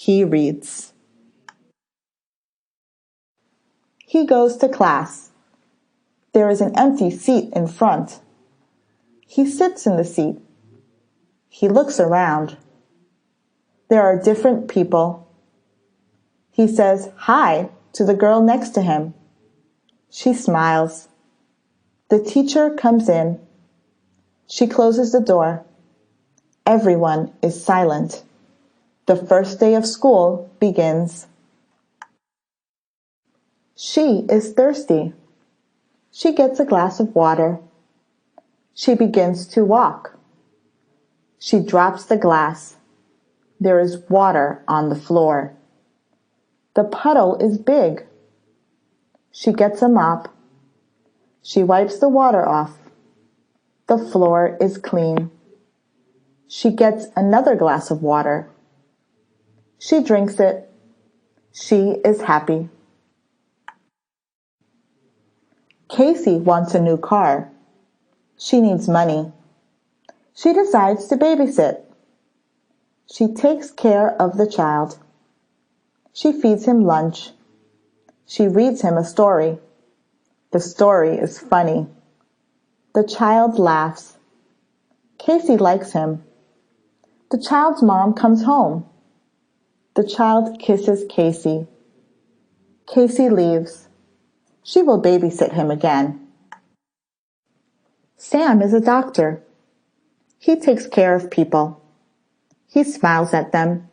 He reads. He goes to class. There is an empty seat in front. He sits in the seat. He looks around. There are different people. He says hi to the girl next to him. She smiles. The teacher comes in. She closes the door. Everyone is silent. The first day of school begins. She is thirsty. She gets a glass of water. She begins to walk. She drops the glass. There is water on the floor. The puddle is big. She gets a mop. She wipes the water off. The floor is clean. She gets another glass of water. She drinks it. She is happy. Casey wants a new car. She needs money. She decides to babysit. She takes care of the child. She feeds him lunch. She reads him a story. The story is funny. The child laughs. Casey likes him. The child's mom comes home. The child kisses Casey. Casey leaves. She will babysit him again. Sam is a doctor. He takes care of people. He smiles at them.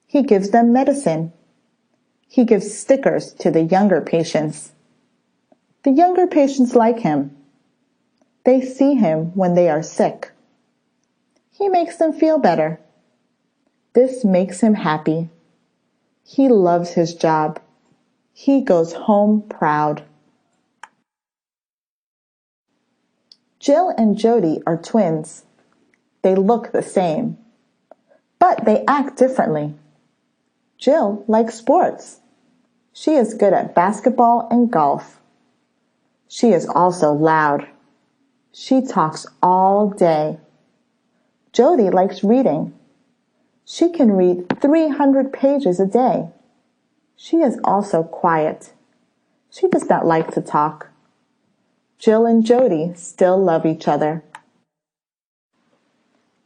He gives them medicine. He gives stickers to the younger patients. The younger patients like him. They see him when they are sick. He makes them feel better. This makes him happy. He loves his job. He goes home proud. Jill and Jody are twins. They look the same, but they act differently. Jill likes sports. She is good at basketball and golf. She is also loud. She talks all day. Jody likes reading. She can read 300 pages a day. She is also quiet. She does not like to talk. Jill and Jody still love each other.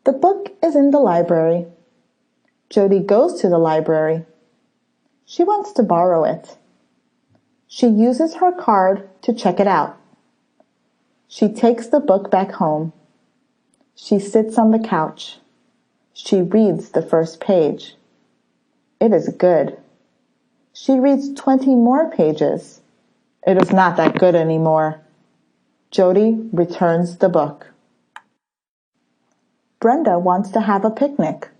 The book is in the library. Jody goes to the library. She wants to borrow it. She uses her card to check it out. She takes the book back home. She sits on the couch. She reads the first page. It is good. She reads 20 more pages. It is not that good anymore. Jody returns the book. Brenda wants to have a picnic.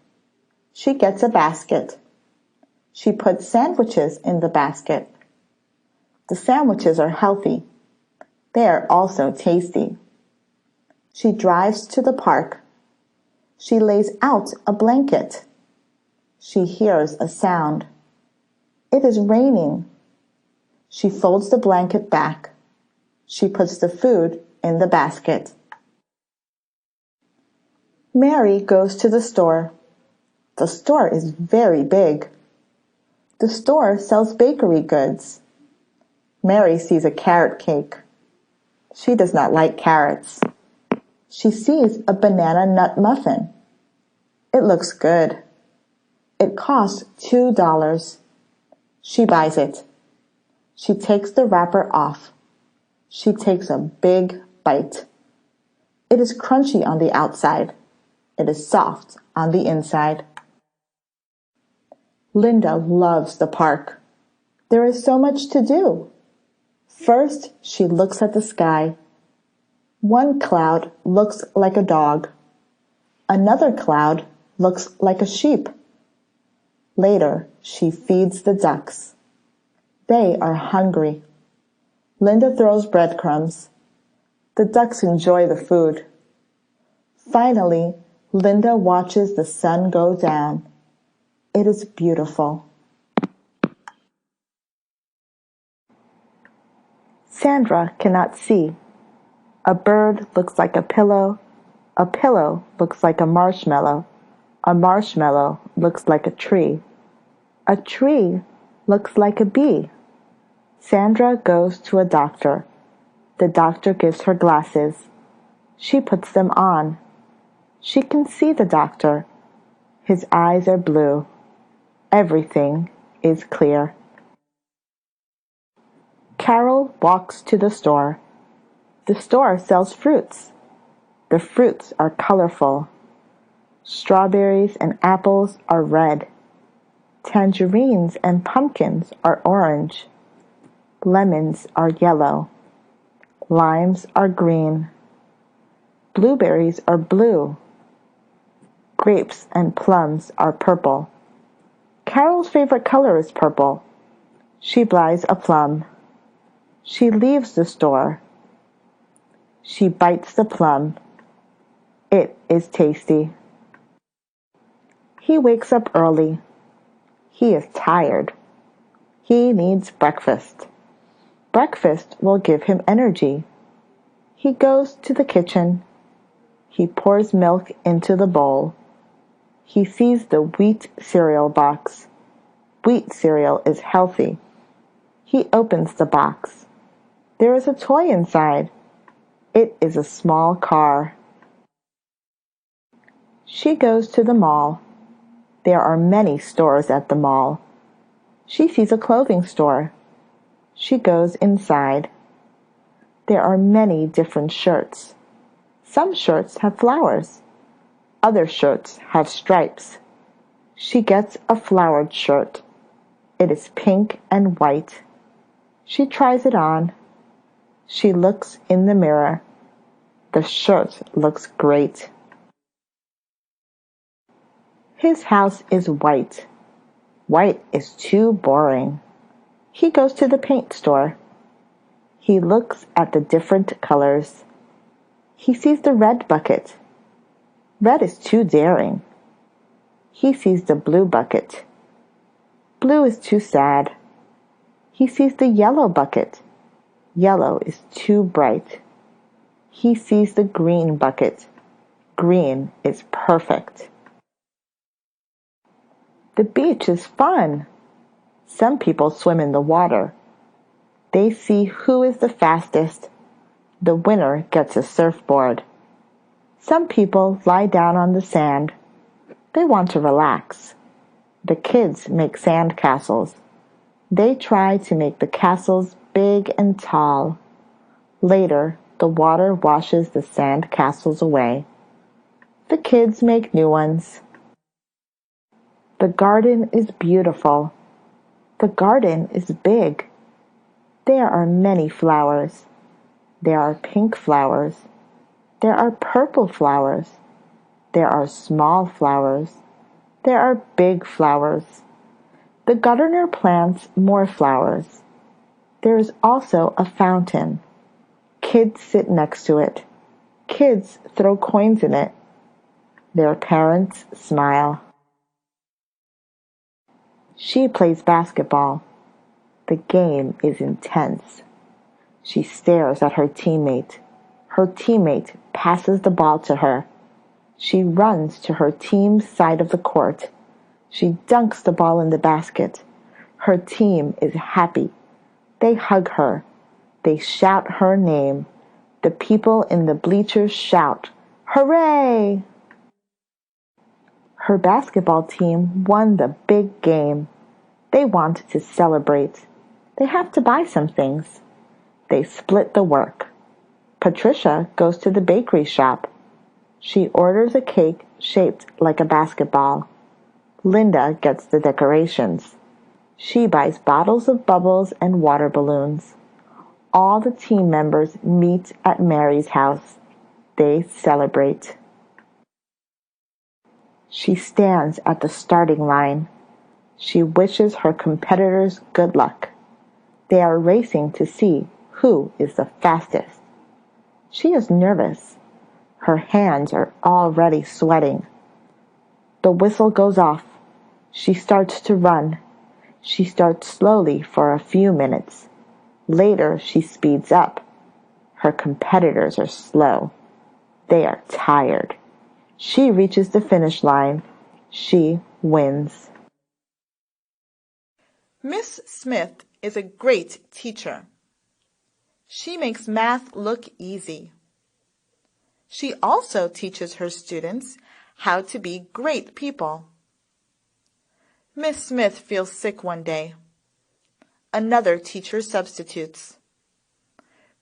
She gets a basket. She puts sandwiches in the basket. The sandwiches are healthy. They are also tasty. She drives to the park. She lays out a blanket. She hears a sound. It is raining. She folds the blanket back. She puts the food in the basket. Mary goes to the store. The store is very big. The store sells bakery goods. Mary sees a carrot cake. She does not like carrots. She sees a banana nut muffin. It looks good. It costs $2. She buys it. She takes the wrapper off. She takes a big bite. It is crunchy on the outside. It is soft on the inside. Linda loves the park. There is so much to do. First, she looks at the sky. One cloud looks like a dog. Another cloud looks like a sheep. Later, she feeds the ducks. They are hungry. Linda throws breadcrumbs. The ducks enjoy the food. Finally, Linda watches the sun go down. It is beautiful. Sandra cannot see. A bird looks like a pillow. A pillow looks like a marshmallow. A marshmallow looks like a tree. A tree looks like a bee. Sandra goes to a doctor. The doctor gives her glasses. She puts them on. She can see the doctor. His eyes are blue. Everything is clear. Carol walks to the store. The store sells fruits. The fruits are colorful. Strawberries and apples are red. Tangerines and pumpkins are orange. Lemons are yellow. Limes are green. Blueberries are blue. Grapes and plums are purple. Carol's favorite color is purple. She buys a plum. She leaves the store. She bites the plum. It is tasty. He wakes up early. He is tired. He needs breakfast. Breakfast will give him energy. He goes to the kitchen. He pours milk into the bowl. He sees the wheat cereal box. Wheat cereal is healthy. He opens the box. There is a toy inside. It is a small car. She goes to the mall. There are many stores at the mall. She sees a clothing store. She goes inside. There are many different shirts. Some shirts have flowers. Other shirts have stripes. She gets a flowered shirt. It is pink and white. She tries it on. She looks in the mirror. The shirt looks great. His house is white. White is too boring. He goes to the paint store. He looks at the different colors. He sees the red bucket. Red is too daring. He sees the blue bucket. Blue is too sad. He sees the yellow bucket. Yellow is too bright. He sees the green bucket. Green is perfect. The beach is fun. Some people swim in the water. They see who is the fastest. The winner gets a surfboard. Some people lie down on the sand. They want to relax. The kids make sand castles. They try to make the castles big and tall. Later, the water washes the sand castles away. The kids make new ones. The garden is beautiful. The garden is big. There are many flowers. There are pink flowers. There are purple flowers. There are small flowers. There are big flowers. The gardener plants more flowers. There is also a fountain. Kids sit next to it. Kids throw coins in it. Their parents smile. She plays basketball. The game is intense. She stares at her teammate. Her teammate passes the ball to her. She runs to her team's side of the court. She dunks the ball in the basket. Her team is happy. They hug her. They shout her name. The people in the bleachers shout, "Hooray!" Her basketball team won the big game. They want to celebrate. They have to buy some things. They split the work. Patricia goes to the bakery shop. She orders a cake shaped like a basketball. Linda gets the decorations. She buys bottles of bubbles and water balloons. All the team members meet at Mary's house. They celebrate. She stands at the starting line. She wishes her competitors good luck. They are racing to see who is the fastest. She is nervous. Her hands are already sweating. The whistle goes off. She starts to run. She starts slowly for a few minutes. Later, she speeds up. Her competitors are slow. They are tired. She reaches the finish line. She wins. Miss Smith is a great teacher. She makes math look easy. She also teaches her students how to be great people. Miss Smith feels sick one day. Another teacher substitutes.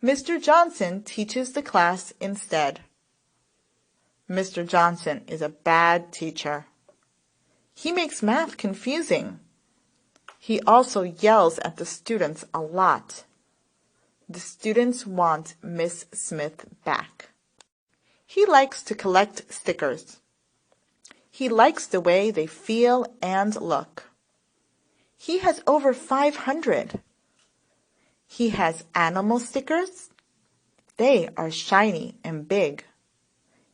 Mr. Johnson teaches the class instead. Mr. Johnson is a bad teacher. He makes math confusing. He also yells at the students a lot. The students want Miss Smith back. He likes to collect stickers. He likes the way they feel and look. He has over 500. He has animal stickers. They are shiny and big.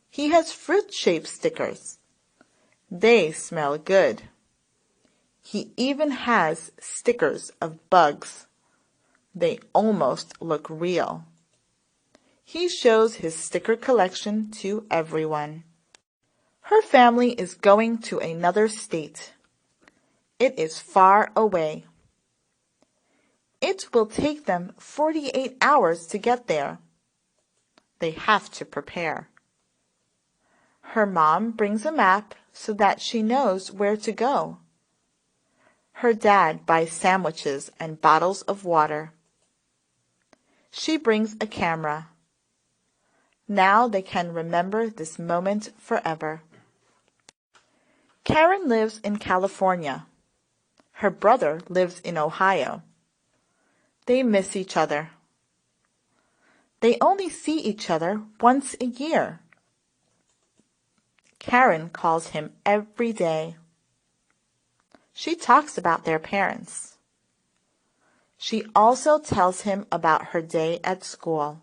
He has fruit-shaped stickers. They smell good. He even has stickers of bugs. They almost look real. He shows his sticker collection to everyone. Her family is going to another state. It is far away. It will take them 48 hours to get there. They have to prepare. Her mom brings a map so that she knows where to go. Her dad buys sandwiches and bottles of water. She brings a camera. Now they can remember this moment forever. Karen lives in California. Her brother lives in Ohio. They miss each other. They only see each other once a year. Karen calls him every day. She talks about their parents. She also tells him about her day at school.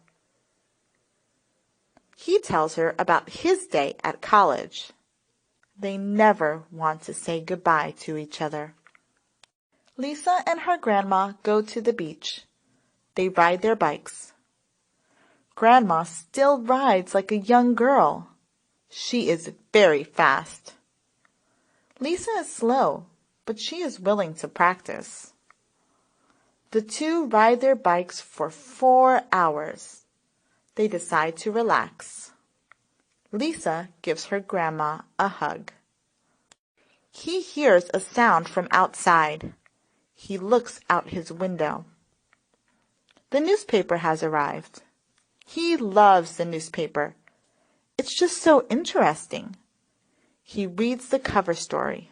He tells her about his day at college. They never want to say goodbye to each other. Lisa and her grandma go to the beach. They ride their bikes. Grandma still rides like a young girl. She is very fast. Lisa is slow, but she is willing to practice. The two ride their bikes for 4 hours. They decide to relax. Lisa gives her grandma a hug. He hears a sound from outside. He looks out his window. The newspaper has arrived. He loves the newspaper. It's just so interesting. He reads the cover story.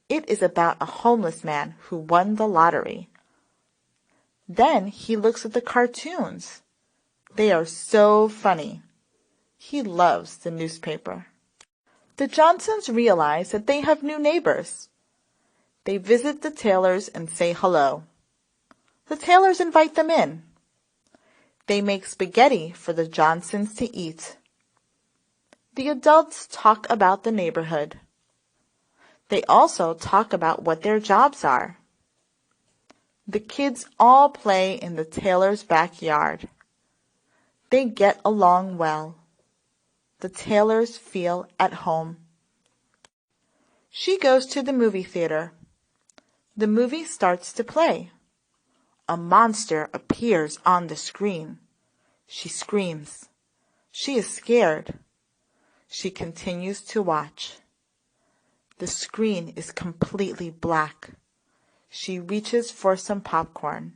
It is about a homeless man who won the lottery. Then he looks at the cartoons. They are so funny. He loves the newspaper. The Johnsons realize that they have new neighbors. They visit the Taylors and say hello. The Taylors invite them in. They make spaghetti for the Johnsons to eat. The adults talk about the neighborhood. They also talk about what their jobs are. The kids all play in the Taylors' backyard. They get along well. The Taylors feel at home. She goes to the movie theater. The movie starts to play. A monster appears on the screen. She screams. She is scared. She continues to watch. The screen is completely black. She reaches for some popcorn.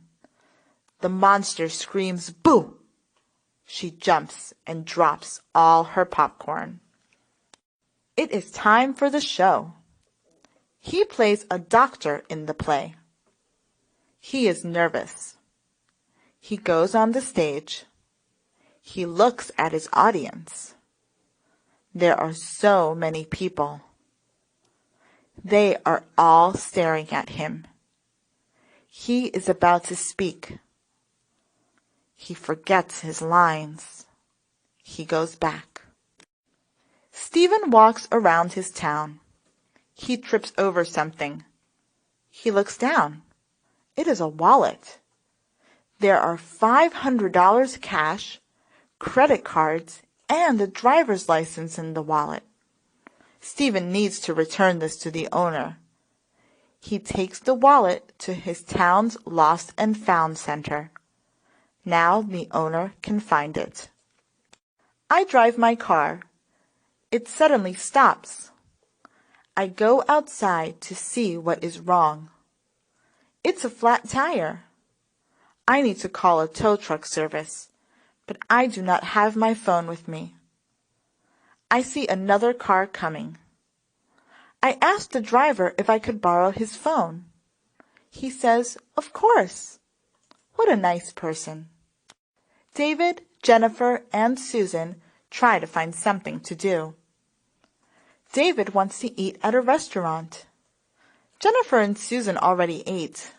The monster screams, "Boo!" She jumps and drops all her popcorn. It is time for the show. He plays a doctor in the play. He is nervous. He goes on the stage. He looks at his audience. There are so many people. They are all staring at him. He is about to speak. He forgets his lines. He goes back. Stephen walks around his town. He trips over something. He looks down. It is a wallet. There are $500 cash, credit cards, and a driver's license in the wallet. Stephen needs to return this to the owner. He takes the wallet to his town's lost and found center. Now the owner can find it. I drive my car. It suddenly stops. I go outside to see what is wrong. It's a flat tire. I need to call a tow truck service, but I do not have my phone with me. I see another car coming. I ask the driver if I could borrow his phone. He says, "Of course." What a nice person. David, Jennifer, and Susan try to find something to do. David wants to eat at a restaurant. Jennifer and Susan already ate.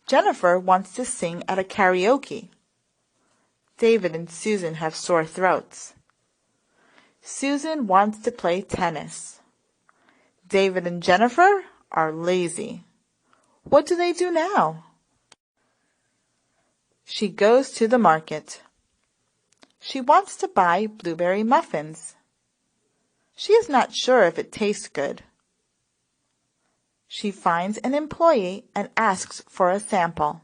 Jennifer wants to sing at a karaoke. David and Susan have sore throats. Susan wants to play tennis. David and Jennifer are lazy. What do they do now? She goes to the market. She wants to buy blueberry muffins. She is not sure if it tastes good. She finds an employee and asks for a sample.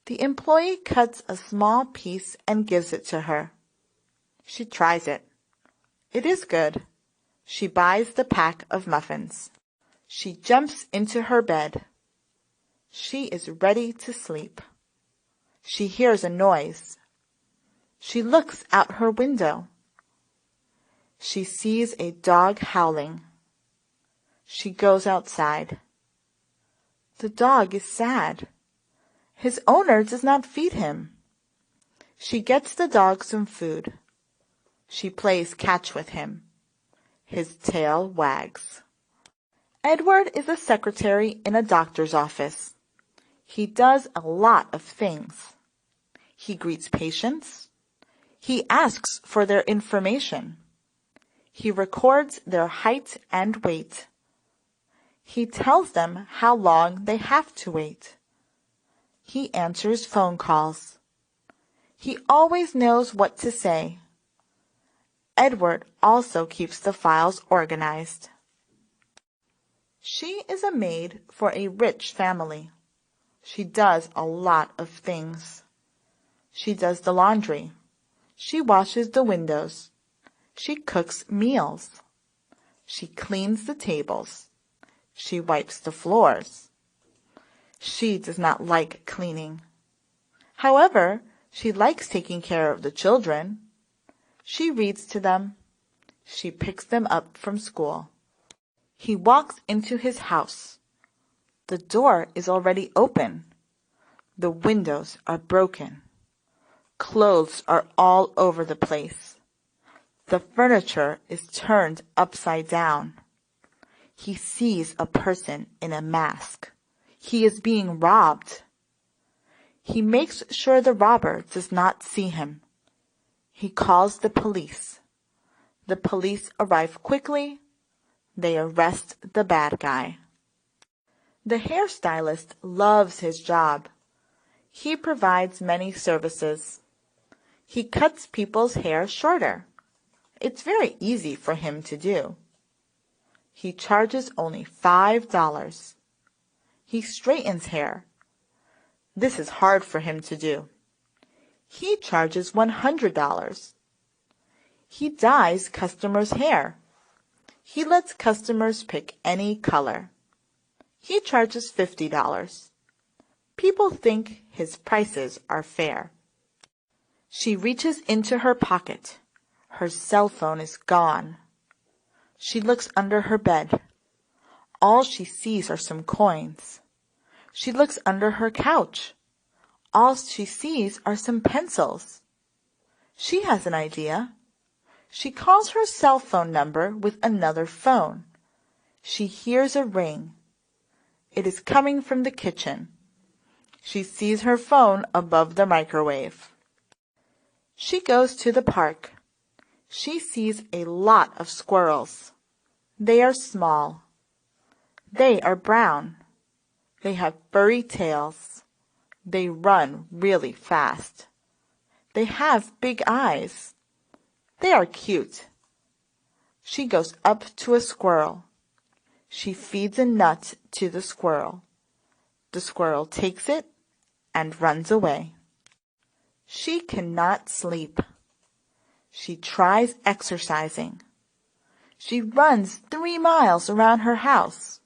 The employee cuts a small piece and gives it to her. She tries it. It is good. She buys the pack of muffins. She jumps into her bed. She is ready to sleep. She hears a noise. She looks out her window. She sees a dog howling. She goes outside. The dog is sad. His owner does not feed him. She gets the dog some food. She plays catch with him. His tail wags. Edward is a secretary in a doctor's office. He does a lot of things. He greets patients. He asks for their information. He records their height and weight. He tells them how long they have to wait. He answers phone calls. He always knows what to say. Edward also keeps the files organized. She is a maid for a rich family. She does a lot of things. She does the laundry. She washes the windows. She cooks meals. She cleans the tables. She wipes the floors. She does not like cleaning. However, she likes taking care of the children. She reads to them. She picks them up from school. He walks into his house. The door is already open. The windows are broken. Clothes are all over the place. The furniture is turned upside down. He sees a person in a mask. He is being robbed. He makes sure the robber does not see him. He calls the police. The police arrive quickly. They arrest the bad guy. The hairstylist loves his job. He provides many services. He cuts people's hair shorter. It's very easy for him to do. He charges only $5. He straightens hair. This is hard for him to do. He charges $100. He dyes customers' hair. He lets customers pick any color. He charges $50. People think his prices are fair. She reaches into her pocket. Her cell phone is gone. She looks under her bed. All she sees are some coins. She looks under her couch. All she sees are some pencils. She has an idea. She calls her cell phone number with another phone. She hears a ring. It is coming from the kitchen. She sees her phone above the microwave. She goes to the park. She sees a lot of squirrels. They are small. They are brown. They have furry tails. They run really fast. They have big eyes. They are cute. She goes up to a squirrel. She feeds a nut to the squirrel. The squirrel takes it and runs away. She cannot sleep. She tries exercising. She runs 3 miles around her house.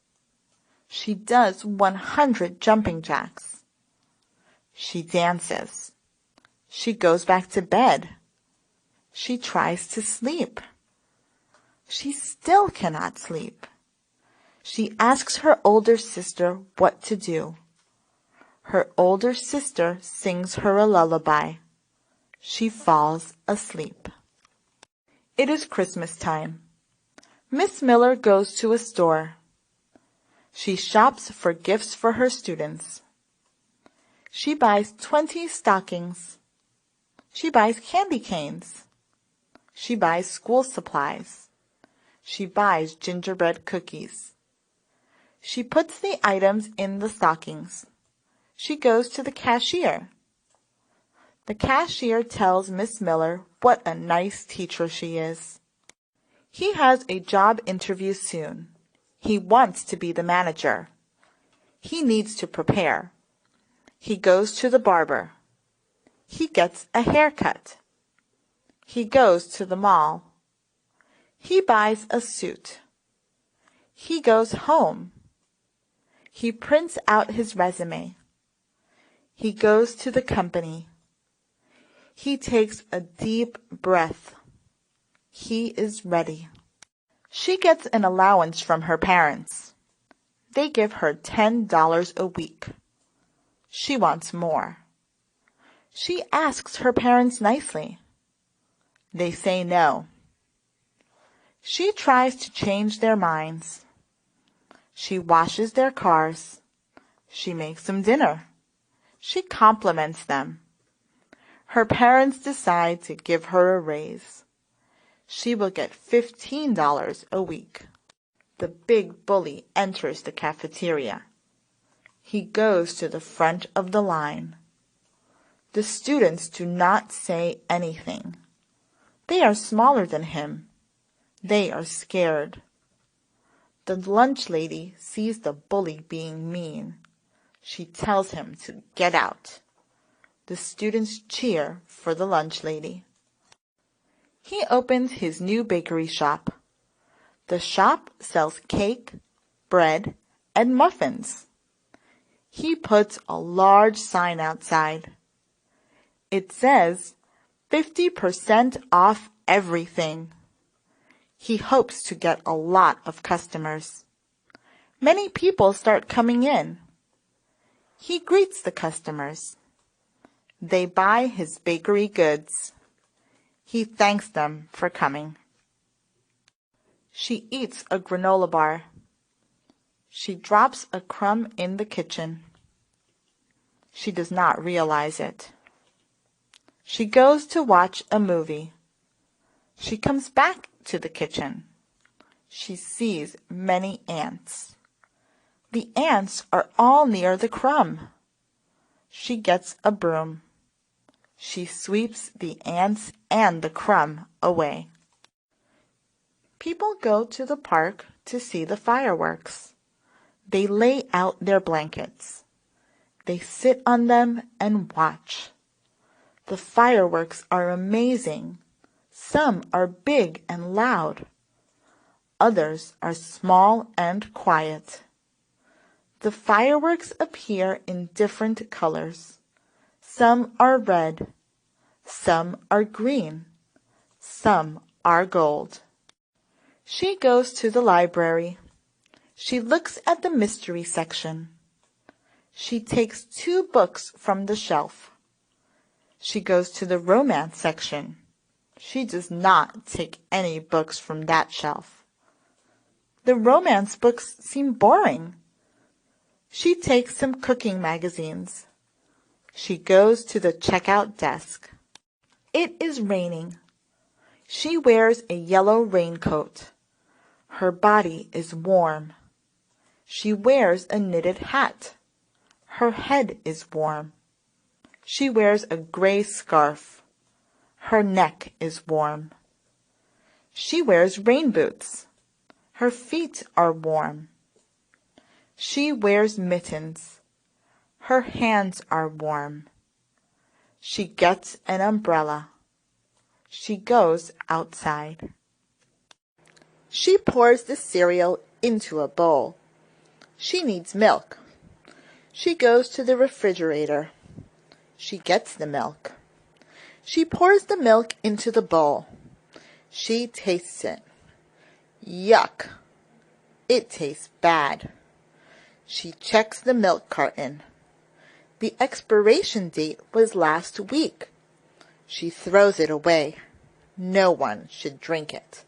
She does 100 jumping jacks. She dances. She goes back to bed. She tries to sleep. She still cannot sleep. She asks her older sister what to do. Her older sister sings her a lullaby. She falls asleep. It is Christmas time. Miss Miller goes to a store. She shops for gifts for her students. She buys 20 stockings. She buys candy canes. She buys school supplies. She buys gingerbread cookies. She puts the items in the stockings. She goes to the cashier. The cashier tells Miss Miller what a nice teacher she is. He has a job interview soon. He wants to be the manager. He needs to prepare. He goes to the barber. He gets a haircut. He goes to the mall. He buys a suit. He goes home. He prints out his resume. He goes to the company. He takes a deep breath. He is ready. She gets an allowance from her parents. They give her $10 a week. She wants more. She asks her parents nicely. They say no. She tries to change their minds. She washes their cars. She makes them dinner. She compliments them. Her parents decide to give her a raise. She will get $15 a week. The big bully enters the cafeteria. He goes to the front of the line. The students do not say anything. They are smaller than him. They are scared. The lunch lady sees the bully being mean. She tells him to get out. The students cheer for the lunch lady. He opens his new bakery shop. The shop sells cake, bread, and muffins. He puts a large sign outside. It says 50% off everything. He hopes to get a lot of customers. Many people start coming in. He greets the customers. They buy his bakery goods. He thanks them for coming. She eats a granola bar. She drops a crumb in the kitchen. She does not realize it. She goes to watch a movie. She comes back to the kitchen. She sees many ants. The ants are all near the crumb. She gets a broom. She sweeps the ants and the crumb away. People go to the park to see the fireworks. They lay out their blankets. They sit on them and watch. The fireworks are amazing. Some are big and loud. Others are small and quiet. The fireworks appear in different colors. Some are red. Some are green. Some are gold. She goes to the library. She looks at the mystery section. She takes 2 books from the shelf. She goes to the romance section. She does not take any books from that shelf. The romance books seem boring. She takes some cooking magazines. She goes to the checkout desk. It is raining. She wears a yellow raincoat. Her body is warm. She wears a knitted hat. Her head is warm. She wears a gray scarf. Her neck is warm. She wears rain boots. Her feet are warm. She wears mittens. Her hands are warm. She gets an umbrella. She goes outside. She pours the cereal into a bowl. She needs milk. She goes to the refrigerator. She gets the milk. She pours the milk into the bowl. She tastes it. Yuck! It tastes bad. She checks the milk carton. The expiration date was last week. She throws it away. No one should drink it.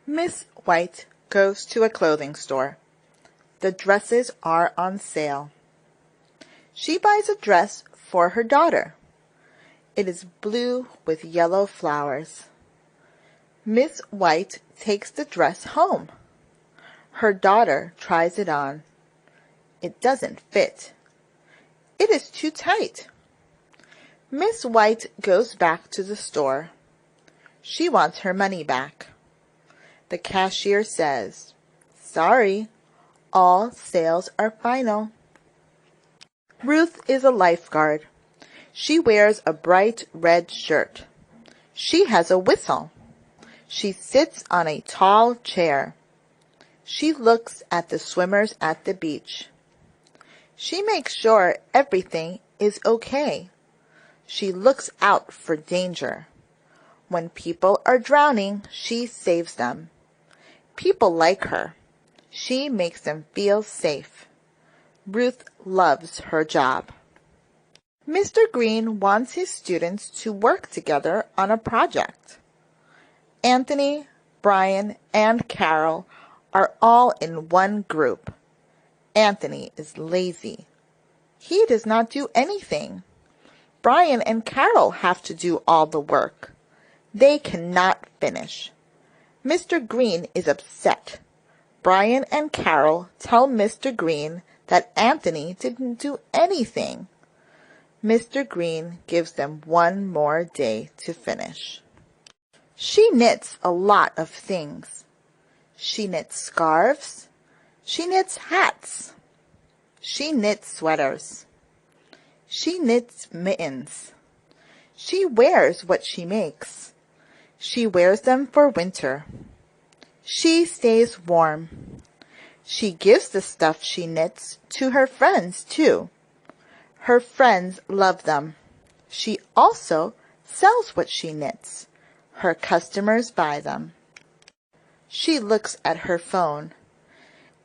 Miss White goes to a clothing store. The dresses are on sale. She buys a dress for her daughter. It is blue with yellow flowers. Miss White takes the dress home. Her daughter tries it on. It doesn't fit. It is too tight. Miss White goes back to the store. She wants her money back. The cashier says, "Sorry, all sales are final." Ruth is a lifeguard. She wears a bright red shirt. She has a whistle. She sits on a tall chair. She looks at the swimmers at the beach. She makes sure everything is okay. She looks out for danger. When people are drowning, she saves them. People like her. She makes them feel safe. Ruth loves her job. Mr. Green wants his students to work together on a project. Anthony, Brian, and Carol are all in one group. Anthony is lazy. He does not do anything. Brian and Carol have to do all the work. They cannot finish. Mr. Green is upset. Brian and Carol tell Mr. Green that Anthony didn't do anything. Mr. Green gives them one more day to finish. She knits a lot of things. She knits scarves. She knits hats. She knits sweaters. She knits mittens. She wears what she makes. She wears them for winter. She stays warm. She gives the stuff she knits to her friends, too. Her friends love them. She also sells what she knits. Her customers buy them. She looks at her phone.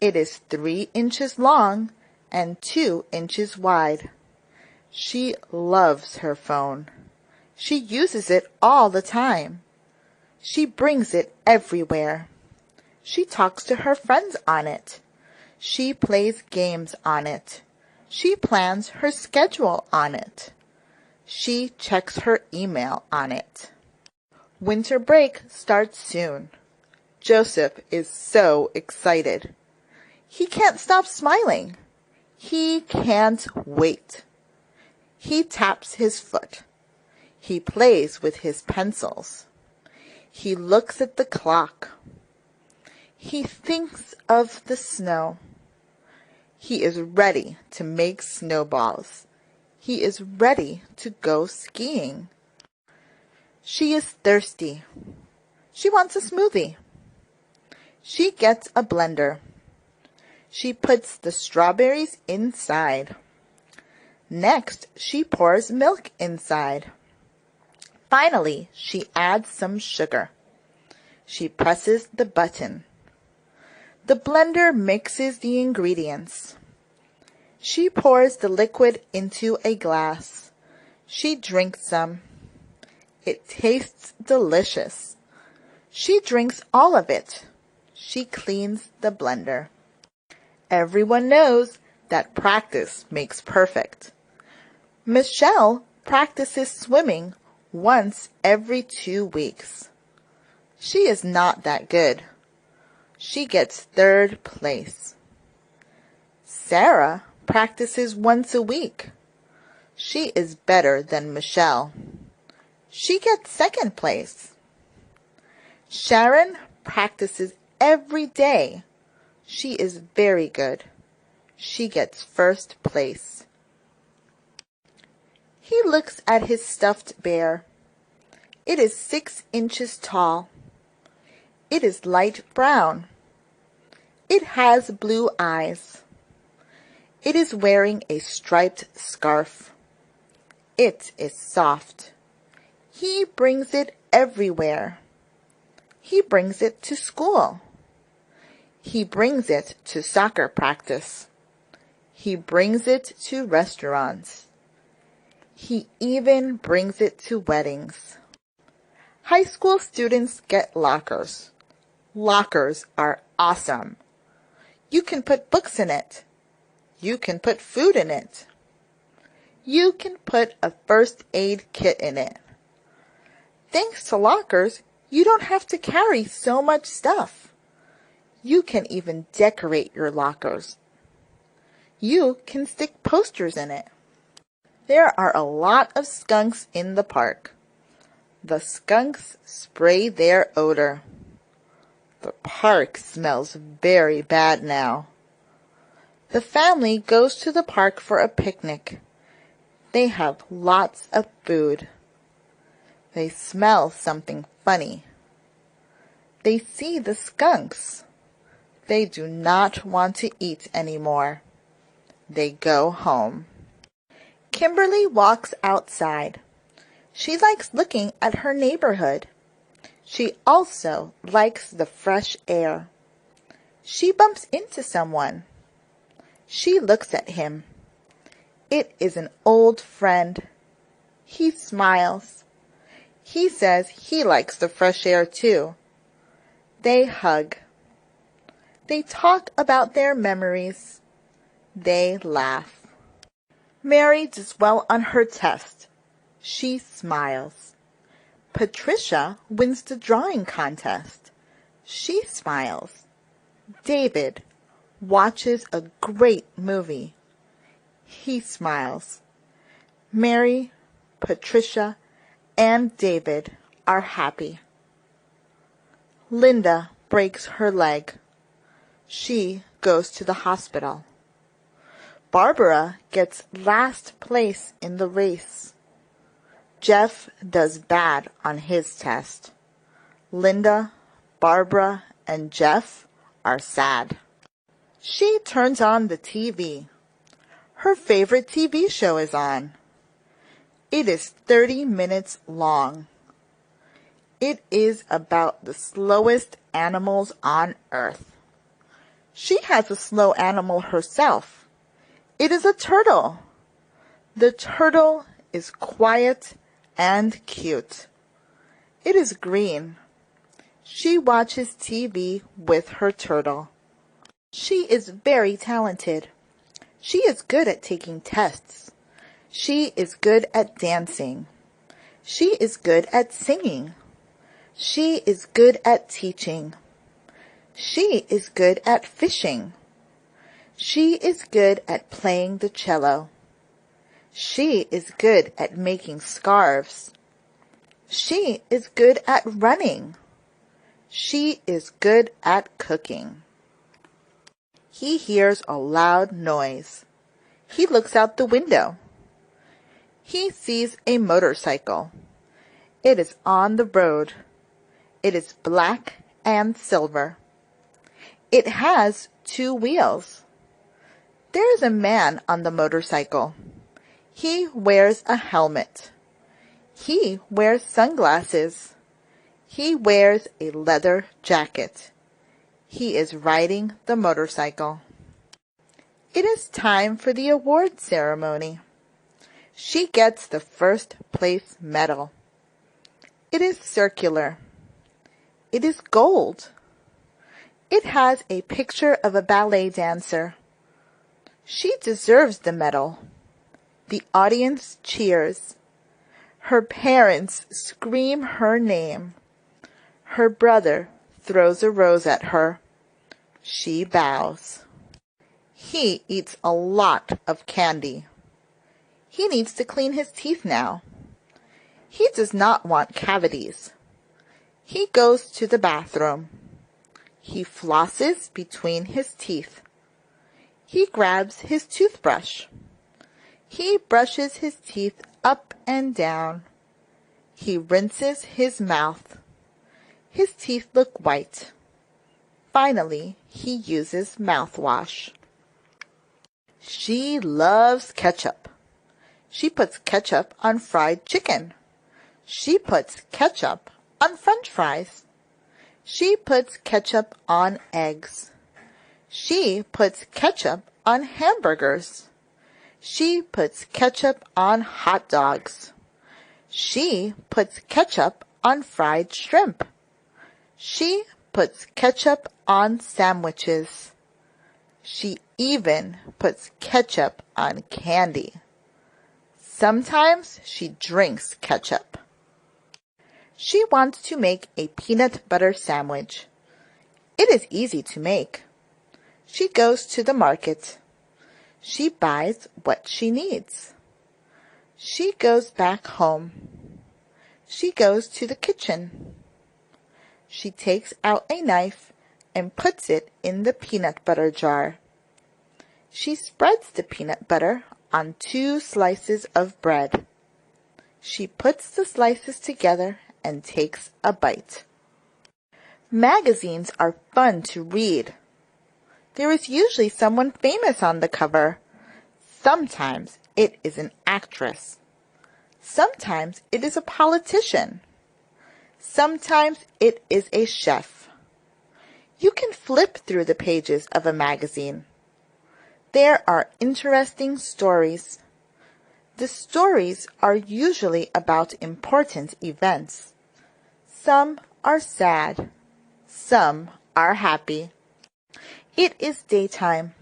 It is 3 inches long and 2 inches wide. She loves her phone. She uses it all the time. She brings it everywhere. She talks to her friends on it. She plays games on it. She plans her schedule on it. She checks her email on it. Winter break starts soon. Joseph is so excited. He can't stop smiling. He can't wait. He taps his foot. He plays with his pencils. He looks at the clock. He thinks of the snow. He is ready to make snowballs. He is ready to go skiing. She is thirsty. She wants a smoothie. She gets a blender. She puts the strawberries inside. Next, she pours milk inside. Finally, she adds some sugar. She presses the button. The blender mixes the ingredients. She pours the liquid into a glass. She drinks some. It tastes delicious. She drinks all of it. She cleans the blender. Everyone knows that practice makes perfect. Michelle practices swimming once every 2 weeks. She is not that good. She gets 3rd place. Sarah practices once a week. She is better than Michelle. She gets 2nd place. Sharon practices every day. She is very good. She gets first place. He looks at his stuffed bear. It is 6 inches tall. It is light brown. It has blue eyes. It is wearing a striped scarf. It is soft. He brings it everywhere. He brings it to school. He brings it to soccer practice. He brings it to restaurants. He even brings it to weddings. High school students get lockers. Lockers are awesome. You can put books in it. You can put food in it. You can put a first aid kit in it. Thanks to lockers, you don't have to carry so much stuff. You can even decorate your lockers. You can stick posters in it. There are a lot of skunks in the park. The skunks spray their odor. The park smells very bad now. The family goes to the park for a picnic. They have lots of food. They smell something funny. They see the skunks. They do not want to eat anymore. They go home. Kimberly walks outside. She likes looking at her neighborhood. She also likes the fresh air. She bumps into someone. She looks at him. It is an old friend. He smiles. He says he likes the fresh air too. They hug. They talk about their memories. They laugh. Mary does well on her test. She smiles. Patricia wins the drawing contest. She smiles. David watches a great movie. He smiles. Mary, Patricia, and David are happy. Linda breaks her leg. She goes to the hospital. Barbara gets last place in the race. Jeff does bad on his test. Linda, Barbara, and Jeff are sad. She turns on the TV. Her favorite TV show is on. It is 30 minutes long. It is about the slowest animals on earth. She has a slow animal herself. It is a turtle. The turtle is quiet and cute. It is green. She watches TV with her turtle. She is very talented. She is good at taking tests. She is good at dancing. She is good at singing. She is good at teaching. She is good at fishing. She is good at playing the cello. She is good at making scarves. She is good at running. She is good at cooking. He hears a loud noise. He looks out the window. He sees a motorcycle. It is on the road. It is black and silver. It has 2 wheels. There is a man on the motorcycle. He wears a helmet. He wears sunglasses. He wears a leather jacket. He is riding the motorcycle. It is time for the award ceremony. She gets the first place medal. It is circular. It is gold. It has a picture of a ballet dancer. She deserves the medal. The audience cheers. Her parents scream her name. Her brother throws a rose at her. She bows. He eats a lot of candy. He needs to clean his teeth now. He does not want cavities. He goes to the bathroom. He flosses between his teeth. He grabs his toothbrush. He brushes his teeth up and down. He rinses his mouth. His teeth look white. Finally, he uses mouthwash. She loves ketchup. She puts ketchup on fried chicken. She puts ketchup on French fries. She puts ketchup on eggs. She puts ketchup on hamburgers. She puts ketchup on hot dogs. She puts ketchup on fried shrimp. She puts ketchup on sandwiches. She even puts ketchup on candy. Sometimes she drinks ketchup. She wants to make a peanut butter sandwich. It is easy to make. She goes to the market. She buys what she needs. She goes back home. She goes to the kitchen. She takes out a knife and puts it in the peanut butter jar. She spreads the peanut butter on 2 slices of bread. She puts the slices together and takes a bite. Magazines are fun to read. There is usually someone famous on the cover. Sometimes it is an actress. Sometimes it is a politician. Sometimes it is a chef. You can flip through the pages of a magazine. There are interesting stories. The stories are usually about important events. Some are sad. Some are happy. It is daytime.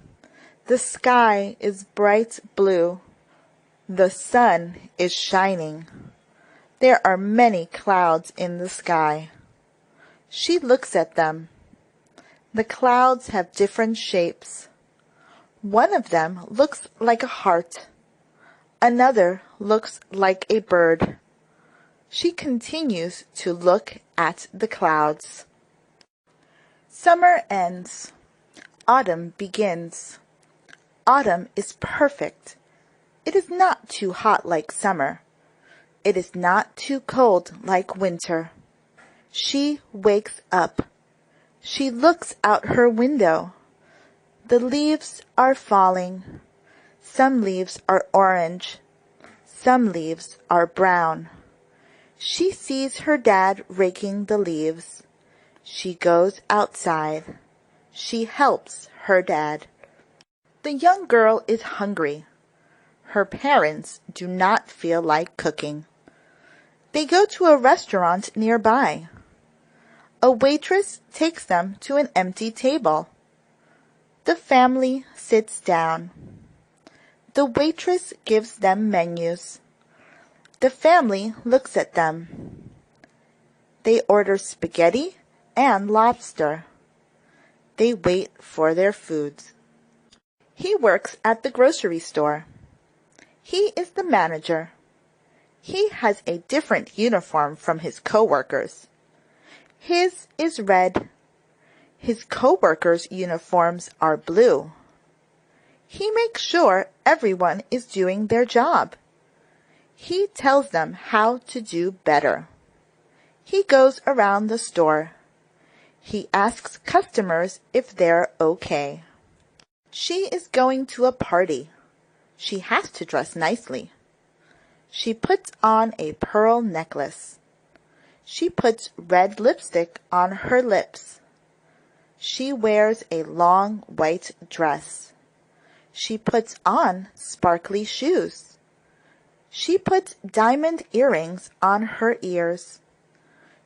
The sky is bright blue. The sun is shining. There are many clouds in the sky. She looks at them. The clouds have different shapes. One of them looks like a heart. Another looks like a bird. She continues to look at the clouds. Summer ends. Autumn begins. Autumn is perfect. It is not too hot like summer. It is not too cold like winter. She wakes up. She looks out her window. The leaves are falling. Some leaves are orange. Some leaves are brown. She sees her dad raking the leaves. She goes outside. She helps her dad. The young girl is hungry. Her parents do not feel like cooking. They go to a restaurant nearby. A waitress takes them to an empty table. The family sits down. The waitress gives them menus. The family looks at them. They order spaghetti and lobster. They wait for their food. He works at the grocery store. He is the manager. He has a different uniform from his co-workers. His is red. His co-workers' uniforms are blue. He makes sure everyone is doing their job. He tells them how to do better. He goes around the store. He asks customers if they're okay. She is going to a party. She has to dress nicely. She puts on a pearl necklace. She puts red lipstick on her lips. She wears a long white dress. She puts on sparkly shoes. She puts diamond earrings on her ears.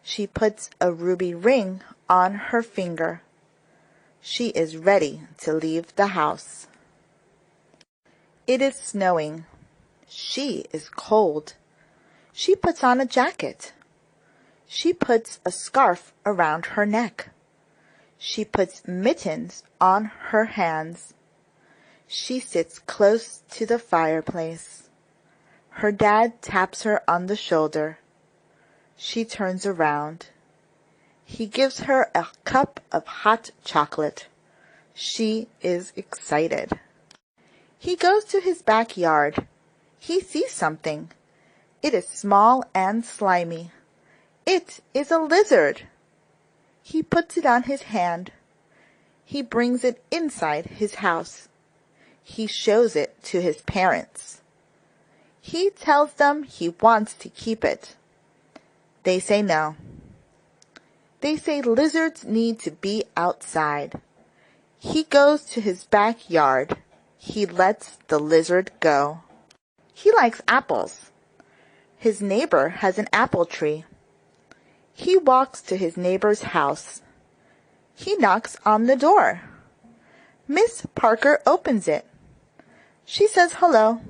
She puts a ruby ring on her finger. She is ready to leave the house. It is snowing. She is cold. She puts on a jacket. She puts a scarf around her neck. She puts mittens on her hands. She sits close to the fireplace. Her dad taps her on the shoulder. She turns around. He gives her a cup of hot chocolate. She is excited. He goes to his backyard. He sees something. It is small and slimy. It is a lizard. He puts it on his hand. He brings it inside his house. He shows it to his parents. He tells them he wants to keep it. They say no. They say lizards need to be outside. He goes to his backyard. He lets the lizard go. He likes apples. His neighbor has an apple tree. He walks to his neighbor's house. He knocks on the door. Miss Parker opens it. She says hello.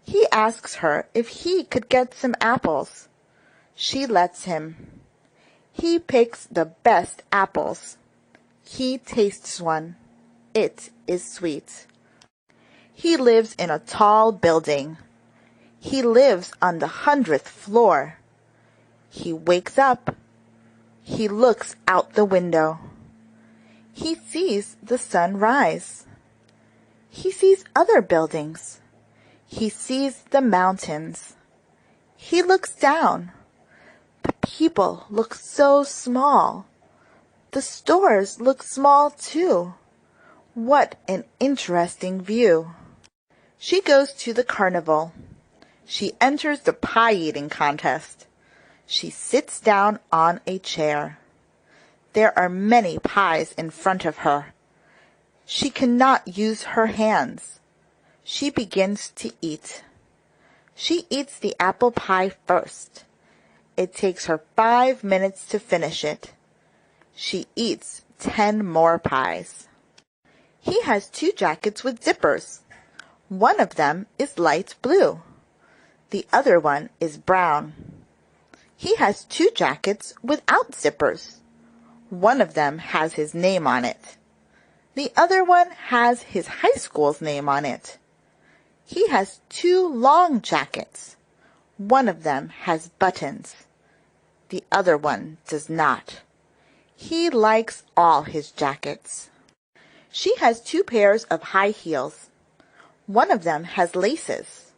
He asks her if he could get some apples. She lets him. He picks the best apples. He tastes one. It is sweet. He lives in a tall building. He lives on the 100th floor. He wakes up. He looks out the window. He sees the sun rise. He sees other buildings. He sees the mountains. He looks down. The people look so small. The stores look small too. What an interesting view. She goes to the carnival. She enters the pie-eating contest. She sits down on a chair. There are many pies in front of her. She cannot use her hands. She begins to eat. She eats the apple pie first. It takes her 5 minutes to finish it. She eats 10 more pies. He has 2 jackets with zippers. One of them is light blue. The other one is brown. He has 2 jackets without zippers. One of them has his name on it. The other one has his high school's name on it. He has 2 long jackets. One of them has buttons. The other one does not. He likes all his jackets. She has 2 pairs of high heels. One of them has laces.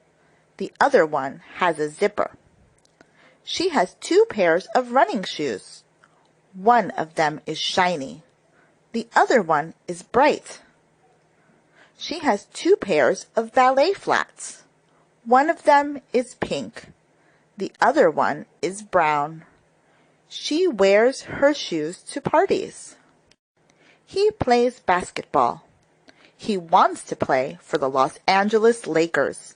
The other one has a zipper. She has 2 pairs of running shoes. One of them is shiny. The other one is bright. She has 2 pairs of ballet flats. One of them is pink. The other one is brown. She wears her shoes to parties. He plays basketball. He wants to play for the Los Angeles Lakers.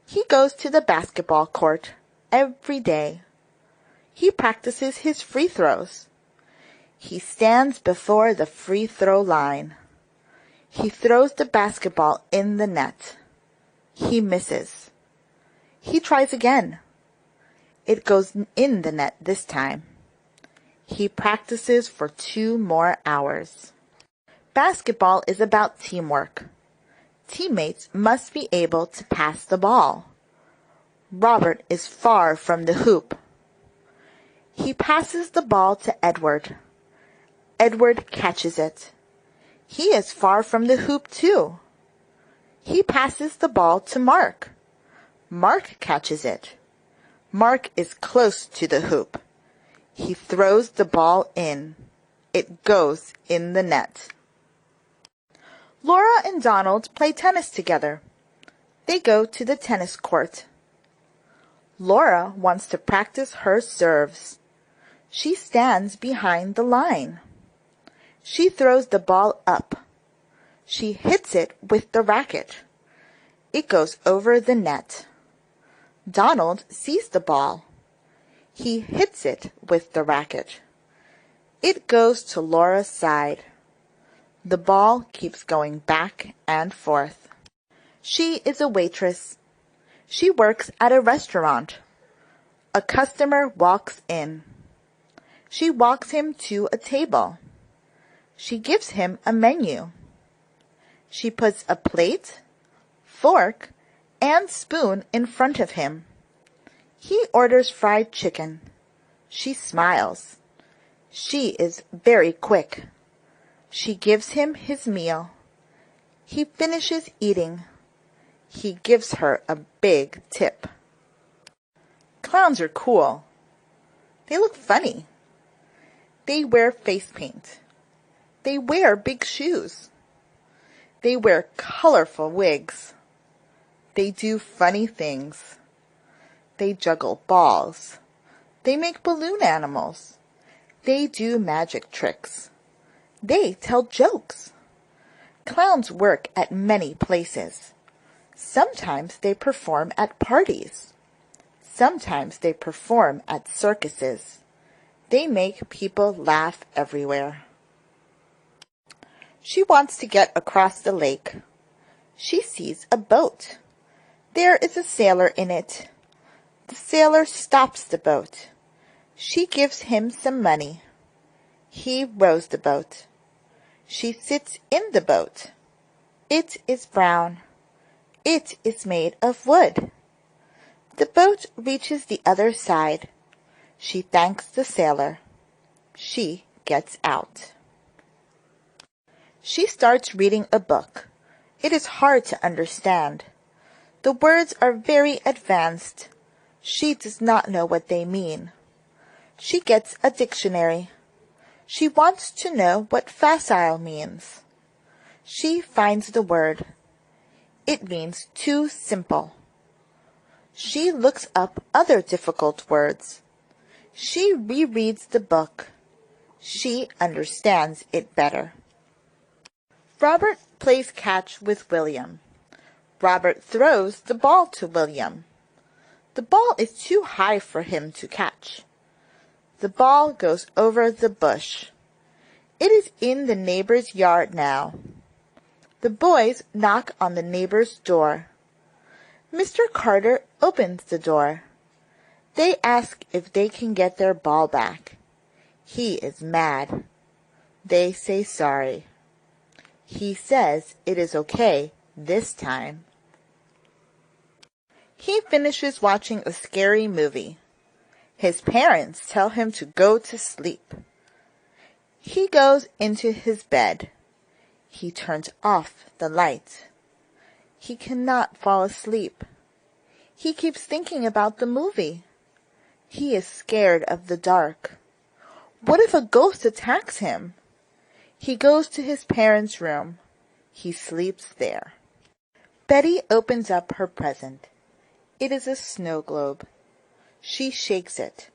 He goes to the basketball court every day. He practices his free throws. He stands before the free throw line. He throws the basketball in the net. He misses. He tries again. It goes in the net this time. He practices for 2 more hours. Basketball is about teamwork. Teammates must be able to pass the ball. Robert is far from the hoop. He passes the ball to Edward. Edward catches it. He is far from the hoop too. He passes the ball to Mark. Mark catches it. Mark is close to the hoop. He throws the ball in. It goes in the net. Laura and Donald play tennis together. They go to the tennis court. Laura wants to practice her serves. She stands behind the line. She throws the ball up. She hits it with the racket. It goes over the net. Donald sees the ball. He hits it with the racket. It goes to Laura's side. The ball keeps going back and forth. She is a waitress. She works at a restaurant. A customer walks in. She walks him to a table. She gives him a menu. She puts a plate, fork, and spoon in front of him. He orders fried chicken. She smiles. She is very quick. She gives him his meal. He finishes eating. He gives her a big tip. Clowns are cool. They look funny. They wear face paint. They wear big shoes. They wear colorful wigs. They do funny things. They juggle balls. They make balloon animals. They do magic tricks. They tell jokes. Clowns work at many places. Sometimes they perform at parties. Sometimes they perform at circuses. They make people laugh everywhere. She wants to get across the lake. She sees a boat. There is a sailor in it. The sailor stops the boat. She gives him some money. He rows the boat. She sits in the boat. It is brown. It is made of wood. The boat reaches the other side. She thanks the sailor. She gets out. She starts reading a book. It is hard to understand. The words are very advanced. She does not know what they mean. She gets a dictionary. She wants to know what facile means. She finds the word. It means too simple. She looks up other difficult words. She rereads the book. She understands it better. Robert plays catch with William. Robert throws the ball to William. The ball is too high for him to catch. The ball goes over the bush. It is in the neighbor's yard now. The boys knock on the neighbor's door. Mr. Carter opens the door. They ask if they can get their ball back. He is mad. They say sorry. He says it is okay this time. He finishes watching a scary movie. His parents tell him to go to sleep. He goes into his bed. He turns off the light. He cannot fall asleep. He keeps thinking about the movie. He is scared of the dark. What if a ghost attacks him? He goes to his parents' room. He sleeps there. Betty opens up her present. It is a snow globe. She shakes it.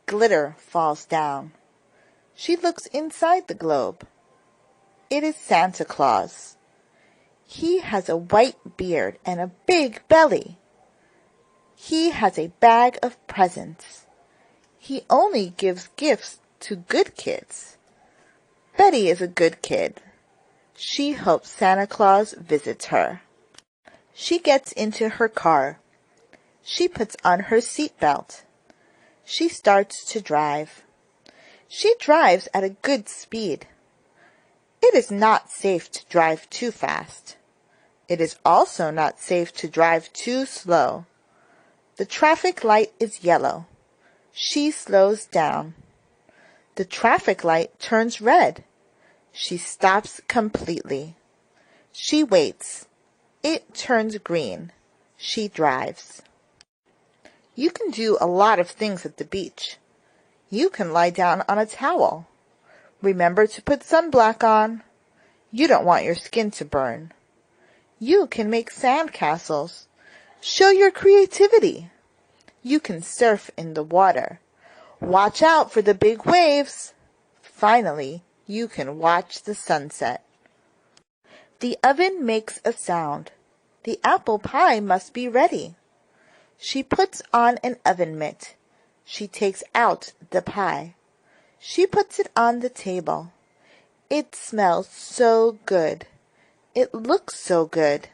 Glitter falls down. She looks inside the globe. It is Santa Claus. He has a white beard and a big belly. He has a bag of presents. He only gives gifts to good kids. Betty is a good kid. She hopes Santa Claus visits her. She gets into her car. She puts on her seatbelt. She starts to drive. She drives at a good speed. It is not safe to drive too fast. It is also not safe to drive too slow. The traffic light is yellow. She slows down. The traffic light turns red. She stops completely. She waits. It turns green. She drives. You can do a lot of things at the beach. You can lie down on a towel. Remember to put sunblock on. You don't want your skin to burn. You can make sand castles. Show your creativity. You can surf in the water. Watch out for the big waves. Finally, you can watch the sunset. The oven makes a sound. The apple pie must be ready. She puts on an oven mitt. She takes out the pie. She puts it on the table. It smells so good. It looks so good.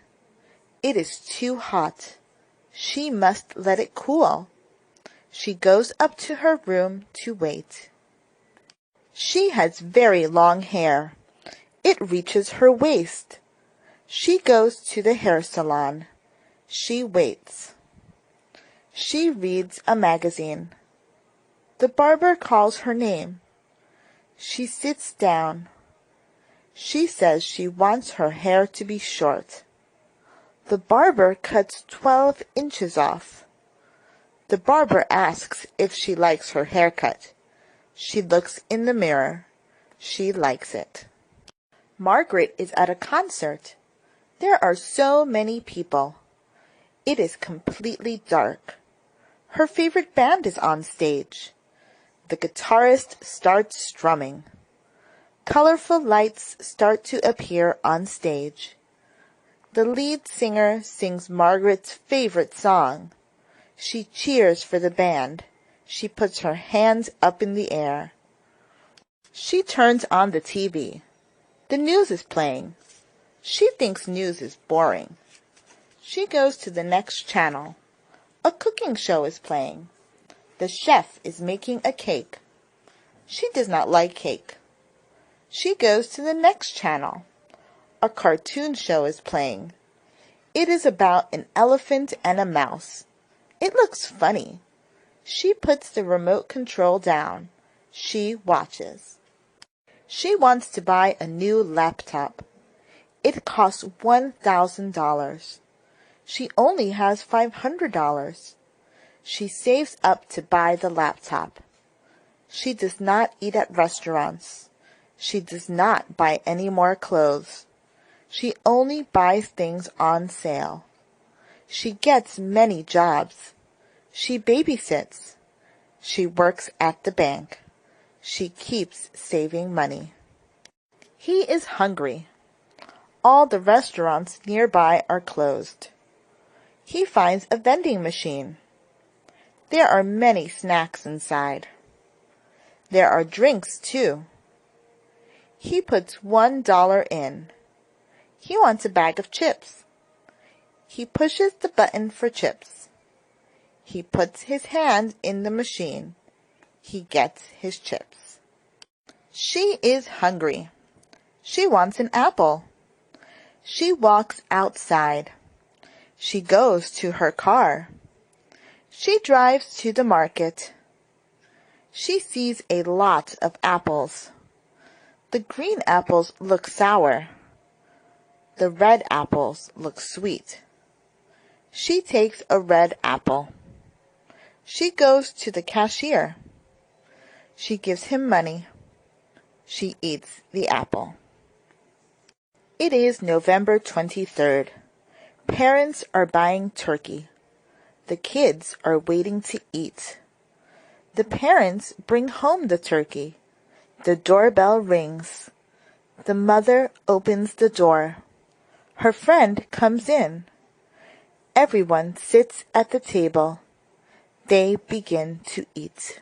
It is too hot. She must let it cool. She goes up to her room to wait. She has very long hair. It reaches her waist. She goes to the hair salon. She waits. She reads a magazine. The barber calls her name. She sits down. She says she wants her hair to be short. The barber cuts 12 inches off. The barber asks if she likes her haircut. She looks in the mirror. She likes it. Margaret is at a concert. There are so many people. It is completely dark. Her favorite band is on stage. The guitarist starts strumming. Colorful lights start to appear on stage. The lead singer sings Margaret's favorite song. She cheers for the band. She puts her hands up in the air. She turns on the TV. The news is playing. She thinks news is boring. She goes to the next channel. A cooking show is playing. The chef is making a cake. She does not like cake. She goes to the next channel. A cartoon show is playing. It is about an elephant and a mouse. It looks funny. She puts the remote control down. She watches. She wants to buy a new laptop. It costs $1,000. She only has $500. She saves up to buy the laptop. She does not eat at restaurants. She does not buy any more clothes. She only buys things on sale. She gets many jobs. She babysits. She works at the bank. She keeps saving money. He is hungry. All the restaurants nearby are closed. He finds a vending machine. There are many snacks inside. There are drinks too. He puts $1 in. He wants a bag of chips. He pushes the button for chips. He puts his hand in the machine. He gets his chips. She is hungry. She wants an apple. She walks outside. She goes to her car. She drives to the market. She sees a lot of apples. The green apples look sour. The red apples look sweet. She takes a red apple. She goes to the cashier. She gives him money. She eats the apple. It is November 23rd. Parents are buying turkey. The kids are waiting to eat. The parents bring home the turkey. The doorbell rings. The mother opens the door. Her friend comes in. Everyone sits at the table. They begin to eat.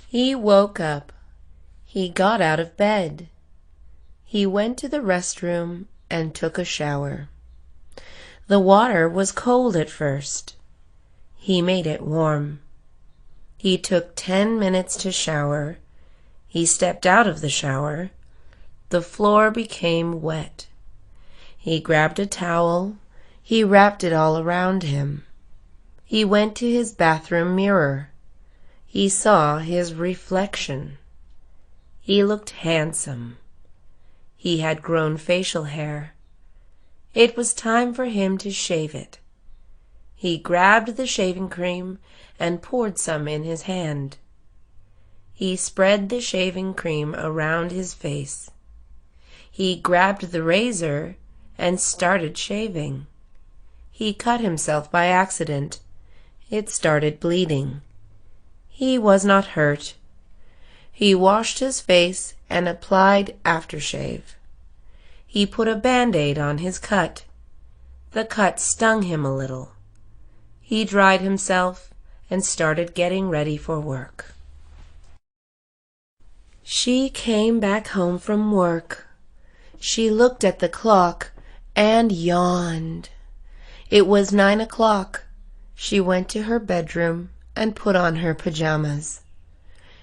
He woke up. He got out of bed. He went to the restroom and took a shower. The water was cold at first. He made it warm. He took 10 minutes to shower. He stepped out of the shower. The floor became wet. He grabbed a towel. He wrapped it all around him. He went to his bathroom mirror. He saw his reflection. He looked handsome. He had grown facial hair. It was time for him to shave it. He grabbed the shaving cream and poured some in his hand. He spread the shaving cream around his face. He grabbed the razor and started shaving. He cut himself by accident. It started bleeding. He was not hurt. He washed his face and applied aftershave. He put a Band-Aid on his cut. The cut stung him a little. He dried himself and started getting ready for work. She came back home from work. She looked at the clock and yawned. It was 9 o'clock. She went to her bedroom and put on her pajamas.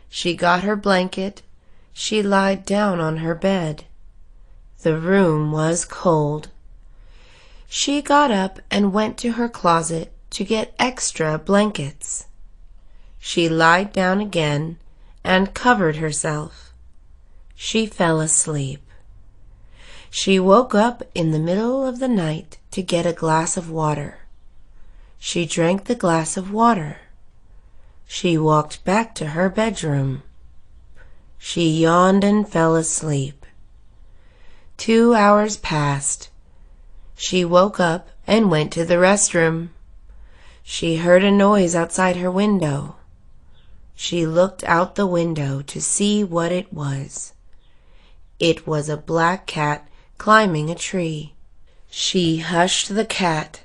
She got her blanket. She lied down on her bed. The room was cold. She got up and went to her closet to get extra blankets. She lied down again and covered herself. She fell asleep. She woke up in the middle of the night to get a glass of water. She drank the glass of water. She walked back to her bedroom. She yawned and fell asleep. 2 hours passed. She woke up and went to the restroom. She heard a noise outside her window. She looked out the window to see what it was. It was a black cat climbing a tree. She hushed the cat.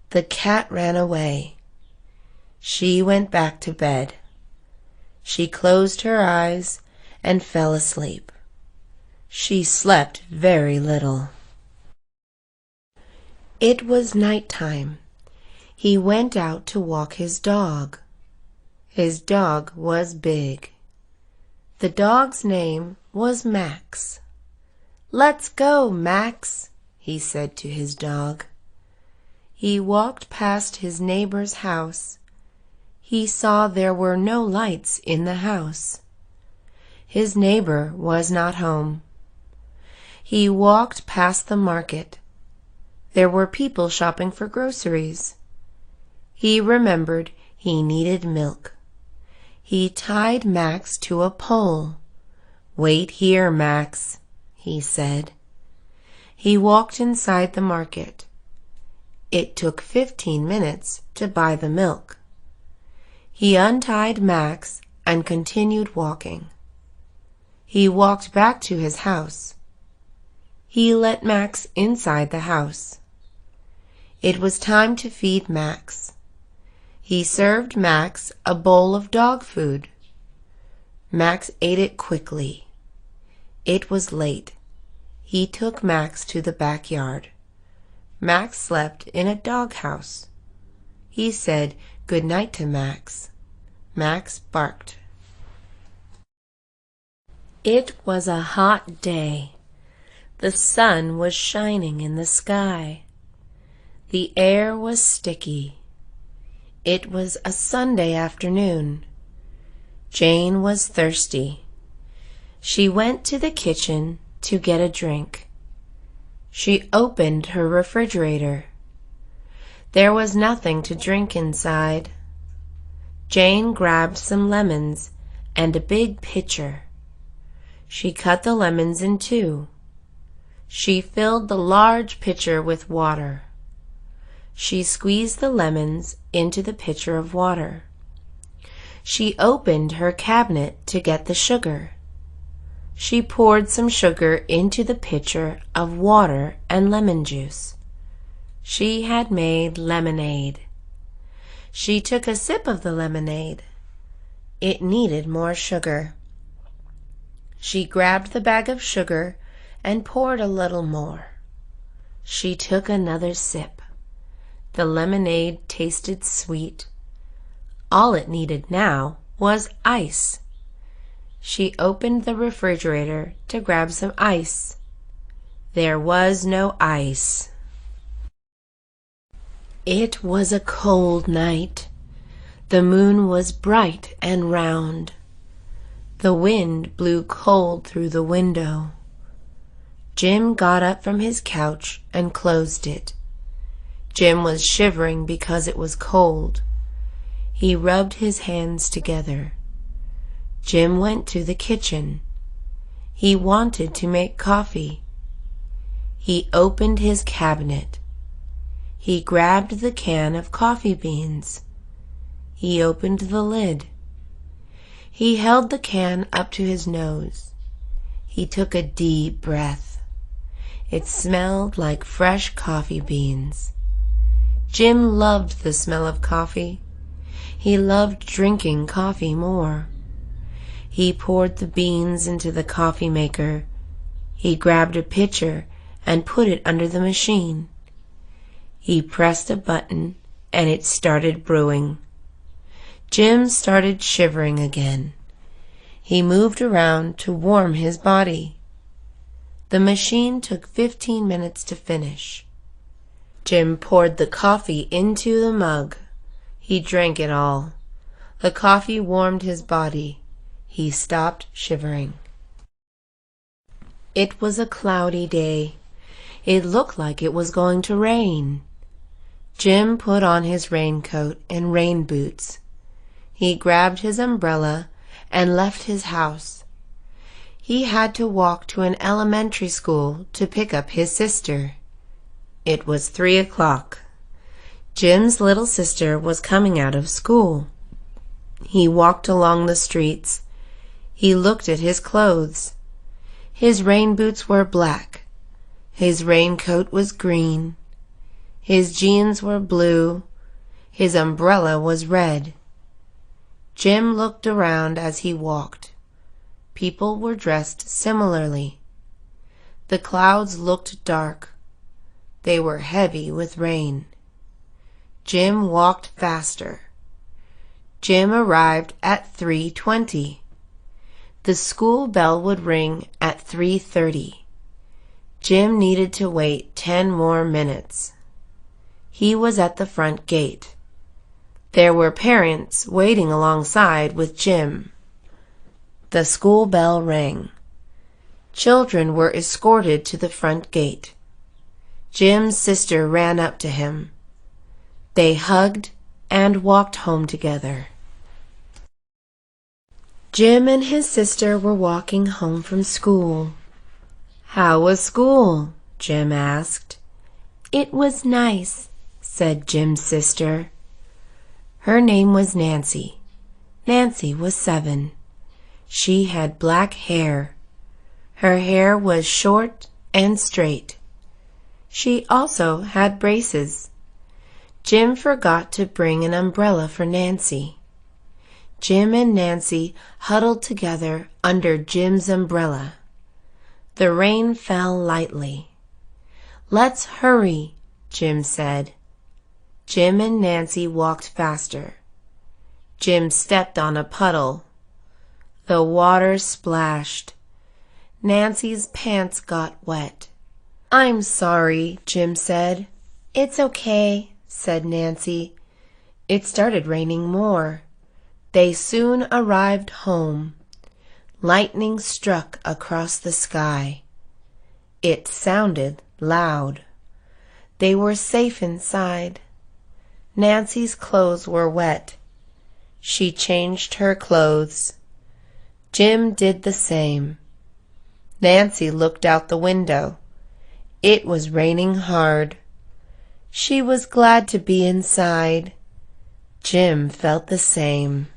The cat ran away. She went back to bed. She closed her eyes and fell asleep. She slept very little. It was night time. He went out to walk his dog. His dog was big. The dog's name was Max. "Let's go, Max," he said to his dog. He walked past his neighbor's house. He saw there were no lights in the house. His neighbor was not home. He walked past the market. There were people shopping for groceries. He remembered he needed milk. He tied Max to a pole. "Wait here, Max," he said. He walked inside the market. It took 15 minutes to buy the milk. He untied Max and continued walking. He walked back to his house. He let Max inside the house. It was time to feed Max. He served Max a bowl of dog food. Max ate it quickly. It was late. He took Max to the backyard. Max slept in a doghouse. He said good night to Max. Max barked. It was a hot day. The sun was shining in the sky. The air was sticky. It was a Sunday afternoon. Jane was thirsty. She went to the kitchen to get a drink. She opened her refrigerator. There was nothing to drink inside. Jane grabbed some lemons and a big pitcher. She cut the lemons in two. She filled the large pitcher with water. She squeezed the lemons into the pitcher of water. She opened her cabinet to get the sugar. She poured some sugar into the pitcher of water and lemon juice. She had made lemonade. She took a sip of the lemonade. It needed more sugar. She grabbed the bag of sugar and poured a little more. She took another sip. The lemonade tasted sweet. All it needed now was ice. She opened the refrigerator to grab some ice. There was no ice. It was a cold night. The moon was bright and round. The wind blew cold through the window. Jim got up from his couch and closed it. Jim was shivering because it was cold. He rubbed his hands together. Jim went to the kitchen. He wanted to make coffee. He opened his cabinet. He grabbed the can of coffee beans. He opened the lid. He held the can up to his nose. He took a deep breath. It smelled like fresh coffee beans. Jim loved the smell of coffee. He loved drinking coffee more. He poured the beans into the coffee maker. He grabbed a pitcher and put it under the machine. He pressed a button and it started brewing. Jim started shivering again. He moved around to warm his body. The machine took 15 minutes to finish. Jim poured the coffee into the mug. He drank it all. The coffee warmed his body. he stopped shivering. It was a cloudy day. It looked like it was going to rain. Jim put on his raincoat and rain boots. He grabbed his umbrella and left his house. He had to walk to an elementary school to pick up his sister. It was 3 o'clock. Jim's little sister was coming out of school. He walked along the streets. He looked at his clothes. His rain boots were black. His raincoat was green. His jeans were blue. His umbrella was red. Jim looked around as he walked. People were dressed similarly. The clouds looked dark. They were heavy with rain. Jim walked faster. Jim arrived at 3:20. The school bell would ring at 3:30. Jim needed to wait 10 more minutes. He was at the front gate. There were parents waiting alongside with Jim. The school bell rang. Children were escorted to the front gate. Jim's sister ran up to him. They hugged and walked home together. Jim and his sister were walking home from school. "How was school?" Jim asked. "It was nice," said Jim's sister. Her name was Nancy. Nancy was 7. She had black hair. Her hair was short and straight. She also had braces. Jim forgot to bring an umbrella for Nancy. Jim and Nancy huddled together under Jim's umbrella. The rain fell lightly. "Let's hurry," Jim said. Jim and Nancy walked faster. Jim stepped on a puddle. The water splashed. Nancy's pants got wet. "I'm sorry," Jim said. "It's okay," said Nancy. It started raining more. They soon arrived home. Lightning struck across the sky. It sounded loud. They were safe inside. Nancy's clothes were wet. She changed her clothes. Jim did the same. Nancy looked out the window. It was raining hard. She was glad to be inside. Jim felt the same.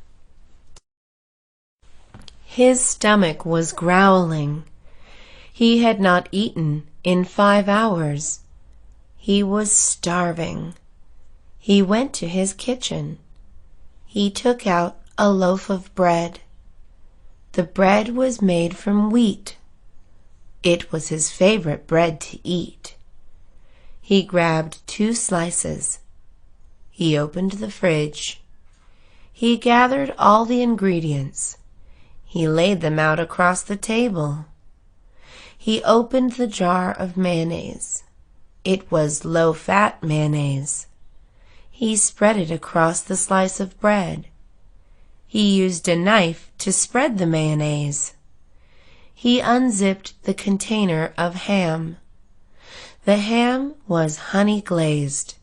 His stomach was growling. He had not eaten in 5 hours. He was starving. He went to his kitchen. He took out a loaf of bread. The bread was made from wheat. It was his favorite bread to eat. He grabbed 2 slices. He opened the fridge. He gathered all the ingredients. He laid them out across the table. He opened the jar of mayonnaise. It was low-fat mayonnaise. He spread it across the slice of bread. He used a knife to spread the mayonnaise. He unzipped the container of ham. The ham was honey glazed.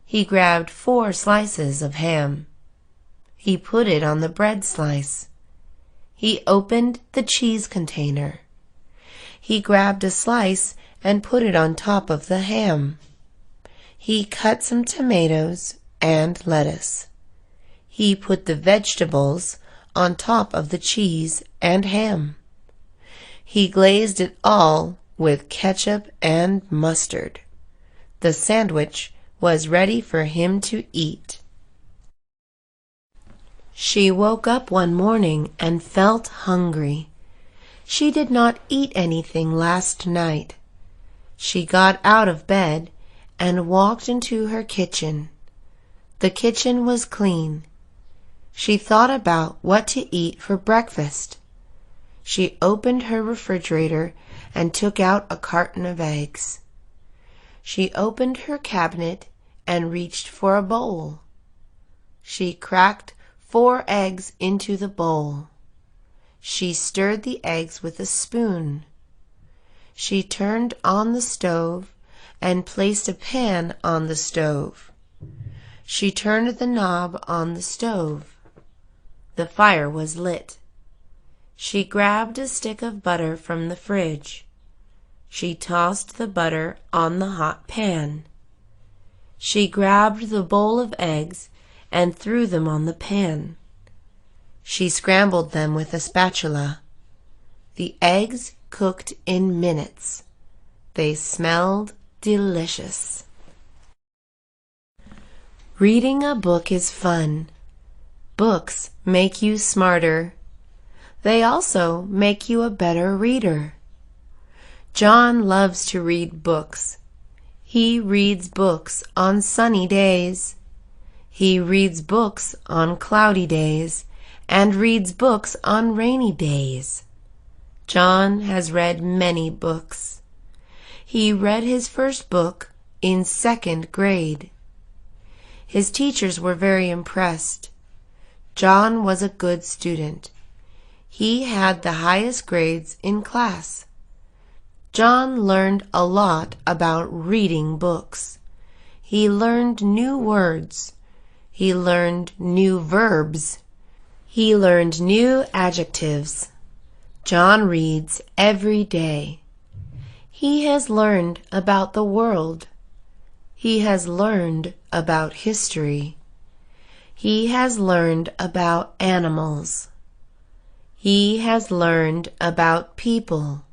He grabbed 4 slices of ham. He put it on the bread slice. He opened the cheese container. He grabbed a slice and put it on top of the ham. He cut some tomatoes and lettuce. He put the vegetables on top of the cheese and ham. He glazed it all with ketchup and mustard. The sandwich was ready for him to eat. She woke up one morning and felt hungry. She did not eat anything last night. She got out of bed and walked into her kitchen. The kitchen was clean. She thought about what to eat for breakfast. She opened her refrigerator and took out a carton of eggs. She opened her cabinet and reached for a bowl. She cracked 4 eggs into the bowl. She stirred the eggs with a spoon. She turned on the stove and placed a pan on the stove. She turned the knob on the stove. The fire was lit. She grabbed a stick of butter from the fridge. She tossed the butter on the hot pan. She grabbed the bowl of eggs and threw them on the pan. She scrambled them with a spatula. The eggs cooked in minutes. They smelled delicious. Reading a book is fun. Books make you smarter. They also make you a better reader. John loves to read books. He reads books on sunny days. He reads books on cloudy days and reads books on rainy days. John has read many books. He read his first book in 2nd grade. His teachers were very impressed. John was a good student. He had the highest grades in class. John learned a lot about reading books. He learned new words. He learned new verbs. He learned new adjectives. John reads every day. He has learned about the world. He has learned about history. He has learned about animals. He has learned about people.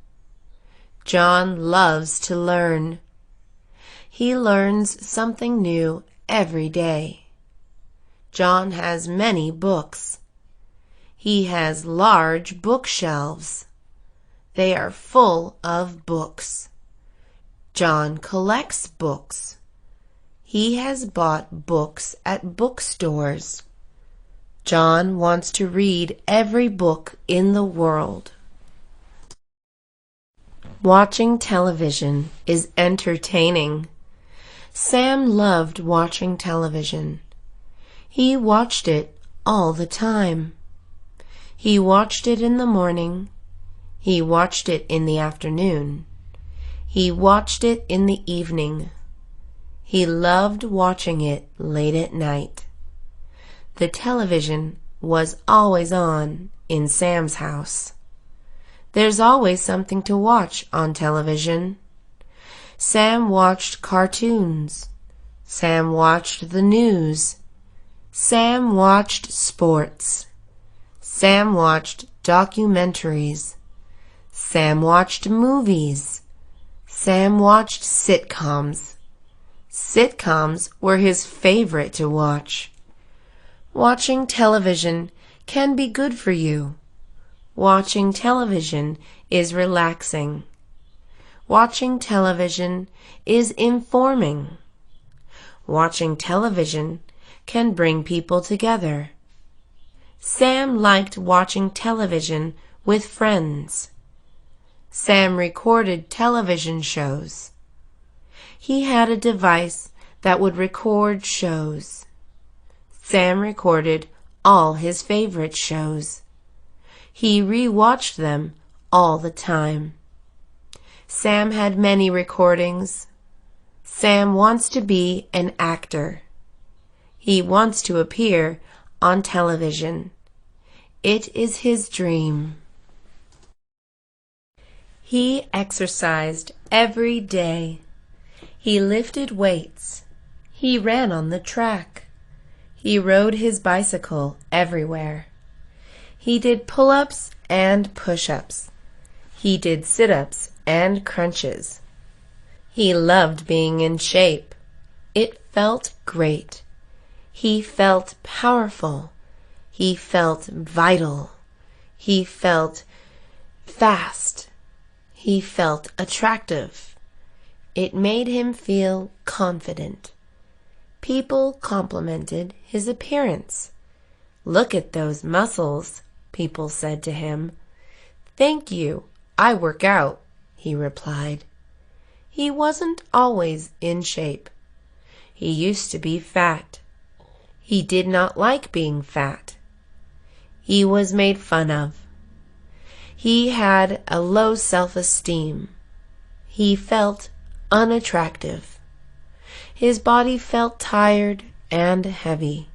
John loves to learn. He learns something new every day. John has many books. He has large bookshelves. They are full of books. John collects books. He has bought books at bookstores. John wants to read every book in the world. Watching television is entertaining. Sam loved watching television. He watched it all the time. He watched it in the morning. He watched it in the afternoon. He watched it in the evening. He loved watching it late at night. The television was always on in Sam's house. There's always something to watch on television. Sam watched cartoons. Sam watched the news. Sam watched sports. Sam watched documentaries. Sam watched movies. Sam watched sitcoms. Sitcoms were his favorite to watch. Watching television can be good for you. Watching television is relaxing. Watching television is informing. Watching television can bring people together. Sam liked watching television with friends. Sam recorded television shows. He had a device that would record shows. Sam recorded all his favorite shows. He re-watched them all the time. Sam had many recordings. Sam wants to be an actor. He wants to appear on television. It is his dream. He exercised every day. He lifted weights. He ran on the track. He rode his bicycle everywhere. He did pull-ups and push-ups. He did sit-ups and crunches. He loved being in shape. It felt great. He felt powerful. He felt vital. He felt fast. He felt attractive. It made him feel confident. People complimented his appearance. "Look at those muscles," people said to him. "Thank you, I work out," he replied. He wasn't always in shape. He used to be fat. He did not like being fat. He was made fun of. He had a low self-esteem. He felt unattractive. His body felt tired and heavy.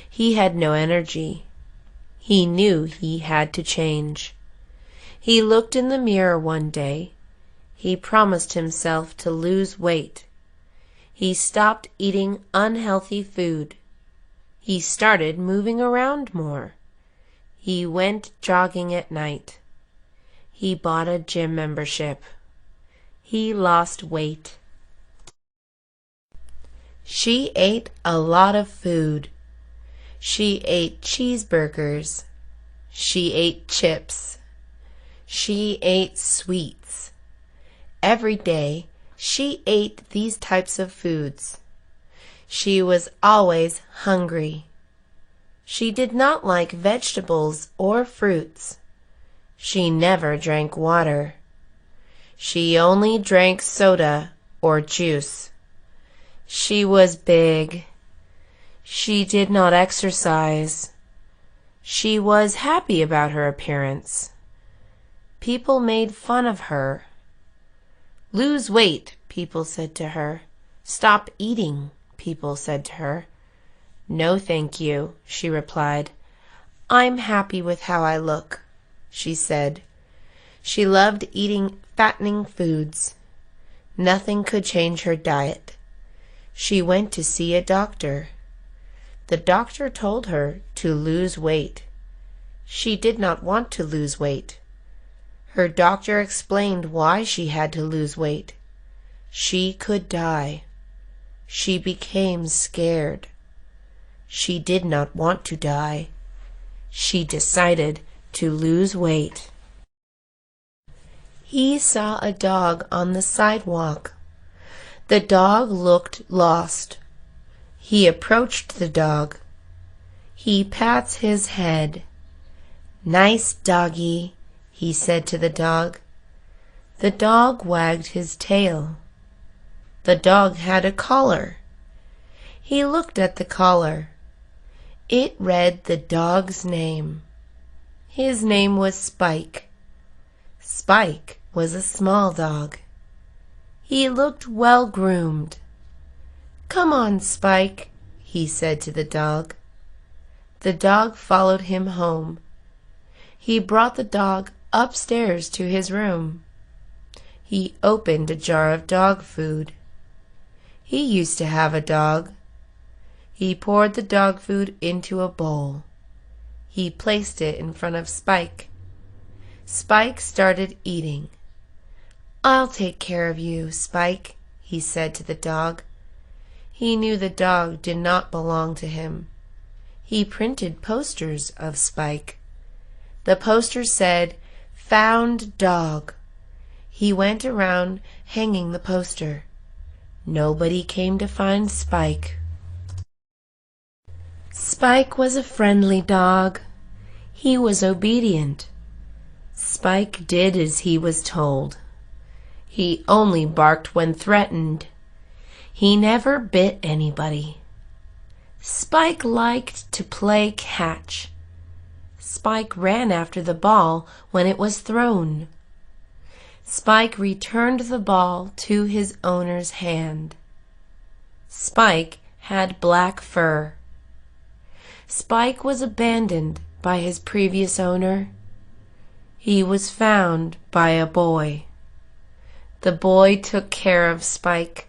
He had no energy. He knew he had to change. He looked in the mirror one day. He promised himself to lose weight. He stopped eating unhealthy food. He started moving around more. He went jogging at night. He bought a gym membership. He lost weight. She ate a lot of food. She ate cheeseburgers. She ate chips. She ate sweets. Every day, she ate these types of foods. She was always hungry. She did not like vegetables or fruits. She never drank water. She only drank soda or juice. She was big. She did not exercise. She was happy about her appearance. People made fun of her. "Lose weight," people said to her. "Stop eating," people said to her. "No, thank you," she replied. "I'm happy with how I look," she said. She loved eating fattening foods. Nothing could change her diet. She went to see a doctor. The doctor told her to lose weight. She did not want to lose weight. Her doctor explained why she had to lose weight. She could die. She became scared. She did not want to die. She decided to lose weight. He saw a dog on the sidewalk. The dog looked lost. He approached the dog. He pats his head. "Nice doggy," he said to the dog. The dog wagged his tail. The dog had a collar. He looked at the collar. It read the dog's name. His name was Spike. Spike was a small dog. He looked well-groomed. "Come on, Spike," he said to the dog. The dog followed him home. He brought the dog upstairs to his room. He opened a jar of dog food. He used to have a dog. He poured the dog food into a bowl. He placed it in front of Spike. Spike started eating. "I'll take care of you, Spike," he said to the dog. He knew the dog did not belong to him. He printed posters of Spike. The poster said, "Found dog." He went around hanging the poster. Nobody came to find Spike. Spike was a friendly dog. He was obedient. Spike did as he was told. He only barked when threatened. He never bit anybody. Spike liked to play catch. Spike ran after the ball when it was thrown. Spike returned the ball to his owner's hand. Spike had black fur. Spike was abandoned by his previous owner. He was found by a boy. The boy took care of Spike.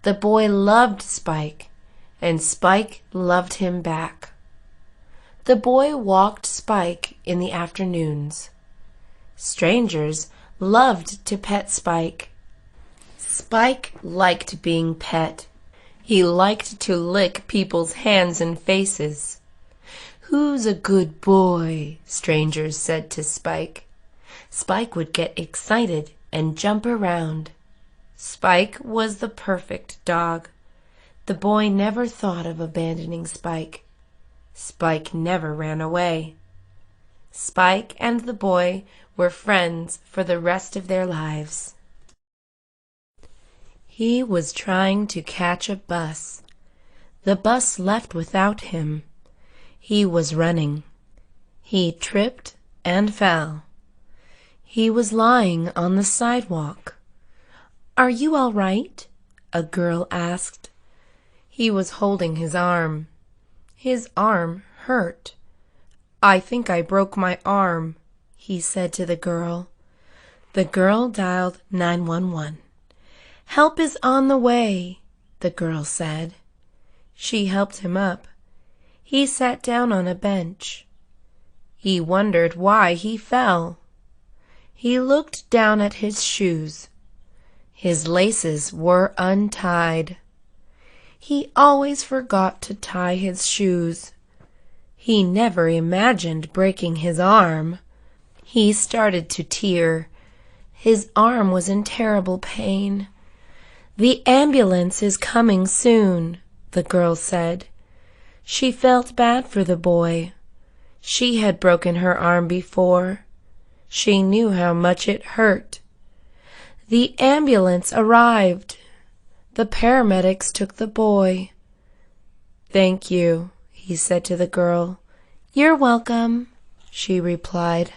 The boy loved Spike, and Spike loved him back. The boy walked Spike in the afternoons. Strangers loved to pet Spike. Spike liked being pet. He liked to lick people's hands and faces. "Who's a good boy?" strangers said to Spike. Spike would get excited and jump around. Spike was the perfect dog. The boy never thought of abandoning Spike. Spike never ran away. Spike and the boy were friends for the rest of their lives. He was trying to catch a bus. The bus left without him. He was running. He tripped and fell. He was lying on the sidewalk. "Are you all right?" a girl asked. He was holding his arm. His arm hurt. "I think I broke my arm," he said to the girl. The girl dialed 911. "Help is on the way," the girl said. She helped him up. He sat down on a bench. He wondered why he fell. He looked down at his shoes. His laces were untied. He always forgot to tie his shoes. He never imagined breaking his arm. He started to tear. His arm was in terrible pain. "The ambulance is coming soon," the girl said. She felt bad for the boy. She had broken her arm before. She knew how much it hurt. The ambulance arrived. The paramedics took the boy. "Thank you," he said to the girl. "You're welcome," she replied.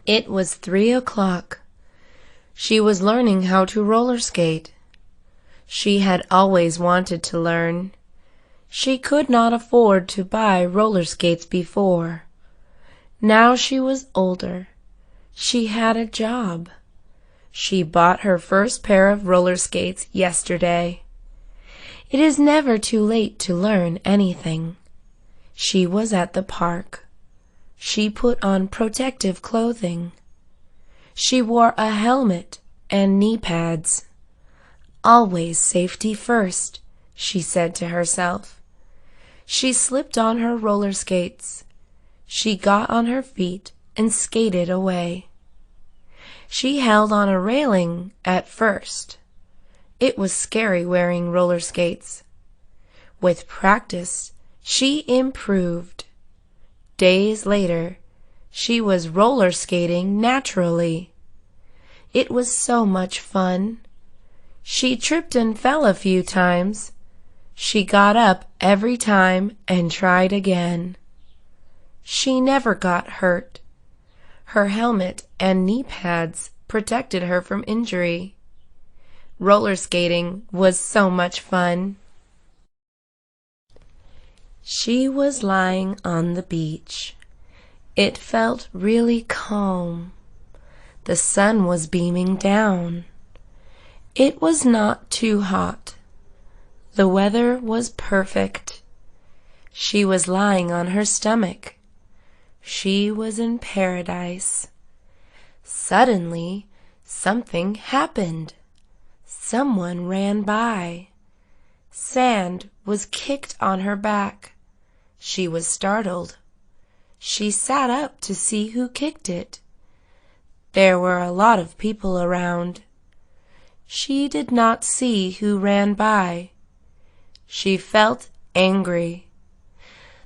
It was 3 o'clock. She was learning how to roller skate. She had always wanted to learn. She could not afford to buy roller skates before. Now she was older. She had a job. She bought her first pair of roller skates yesterday. It is never too late to learn anything. She was at the park. She put on protective clothing. She wore a helmet and knee pads. "Always safety first," she said to herself. She slipped on her roller skates. She got on her feet and skated away. She held on a railing at first. It was scary wearing roller skates. With practice, she improved. Days later, she was roller skating naturally. It was so much fun. She tripped and fell a few times. She got up every time and tried again. She never got hurt. Her helmet and knee pads protected her from injury. Roller skating was so much fun. She was lying on the beach. It felt really calm. The sun was beaming down. It was not too hot. The weather was perfect. She was lying on her stomach. She was in paradise. Suddenly, something happened. Someone ran by. Sand was kicked on her back. She was startled. She sat up to see who kicked it. There were a lot of people around. She did not see who ran by. She felt angry.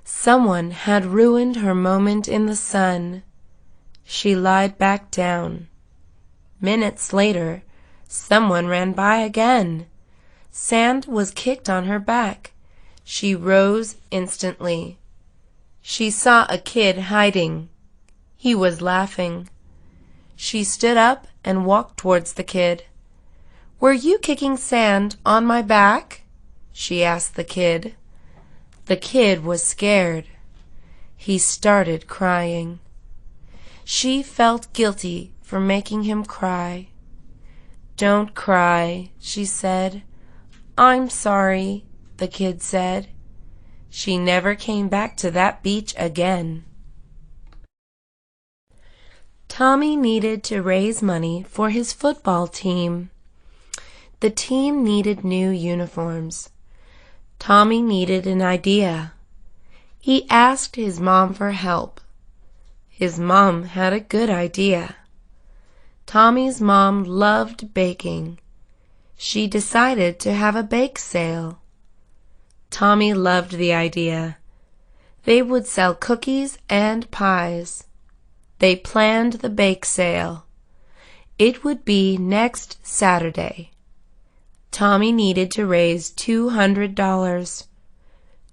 Someone had ruined her moment in the sun. She lied back down. Minutes later, someone ran by again. Sand was kicked on her back. She rose instantly. She saw a kid hiding. He was laughing. She stood up and walked towards the kid. "Were you kicking sand on my back?" she asked the kid. The kid was scared. He started crying. She felt guilty for making him cry. "Don't cry," she said. "I'm sorry," the kid said. She never came back to that beach again. Tommy needed to raise money for his football team. The team needed new uniforms. Tommy needed an idea. He asked his mom for help. His mom had a good idea. Tommy's mom loved baking. She decided to have a bake sale. Tommy loved the idea. They would sell cookies and pies. They planned the bake sale. It would be next Saturday. Tommy needed to raise $200.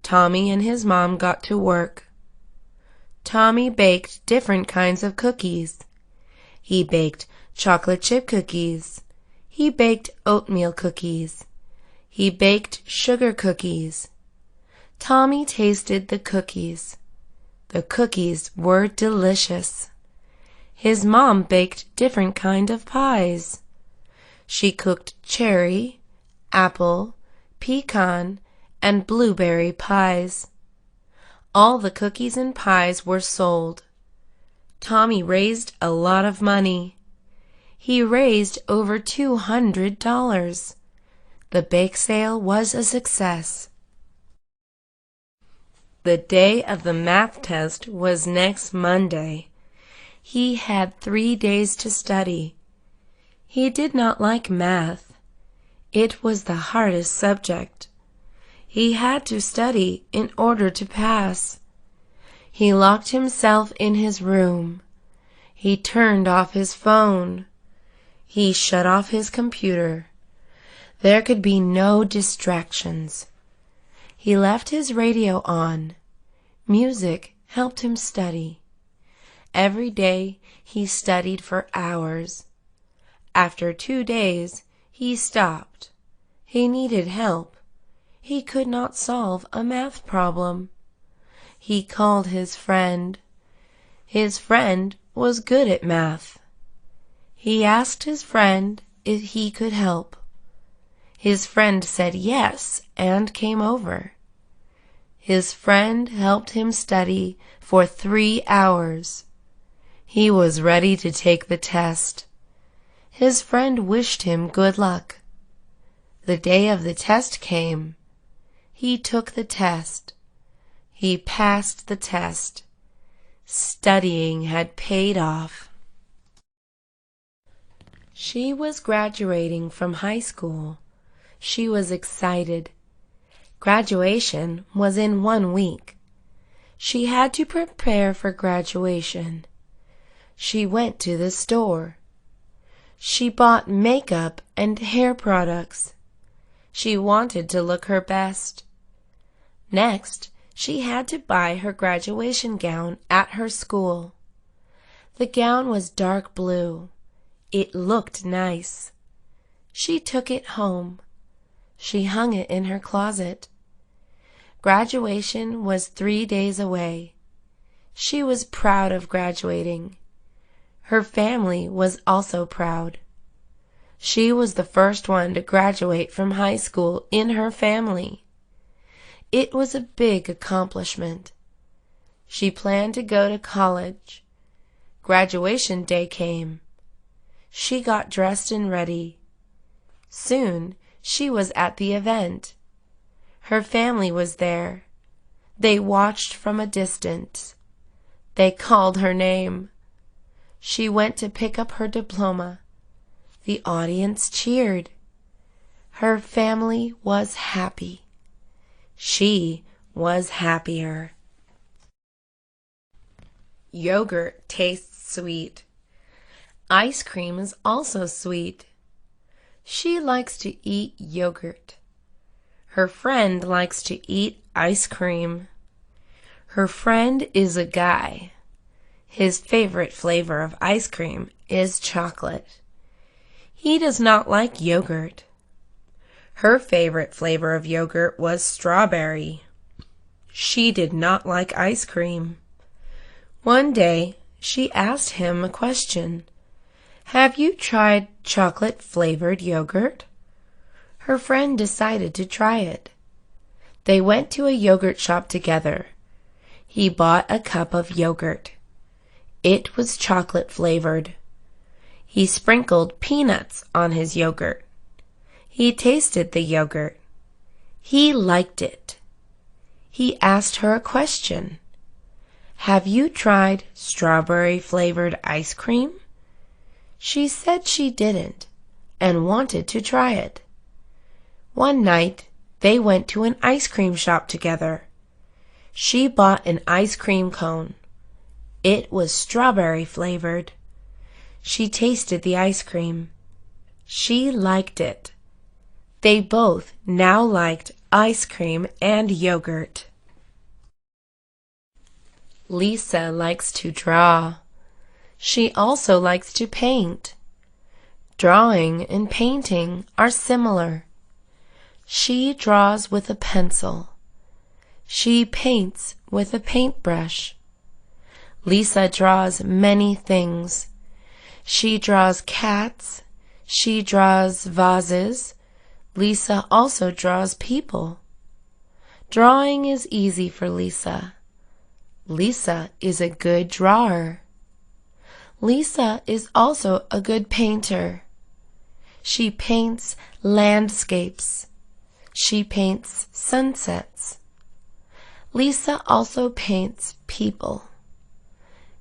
Tommy and his mom got to work. Tommy baked different kinds of cookies. He baked chocolate chip cookies. He baked oatmeal cookies. He baked sugar cookies. Tommy tasted the cookies. The cookies were delicious. His mom baked different kind of pies. She cooked cherry, apple, pecan, and blueberry pies. All the cookies and pies were sold. Tommy raised a lot of money. He raised over $200. The bake sale was a success. The day of the math test was next Monday. He had 3 days to study. He did not like math. It was the hardest subject. He had to study in order to pass. He locked himself in his room. He turned off his phone. He shut off his computer. There could be no distractions. He left his radio on. Music helped him study. Every day he studied for hours. After 2 days, he stopped. He needed help. He could not solve a math problem. He called his friend. His friend was good at math. He asked his friend if he could help. His friend said yes and came over. His friend helped him study for 3 hours. He was ready to take the test. His friend wished him good luck. The day of the test came. He took the test. He passed the test. Studying had paid off. She was graduating from high school. She was excited. Graduation was in 1 week. She had to prepare for graduation. She went to the store. She bought makeup and hair products. She wanted to look her best. Next, she had to buy her graduation gown at her school. The gown was dark blue. It looked nice. She took it home. She hung it in her closet. Graduation was 3 days away. She was proud of graduating. Her family was also proud. She was the first one to graduate from high school in her family. It was a big accomplishment. She planned to go to college. Graduation day came. She got dressed and ready. Soon she was at the event. Her family was there. They watched from a distance. They called her name. She went to pick up her diploma. The audience cheered. Her family was happy. She was happier. Yogurt tastes sweet. Ice cream is also sweet. She likes to eat yogurt. Her friend likes to eat ice cream. Her friend is a guy. His favorite flavor of ice cream is chocolate. He does not like yogurt. Her favorite flavor of yogurt was strawberry. She did not like ice cream. One day, she asked him a question. "Have you tried chocolate-flavored yogurt?" Her friend decided to try it. They went to a yogurt shop together. He bought a cup of yogurt. It was chocolate-flavored. He sprinkled peanuts on his yogurt. He tasted the yogurt. He liked it. He asked her a question. "Have you tried strawberry-flavored ice cream?" She said she didn't and wanted to try it. One night, they went to an ice cream shop together. She bought an ice cream cone. It was strawberry-flavored. She tasted the ice cream. She liked it. They both now liked ice cream and yogurt. Lisa likes to draw. She also likes to paint. Drawing and painting are similar. She draws with a pencil. She paints with a paintbrush. Lisa draws many things. She draws cats. She draws vases. Lisa also draws people. Drawing is easy for Lisa. Lisa is a good drawer. Lisa is also a good painter. She paints landscapes. She paints sunsets. Lisa also paints people.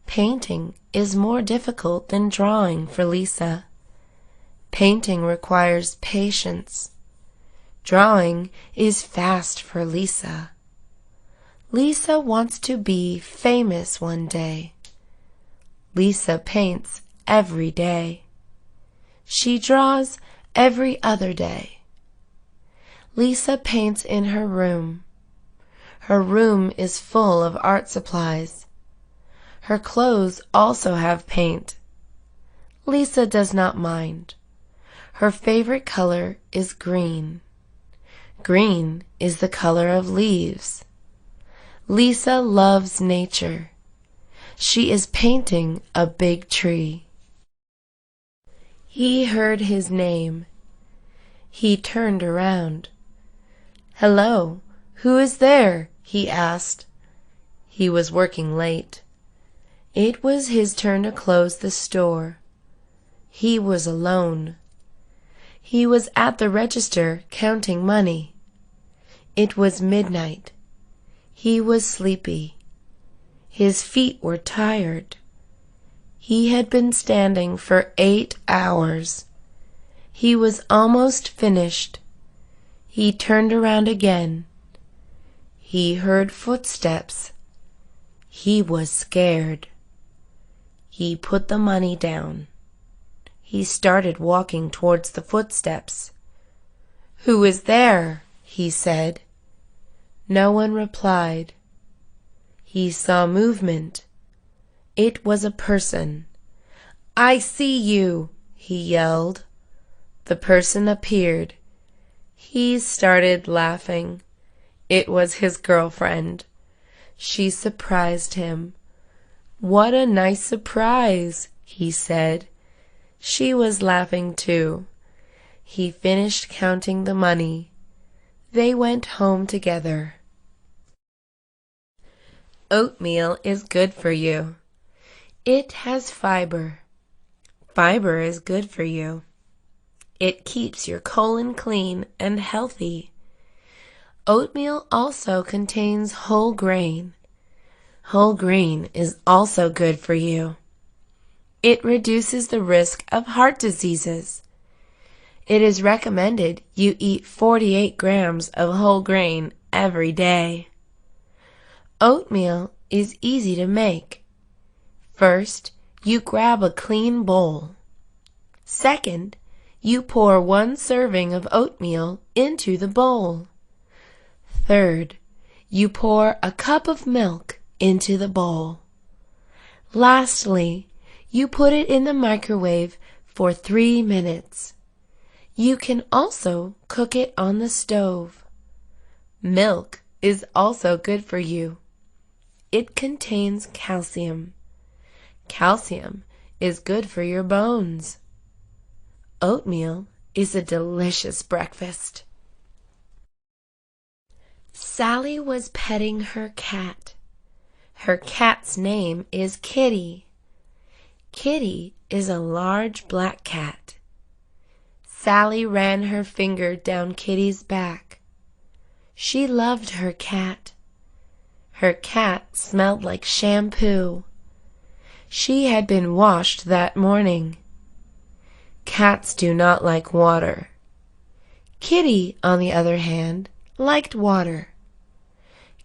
Painting is more difficult than drawing for Lisa. Painting requires patience. Drawing is fast for Lisa. Lisa wants to be famous one day. Lisa paints every day. She draws every other day. Lisa paints in her room. Her room is full of art supplies. Her clothes also have paint. Lisa does not mind. Her favorite color is green. Green is the color of leaves. Lisa loves nature. She is painting a big tree. He heard his name. He turned around. "Hello, who is there?" he asked. He was working late. It was his turn to close the store. He was alone. He was at the register counting money. It was midnight. He was sleepy. His feet were tired. He had been standing for 8 hours. He was almost finished. He turned around again. He heard footsteps. He was scared. He put the money down. He started walking towards the footsteps. "Who is there?" he said. No one replied. He saw movement. It was a person. "I see you!" he yelled. The person appeared. He started laughing. It was his girlfriend. She surprised him. "What a nice surprise," he said. She was laughing too. He finished counting the money. They went home together. Oatmeal is good for you. It has fiber. Fiber is good for you. It keeps your colon clean and healthy. Oatmeal also contains whole grain. Whole grain is also good for you. It reduces the risk of heart diseases. It is recommended you eat 48 grams of whole grain every day. Oatmeal is easy to make. First, you grab a clean bowl. Second, you pour 1 serving of oatmeal into the bowl. Third, you pour a cup of milk into the bowl. Lastly, you put it in the microwave for 3 minutes. You can also cook it on the stove. Milk is also good for you. It contains calcium. Calcium is good for your bones. Oatmeal is a delicious breakfast. Sally was petting her cat. Her cat's name is Kitty. Kitty is a large black cat. Sally ran her finger down Kitty's back. She loved her cat. Her cat smelled like shampoo. She had been washed that morning. Cats do not like water. Kitty, on the other hand, liked water.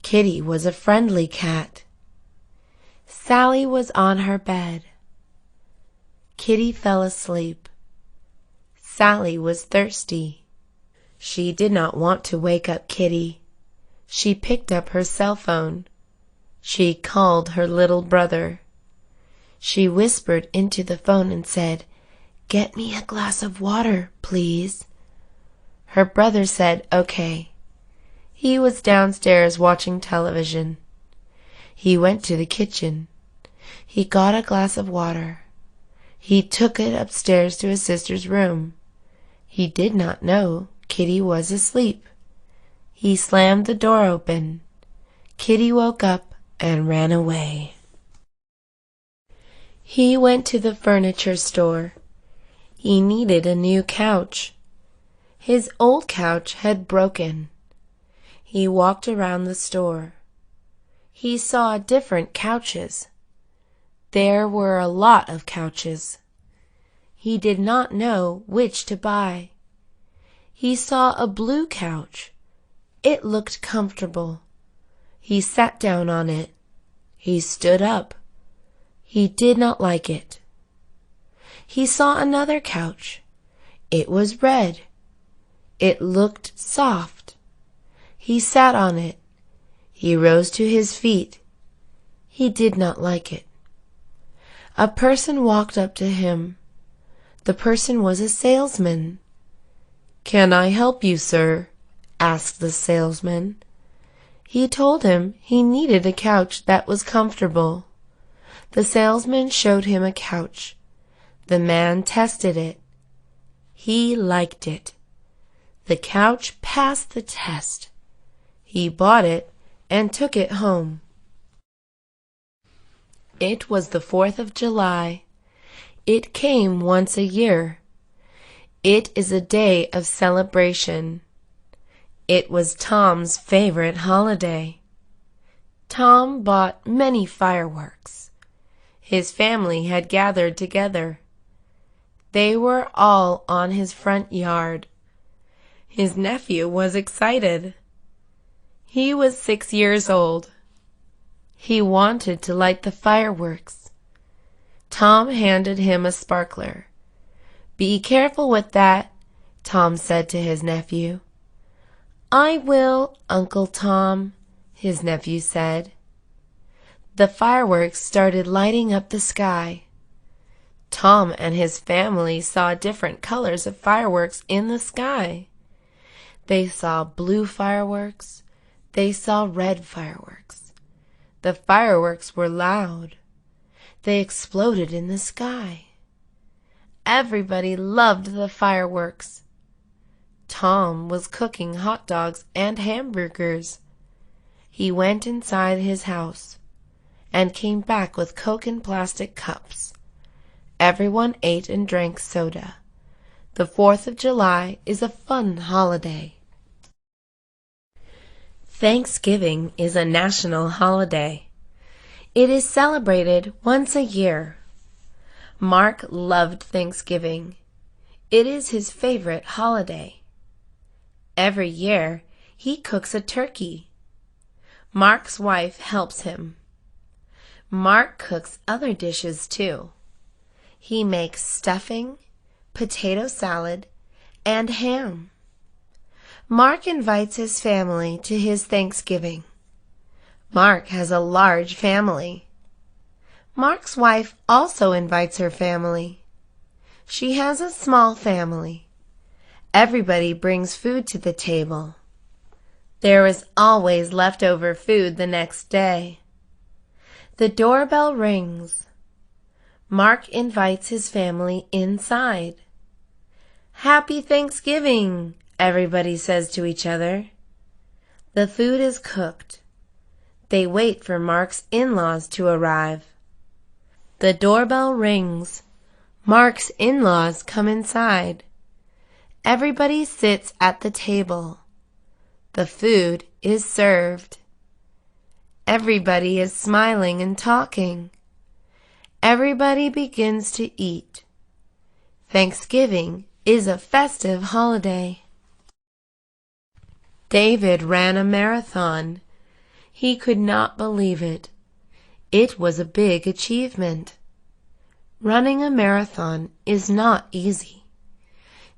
Kitty was a friendly cat. Sally was on her bed. Kitty fell asleep. Sally was thirsty. She did not want to wake up Kitty. She picked up her cell phone. She called her little brother. She whispered into the phone and said, "Get me a glass of water, please." Her brother said, "Okay." He was downstairs watching television. He went to the kitchen. He got a glass of water. He took it upstairs to his sister's room. He did not know Kitty was asleep. He slammed the door open. Kitty woke up and ran away. He went to the furniture store. He needed a new couch. His old couch had broken. He walked around the store. He saw different couches. There were a lot of couches. He did not know which to buy. He saw a blue couch. It looked comfortable. He sat down on it. He stood up. He did not like it. He saw another couch. It was red. It looked soft. He sat on it. He rose to his feet. He did not like it. A person walked up to him. The person was a salesman. "Can I help you, sir?" asked the salesman. He told him he needed a couch that was comfortable. The salesman showed him a couch. The man tested it. He liked it. The couch passed the test. He bought it and took it home. It was the 4th of July. It came once a year. It is a day of celebration. It was Tom's favorite holiday. Tom bought many fireworks. His family had gathered together. They were all on his front yard. His nephew was excited. He was 6 years old. He wanted to light the fireworks. Tom handed him a sparkler. "Be careful with that," Tom said to his nephew. "I will, Uncle Tom," his nephew said. The fireworks started lighting up the sky. Tom and his family saw different colors of fireworks in the sky. They saw blue fireworks. They saw red fireworks. The fireworks were loud. They exploded in the sky. Everybody loved the fireworks. Tom was cooking hot dogs and hamburgers. He went inside his house and came back with Coke in plastic cups. Everyone ate and drank soda. The 4th of July is a fun holiday. Thanksgiving is a national holiday. It is celebrated once a year. Mark loved Thanksgiving. It is his favorite holiday. Every year, he cooks a turkey. Mark's wife helps him. Mark cooks other dishes too. He makes stuffing, potato salad, and ham. Mark invites his family to his Thanksgiving. Mark has a large family. Mark's wife also invites her family. She has a small family. Everybody brings food to the table. There is always leftover food the next day. The doorbell rings. Mark invites his family inside. "Happy Thanksgiving," everybody says to each other. The food is cooked. They wait for Mark's in-laws to arrive. The doorbell rings. Mark's in-laws come inside. Everybody sits at the table. The food is served. Everybody is smiling and talking. Everybody begins to eat. Thanksgiving is a festive holiday. David ran a marathon. He could not believe it. It was a big achievement. Running a marathon is not easy.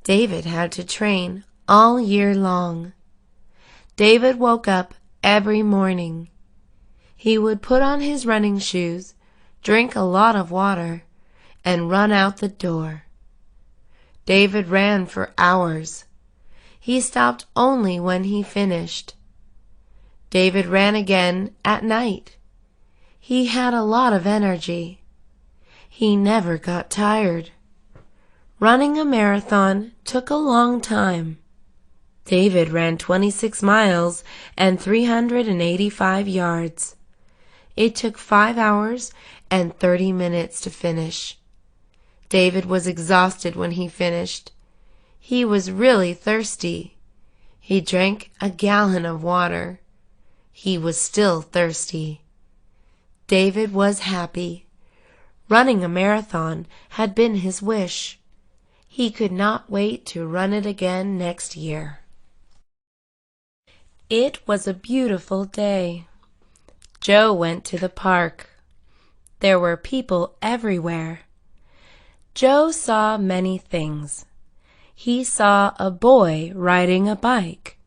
David had to train all year long. David woke up every morning. He would put on his running shoes, drink a lot of water, and run out the door. David ran for hours. He stopped only when he finished. David ran again at night. He had a lot of energy. He never got tired. Running a marathon took a long time. David ran 26 miles and 385 yards. It took 5 hours and 30 minutes to finish. David was exhausted when he finished. He was really thirsty. He drank a gallon of water. He was still thirsty. David was happy. Running a marathon had been his wish. He could not wait to run it again next year. It was a beautiful day. Joe went to the park. There were people everywhere. Joe saw many things. He saw a boy riding a bike.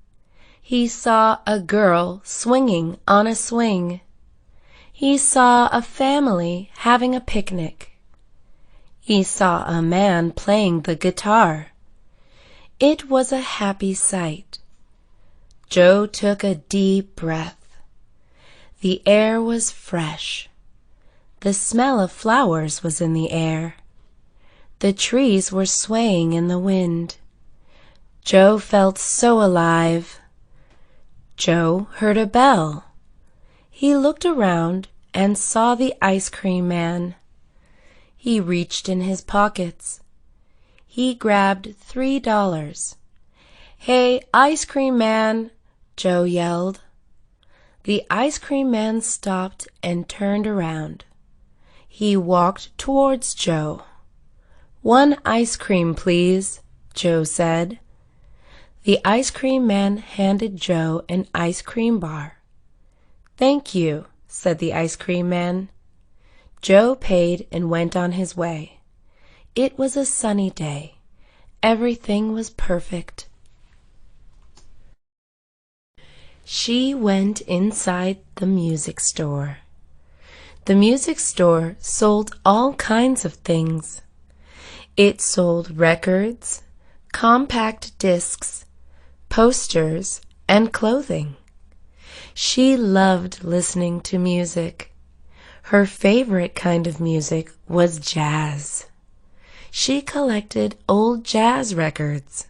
He saw a girl swinging on a swing. He saw a family having a picnic. He saw a man playing the guitar. It was a happy sight. Joe took a deep breath. The air was fresh. The smell of flowers was in the air. The trees were swaying in the wind. Joe felt so alive. Joe heard a bell. He looked around and saw the ice cream man. He reached in his pockets. He grabbed $3. "Hey, ice cream man!" Joe yelled. The ice cream man stopped and turned around. He walked towards Joe. "1 ice cream, please," Joe said. The ice cream man handed Joe an ice cream bar. "Thank you," said the ice cream man. Joe paid and went on his way. It was a sunny day. Everything was perfect. She went inside the music store. The music store sold all kinds of things. It sold records, compact discs, posters, and clothing. She loved listening to music. Her favorite kind of music was jazz. She collected old jazz records.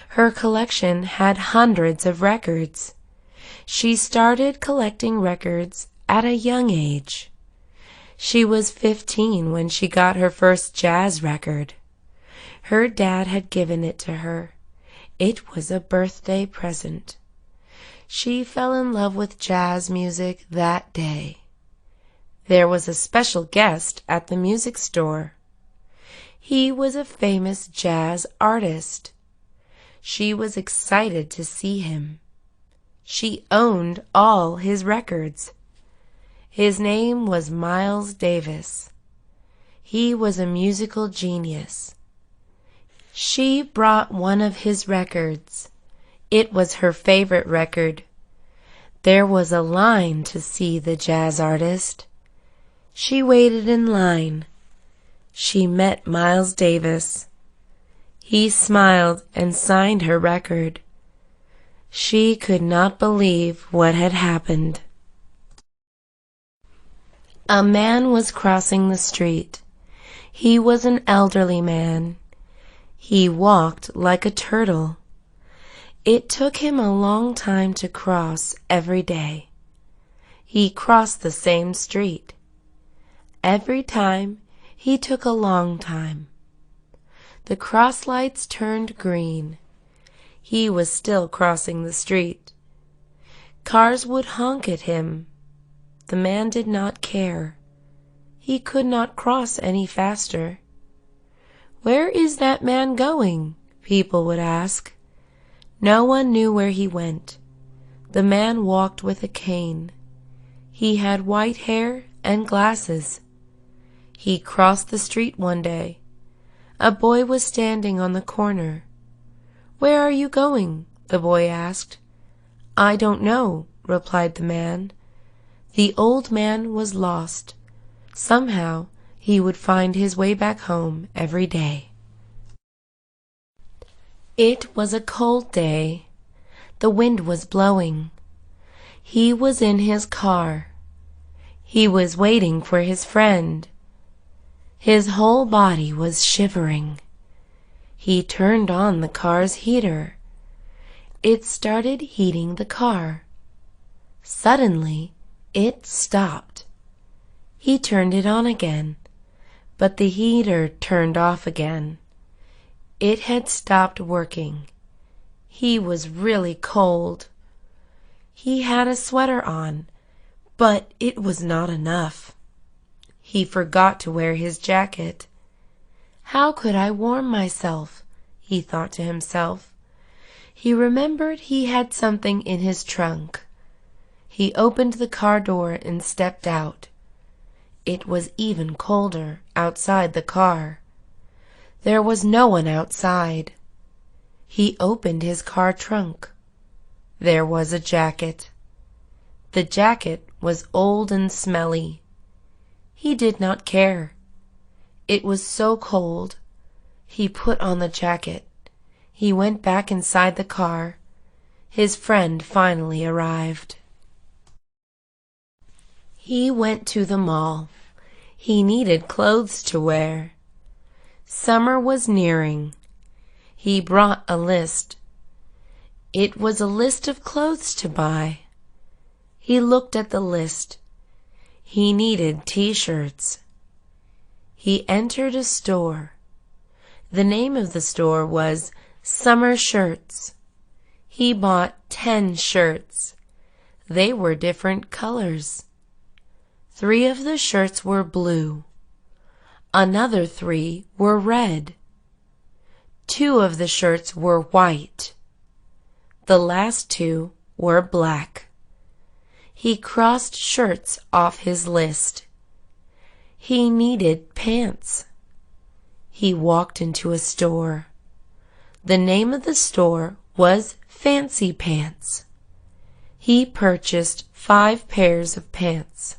Her collection had hundreds of records. She started collecting records at a young age. She was 15 when she got her first jazz record. Her dad had given it to her. It was a birthday present. She fell in love with jazz music that day. There was a special guest at the music store. He was a famous jazz artist. She was excited to see him. She owned all his records. His name was Miles Davis. He was a musical genius. She brought one of his records. It was her favorite record. There was a line to see the jazz artist. She waited in line. She met Miles Davis. He smiled and signed her record. She could not believe what had happened. A man was crossing the street. He was an elderly man. He walked like a turtle. It took him a long time to cross every day. He crossed the same street. Every time he took a long time. The cross lights turned green. He was still crossing the street. Cars would honk at him. The man did not care. He could not cross any faster. "Where is that man going?" people would ask. No one knew where he went. The man walked with a cane. He had white hair and glasses. He crossed the street one day. A boy was standing on the corner. "Where are you going?" the boy asked. "I don't know," replied the man. The old man was lost. Somehow he would find his way back home every day. It was a cold day. The wind was blowing. He was in his car. He was waiting for his friend. His whole body was shivering. He turned on the car's heater. It started heating the car. Suddenly, it stopped. He turned it on again, but the heater turned off again. It had stopped working. He was really cold. He had a sweater on, but it was not enough. He forgot to wear his jacket. How could I warm myself? He thought to himself. He remembered he had something in his trunk. He opened the car door and stepped out. It was even colder outside the car. There was no one outside. He opened his car trunk. There was a jacket. The jacket was old and smelly. He did not care. It was so cold. He put on the jacket. He went back inside the car. His friend finally arrived. He went to the mall. He needed clothes to wear. Summer was nearing. He brought a list. It was a list of clothes to buy. He looked at the list. He needed t-shirts. He entered a store. The name of the store was Summer Shirts. He bought 10 shirts. They were different colors. 3 of the shirts were blue. Another 3 were red. 2 of the shirts were white. The last 2 were black. He crossed shirts off his list. He needed pants. He walked into a store. The name of the store was Fancy Pants. He purchased 5 pairs of pants.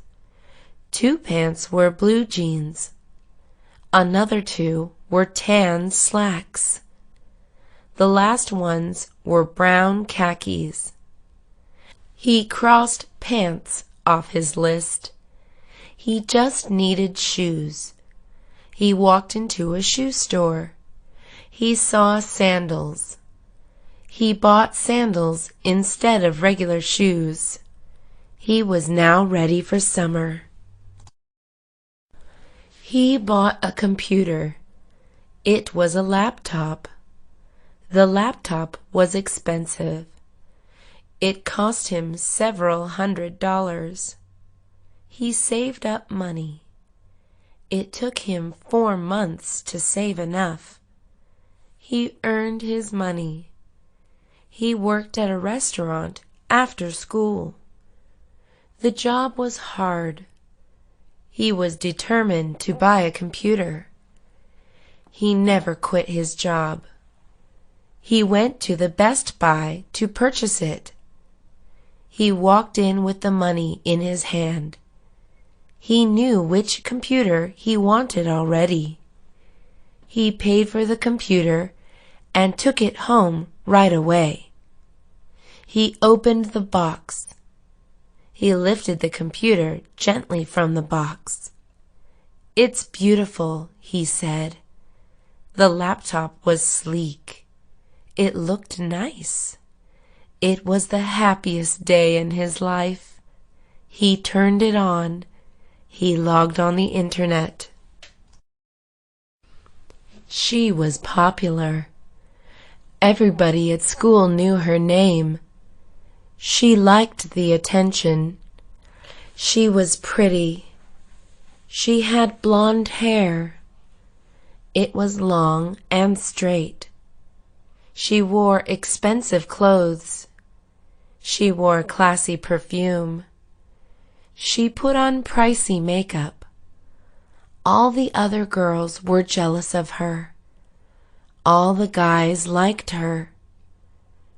2 pants were blue jeans. Another 2 were tan slacks. The last ones were brown khakis. He crossed pants off his list. He just needed shoes. He walked into a shoe store. He saw sandals. He bought sandals instead of regular shoes. He was now ready for summer. He bought a computer. It was a laptop. The laptop was expensive. It cost him several $100s. He saved up money. It took him 4 months to save enough. He earned his money. He worked at a restaurant after school. The job was hard. He was determined to buy a computer. He never quit his job. He went to the Best Buy to purchase it. He walked in with the money in his hand. He knew which computer he wanted already. He paid for the computer and took it home right away. He opened the box. He lifted the computer gently from the box. "It's beautiful," he said. The laptop was sleek. It looked nice. It was the happiest day in his life. He turned it on. He logged on the internet. She was popular. Everybody at school knew her name. She liked the attention. She was pretty. She had blonde hair. It was long and straight. She wore expensive clothes. She wore classy perfume. She put on pricey makeup. All the other girls were jealous of her. All the guys liked her.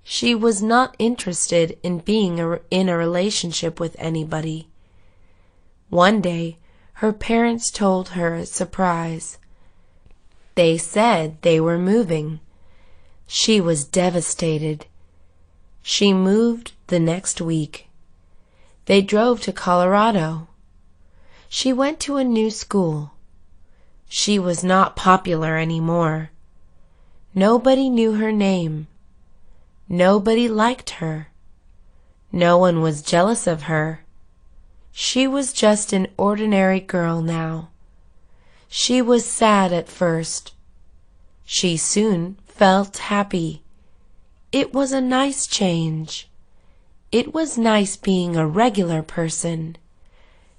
She was not interested in being in a relationship with anybody. One day, her parents told her a surprise. They said they were moving. She was devastated. She moved the next week. They drove to Colorado. She went to a new school. She was not popular anymore. Nobody knew her name. Nobody liked her. No one was jealous of her. She was just an ordinary girl now. She was sad at first. She soon felt happy. It was a nice change. It was nice being a regular person.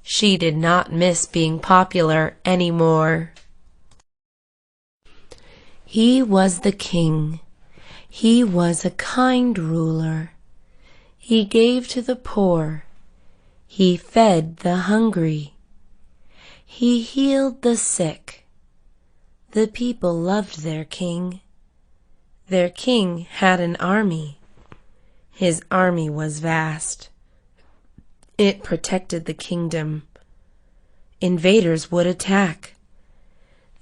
She did not miss being popular anymore. He was the king. He was a kind ruler. He gave to the poor. He fed the hungry. He healed the sick. The people loved their king. Their king had an army. His army was vast. It protected the kingdom. Invaders would attack.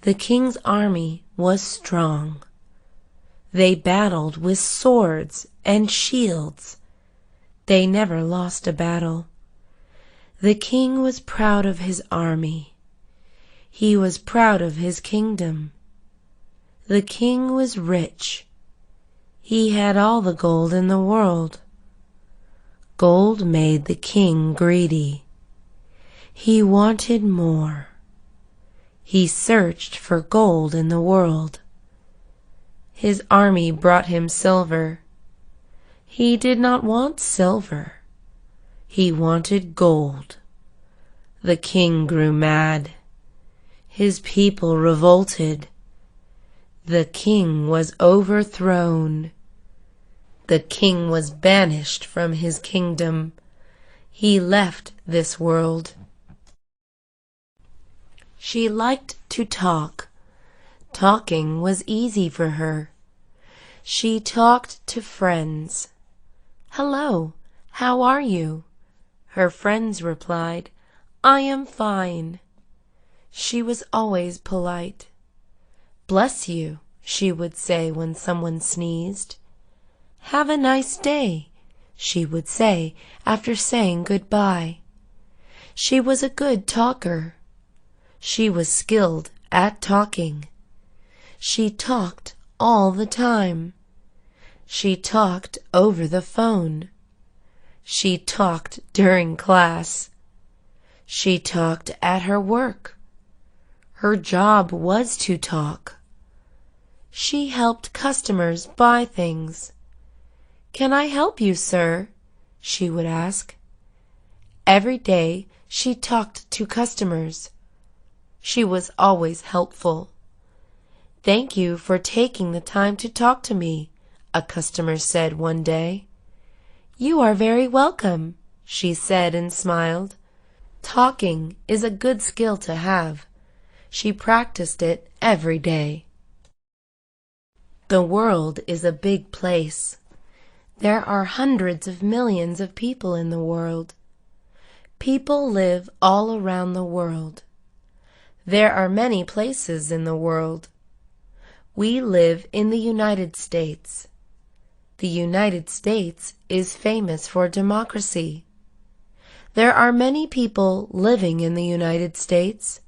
The king's army was strong. They battled with swords and shields. They never lost a battle. The king was proud of his army. He was proud of his kingdom. The king was rich. He had all the gold in the world. Gold made the king greedy. He wanted more. He searched for gold in the world. His army brought him silver. He did not want silver. He wanted gold. The king grew mad. His people revolted. The king was overthrown. The king was banished from his kingdom. He left this world. She liked to talk. Talking was easy for her. She talked to friends. "Hello, how are you?" Her friends replied, "I am fine." She was always polite. "Bless you," she would say when someone sneezed. "Have a nice day," she would say after saying goodbye. She was a good talker. She was skilled at talking. She talked all the time. She talked over the phone. She talked during class. She talked at her work. Her job was to talk. She helped customers buy things. "Can I help you, sir?" she would ask. Every day she talked to customers. She was always helpful. "Thank you for taking the time to talk to me," a customer said one day. "You are very welcome," she said and smiled. Talking is a good skill to have. She practiced it every day. The world is a big place. There are hundreds of millions of people in the world. People live all around the world. There are many places in the world. We live in the United States. The United States is famous for democracy. There are many people living in the United States.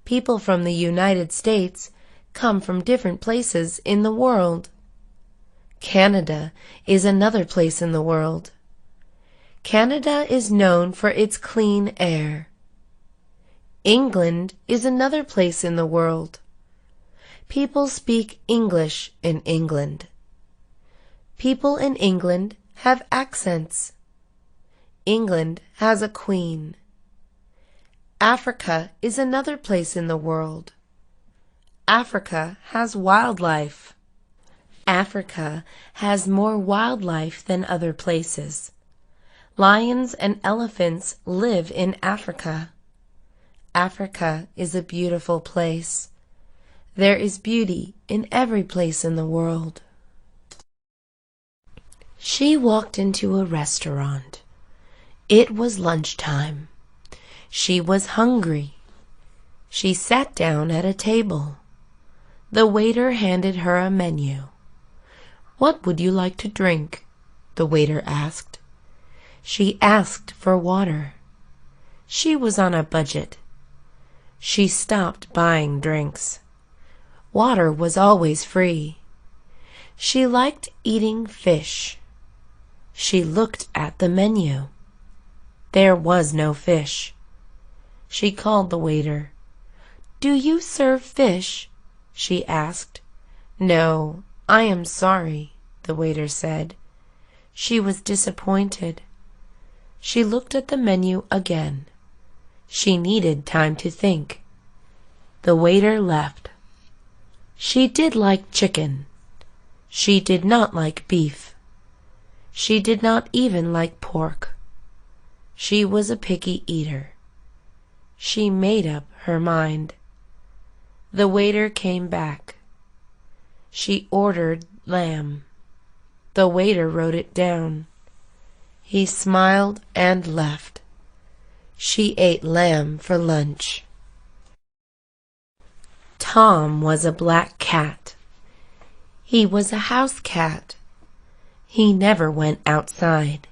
People from the United States come from different places in the world. Canada is another place in the world. Canada is known for its clean air. England is another place in the world. People speak English in England. People in England have accents. England has a queen. Africa is another place in the world. Africa has wildlife. Africa has more wildlife than other places. Lions and elephants live in Africa. Africa is a beautiful place. There is beauty in every place in the world. She walked into a restaurant. It was lunchtime. She was hungry. She sat down at a table. The waiter handed her a menu. "What would you like to drink?" the waiter asked. She asked for water. She was on a budget. She stopped buying drinks. Water was always free. She liked eating fish. She looked at the menu. There was no fish. She called the waiter. "Do you serve fish?" she asked. "No, I am sorry," the waiter said. She was disappointed. She looked at the menu again. She needed time to think. The waiter left. She did like chicken. She did not like beef. She did not even like pork. She was a picky eater. She made up her mind. The waiter came back. She ordered lamb. The waiter wrote it down. He smiled and left. She ate lamb for lunch. Tom was a black cat. He was a house cat. He never went outside.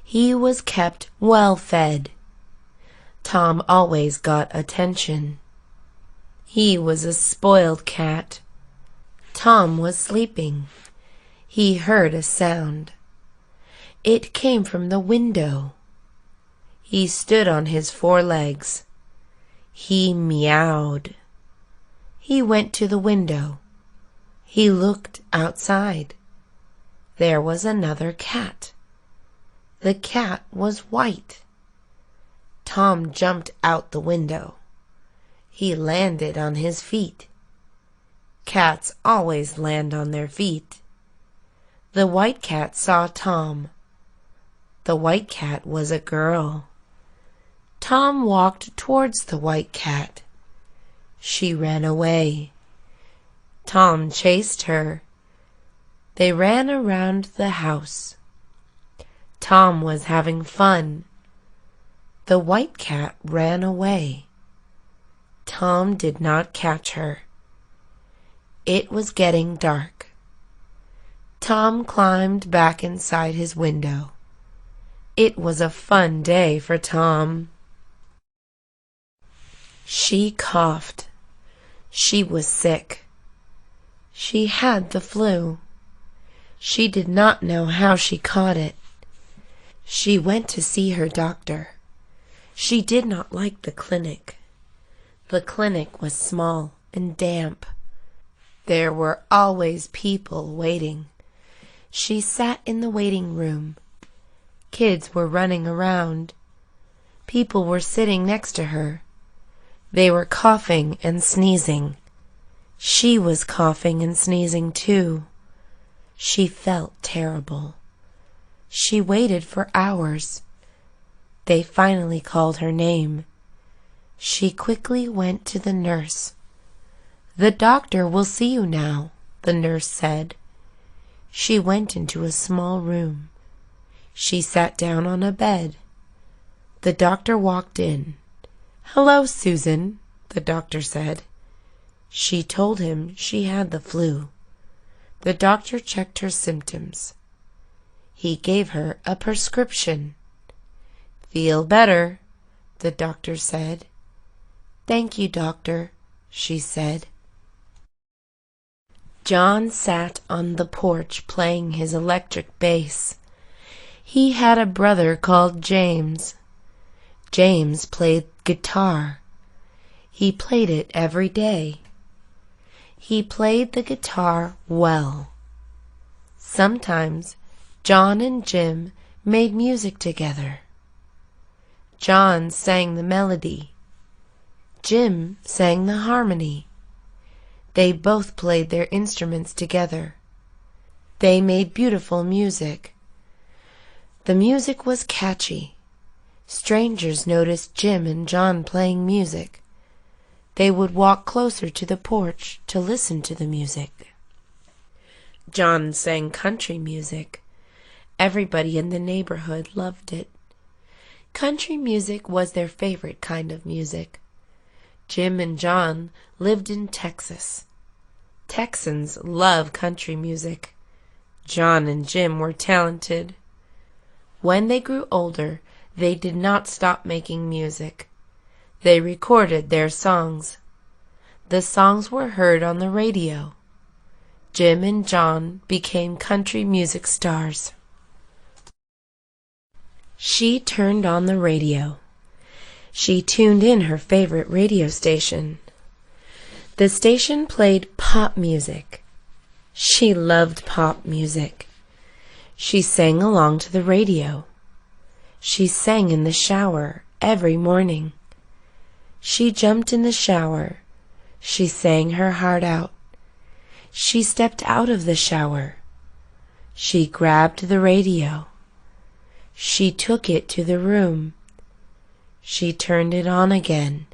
He was kept well fed. Tom always got attention. He was a spoiled cat. Tom was sleeping. He heard a sound. It came from the window. He stood on his 4 legs. He meowed. He went to the window. He looked outside. There was another cat. The cat was white. Tom jumped out the window. He landed on his feet. Cats always land on their feet. The white cat saw Tom. The white cat was a girl. Tom walked towards the white cat. She ran away. Tom chased her. They ran around the house. Tom was having fun. The white cat ran away. Tom did not catch her. It was getting dark. Tom climbed back inside his window. It was a fun day for Tom. She coughed. She was sick. She had the flu. She did not know how she caught it. She went to see her doctor. She did not like the clinic. The clinic was small and damp. There were always people waiting. She sat in the waiting room. Kids were running around. People were sitting next to her. They were coughing and sneezing. She was coughing and sneezing too. She felt terrible. She waited for hours. They finally called her name. She quickly went to the nurse. "The doctor will see you now," the nurse said. She went into a small room. She sat down on a bed. The doctor walked in. "Hello, Susan," the doctor said. She told him she had the flu. The doctor checked her symptoms. He gave her a prescription. "Feel better," the doctor said. "Thank you, doctor," she said. John sat on the porch playing his electric bass. He had a brother called James. James played guitar. He played it every day. He played the guitar well. Sometimes John and Jim made music together. John sang the melody. Jim sang the harmony. They both played their instruments together. They made beautiful music. The music was catchy. Strangers noticed Jim and John playing music. They would walk closer to the porch to listen to the music. John sang country music. Everybody in the neighborhood loved it. Country music was their favorite kind of music. Jim and John lived in Texas. Texans love country music. John and Jim were talented. When they grew older, they did not stop making music. They recorded their songs. The songs were heard on the radio. Jim and John became country music stars. She turned on the radio. She tuned in her favorite radio station. The station played pop music. She loved pop music. She sang along to the radio. She sang in the shower every morning. She jumped in the shower. She sang her heart out. She stepped out of the shower. She grabbed the radio. She took it to the room. She turned it on again.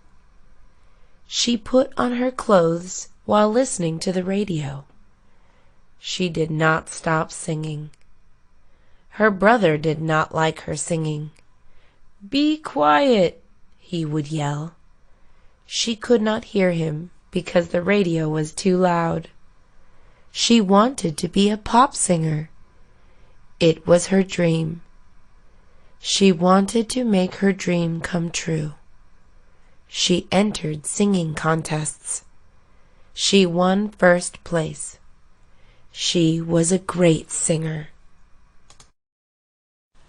She put on her clothes while listening to the radio. She did not stop singing. Her brother did not like her singing. "Be quiet," he would yell. She could not hear him because the radio was too loud. She wanted to be a pop singer. It was her dream. She wanted to make her dream come true. She entered singing contests. She won first place. She was a great singer.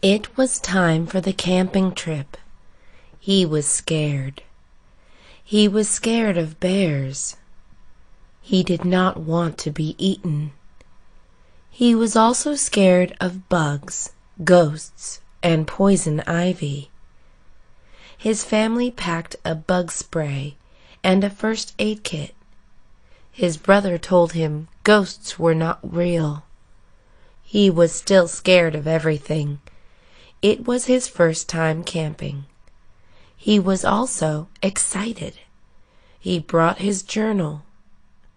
It was time for the camping trip. He was scared. He was scared of bears. He did not want to be eaten. He was also scared of bugs, ghosts, and poison ivy. His family packed a bug spray and a first aid kit. His brother told him ghosts were not real. He was still scared of everything. It was his first time camping. He was also excited. He brought his journal.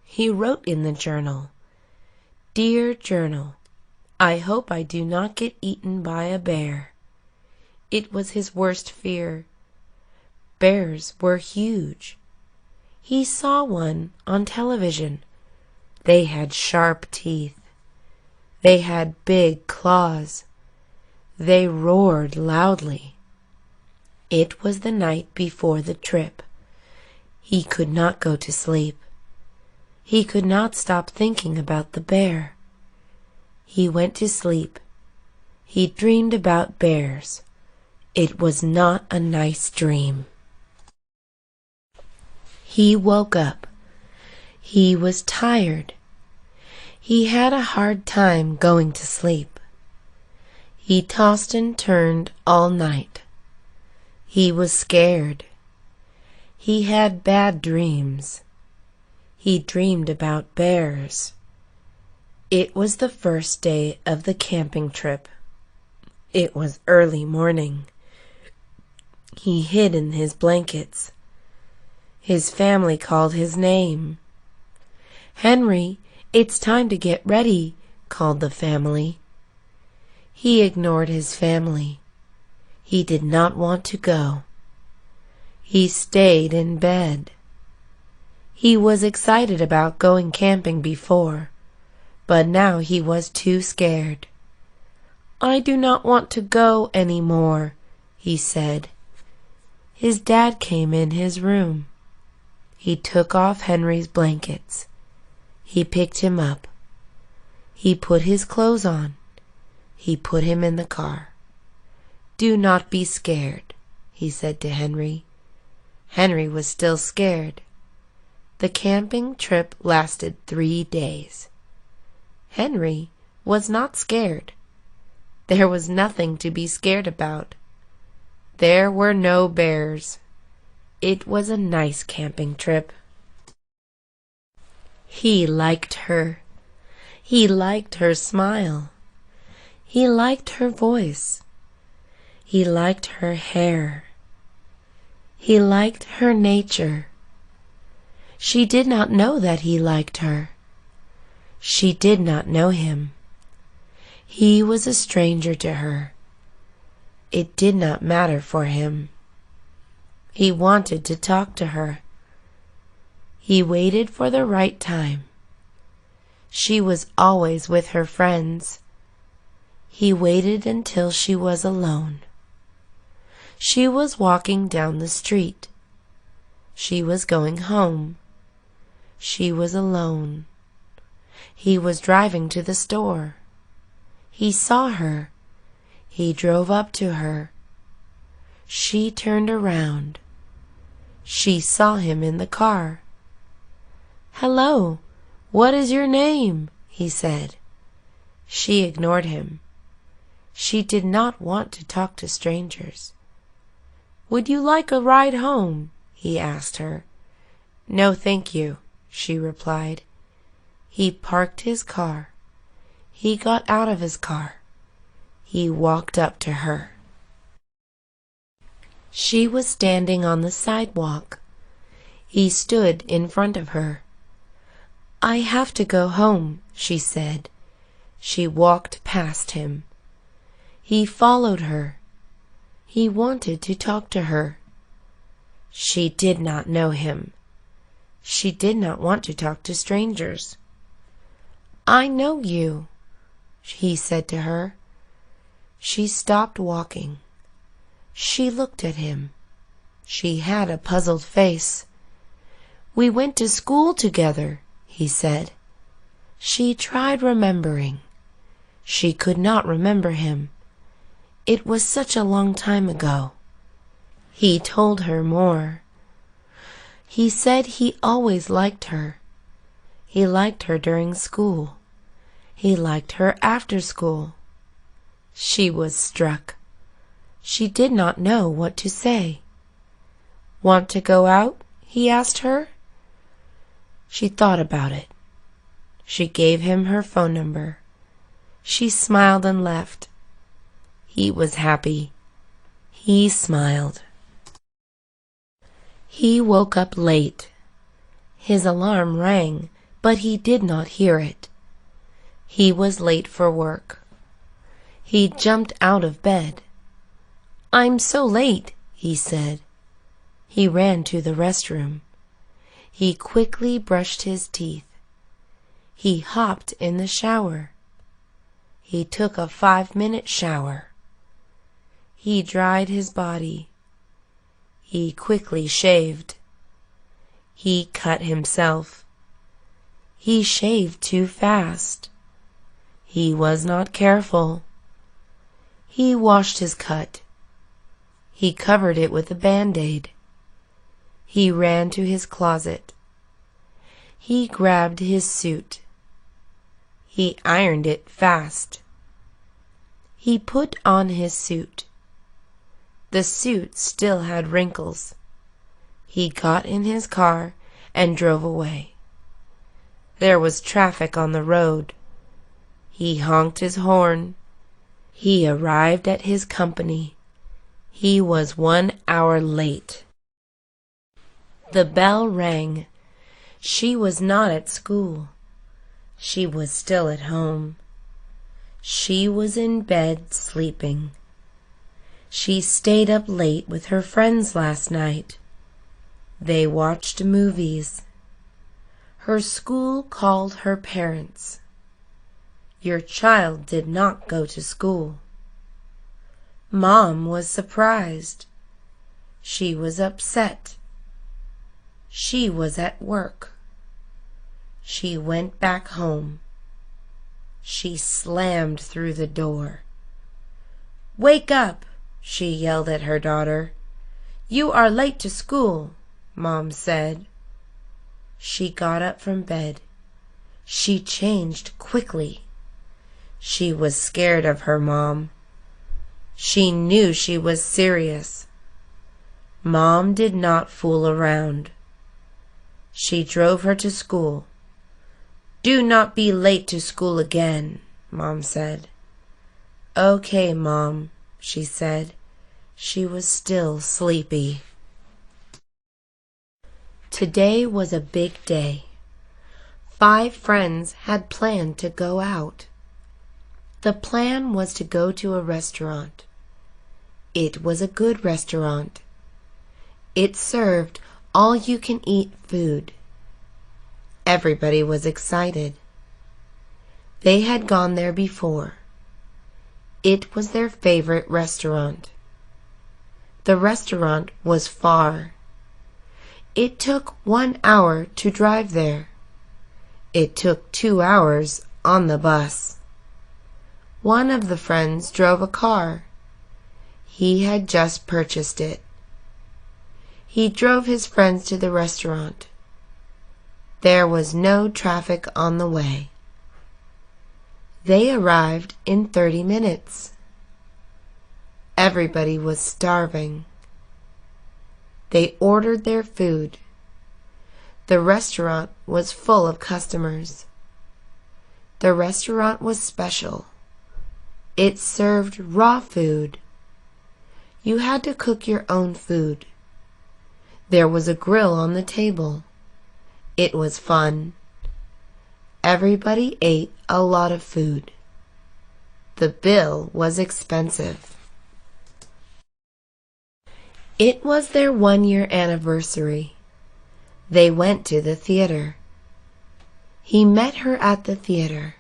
He wrote in the journal, "Dear Journal, I hope I do not get eaten by a bear." It was his worst fear. Bears were huge. He saw one on television. They had sharp teeth. They had big claws. They roared loudly. It was the night before the trip. He could not go to sleep. He could not stop thinking about the bear. He went to sleep. He dreamed about bears. It was not a nice dream. He woke up. He was tired. He had a hard time going to sleep. He tossed and turned all night. He was scared. He had bad dreams. He dreamed about bears. It was the first day of the camping trip. It was early morning. He hid in his blankets. His family called his name. "Henry, it's time to get ready," called the family. He ignored his family. He did not want to go. He stayed in bed. He was excited about going camping before, but now he was too scared. "I do not want to go any more," he said. His dad came in his room. He took off Henry's blankets. He picked him up. He put his clothes on. He put him in the car. "Do not be scared," he said to Henry. Henry was still scared. The camping trip lasted 3 days. Henry was not scared. There was nothing to be scared about. There were no bears. It was a nice camping trip. He liked her. He liked her smile. He liked her voice. He liked her hair. He liked her nature. She did not know that he liked her. She did not know him. He was a stranger to her. It did not matter for him. He wanted to talk to her. He waited for the right time. She was always with her friends. He waited until she was alone. She was walking down the street. She was going home. She was alone. He was driving to the store. He saw her. He drove up to her. She turned around. She saw him in the car. "Hello, what is your name?" he said. She ignored him. She did not want to talk to strangers. "Would you like a ride home?" he asked her. "No, thank you," she replied. He parked his car. He got out of his car. He walked up to her. She was standing on the sidewalk. He stood in front of her. "I have to go home," she said. She walked past him. He followed her. He wanted to talk to her. She did not know him. She did not want to talk to strangers. "I know you," he said to her. She stopped walking. She looked at him. She had a puzzled face. "We went to school together," he said. She tried remembering. She could not remember him. It was such a long time ago. He told her more. He said he always liked her. He liked her during school. He liked her after school. She was struck. She did not know what to say. "Want to go out?" he asked her. She thought about it. She gave him her phone number. She smiled and left. He was happy. He smiled. He woke up late. His alarm rang, but he did not hear it. He was late for work. He jumped out of bed. "I'm so late," he said. He ran to the restroom. He quickly brushed his teeth. He hopped in the shower. He took a 5-minute shower. He dried his body. He quickly shaved. He cut himself. He shaved too fast. He was not careful. He washed his cut. He covered it with a Band-Aid. He ran to his closet. He grabbed his suit. He ironed it fast. He put on his suit. The suit still had wrinkles. He got in his car and drove away. There was traffic on the road. He honked his horn. He arrived at his company. He was 1 hour late. The bell rang. She was not at school. She was still at home. She was in bed sleeping. She stayed up late with her friends last night. They watched movies. Her school called her parents. Your child did not go to school. Mom was surprised. She was upset. She was at work. She went back home. She slammed through the door. "Wake up!" she yelled at her daughter. "You are late to school," Mom said. She got up from bed. She changed quickly. She was scared of her mom. She knew she was serious. Mom did not fool around. She drove her to school. "Do not be late to school again," Mom said. "Okay, Mom," she said. She was still sleepy. Today was a big day. 5 friends had planned to go out. The plan was to go to a restaurant. It was a good restaurant. It served all-you-can-eat food. Everybody was excited. They had gone there before. It was their favorite restaurant. The restaurant was far. It took 1 hour to drive there. It took 2 hours on the bus. One of the friends drove a car. He had just purchased it. He drove his friends to the restaurant. There was no traffic on the way. They arrived in 30 minutes. Everybody was starving. They ordered their food. The restaurant was full of customers. The restaurant was special. It served raw food. You had to cook your own food. There was a grill on the table. It was fun. Everybody ate a lot of food. The bill was expensive. It was their 1-year anniversary. They went to the theater. He met her at the theater.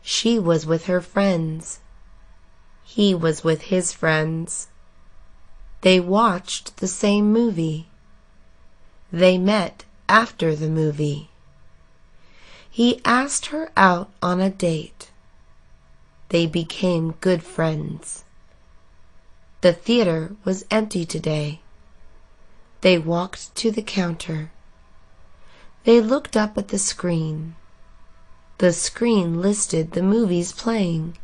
She was with her friends. He was with his friends. They watched the same movie. They met after the movie. He asked her out on a date. They became good friends. The theater was empty today. They walked to the counter. They looked up at the screen. The screen listed the movies playing.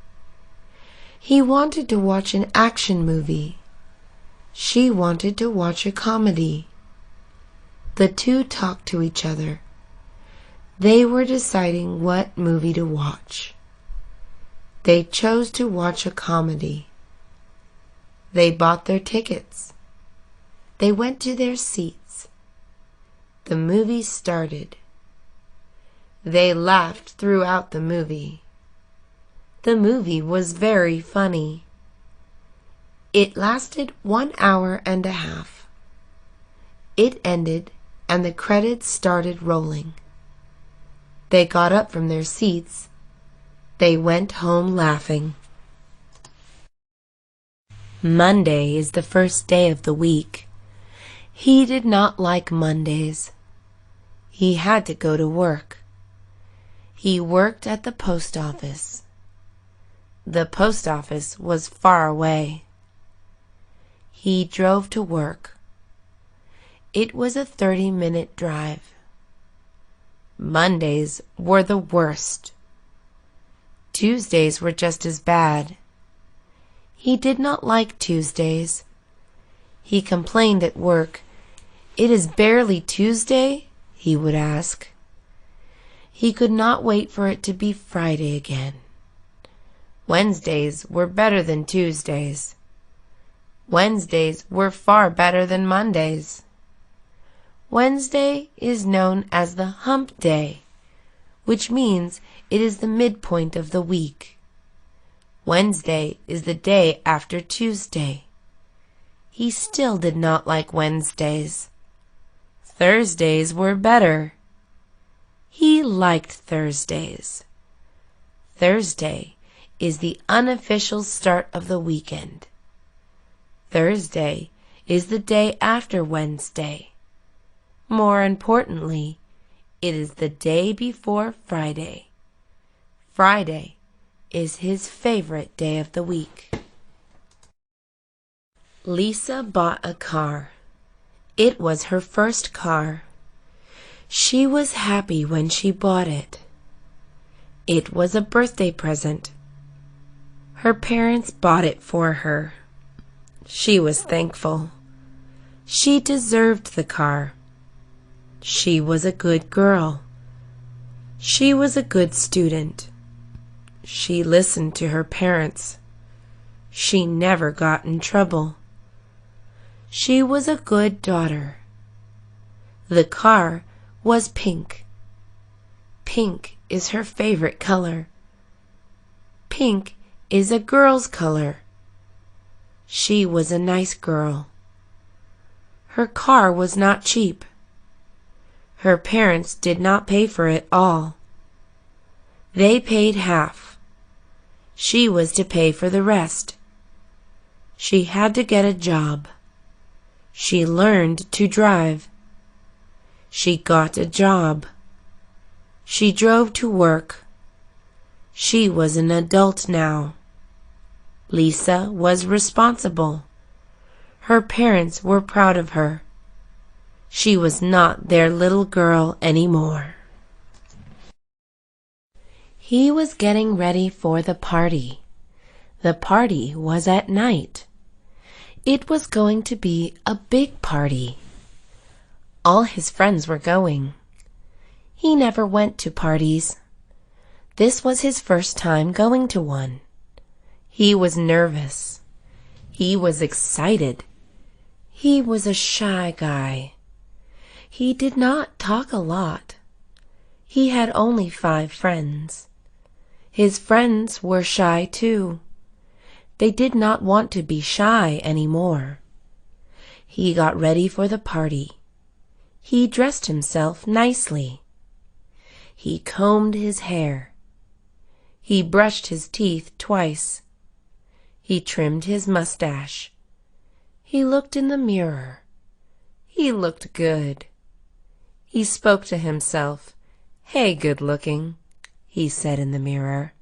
He wanted to watch an action movie. She wanted to watch a comedy. The two talked to each other. They were deciding what movie to watch. They chose to watch a comedy. They bought their tickets. They went to their seats. The movie started. They laughed throughout the movie. The movie was very funny. It lasted 1 hour and a half. It ended and the credits started rolling. They got up from their seats. They went home laughing. Monday is the first day of the week. He did not like Mondays. He had to go to work. He worked at the post office. The post office was far away. He drove to work. It was a 30-minute drive. Mondays were the worst. Tuesdays were just as bad. He did not like Tuesdays. He complained at work. "It is barely Tuesday?" he would ask. He could not wait for it to be Friday again. Wednesdays were better than Tuesdays. Wednesdays were far better than Mondays. Wednesday is known as the hump day, which means it is the midpoint of the week. Wednesday is the day after Tuesday. He still did not like Wednesdays. Thursdays were better. He liked Thursdays. Thursday is the unofficial start of the weekend. Thursday is the day after Wednesday. More importantly, it is the day before Friday. Friday is his favorite day of the week. Lisa bought a car. It was her first car. She was happy when she bought it. It was a birthday present. Her parents bought it for her. She was thankful. She deserved the car. She was a good girl. She was a good student. She listened to her parents. She never got in trouble. She was a good daughter. The car was pink. Pink is her favorite color. Pink is a girl's color. She was a nice girl. Her car was not cheap. Her parents did not pay for it all. They paid half. She was to pay for the rest. She had to get a job. She learned to drive. She got a job. She drove to work. She was an adult now. Lisa was responsible. Her parents were proud of her. She was not their little girl anymore. He was getting ready for the party. The party was at night. It was going to be a big party. All his friends were going. He never went to parties. This was his first time going to one. He was nervous. He was excited. He was a shy guy. He did not talk a lot. He had only 5 friends. His friends were shy too. They did not want to be shy anymore. He got ready for the party. He dressed himself nicely. He combed his hair. He brushed his teeth twice. He trimmed his mustache. He looked in the mirror. He looked good. He spoke to himself. "Hey, good-looking," he said in the mirror.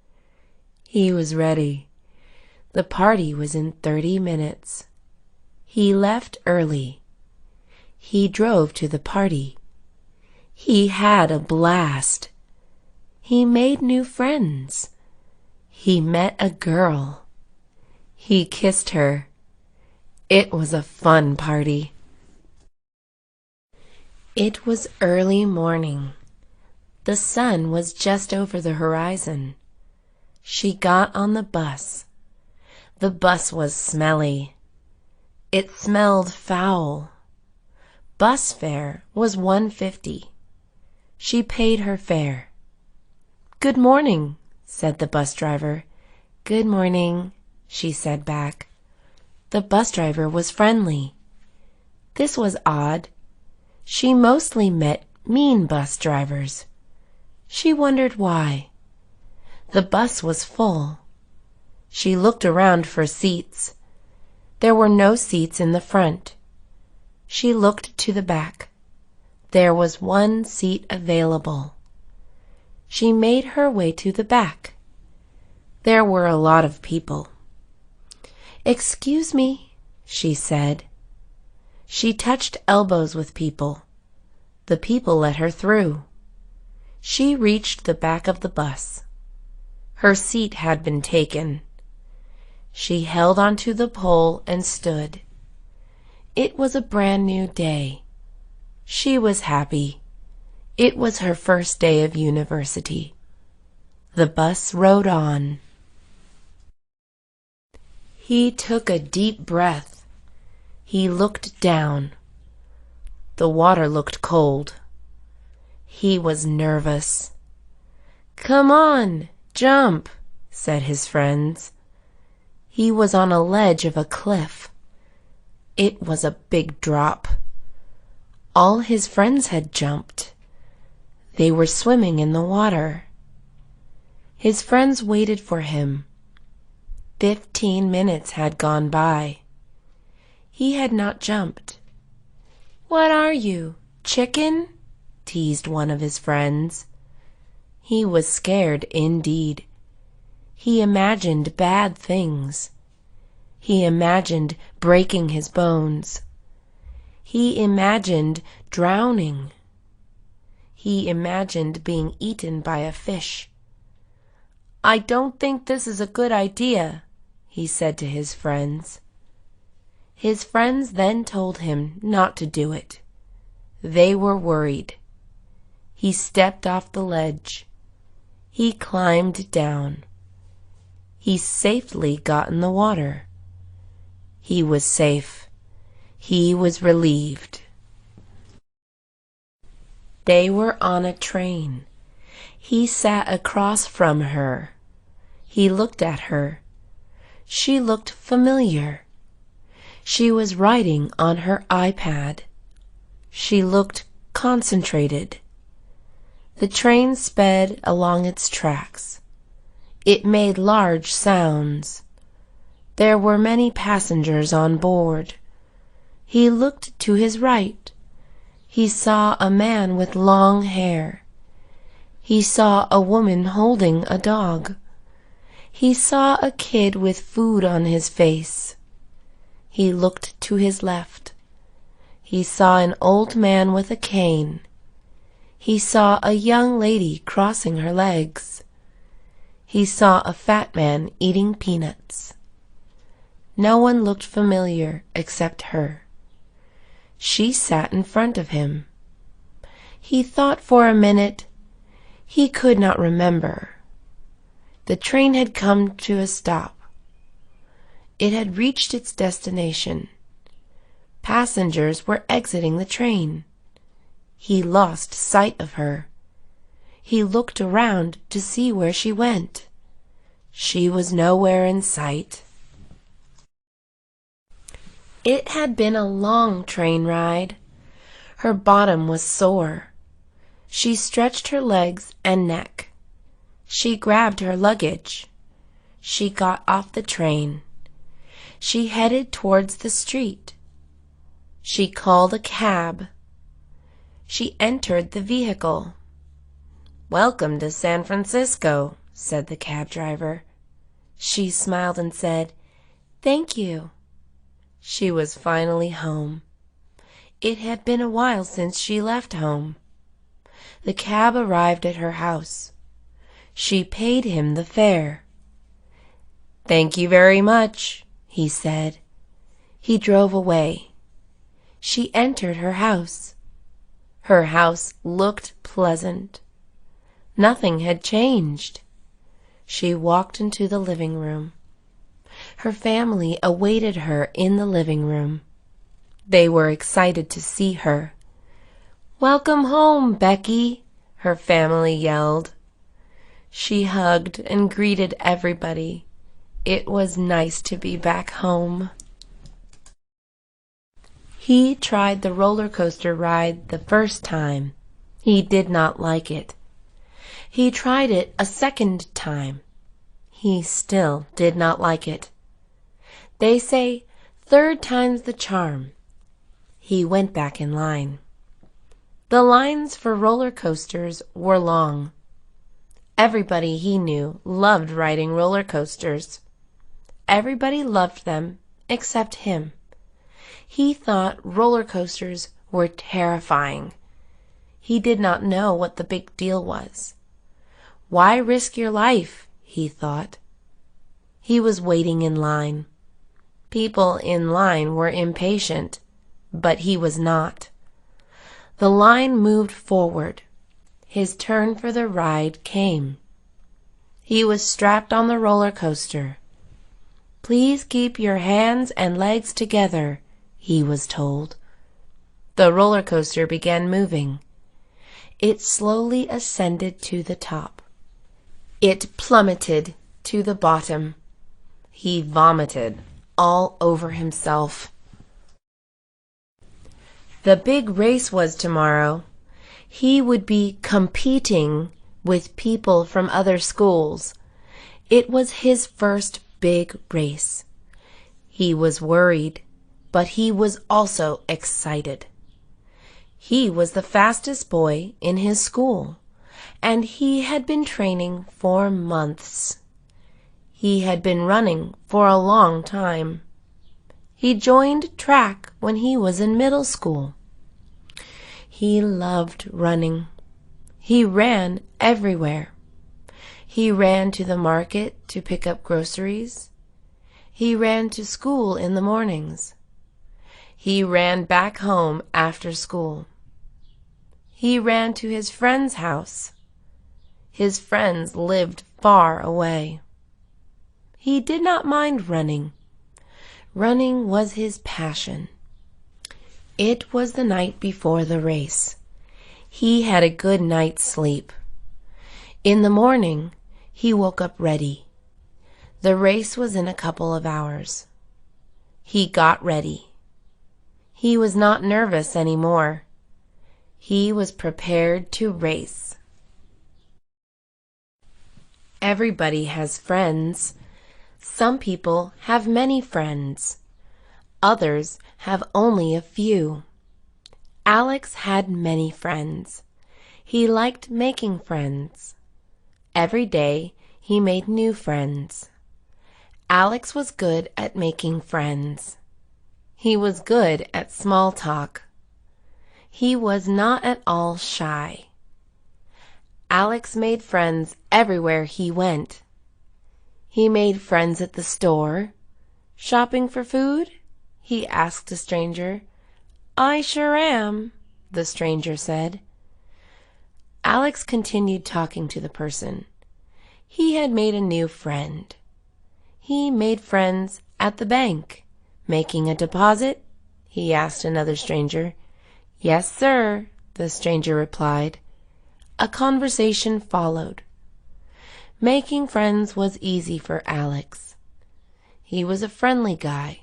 He was ready. The party was in 30 minutes. He left early. He drove to the party. He had a blast. He made new friends. He met a girl. He kissed her. It was a fun party. It was early morning. The sun was just over the horizon. She got on the bus. The bus was smelly. It smelled foul. Bus fare was $1.50. She paid her fare. "Good morning," said the bus driver. "Good morning," she said back. The bus driver was friendly. This was odd. She mostly met mean bus drivers. She wondered why. The bus was full. She looked around for seats. There were no seats in the front. She looked to the back. There was 1 seat available. She made her way to the back. There were a lot of people. "Excuse me," she said. She touched elbows with people. The people let her through. She reached the back of the bus. Her seat had been taken. She held onto the pole and stood. It was a brand new day. She was happy. It was her first day of university. The bus rode on. He took a deep breath. He looked down. The water looked cold. He was nervous. "Come on, jump," said his friends. He was on a ledge of a cliff. It was a big drop. All his friends had jumped. They were swimming in the water. His friends waited for him. 15 minutes had gone by. He had not jumped. "What are you, chicken?" teased one of his friends. He was scared indeed. He imagined bad things. He imagined breaking his bones. He imagined drowning. He imagined being eaten by a fish. "I don't think this is a good idea," he said to his friends. His friends then told him not to do it. They were worried. He stepped off the ledge. He climbed down. He safely got in the water. He was safe. He was relieved. They were on a train. He sat across from her. He looked at her. She looked familiar. She was writing on her iPad. She looked concentrated. The train sped along its tracks. It made large sounds. There were many passengers on board. He looked to his right. He saw a man with long hair. He saw a woman holding a dog. He saw a kid with food on his face. He looked to his left. He saw an old man with a cane. He saw a young lady crossing her legs. He saw a fat man eating peanuts. No one looked familiar except her. She sat in front of him. He thought for a minute. He could not remember. The train had come to a stop. It had reached its destination. Passengers were exiting the train. He lost sight of her. He looked around to see where she went. She was nowhere in sight. It had been a long train ride. Her bottom was sore. She stretched her legs and neck. She grabbed her luggage. She got off the train. She headed towards the street. She called a cab. She entered the vehicle. "Welcome to San Francisco," said the cab driver. She smiled and said, "Thank you." She was finally home. It had been a while since she left home. The cab arrived at her house. She paid him the fare. "Thank you very much," he said. He drove away. She entered her house. Her house looked pleasant. Nothing had changed. She walked into the living room. Her family awaited her in the living room. They were excited to see her. "Welcome home, Becky," her family yelled. She hugged and greeted everybody. It was nice to be back home. He tried the roller coaster ride the first time. He did not like it. He tried it a second time. He still did not like it. They say, "Third time's the charm." He went back in line. The lines for roller coasters were long. Everybody he knew loved riding roller coasters. Everybody loved them except him. He thought roller coasters were terrifying. He did not know what the big deal was. Why risk your life, he thought. He was waiting in line. People in line were impatient, but he was not. The line moved forward. His turn for the ride came. He was strapped on the roller coaster. "Please keep your hands and legs together," he was told. The roller coaster began moving. It slowly ascended to the top. It plummeted to the bottom. He vomited all over himself. The big race was tomorrow. He would be competing with people from other schools. It was his first big race. He was worried, but he was also excited. He was the fastest boy in his school, and he had been training for months. He had been running for a long time. He joined track when he was in middle school. He loved running. He ran everywhere. He ran to the market to pick up groceries. He ran to school in the mornings. He ran back home after school. He ran to his friend's house. His friends lived far away. He did not mind running. Running was his passion. It was the night before the race. He had a good night's sleep. In the morning, he woke up ready. The race was in a couple of hours. He got ready. He was not nervous anymore. He was prepared to race. Everybody has friends. Some people have many friends. Others have only a few. Alex had many friends. He liked making friends. Every day he made new friends. Alex was good at making friends. He was good at small talk. He was not at all shy. Alex made friends everywhere he went. He made friends at the store. "Shopping for food?" he asked a stranger. "I sure am," the stranger said. Alex continued talking to the person. He had made a new friend. He made friends at the bank. "Making a deposit?" he asked another stranger. "Yes, sir," the stranger replied. A conversation followed. Making friends was easy for Alex. He was a friendly guy.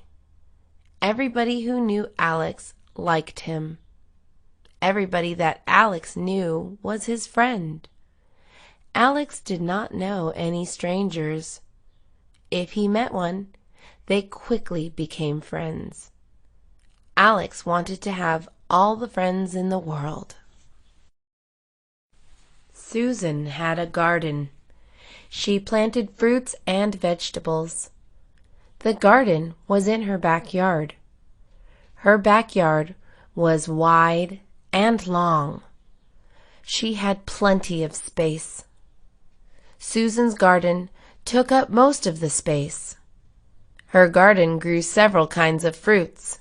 Everybody who knew Alex liked him. Everybody that Alex knew was his friend. Alex did not know any strangers. If he met one, they quickly became friends. Alex wanted to have all the friends in the world. Susan had a garden. She planted fruits and vegetables. The garden was in her backyard. Her backyard was wide and long. She had plenty of space. Susan's garden took up most of the space. Her garden grew several kinds of fruits.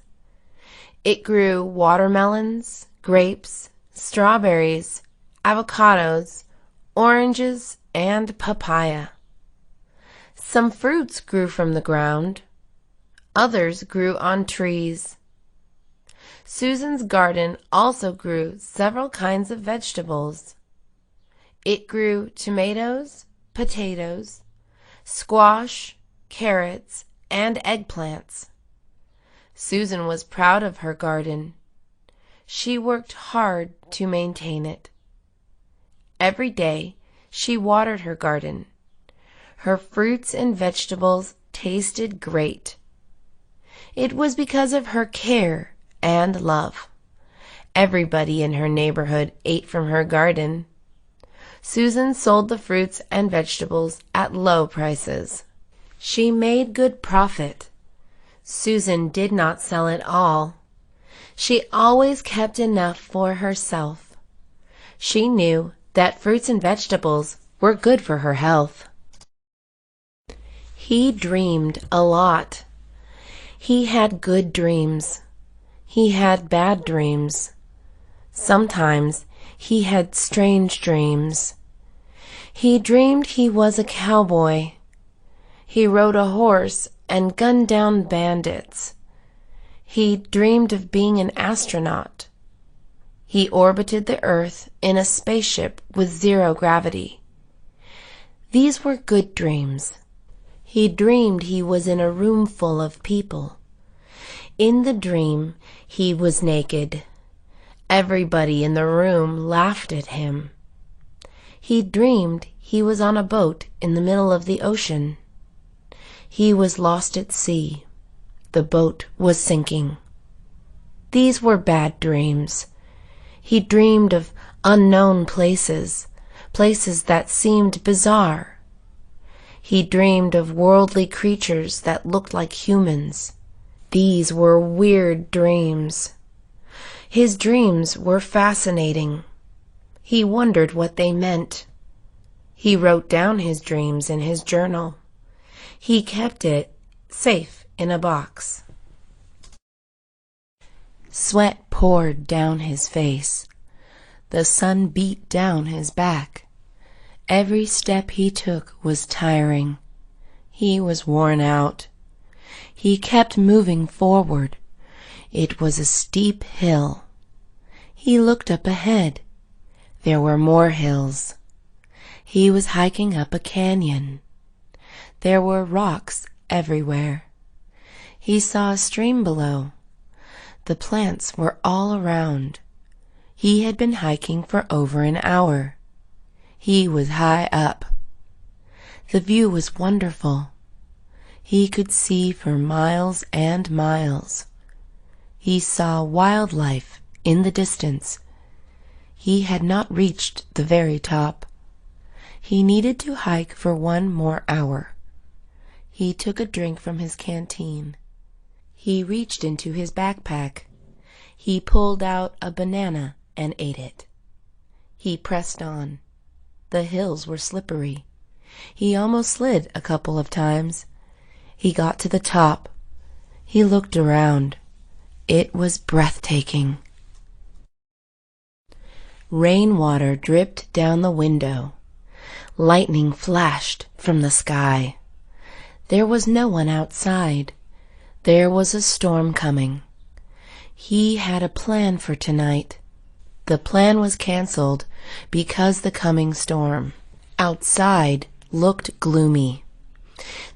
It grew watermelons, grapes, strawberries, avocados, oranges, and papaya. Some fruits grew from the ground. Others grew on trees. Susan's garden also grew several kinds of vegetables. It grew tomatoes, potatoes, squash, carrots, and eggplants. Susan was proud of her garden. She worked hard to maintain it. Every day she watered her garden. Her fruits and vegetables tasted great. It was because of her care and love. Everybody in her neighborhood ate from her garden. Susan sold the fruits and vegetables at low prices. She made good profit. Susan did not sell it all. She always kept enough for herself. She knew that fruits and vegetables were good for her health. He dreamed a lot. He had good dreams. He had bad dreams. Sometimes he had strange dreams. He dreamed he was a cowboy. He rode a horse and gunned down bandits. He dreamed of being an astronaut. He orbited the Earth in a spaceship with zero gravity. These were good dreams. He dreamed he was in a room full of people. In the dream, he was naked. Everybody in the room laughed at him. He dreamed he was on a boat in the middle of the ocean. He was lost at sea. The boat was sinking. These were bad dreams. He dreamed of unknown places, places that seemed bizarre. He dreamed of worldly creatures that looked like humans. These were weird dreams. His dreams were fascinating. He wondered what they meant. He wrote down his dreams in his journal. He kept it safe in a box. Sweat poured down his face. The sun beat down his back. Every step he took was tiring. He was worn out. He kept moving forward. It was a steep hill. He looked up ahead. There were more hills. He was hiking up a canyon. There were rocks everywhere. He saw a stream below. The plants were all around. He had been hiking for over an hour. He was high up. The view was wonderful. He could see for miles and miles. He saw wildlife in the distance. He had not reached the very top. He needed to hike for 1 more hour. He took a drink from his canteen. He reached into his backpack. He pulled out a banana and ate it. He pressed on. The hills were slippery. He almost slid a couple of times. He got to the top. He looked around. It was breathtaking. Rainwater dripped down the window. Lightning flashed from the sky. There was no one outside. There was a storm coming. He had a plan for tonight. The plan was canceled because the coming storm outside looked gloomy.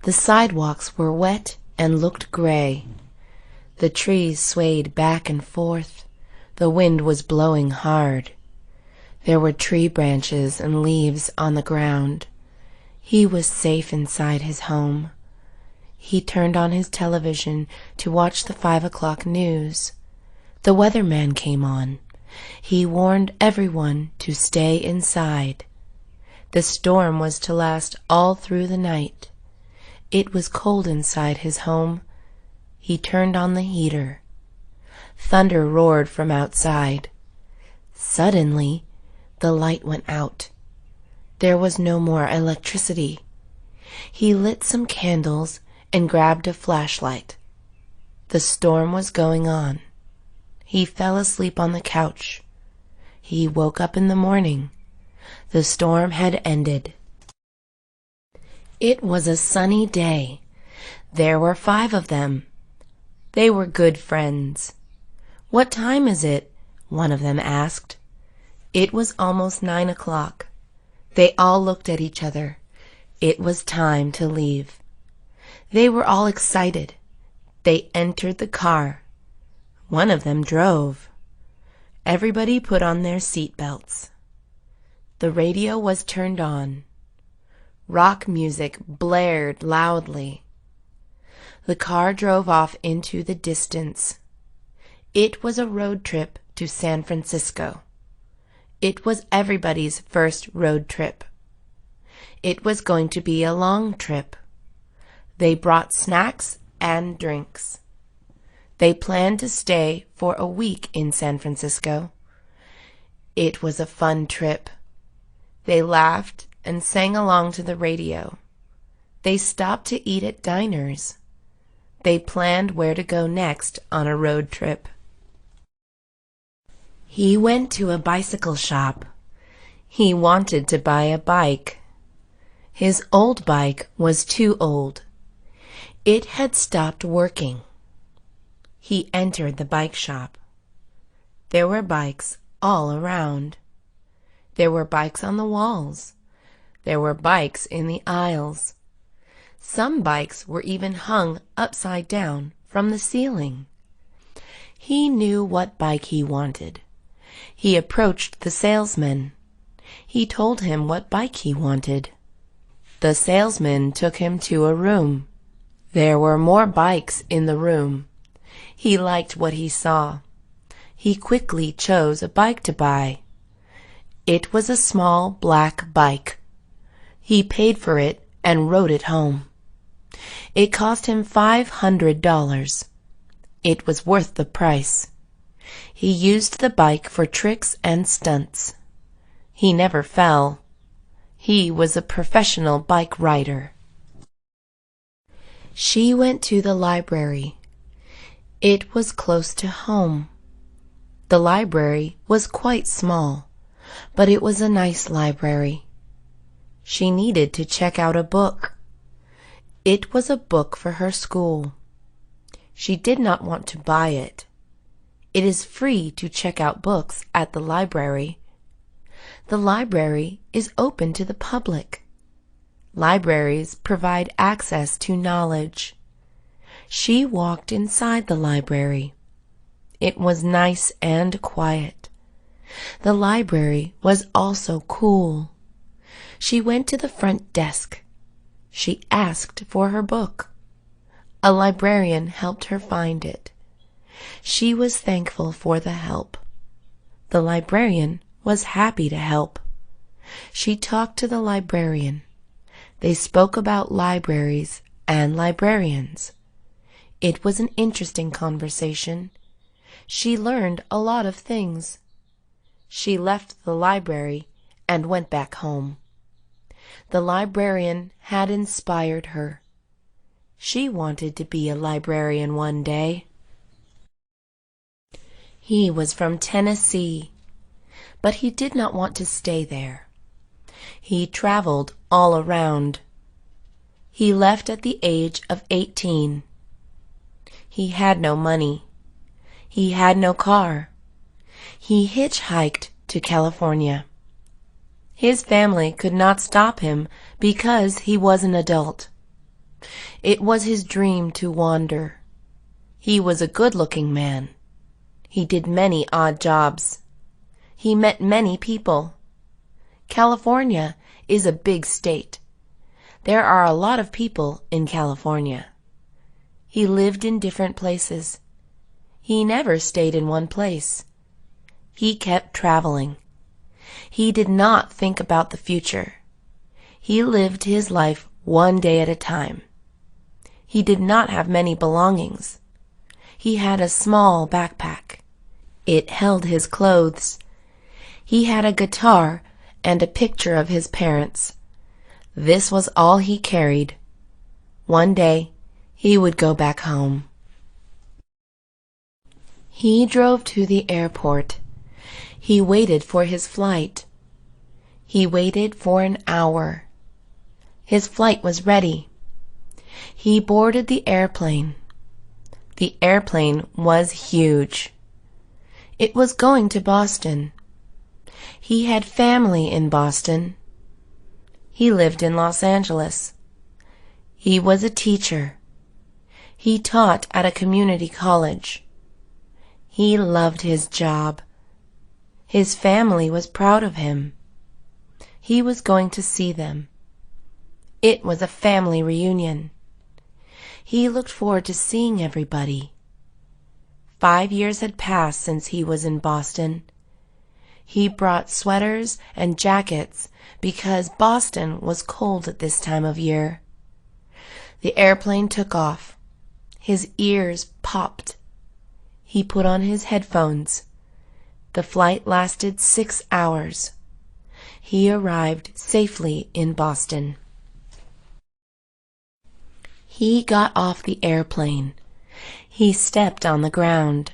The sidewalks were wet and looked gray. The trees swayed back and forth. The wind was blowing hard. There were tree branches and leaves on the ground. He was safe inside his home. He turned on his television to watch the 5 o'clock news. The weatherman came on. He warned everyone to stay inside. The storm was to last all through the night. It was cold inside his home. He turned on the heater. Thunder roared from outside. Suddenly, the light went out. There was no more electricity. He lit some candles and grabbed a flashlight. The storm was going on. He fell asleep on the couch. He woke up in the morning. The storm had ended. It was a sunny day. There were 5 of them. They were good friends. "What time is it?" one of them asked. It was almost 9 o'clock. They all looked at each other. It was time to leave. They were all excited. They entered the car. One of them drove. Everybody put on their seat belts. The radio was turned on. Rock music blared loudly. The car drove off into the distance. It was a road trip to San Francisco. It was everybody's first road trip. It was going to be a long trip. They brought snacks and drinks. They planned to stay for a week in San Francisco. It was a fun trip. They laughed and sang along to the radio. They stopped to eat at diners. They planned where to go next on a road trip. He went to a bicycle shop. He wanted to buy a bike. His old bike was too old. It had stopped working. He entered the bike shop. There were bikes all around. There were bikes on the walls. There were bikes in the aisles. Some bikes were even hung upside down from the ceiling. He knew what bike he wanted. He approached the salesman. He told him what bike he wanted. The salesman took him to a room. There were more bikes in the room. He liked what he saw. He quickly chose a bike to buy. It was a small black bike. He paid for it and rode it home. It cost him $500. It was worth the price. He used the bike for tricks and stunts. He never fell. He was a professional bike rider. She went to the library. It was close to home. The library was quite small, but it was a nice library. She needed to check out a book. It was a book for her school. She did not want to buy it. It is free to check out books at the library. The library is open to the public. Libraries provide access to knowledge. She walked inside the library. It was nice and quiet. The library was also cool. She went to the front desk. She asked for her book. A librarian helped her find it. She was thankful for the help. The librarian was happy to help. She talked to the librarian. They spoke about libraries and librarians. It was an interesting conversation. She learned a lot of things. She left the library and went back home. The librarian had inspired her. She wanted to be a librarian one day. He was from Tennessee, but he did not want to stay there. He traveled all around. He left at the age of 18. He had no money. He had no car. He hitchhiked to California. His family could not stop him because he was an adult. It was his dream to wander. He was a good-looking man. He did many odd jobs. He met many people. California is a big state. There are a lot of people in California. He lived in different places. He never stayed in one place. He kept traveling. He did not think about the future. He lived his life one day at a time. He did not have many belongings. He had a small backpack. It held his clothes. He had a guitar and a picture of his parents. This was all he carried. One day, he would go back home. He drove to the airport. He waited for his flight. He waited for an hour. His flight was ready. He boarded the airplane. The airplane was huge. It was going to Boston. He had family in Boston. He lived in Los Angeles. He was a teacher. He taught at a community college. He loved his job. His family was proud of him. He was going to see them. It was a family reunion. He looked forward to seeing everybody. 5 years had passed since he was in Boston. He brought sweaters and jackets because Boston was cold at this time of year. The airplane took off. His ears popped. He put on his headphones. The flight lasted 6 hours. He arrived safely in Boston. He got off the airplane. He stepped on the ground.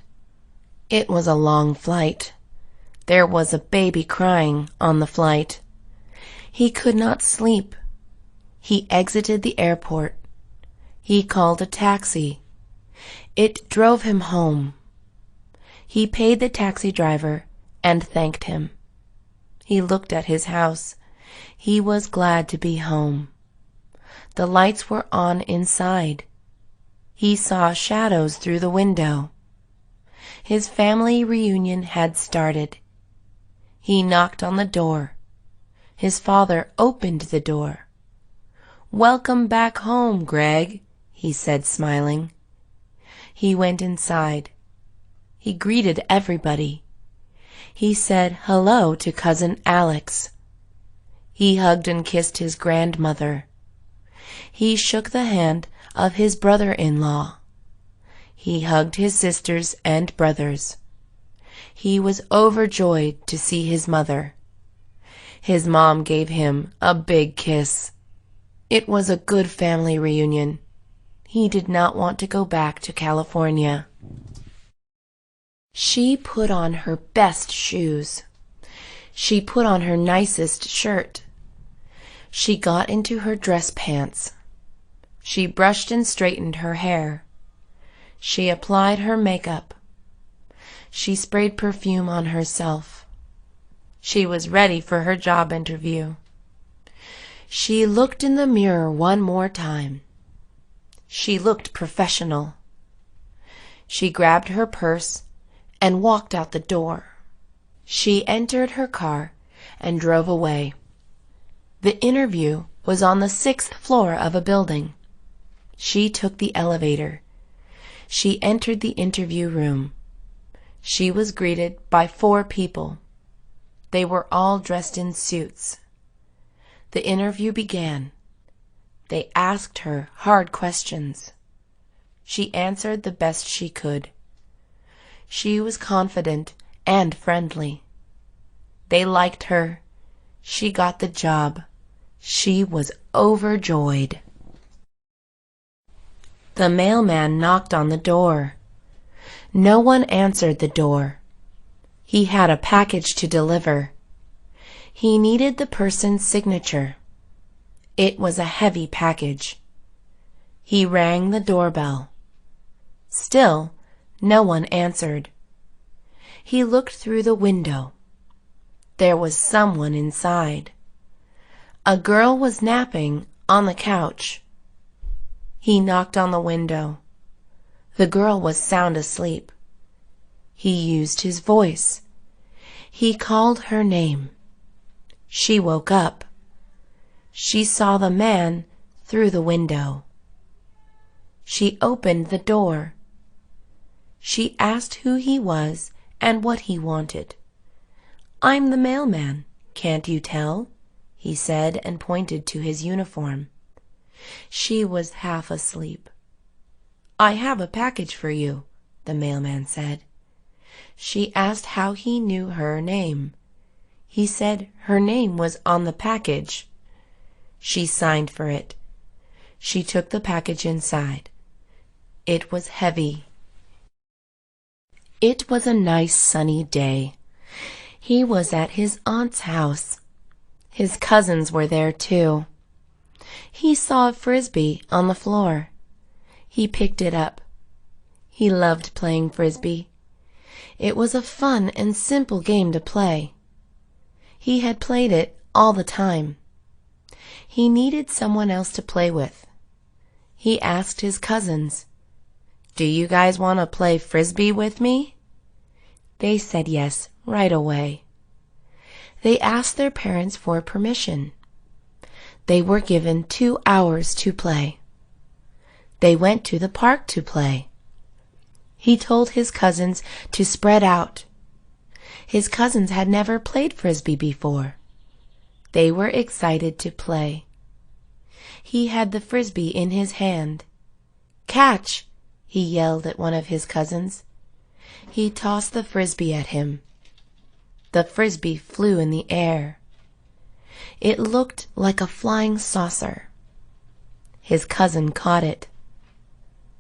It was a long flight. There was a baby crying on the flight. He could not sleep. He exited the airport. He called a taxi. It drove him home. He paid the taxi driver and thanked him. He looked at his house. He was glad to be home. The lights were on inside. He saw shadows through the window. His family reunion had started. He knocked on the door. His father opened the door. "Welcome back home, Greg," he said, smiling. He went inside. He greeted everybody. He said hello to Cousin Alex. He hugged and kissed his grandmother. He shook the hand of his brother-in-law. He hugged his sisters and brothers. He was overjoyed to see his mother. His mom gave him a big kiss. It was a good family reunion. He did not want to go back to California. She put on her best shoes. She put on her nicest shirt. She got into her dress pants. She brushed and straightened her hair. She applied her makeup. She sprayed perfume on herself. She was ready for her job interview. She looked in the mirror one more time. She looked professional. She grabbed her purse and walked out the door. She entered her car and drove away. The interview was on the 6th floor of a building. She took the elevator. She entered the interview room. She was greeted by 4 people. They were all dressed in suits. The interview began. They asked her hard questions. She answered the best she could. She was confident and friendly. They liked her. She got the job. She was overjoyed. The mailman knocked on the door. No one answered the door. He had a package to deliver. He needed the person's signature. It was a heavy package. He rang the doorbell. Still, no one answered. He looked through the window. There was someone inside. A girl was napping on the couch. He knocked on the window. The girl was sound asleep. He used his voice. He called her name. She woke up. She saw the man through the window. She opened the door. She asked who he was and what he wanted. "I'm the mailman, can't you tell?" he said and pointed to his uniform. She was half asleep. "I have a package for you," the mailman said. She asked how he knew her name. He said her name was on the package. She signed for it. She took the package inside. It was heavy. It was a nice sunny day. He was at his aunt's house. His cousins were there too. He saw a frisbee on the floor. He picked it up. He loved playing frisbee. It was a fun and simple game to play. He had played it all the time. He needed someone else to play with. He asked his cousins, "Do you guys want to play frisbee with me?" They said yes right away. They asked their parents for permission. They were given 2 hours to play. They went to the park to play. He told his cousins to spread out. His cousins had never played frisbee before. They were excited to play. He had the frisbee in his hand. "Catch!" he yelled at one of his cousins. He tossed the frisbee at him. The frisbee flew in the air. It looked like a flying saucer. His cousin caught it.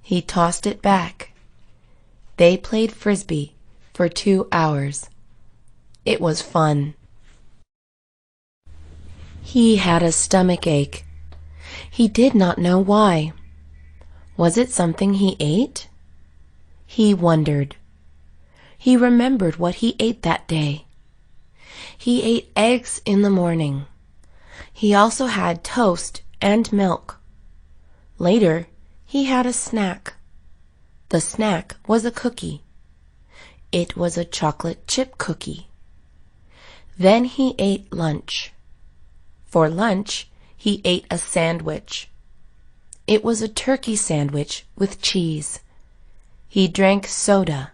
He tossed it back. They played frisbee for 2 hours. It was fun. He had a stomach ache. He did not know why. Was it something he ate? He wondered. He remembered what he ate that day. He ate eggs in the morning. He also had toast and milk. Later, he had a snack. The snack was a cookie. It was a chocolate chip cookie. Then he ate lunch. For lunch, he ate a sandwich. It was a turkey sandwich with cheese. He drank soda.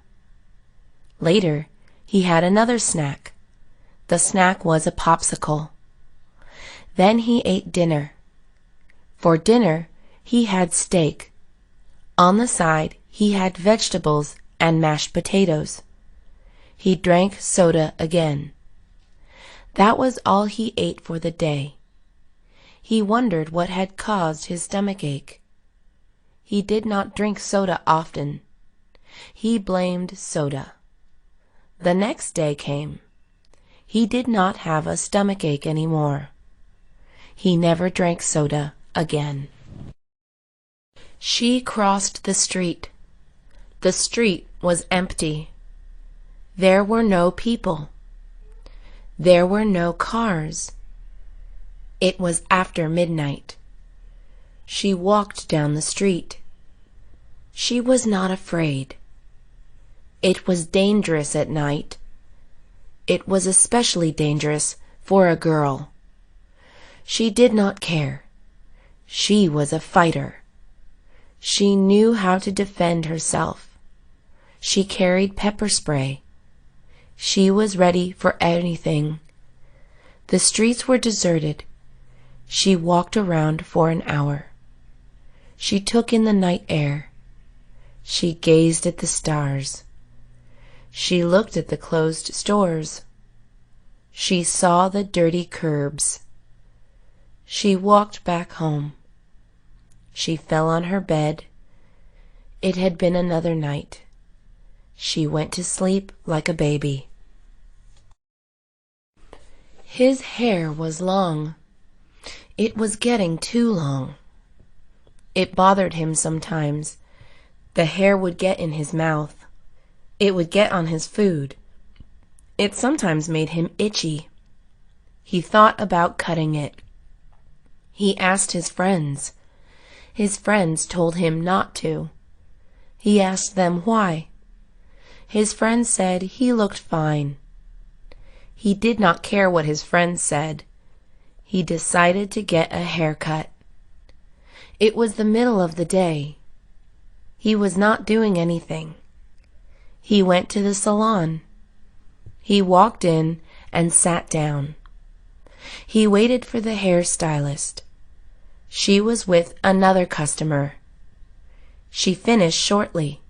Later, he had another snack. The snack was a popsicle. Then he ate dinner. For dinner, he had steak. On the side, he had vegetables and mashed potatoes. He drank soda again. That was all he ate for the day. He wondered what had caused his stomach ache. He did not drink soda often. He blamed soda. The next day came. He did not have a stomach ache anymore. He never drank soda again. She crossed the street. The street was empty. There were no people. There were no cars. It was after midnight. She walked down the street. She was not afraid. It was dangerous at night. It was especially dangerous for a girl. She did not care. She was a fighter. She knew how to defend herself. She carried pepper spray. She was ready for anything. The streets were deserted. She walked around for an hour. She took in the night air. She gazed at the stars. She looked at the closed stores. She saw the dirty curbs. She walked back home. She fell on her bed. It had been another night. She went to sleep like a baby. His hair was long. It was getting too long. It bothered him sometimes. The hair would get in his mouth. It would get on his food. It sometimes made him itchy. He thought about cutting it. He asked his friends. His friends told him not to. He asked them why. His friends said he looked fine. He did not care what his friends said. He decided to get a haircut. It was the middle of the day. He was not doing anything. He went to the salon. He walked in and sat down. He waited for the hairstylist. She was with another customer. She finished shortly.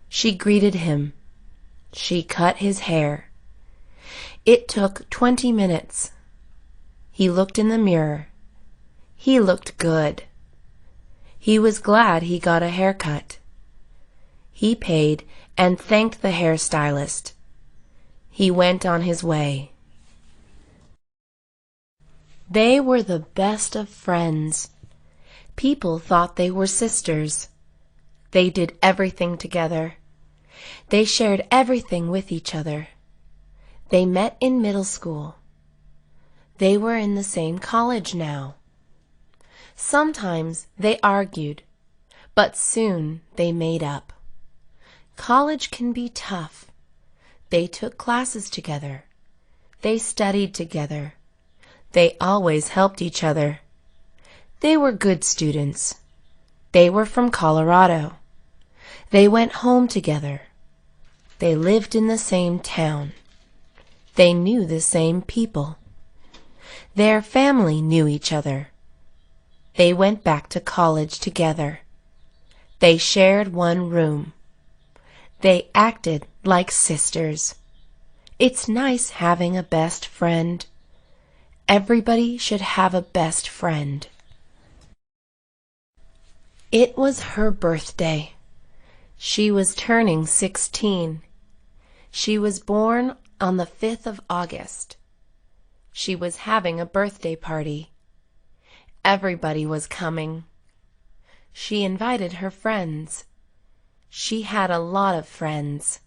She greeted him. She cut his hair. It took 20 minutes. He looked in the mirror. He looked good. He was glad he got a haircut. He paid and thanked the hairstylist. He went on his way. They were the best of friends. People thought they were sisters. They did everything together. They shared everything with each other. They met in middle school. They were in the same college now. Sometimes they argued, but soon they made up. College can be tough. They took classes together. They studied together. They always helped each other. They were good students. They were from Colorado. They went home together. They lived in the same town. They knew the same people. Their family knew each other. They went back to college together. They shared one room. They acted like sisters. It's nice having a best friend. Everybody should have a best friend. It was her birthday. She was turning 16. She was born on the 5th of August. She was having a birthday party. Everybody was coming. She invited her friends. She had a lot of friends.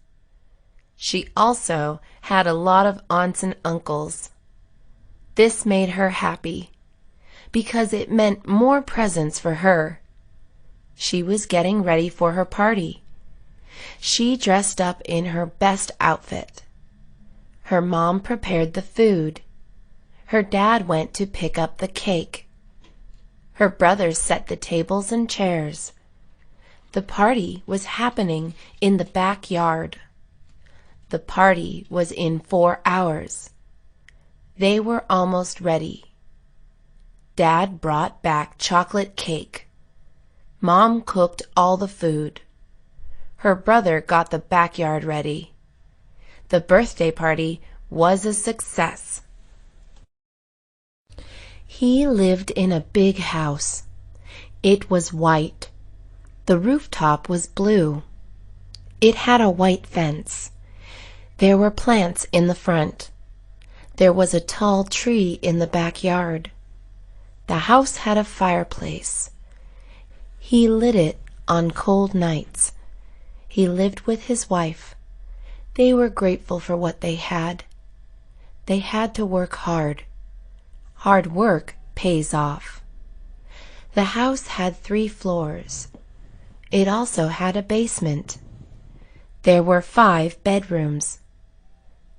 She also had a lot of aunts and uncles. This made her happy, because it meant more presents for her. She was getting ready for her party. She dressed up in her best outfit. Her mom prepared the food. Her dad went to pick up the cake. Her brothers set the tables and chairs. The party was happening in the backyard. The party was in 4 hours. They were almost ready. Dad brought back chocolate cake. Mom cooked all the food. Her brother got the backyard ready. The birthday party was a success. He lived in a big house. It was white. The rooftop was blue. It had a white fence. There were plants in the front. There was a tall tree in the backyard. The house had a fireplace. He lit it on cold nights. He lived with his wife. They were grateful for what they had. They had to work hard. Hard work pays off. The house had 3 floors. It also had a basement. There were 5 bedrooms.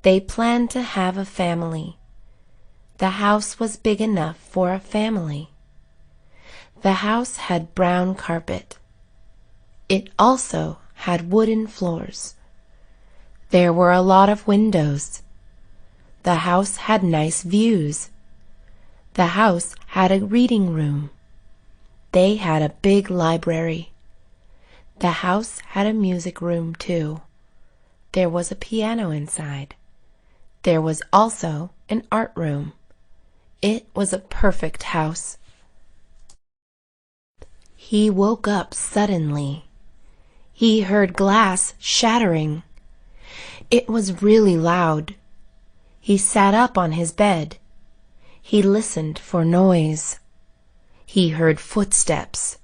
They planned to have a family. The house was big enough for a family. The house had brown carpet. It also had wooden floors. There were a lot of windows. The house had nice views. The house had a reading room. They had a big library. The house had a music room too. There was a piano inside. There was also an art room. It was a perfect house. He woke up suddenly. He heard glass shattering. It was really loud. He sat up on his bed. He listened for noise. He heard footsteps.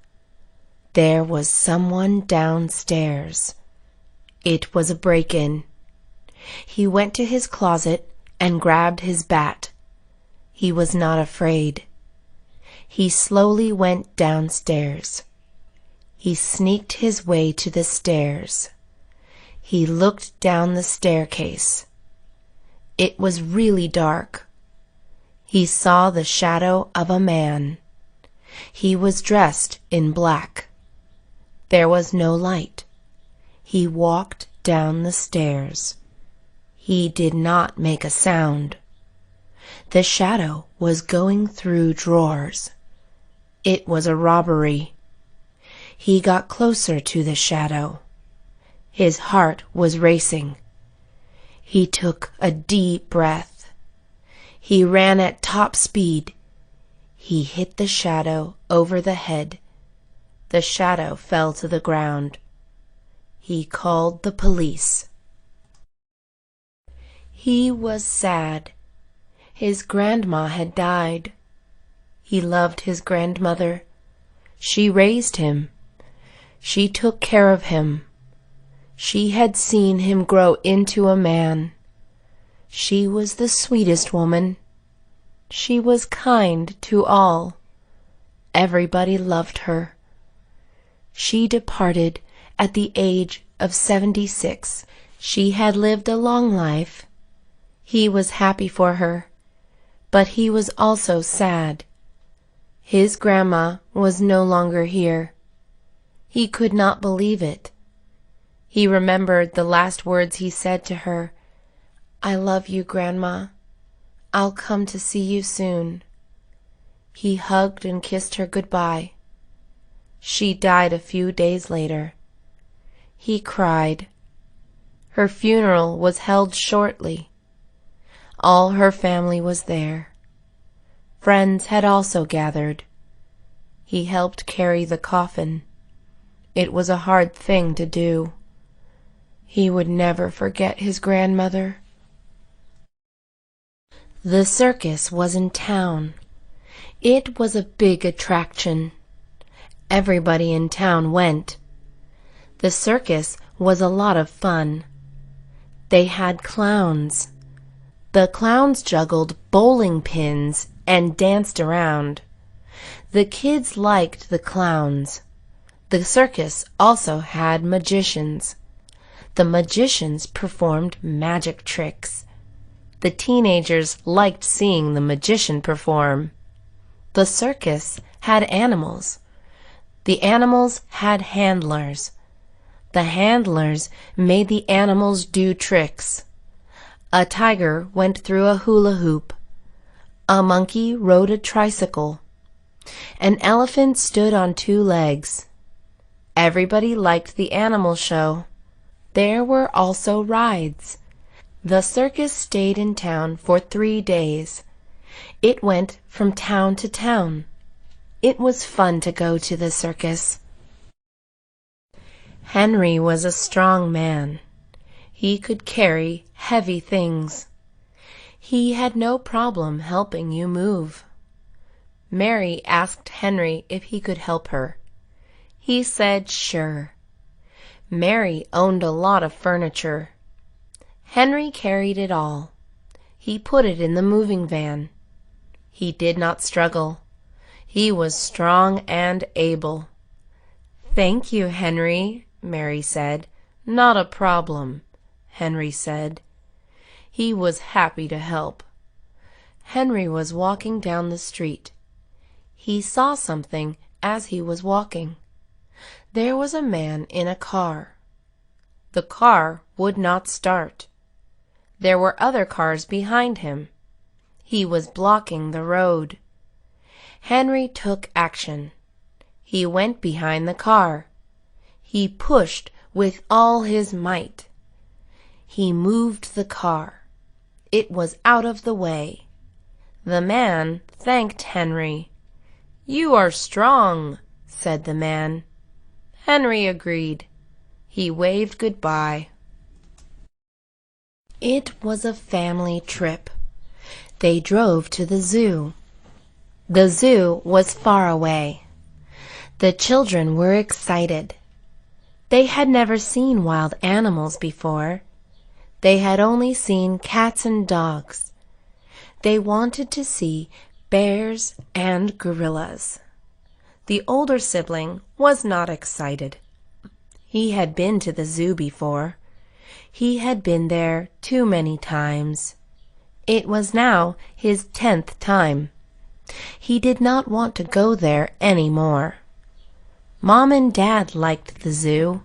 There was someone downstairs. It was a break-in. He went to his closet and grabbed his bat. He was not afraid. He slowly went downstairs. He sneaked his way to the stairs. He looked down the staircase. It was really dark. He saw the shadow of a man. He was dressed in black. There was no light. He walked down the stairs. He did not make a sound. The shadow was going through drawers. It was a robbery. He got closer to the shadow. His heart was racing. He took a deep breath. He ran at top speed. He hit the shadow over the head. The shadow fell to the ground. He called the police. He was sad. His grandma had died. He loved his grandmother. She raised him. She took care of him. She had seen him grow into a man. She was the sweetest woman. She was kind to all. Everybody loved her. She departed at the age of 76. She had lived a long life. He was happy for her, but he was also sad. His grandma was no longer here. He could not believe it. He remembered the last words he said to her, "I love you, Grandma. I'll come to see you soon." He hugged and kissed her goodbye. She died a few days later. He cried. Her funeral was held shortly. All her family was there. Friends had also gathered. He helped carry the coffin. It was a hard thing to do. He would never forget his grandmother. The circus was in town. It was a big attraction. Everybody in town went. The circus was a lot of fun. They had clowns. The clowns juggled bowling pins and danced around. The kids liked the clowns. The circus also had magicians. The magicians performed magic tricks. The teenagers liked seeing the magician perform. The circus had animals. The animals had handlers. The handlers made the animals do tricks. A tiger went through a hula hoop. A monkey rode a tricycle. An elephant stood on 2 legs. Everybody liked the animal show. There were also rides. The circus stayed in town for 3 days. It went from town to town. It was fun to go to the circus. Henry was a strong man. He could carry heavy things. He had no problem helping you move. Mary asked Henry if he could help her. He said sure. Mary owned a lot of furniture. Henry carried it all. He put it in the moving van. He did not struggle. He was strong and able. "Thank you, Henry," Mary said. "Not a problem," Henry said. He was happy to help. Henry was walking down the street. He saw something as he was walking. There was a man in a car. The car would not start. There were other cars behind him. He was blocking the road. Henry took action. He went behind the car. He pushed with all his might. He moved the car. It was out of the way. The man thanked Henry. "You are strong," said the man. Henry agreed. He waved goodbye. It was a family trip. They drove to the zoo. The zoo was far away. The children were excited. They had never seen wild animals before. They had only seen cats and dogs. They wanted to see bears and gorillas. The older sibling was not excited. He had been to the zoo before. He had been there too many times. It was now his 10th time. He did not want to go there any more. Mom and Dad liked the zoo.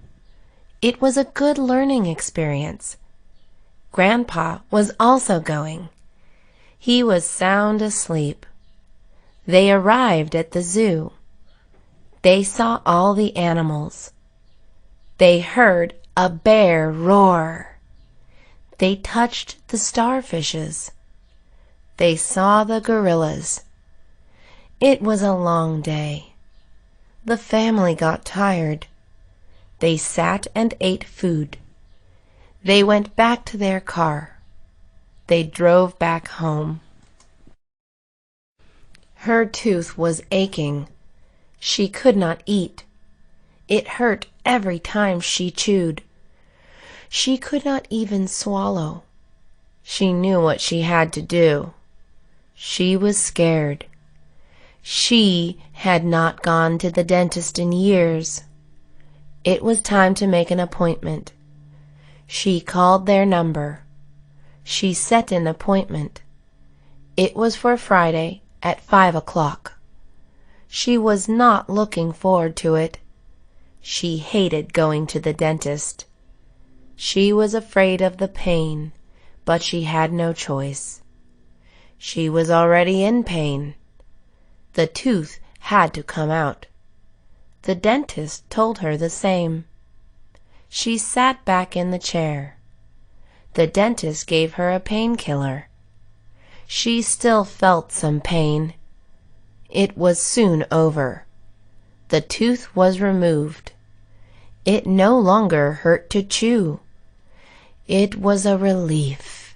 It was a good learning experience. Grandpa was also going. He was sound asleep. They arrived at the zoo. They saw all the animals. They heard a bear roar. They touched the starfishes. They saw the gorillas. It was a long day. The family got tired. They sat and ate food. They went back to their car. They drove back home. Her tooth was aching. She could not eat. It hurt every time she chewed. She could not even swallow. She knew what she had to do. She was scared. She had not gone to the dentist in years. It was time to make an appointment. She called their number. She set an appointment. It was for Friday at 5 o'clock. She was not looking forward to it. She hated going to the dentist. She was afraid of the pain, but she had no choice. She was already in pain. The tooth had to come out. The dentist told her the same. She sat back in the chair. The dentist gave her a painkiller. She still felt some pain. It was soon over. The tooth was removed. It no longer hurt to chew. It was a relief.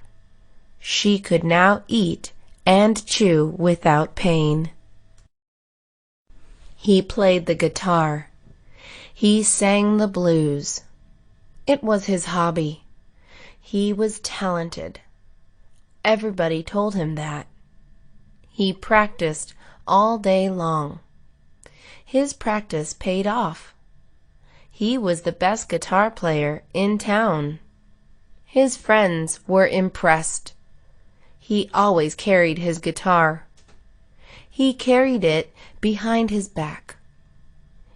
She could now eat and chew without pain. He played the guitar. He sang the blues. It was his hobby. He was talented. Everybody told him that. He practiced all day long. His practice paid off. He was the best guitar player in town. His friends were impressed. He always carried his guitar. He carried it behind his back.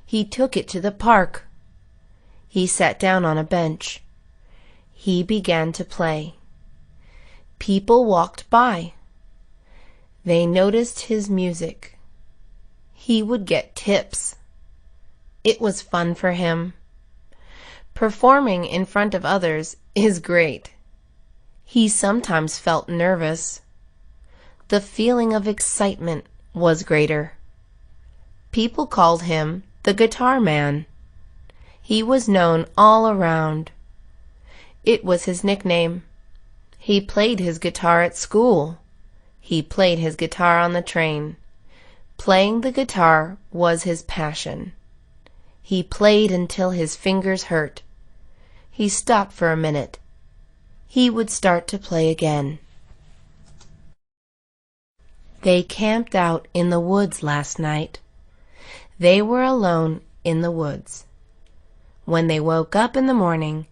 He took it to the park. He sat down on a bench. He began to play. People walked by. They noticed his music. He would get tips. It was fun for him. Performing in front of others is great. He sometimes felt nervous. The feeling of excitement was greater. People called him the Guitar Man. He was known all around. It was his nickname. He played his guitar at school. He played his guitar on the train. Playing the guitar was his passion. He played until his fingers hurt. He stopped for a minute. He would start to play again. They camped out in the woods last night. They were alone in the woods. When they woke up in the morning,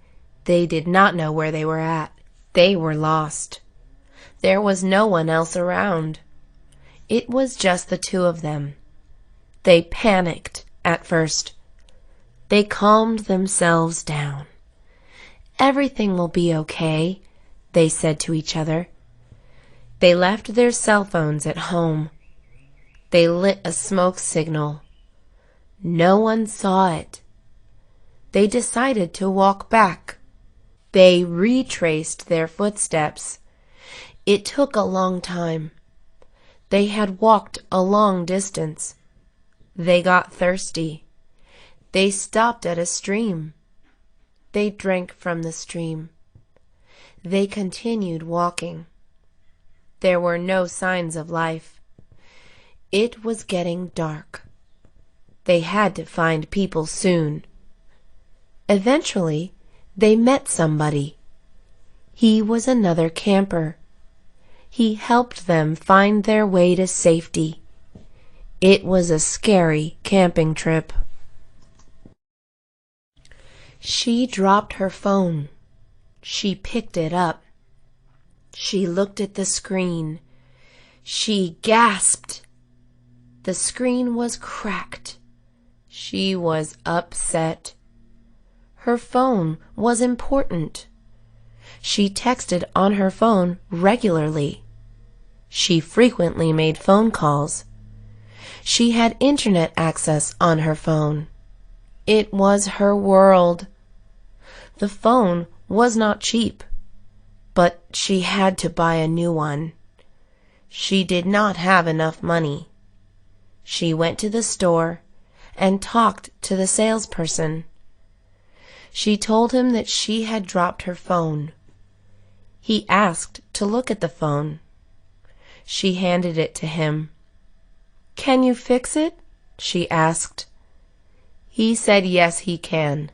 they did not know where they were at. They were lost. There was no one else around. It was just the two of them. They panicked at first. They calmed themselves down. "Everything will be okay," they said to each other. They left their cell phones at home. They lit a smoke signal. No one saw it. They decided to walk back. They retraced their footsteps. It took a long time. They had walked a long distance. They got thirsty. They stopped at a stream. They drank from the stream. They continued walking. There were no signs of life. It was getting dark. They had to find people soon. Eventually, they met somebody. He was another camper. He helped them find their way to safety. It was a scary camping trip. She dropped her phone. She picked it up. She looked at the screen. She gasped. The screen was cracked. She was upset. Her phone was important. She texted on her phone regularly. She frequently made phone calls. She had internet access on her phone. It was her world. The phone was not cheap, but she had to buy a new one. She did not have enough money. She went to the store and talked to the salesperson. She told him that she had dropped her phone. He asked to look at the phone. She handed it to him. "Can you fix it?" she asked. He said yes, he can.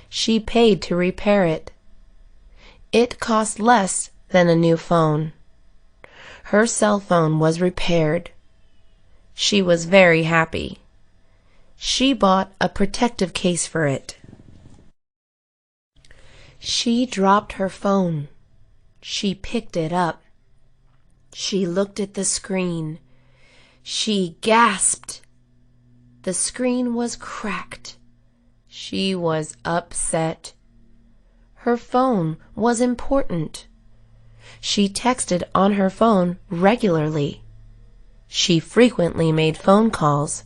She paid to repair it. It cost less than a new phone. Her cell phone was repaired. She was very happy. She bought a protective case for it. She dropped her phone. She picked it up. She looked at the screen. She gasped. The screen was cracked. She was upset. Her phone was important. She texted on her phone regularly. She frequently made phone calls.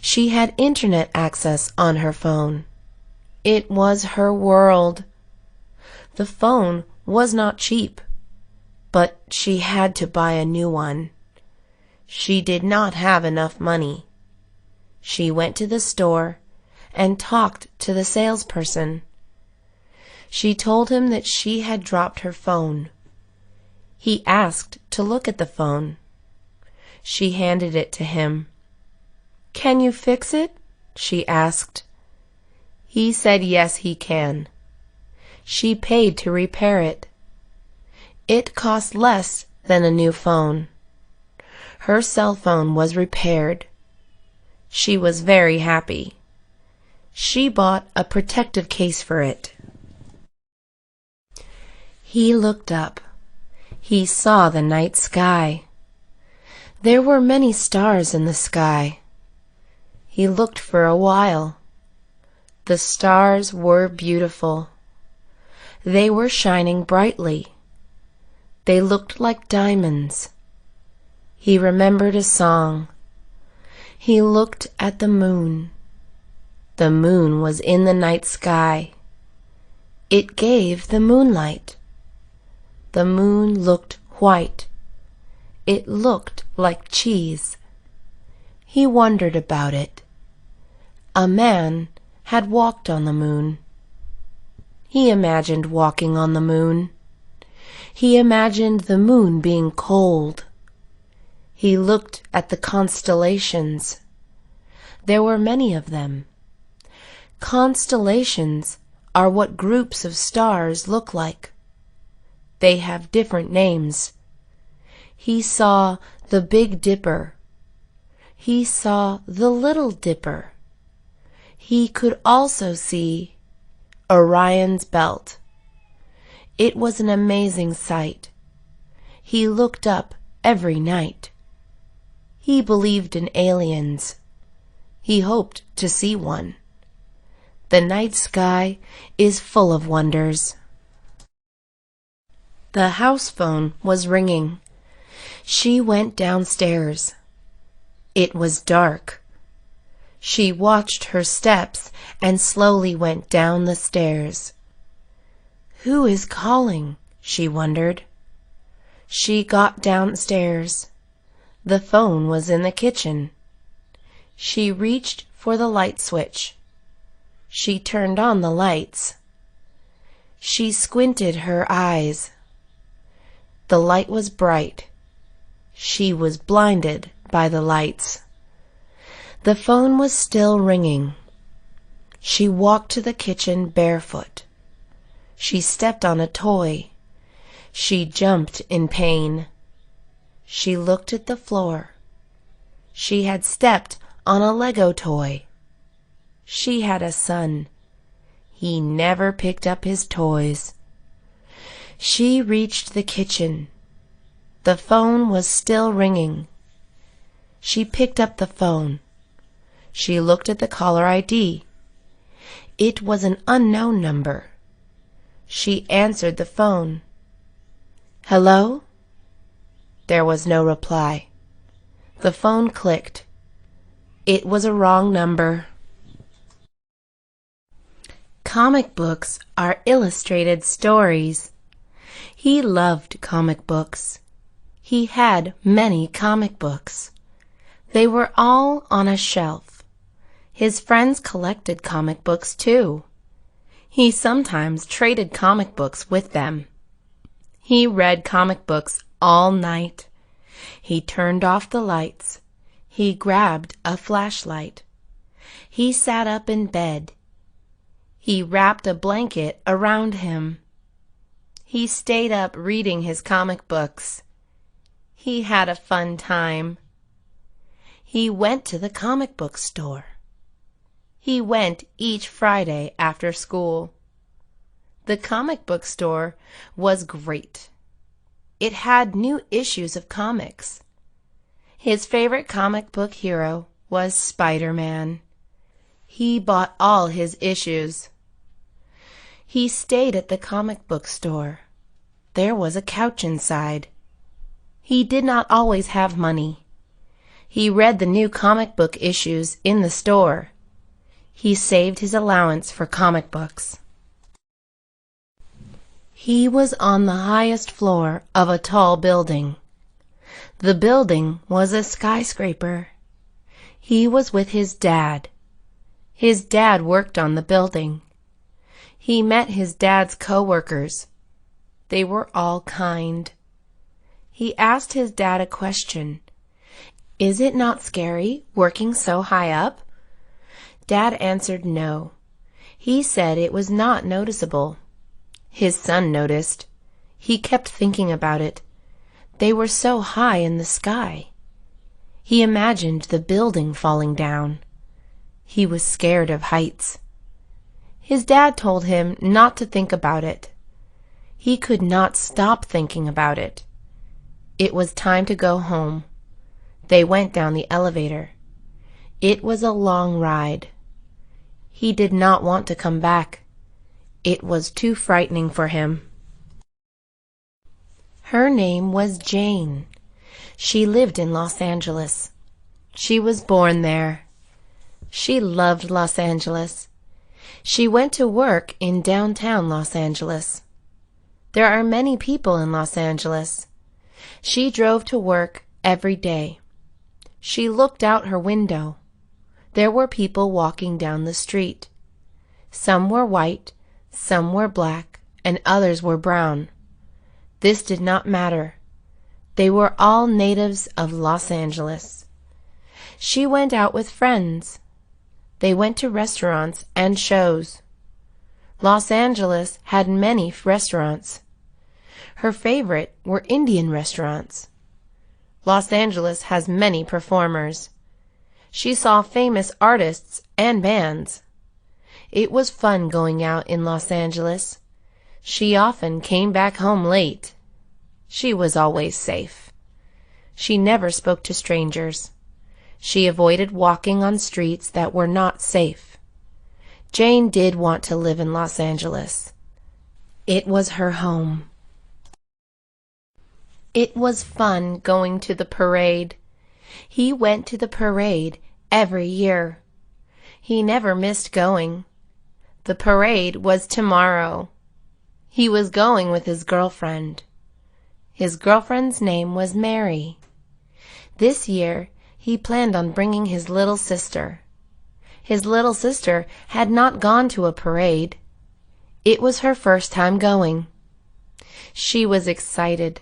She had internet access on her phone. It was her world. The phone was not cheap, but she had to buy a new one. She did not have enough money. She went to the store and talked to the salesperson. She told him that she had dropped her phone. He asked to look at the phone. She handed it to him. "Can you fix it?" she asked. He said yes, he can. She paid to repair it. It cost less than a new phone. Her cell phone was repaired. She was very happy. She bought a protective case for it. He looked up. He saw the night sky. There were many stars in the sky. He looked for a while. The stars were beautiful. They were shining brightly. They looked like diamonds. He remembered a song. He looked at the moon. The moon was in the night sky. It gave the moonlight. The moon looked white. It looked like cheese. He wondered about it. A man had walked on the moon. He imagined walking on the moon. He imagined the moon being cold. He looked at the constellations. There were many of them. Constellations are what groups of stars look like. They have different names. He saw the Big Dipper. He saw the Little Dipper. He could also see Orion's belt. It was an amazing sight. He looked up every night. He believed in aliens. He hoped to see one. The night sky is full of wonders. The house phone was ringing. She went downstairs. It was dark. She watched her steps and slowly went down the stairs. Who is calling? She wondered. She got downstairs. The phone was in the kitchen. She reached for the light switch. She turned on the lights. She squinted her eyes. The light was bright. She was blinded by the lights. The phone was still ringing. She walked to the kitchen barefoot. She stepped on a toy. She jumped in pain. She looked at the floor. She had stepped on a Lego toy. She had a son. He never picked up his toys. She reached the kitchen. The phone was still ringing. She picked up the phone. She looked at the caller ID. It was an unknown number. She answered the phone. Hello? There was no reply. The phone clicked. It was a wrong number. Comic books are illustrated stories. He loved comic books. He had many comic books. They were all on a shelf. His friends collected comic books too. He sometimes traded comic books with them. He read comic books all night. He turned off the lights. He grabbed a flashlight. He sat up in bed. He wrapped a blanket around him. He stayed up reading his comic books. He had a fun time. He went to the comic book store. He went each Friday after school. The comic book store was great. It had new issues of comics. His favorite comic book hero was Spider-Man. He bought all his issues. He stayed at the comic book store. There was a couch inside. He did not always have money. He read the new comic book issues in the store. He saved his allowance for comic books. He was on the highest floor of a tall building. The building was a skyscraper. He was with his dad. His dad worked on the building. He met his dad's co-workers. They were all kind. He asked his dad a question. Is it not scary working so high up? Dad answered no. He said it was not noticeable. His son noticed. He kept thinking about it. They were so high in the sky. He imagined the building falling down. He was scared of heights. His dad told him not to think about it. He could not stop thinking about it. It was time to go home. They went down the elevator. It was a long ride. He did not want to come back. It was too frightening for him. Her name was Jane. She lived in Los Angeles. She was born there. She loved Los Angeles. She went to work in downtown Los Angeles. There are many people in Los Angeles. She drove to work every day. She looked out her window. There were people walking down the street. Some were white, some were black, and others were brown. This did not matter. They were all natives of Los Angeles. She went out with friends. They went to restaurants and shows. Los Angeles had many restaurants. Her favorite were Indian restaurants. Los Angeles has many performers. She saw famous artists and bands. It was fun going out in Los Angeles. She often came back home late. She was always safe. She never spoke to strangers. She avoided walking on streets that were not safe. Jane did want to live in Los Angeles. It was her home. It was fun going to the parade. He went to the parade every year. He never missed going. The parade was tomorrow. He was going with his girlfriend. His girlfriend's name was Mary. This year, he planned on bringing his little sister. His little sister had not gone to a parade. It was her first time going. She was excited.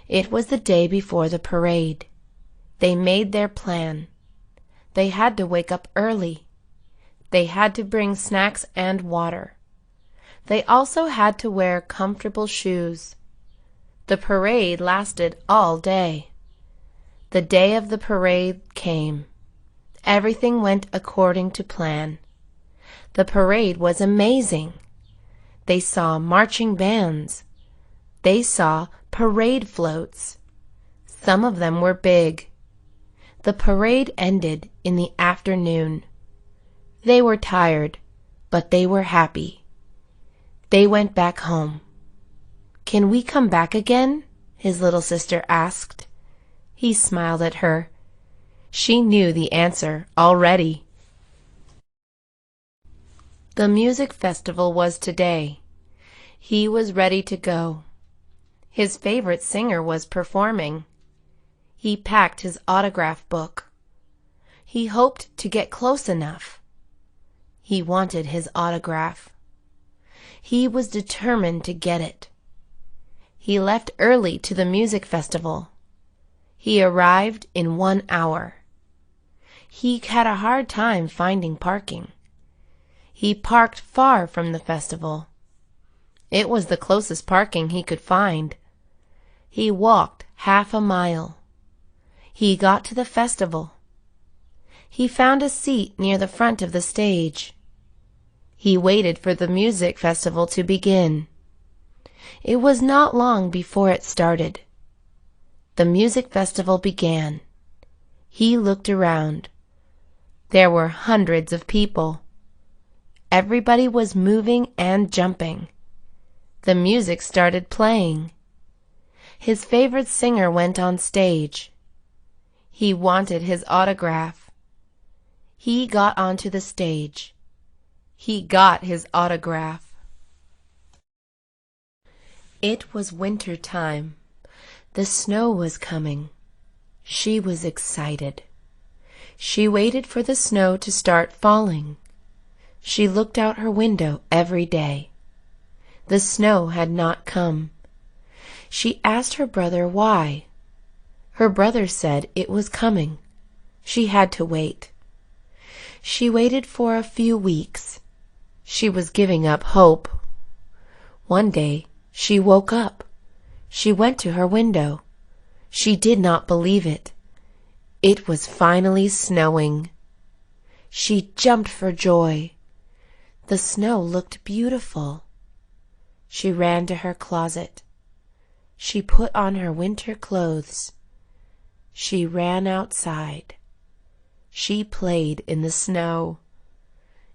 It was the day before the parade. They made their plan. They had to wake up early. They had to bring snacks and water. They also had to wear comfortable shoes. The parade lasted all day. The day of the parade came. Everything went according to plan. The parade was amazing. They saw marching bands. They saw parade floats. Some of them were big. The parade ended in the afternoon. They were tired, but they were happy. They went back home. "Can we come back again?" his little sister asked. He smiled at her. She knew the answer already. The music festival was today. He was ready to go. His favorite singer was performing. He packed his autograph book. He hoped to get close enough. He wanted his autograph. He was determined to get it. He left early to the music festival. He arrived in 1 hour. He had a hard time finding parking. He parked far from the festival. It was the closest parking he could find. He walked half a mile. He got to the festival. He found a seat near the front of the stage. He waited for the music festival to begin. It was not long before it started. The music festival began. He looked around. There were hundreds of people. Everybody was moving and jumping. The music started playing. His favorite singer went on stage. He wanted his autograph. He got onto the stage. He got his autograph. It was winter time. The snow was coming. She was excited. She waited for the snow to start falling. She looked out her window every day. The snow had not come. She asked her brother why. Her brother said it was coming. She had to wait. She waited for a few weeks. She was giving up hope. One day she woke up. She went to her window. She did not believe it. It was finally snowing. She jumped for joy. The snow looked beautiful. She ran to her closet. She put on her winter clothes. She ran outside. She played in the snow.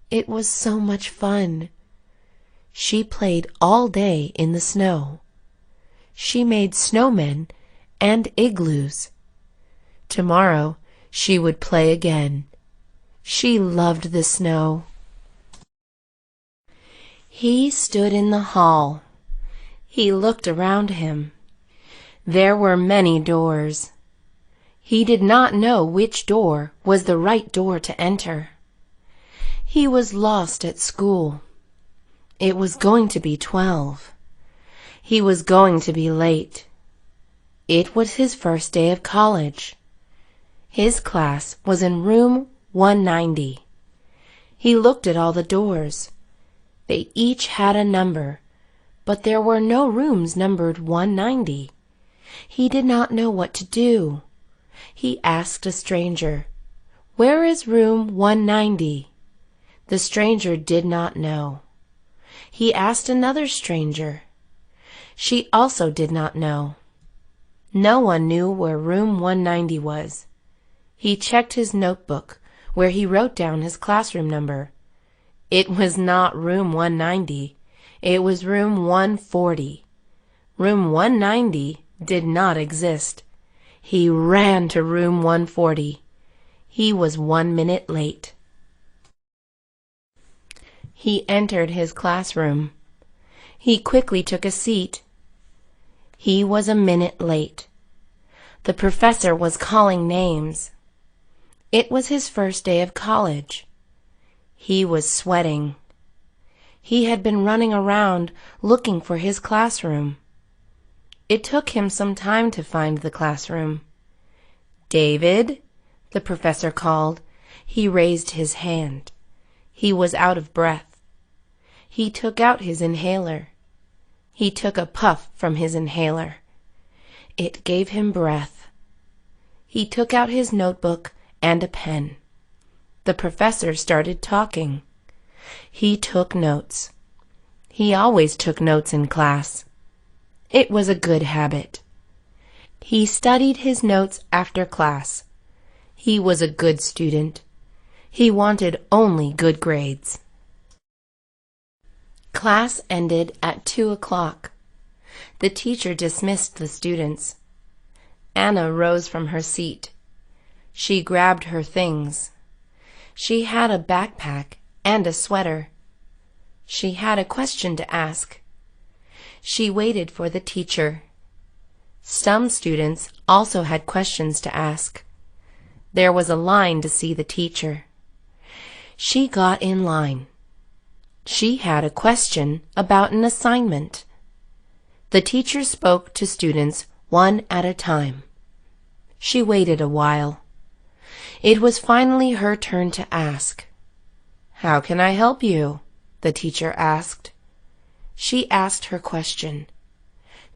It was so much fun. She played all day in the snow. She made snowmen and igloos. Tomorrow she would play again. She loved the snow. He stood in the hall. He looked around him. There were many doors. He did not know which door was the right door to enter. He was lost at school. It was going to be 12. He was going to be late. It was his first day of college. His class was in room 190. He looked at all the doors. They each had a number, but there were no rooms numbered 190. He did not know what to do. He asked a stranger, "Where is room 190?" The stranger did not know. He asked another stranger. She also did not know. No one knew where room 190 was. He checked his notebook, where he wrote down his classroom number. It was not room 190. It was room 140. Room 190 did not exist. He ran to room 140. He was 1 minute late. He entered his classroom. He quickly took a seat. He was a minute late. The professor was calling names. It was his first day of college. He was sweating. He had been running around looking for his classroom. It took him some time to find the classroom. "David," the professor called. He raised his hand. He was out of breath. He took out his inhaler. He took a puff from his inhaler. It gave him breath. He took out his notebook and a pen. The professor started talking. He took notes. He always took notes in class. It was a good habit. He studied his notes after class. He was a good student. He wanted only good grades. Class ended at 2 o'clock. The teacher dismissed the students. Anna rose from her seat. She grabbed her things. She had a backpack and a sweater. She had a question to ask. She waited for the teacher. Some students also had questions to ask. There was a line to see the teacher. She got in line. She had a question about an assignment. The teacher spoke to students one at a time. She waited a while. It was finally her turn to ask. "How can I help you?" the teacher asked. She asked her question.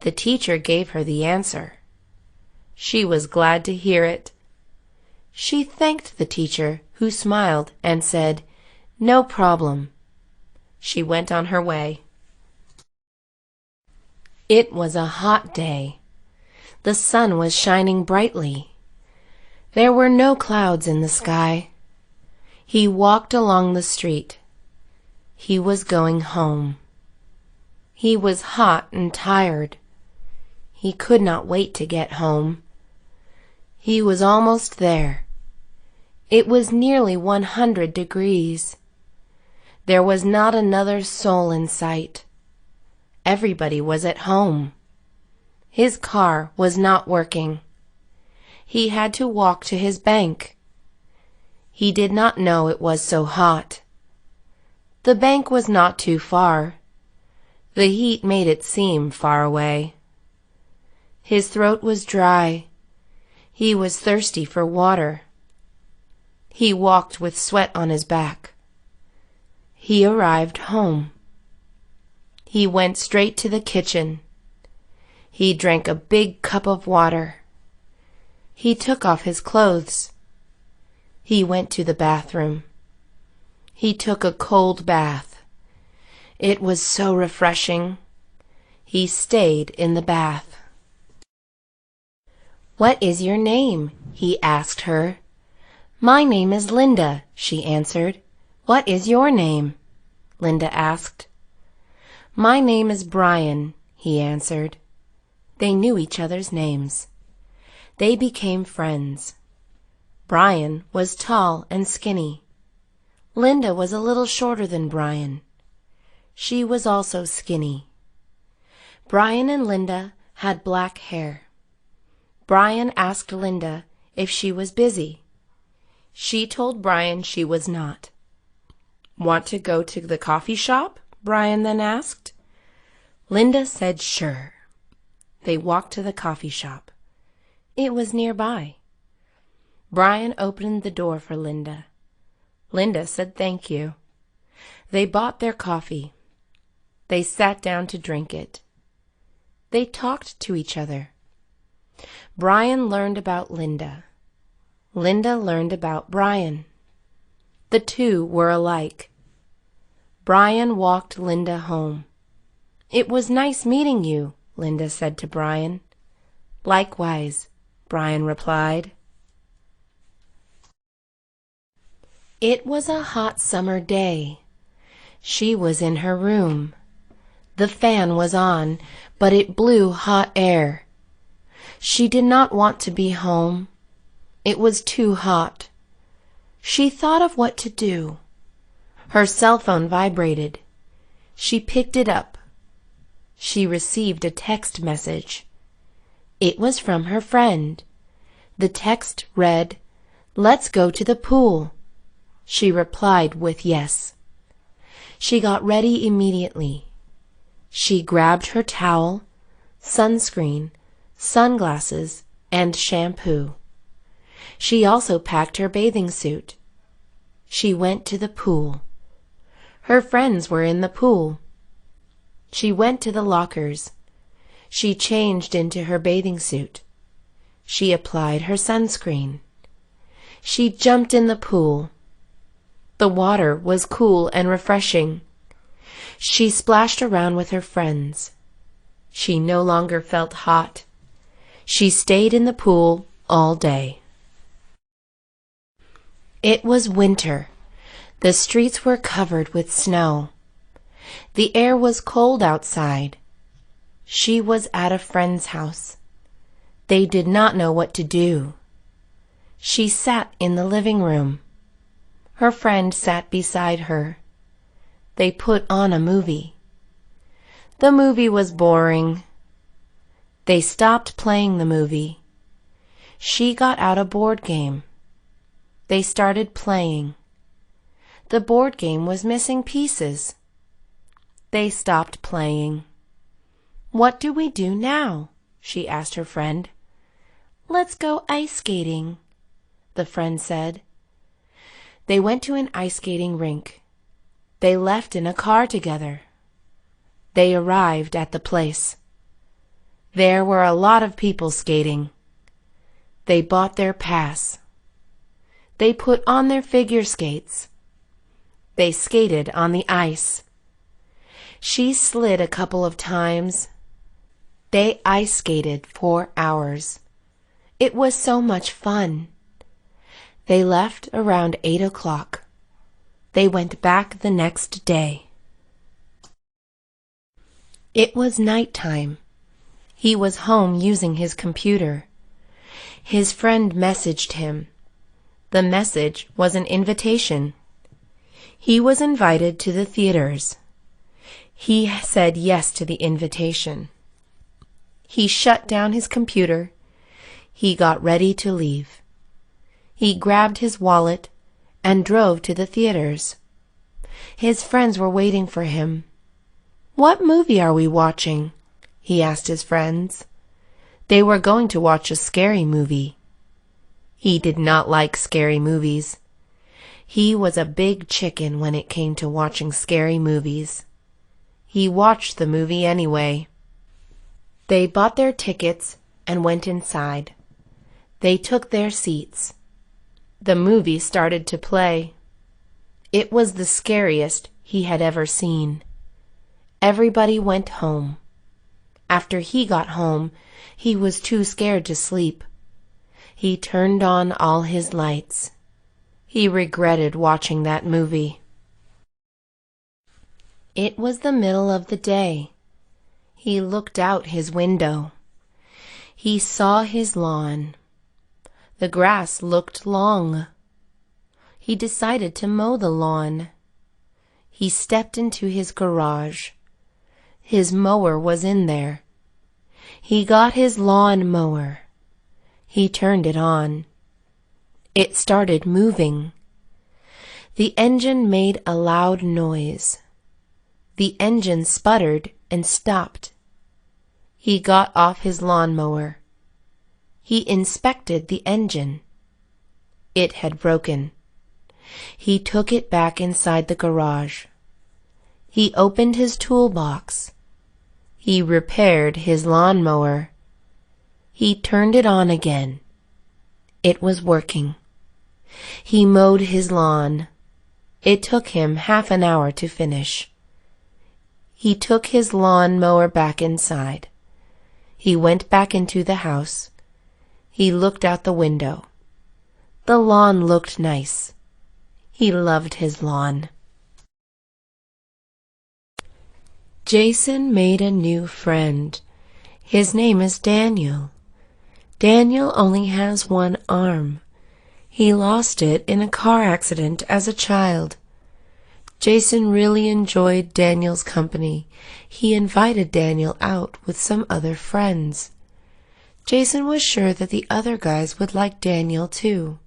The teacher gave her the answer. She was glad to hear it. She thanked the teacher, who smiled and said, "No problem." She went on her way. It was a hot day. The sun was shining brightly. There were no clouds in the sky. He walked along the street. He was going home. He was hot and tired. He could not wait to get home. He was almost there. It was nearly 100 degrees. There was not another soul in sight. Everybody was at home. His car was not working. He had to walk to his bank. He did not know it was so hot. The bank was not too far. The heat made it seem far away. His throat was dry. He was thirsty for water. He walked with sweat on his back. He arrived home. He went straight to the kitchen. He drank a big cup of water. He took off his clothes. He went to the bathroom. He took a cold bath. It was so refreshing. He stayed in the bath. "What is your name?" he asked her. "My name is Linda," she answered. "What is your name?" Linda asked. "My name is Brian," he answered. They knew each other's names. They became friends. Brian was tall and skinny. Linda was a little shorter than Brian. She was also skinny. Brian and Linda had black hair. Brian asked Linda if she was busy. She told Brian she was not. "Want to go to the coffee shop?" Brian then asked. Linda said sure. They walked to the coffee shop. It was nearby. Brian opened the door for Linda. Linda said thank you. They bought their coffee. They sat down to drink it. They talked to each other. Brian learned about Linda. Linda learned about Brian. The two were alike. Brian walked Linda home. "It was nice meeting you," Linda said to Brian. "Likewise," Brian replied. It was a hot summer day. She was in her room. The fan was on, but it blew hot air. She did not want to be home. It was too hot. She thought of what to do. Her cell phone vibrated. She picked it up. She received a text message. It was from her friend. The text read, "Let's go to the pool." She replied with yes. She got ready immediately. She grabbed her towel, sunscreen, sunglasses, and shampoo. She also packed her bathing suit. She went to the pool. Her friends were in the pool. She went to the lockers. She changed into her bathing suit. She applied her sunscreen. She jumped in the pool. The water was cool and refreshing. She splashed around with her friends. She no longer felt hot. She stayed in the pool all day. It was winter. The streets were covered with snow. The air was cold outside. She was at a friend's house. They did not know what to do. She sat in the living room. Her friend sat beside her. They put on a movie. The movie was boring. They stopped playing the movie. She got out a board game. They started playing. The board game was missing pieces. They stopped playing. "What do we do now?" she asked her friend. "Let's go ice skating," the friend said. They went to an ice skating rink. They left in a car together. They arrived at the place. There were a lot of people skating. They bought their pass. They put on their figure skates. They skated on the ice. She slid a couple of times. They ice skated for hours. It was so much fun. They left around 8 o'clock. They went back the next day. It was night time. He was home using his computer. His friend messaged him. The message was an invitation. He was invited to the theaters. He said yes to the invitation. He shut down his computer. He got ready to leave. He grabbed his wallet and drove to the theaters. His friends were waiting for him. "What movie are we watching?" he asked his friends. They were going to watch a scary movie. He did not like scary movies. He was a big chicken when it came to watching scary movies. He watched the movie anyway. They bought their tickets and went inside. They took their seats. The movie started to play. It was the scariest he had ever seen. Everybody went home. After he got home, he was too scared to sleep. He turned on all his lights. He regretted watching that movie. It was the middle of the day. He looked out his window. He saw his lawn. The grass looked long. He decided to mow the lawn. He stepped into his garage. His mower was in there. He got his lawn mower. He turned it on. It started moving. The engine made a loud noise. The engine sputtered and stopped. He got off his lawnmower. He inspected the engine. It had broken. He took it back inside the garage. He opened his toolbox. He repaired his lawnmower. He turned it on again. It was working. He mowed his lawn. It took him half an hour to finish. He took his lawn mower back inside. He went back into the house. He looked out the window. The lawn looked nice. He loved his lawn. Jason made a new friend. His name is Daniel. Daniel only has one arm. He lost it in a car accident as a child. Jason really enjoyed Daniel's company. He invited Daniel out with some other friends. Jason was sure that the other guys would like Daniel too.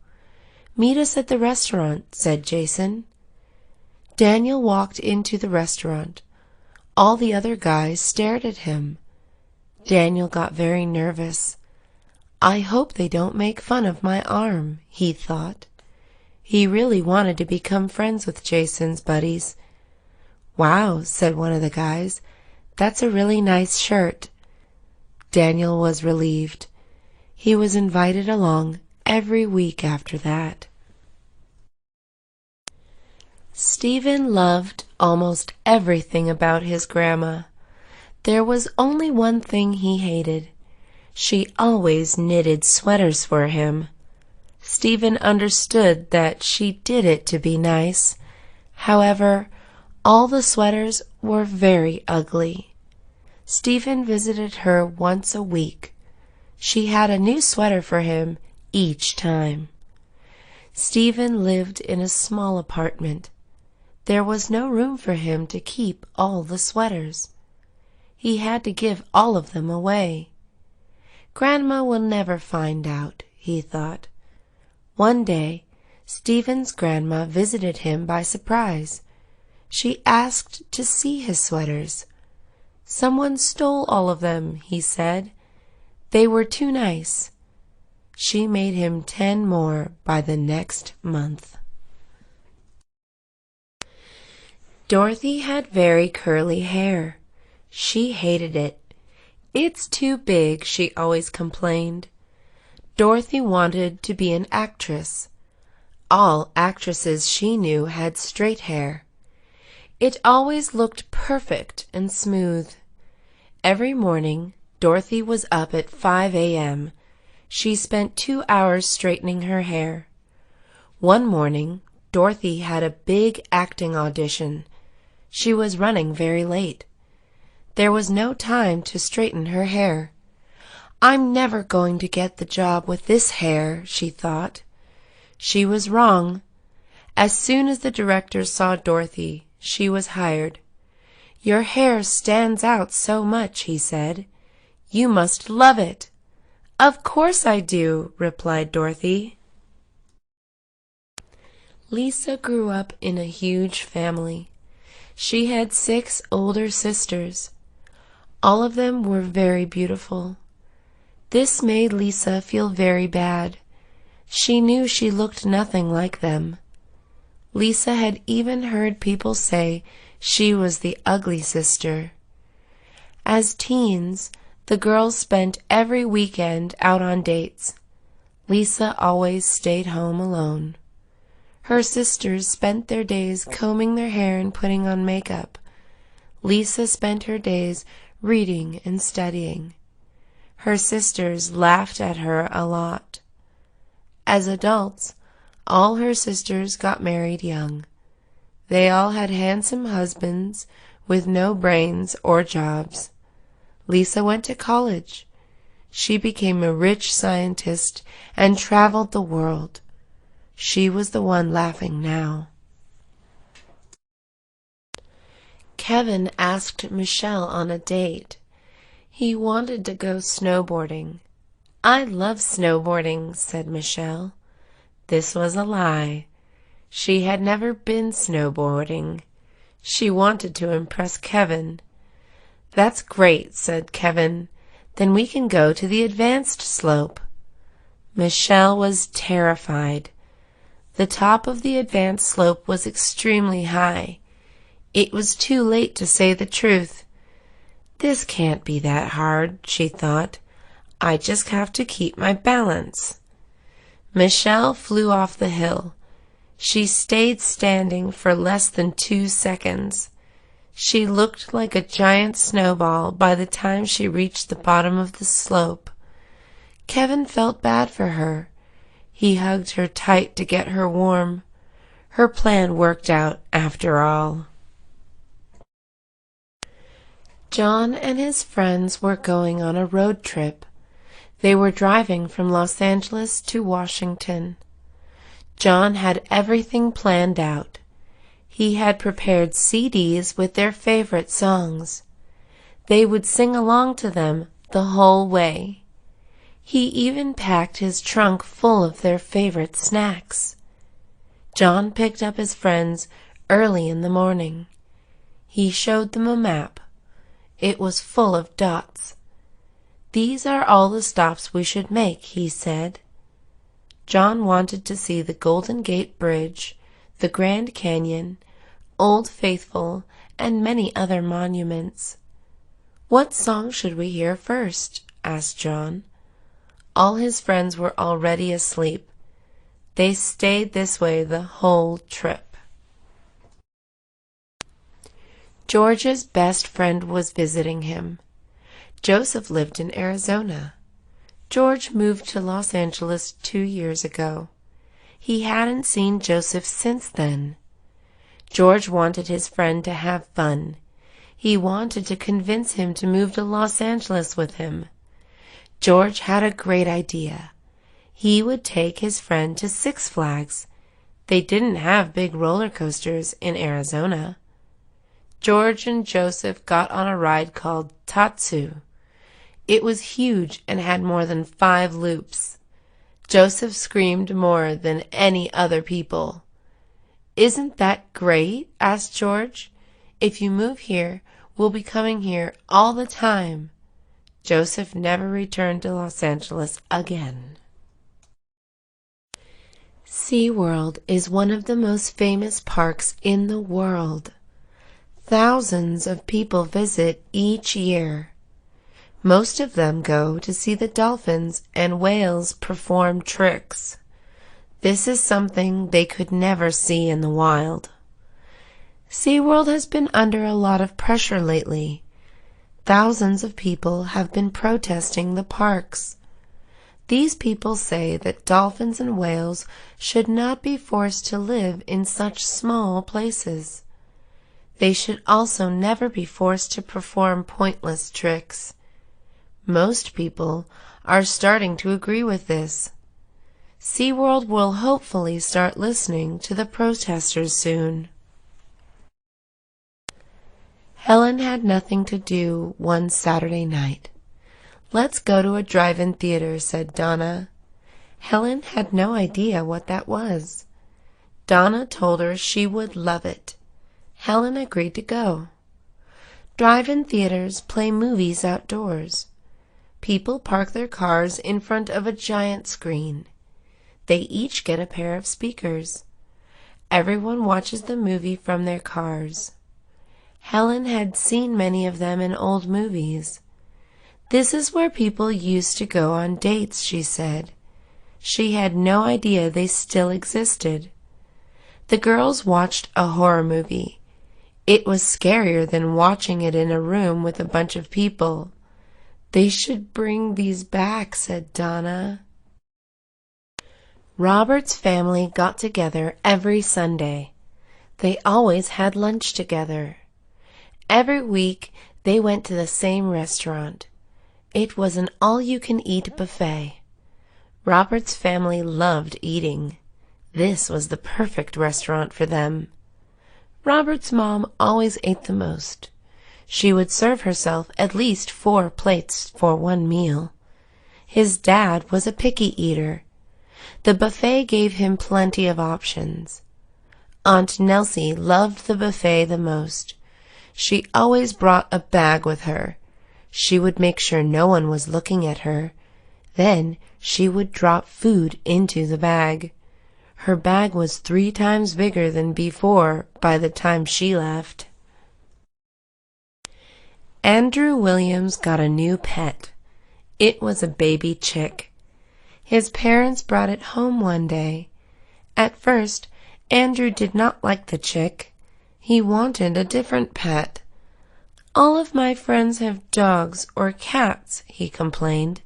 "Meet us at the restaurant," said Jason. Daniel walked into the restaurant. All the other guys stared at him. Daniel got very nervous. "I hope they don't make fun of my arm," he thought. He really wanted to become friends with Jason's buddies. "Wow," said one of the guys. "That's a really nice shirt." Daniel was relieved. He was invited along every week after that. Stephen loved almost everything about his grandma. There was only one thing he hated. She always knitted sweaters for him. Stephen understood that she did it to be nice. However, all the sweaters were very ugly. Stephen visited her once a week. She had a new sweater for him each time. Stephen lived in a small apartment. There was no room for him to keep all the sweaters. He had to give all of them away. Grandma will never find out, he thought. One day, Stephen's grandma visited him by surprise. She asked to see his sweaters. "Someone stole all of them," he said. "They were too nice." She made him 10 more by the next month. Dorothy had very curly hair. She hated it. "It's too big," she always complained. Dorothy wanted to be an actress. All actresses she knew had straight hair. It always looked perfect and smooth. Every morning, Dorothy was up at 5 a.m. She spent 2 hours straightening her hair. One morning, Dorothy had a big acting audition. She was running very late. There was no time to straighten her hair. "I'm never going to get the job with this hair," she thought. She was wrong. As soon as the director saw Dorothy, she was hired. "Your hair stands out so much," he said. "You must love it." "Of course I do," replied Dorothy. Lisa grew up in a huge family. She had 6 older sisters. All of them were very beautiful. This made Lisa feel very bad. She knew she looked nothing like them. Lisa had even heard people say she was the ugly sister. As teens, the girls spent every weekend out on dates. Lisa always stayed home alone. Her sisters spent their days combing their hair and putting on makeup. Lisa spent her days reading and studying. Her sisters laughed at her a lot. As adults, all her sisters got married young. They all had handsome husbands with no brains or jobs. Lisa went to college. She became a rich scientist and traveled the world. She was the one laughing now. Kevin asked Michelle on a date. He wanted to go snowboarding. "I love snowboarding," said Michelle. This was a lie. She had never been snowboarding. She wanted to impress Kevin. "That's great," said Kevin. "Then we can go to the advanced slope." Michelle was terrified. The top of the advanced slope was extremely high. It was too late to say the truth. "This can't be that hard," she thought. "I just have to keep my balance." Michelle flew off the hill. She stayed standing for less than 2 seconds. She looked like a giant snowball by the time she reached the bottom of the slope. Kevin felt bad for her. He hugged her tight to get her warm. Her plan worked out after all. John and his friends were going on a road trip. They were driving from Los Angeles to Washington. John had everything planned out. He had prepared CDs with their favorite songs. They would sing along to them the whole way. He even packed his trunk full of their favorite snacks. John picked up his friends early in the morning. He showed them a map. It was full of dots. "These are all the stops we should make," he said. John wanted to see the Golden Gate Bridge, the Grand Canyon, Old Faithful, and many other monuments. "What song should we hear first?" asked John. All his friends were already asleep. They stayed this way the whole trip. George's best friend was visiting him. Joseph lived in Arizona. George moved to Los Angeles 2 years ago. He hadn't seen Joseph since then. George wanted his friend to have fun. He wanted to convince him to move to Los Angeles with him. George had a great idea. He would take his friend to Six Flags. They didn't have big roller coasters in Arizona. George and Joseph got on a ride called Tatsu. It was huge and had more than 5 loops. Joseph screamed more than any other people. "Isn't that great?" asked George. "If you move here, we'll be coming here all the time." Joseph never returned to Los Angeles again. SeaWorld is one of the most famous parks in the world. Thousands of people visit each year. Most of them go to see the dolphins and whales perform tricks. This is something they could never see in the wild. SeaWorld has been under a lot of pressure lately. Thousands of people have been protesting the parks. These people say that dolphins and whales should not be forced to live in such small places. They should also never be forced to perform pointless tricks. Most people are starting to agree with this. SeaWorld will hopefully start listening to the protesters soon. Helen had nothing to do one Saturday night. "Let's go to a drive-in theater," said Donna. Helen had no idea what that was. Donna told her she would love it. Helen agreed to go. Drive-in theaters play movies outdoors. People park their cars in front of a giant screen. They each get a pair of speakers. Everyone watches the movie from their cars. Helen had seen many of them in old movies. "This is where people used to go on dates," she said. She had no idea they still existed. The girls watched a horror movie. It was scarier than watching it in a room with a bunch of people. "They should bring these back," said Donna. Robert's family got together every Sunday. They always had lunch together. Every week they went to the same restaurant. It was an all-you-can-eat buffet. Robert's family loved eating. This was the perfect restaurant for them. Robert's mom always ate the most. She would serve herself at least 4 plates for one meal. His dad was a picky eater. The buffet gave him plenty of options. Aunt Nelsie loved the buffet the most. She always brought a bag with her. She would make sure no one was looking at her. Then she would drop food into the bag. Her bag was 3 times bigger than before by the time she left. Andrew Williams got a new pet. It was a baby chick. His parents brought it home one day. At first, Andrew did not like the chick. He wanted a different pet. "All of my friends have dogs or cats," he complained.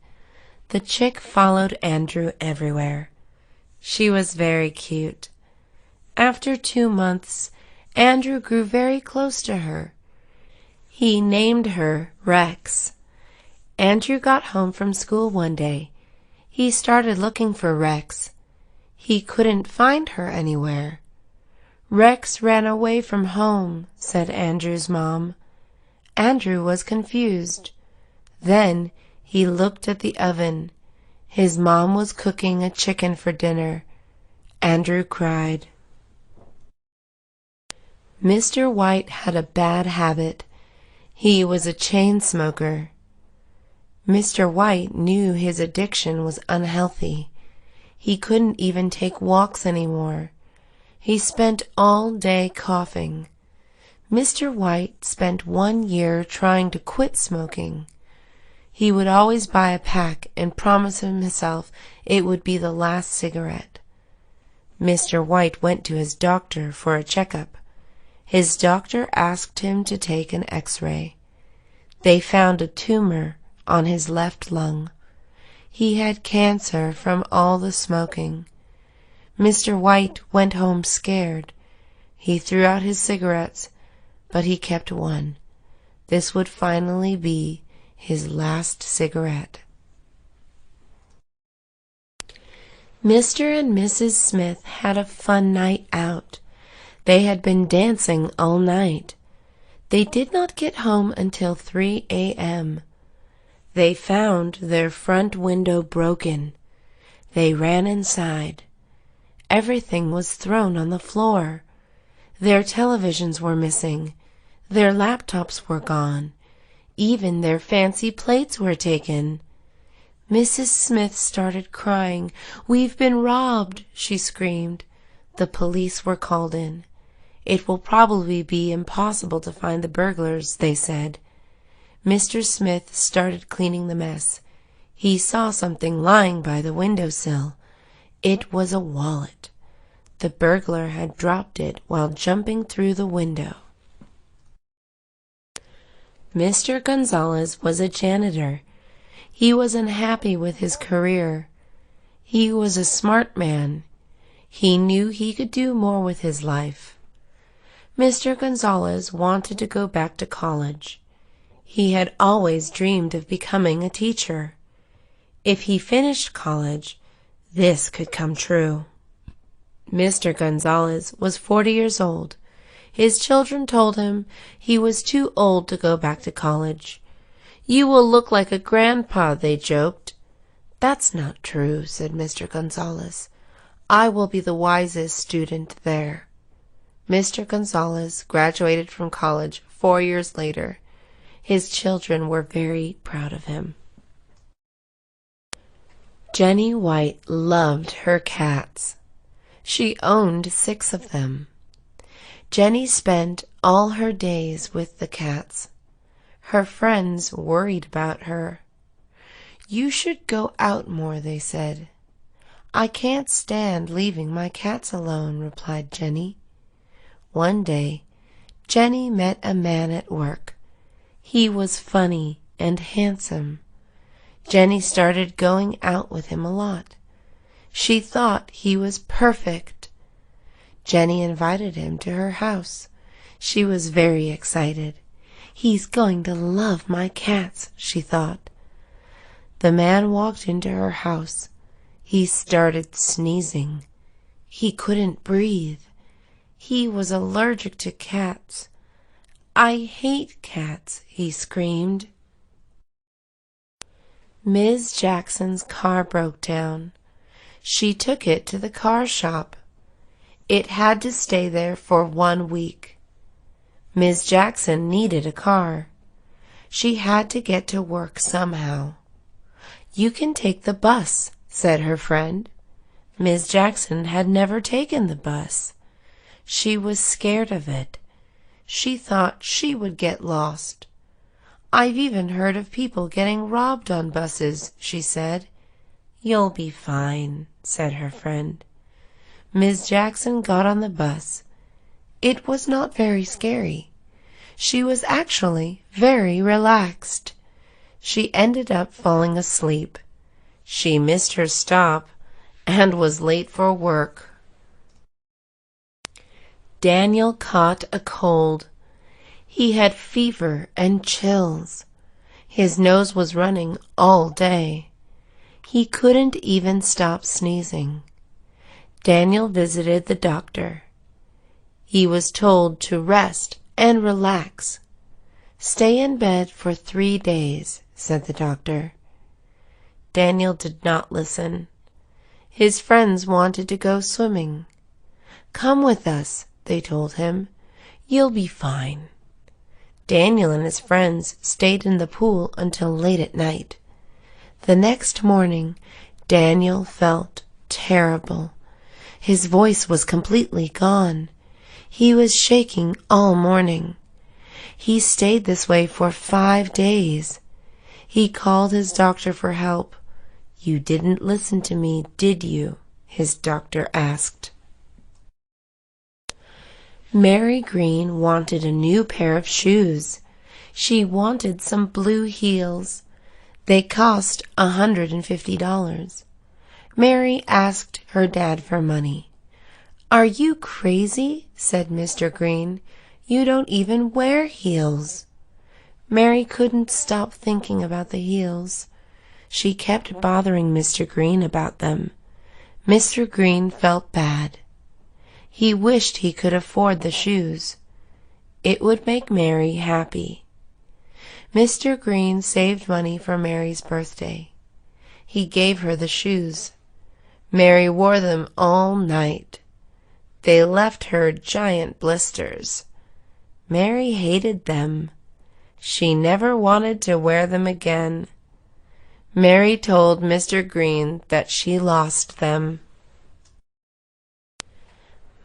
The chick followed Andrew everywhere. She was very cute. After 2 months, Andrew grew very close to her. He named her Rex. Andrew got home from school one day. He started looking for Rex. He couldn't find her anywhere. "Rex ran away from home," said Andrew's mom. Andrew was confused. Then he looked at the oven. His mom was cooking a chicken for dinner. Andrew cried. Mr. White had a bad habit. He was a chain smoker. Mr. White knew his addiction was unhealthy. He couldn't even take walks anymore. He spent all day coughing. Mr. White spent 1 year trying to quit smoking. He would always buy a pack and promise himself it would be the last cigarette. Mr. White went to his doctor for a checkup. His doctor asked him to take an X-ray. They found a tumor on his left lung. He had cancer from all the smoking. Mr. White went home scared. He threw out his cigarettes, but he kept one. This would finally be his last cigarette. Mr. and Mrs. Smith had a fun night out. They had been dancing all night. They did not get home until 3 a.m. They found their front window broken. They ran inside. Everything was thrown on the floor. Their televisions were missing. Their laptops were gone. Even their fancy plates were taken. Mrs. Smith started crying. "We've been robbed," she screamed. The police were called in. "It will probably be impossible to find the burglars," they said. Mr. Smith started cleaning the mess. He saw something lying by the windowsill. It was a wallet. The burglar had dropped it while jumping through the window. Mr. Gonzalez was a janitor. He was unhappy with his career. He was a smart man. He knew he could do more with his life. Mr. Gonzalez wanted to go back to college. He had always dreamed of becoming a teacher. If he finished college, this could come true. Mr. Gonzalez was 40 years old. His children told him he was too old to go back to college. "You will look like a grandpa," they joked. "That's not true," said Mr. Gonzalez. "I will be the wisest student there." Mr. Gonzalez graduated from college 4 years later. His children were very proud of him. Jenny White loved her cats. She owned 6 of them. Jenny spent all her days with the cats. Her friends worried about her. "You should go out more," they said. "I can't stand leaving my cats alone," replied Jenny. One day, Jenny met a man at work. He was funny and handsome. Jenny started going out with him a lot. She thought he was perfect. Jenny invited him to her house. She was very excited. "He's going to love my cats," she thought. The man walked into her house. He started sneezing. He couldn't breathe. He was allergic to cats. "I hate cats," he screamed. Ms. Jackson's car broke down. She took it to the car shop. It had to stay there for 1 week. Ms. Jackson needed a car. She had to get to work somehow. "You can take the bus," said her friend. Ms. Jackson had never taken the bus. She was scared of it. She thought she would get lost. "I've even heard of people getting robbed on buses," she said. "You'll be fine," said her friend. Miss Jackson got on the bus. It was not very scary. She was actually very relaxed. She ended up falling asleep. She missed her stop and was late for work. Daniel caught a cold. He had fever and chills. His nose was running all day. He couldn't even stop sneezing. Daniel visited the doctor. He was told to rest and relax. "Stay in bed for 3 days," said the doctor. Daniel did not listen. His friends wanted to go swimming. "Come with us," they told him. "You'll be fine." Daniel and his friends stayed in the pool until late at night. The next morning, Daniel felt terrible. His voice was completely gone. He was shaking all morning. He stayed this way for 5 days. He called his doctor for help. "You didn't listen to me, did you?" his doctor asked. Mary Green wanted a new pair of shoes. She wanted some blue heels. They cost $150. Mary asked her dad for money. "Are you crazy?" said Mr. Green. "You don't even wear heels." Mary couldn't stop thinking about the heels. She kept bothering Mr. Green about them. Mr. Green felt bad. He wished he could afford the shoes. It would make Mary happy. Mr. Green saved money for Mary's birthday. He gave her the shoes. Mary wore them all night. They left her giant blisters. Mary hated them. She never wanted to wear them again. Mary told Mr. Green that she lost them.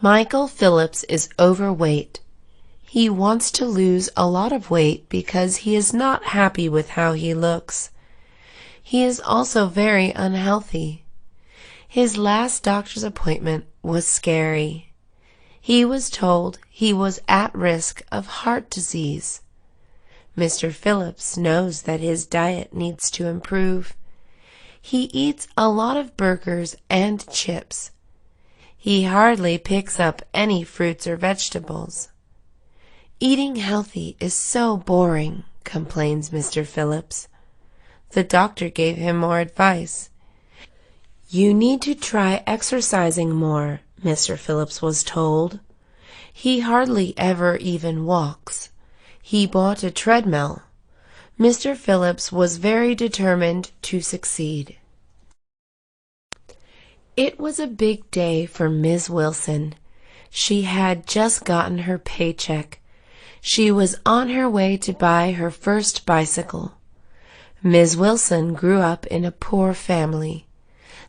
Michael Phillips is overweight. He wants to lose a lot of weight because he is not happy with how he looks. He is also very unhealthy. His last doctor's appointment was scary. He was told he was at risk of heart disease. Mr. Phillips knows that his diet needs to improve. He eats a lot of burgers and chips. He hardly picks up any fruits or vegetables. "Eating healthy is so boring," complains Mr. Phillips. The doctor gave him more advice. "You need to try exercising more," Mr. Phillips was told. He hardly ever even walks. He bought a treadmill. Mr. Phillips was very determined to succeed. It was a big day for Ms. Wilson. She had just gotten her paycheck. She was on her way to buy her first bicycle. Ms. Wilson grew up in a poor family.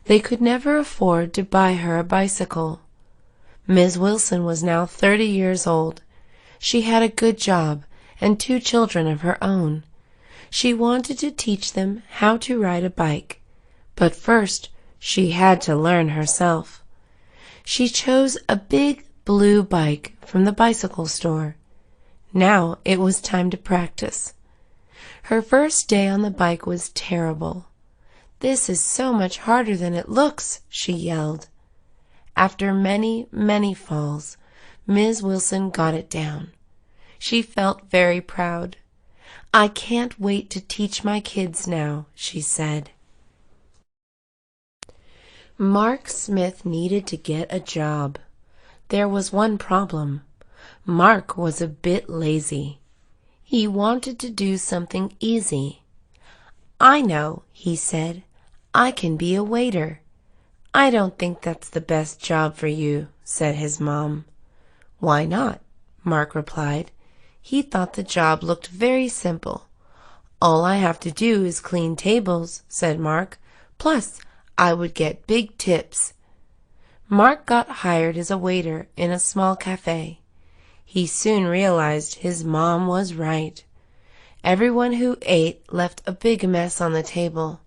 They could never afford to buy her a bicycle. Ms. Wilson was now 30 years old. She had a good job and 2 children of her own. She wanted to teach them how to ride a bike, but first she had to learn herself. She chose a big blue bike from the bicycle store. Now it was time to practice. Her first day on the bike was terrible. "This is so much harder than it looks," she yelled. After many, many falls, Ms. Wilson got it down. She felt very proud. "I can't wait to teach my kids now," she said. Mark Smith needed to get a job. There was one problem. Mark was a bit lazy. He wanted to do something easy. "I know," he said. "I can be a waiter." "I don't think that's the best job for you," said his mom. "Why not?" Mark replied. He thought the job looked very simple. "All I have to do is clean tables," said Mark. "Plus, I would get big tips." Mark got hired as a waiter in a small cafe. He soon realized his mom was right. Everyone who ate left a big mess on the table.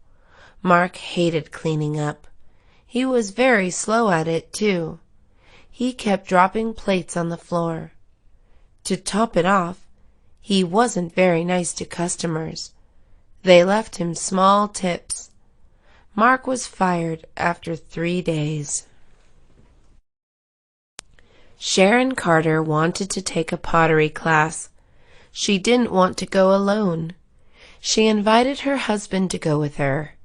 Mark hated cleaning up. He was very slow at it, too. he kept dropping plates on the floor. To top it off, he wasn't very nice to customers. They left him small tips. Mark was fired after 3 days. Sharon Carter wanted to take a pottery class. She didn't want to go alone. She invited her husband to go with her.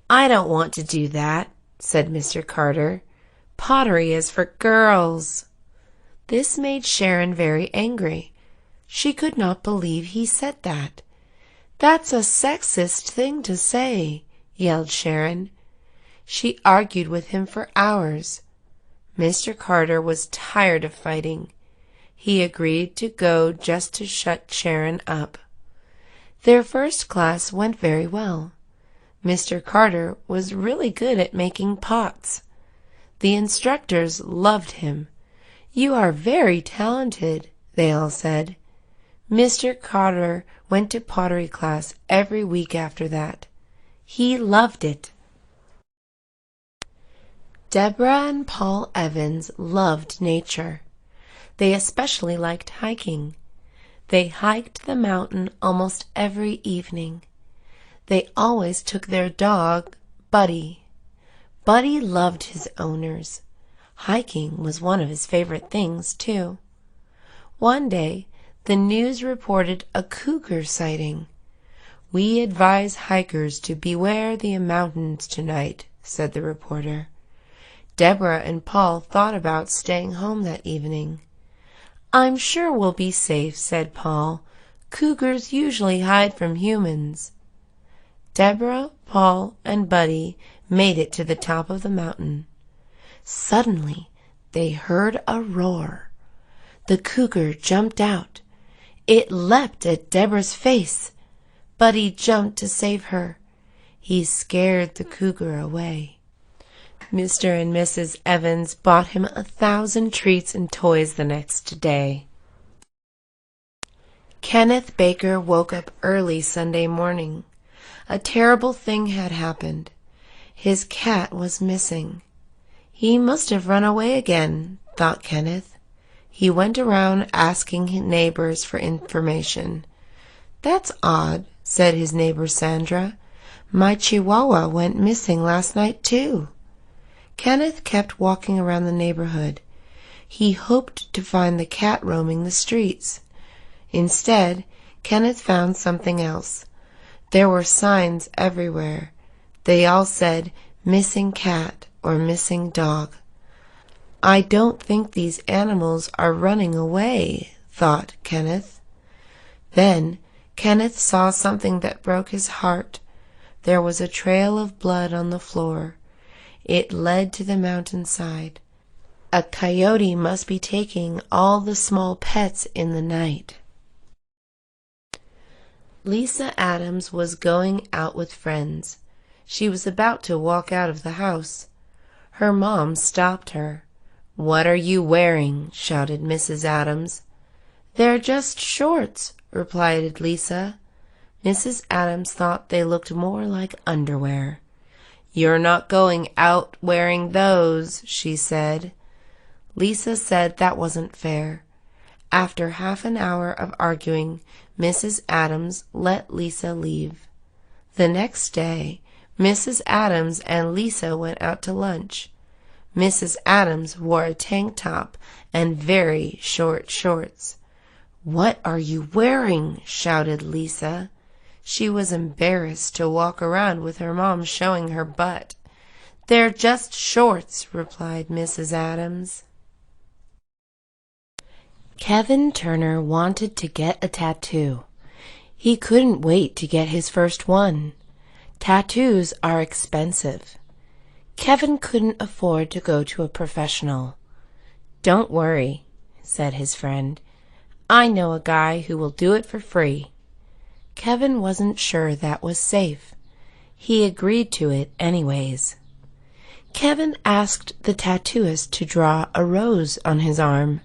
"I don't want to do that," said Mr. Carter. "Pottery is for girls." This made Sharon very angry. She could not believe he said that. "That's a sexist thing to say," yelled Sharon. She argued with him for hours. Mr. Carter was tired of fighting. He agreed to go just to shut Sharon up. Their first class went very well. Mr. Carter was really good at making pots. The instructors loved him. "You are very talented," they all said. Mr. Carter went to pottery class every week after that. He loved it. Deborah and Paul Evans loved nature. They especially liked hiking. They hiked the mountain almost every evening. They always took their dog, Buddy. Buddy loved his owners. Hiking was one of his favorite things, too. One day, the news reported a cougar sighting. "We advise hikers to beware the mountains tonight," said the reporter. Deborah and Paul thought about staying home that evening. "I'm sure we'll be safe," said Paul. "Cougars usually hide from humans." Deborah, Paul, and Buddy made it to the top of the mountain. Suddenly, they heard a roar. The cougar jumped out. It leapt at Deborah's face. Buddy jumped to save her. He scared the cougar away. Mr. and Mrs. Evans bought him 1,000 treats and toys the next day. Kenneth Baker woke up early Sunday morning. A terrible thing had happened. His cat was missing. "He must have run away again," thought Kenneth. He went around asking his neighbors for information. "That's odd," said his neighbor Sandra. "My Chihuahua went missing last night, too." Kenneth kept walking around the neighborhood. He hoped to find the cat roaming the streets. Instead, Kenneth found something else. There were signs everywhere. They all said, "Missing cat" or "Missing dog." "I don't think these animals are running away," thought Kenneth. Then Kenneth saw something that broke his heart. There was a trail of blood on the floor. It led to the mountainside. A coyote must be taking all the small pets in the night. Lisa Adams was going out with friends. She was about to walk out of the house. Her mom stopped her. "What are you wearing?" shouted Mrs. Adams. "They're just shorts," replied Lisa. Mrs. Adams thought they looked more like underwear. "You're not going out wearing those," she said. Lisa said that wasn't fair. After half an hour of arguing, Mrs. Adams let Lisa leave. The next day, Mrs. Adams and Lisa went out to lunch. Mrs. Adams wore a tank top and very short shorts. "What are you wearing?" shouted Lisa. She was embarrassed to walk around with her mom showing her butt. "They're just shorts," replied Mrs. Adams. Kevin Turner wanted to get a tattoo. He couldn't wait to get his first one. Tattoos are expensive. Kevin couldn't afford to go to a professional. "Don't worry," said his friend. "I know a guy who will do it for free." Kevin wasn't sure that was safe. He agreed to it anyways. Kevin asked the tattooist to draw a rose on his arm.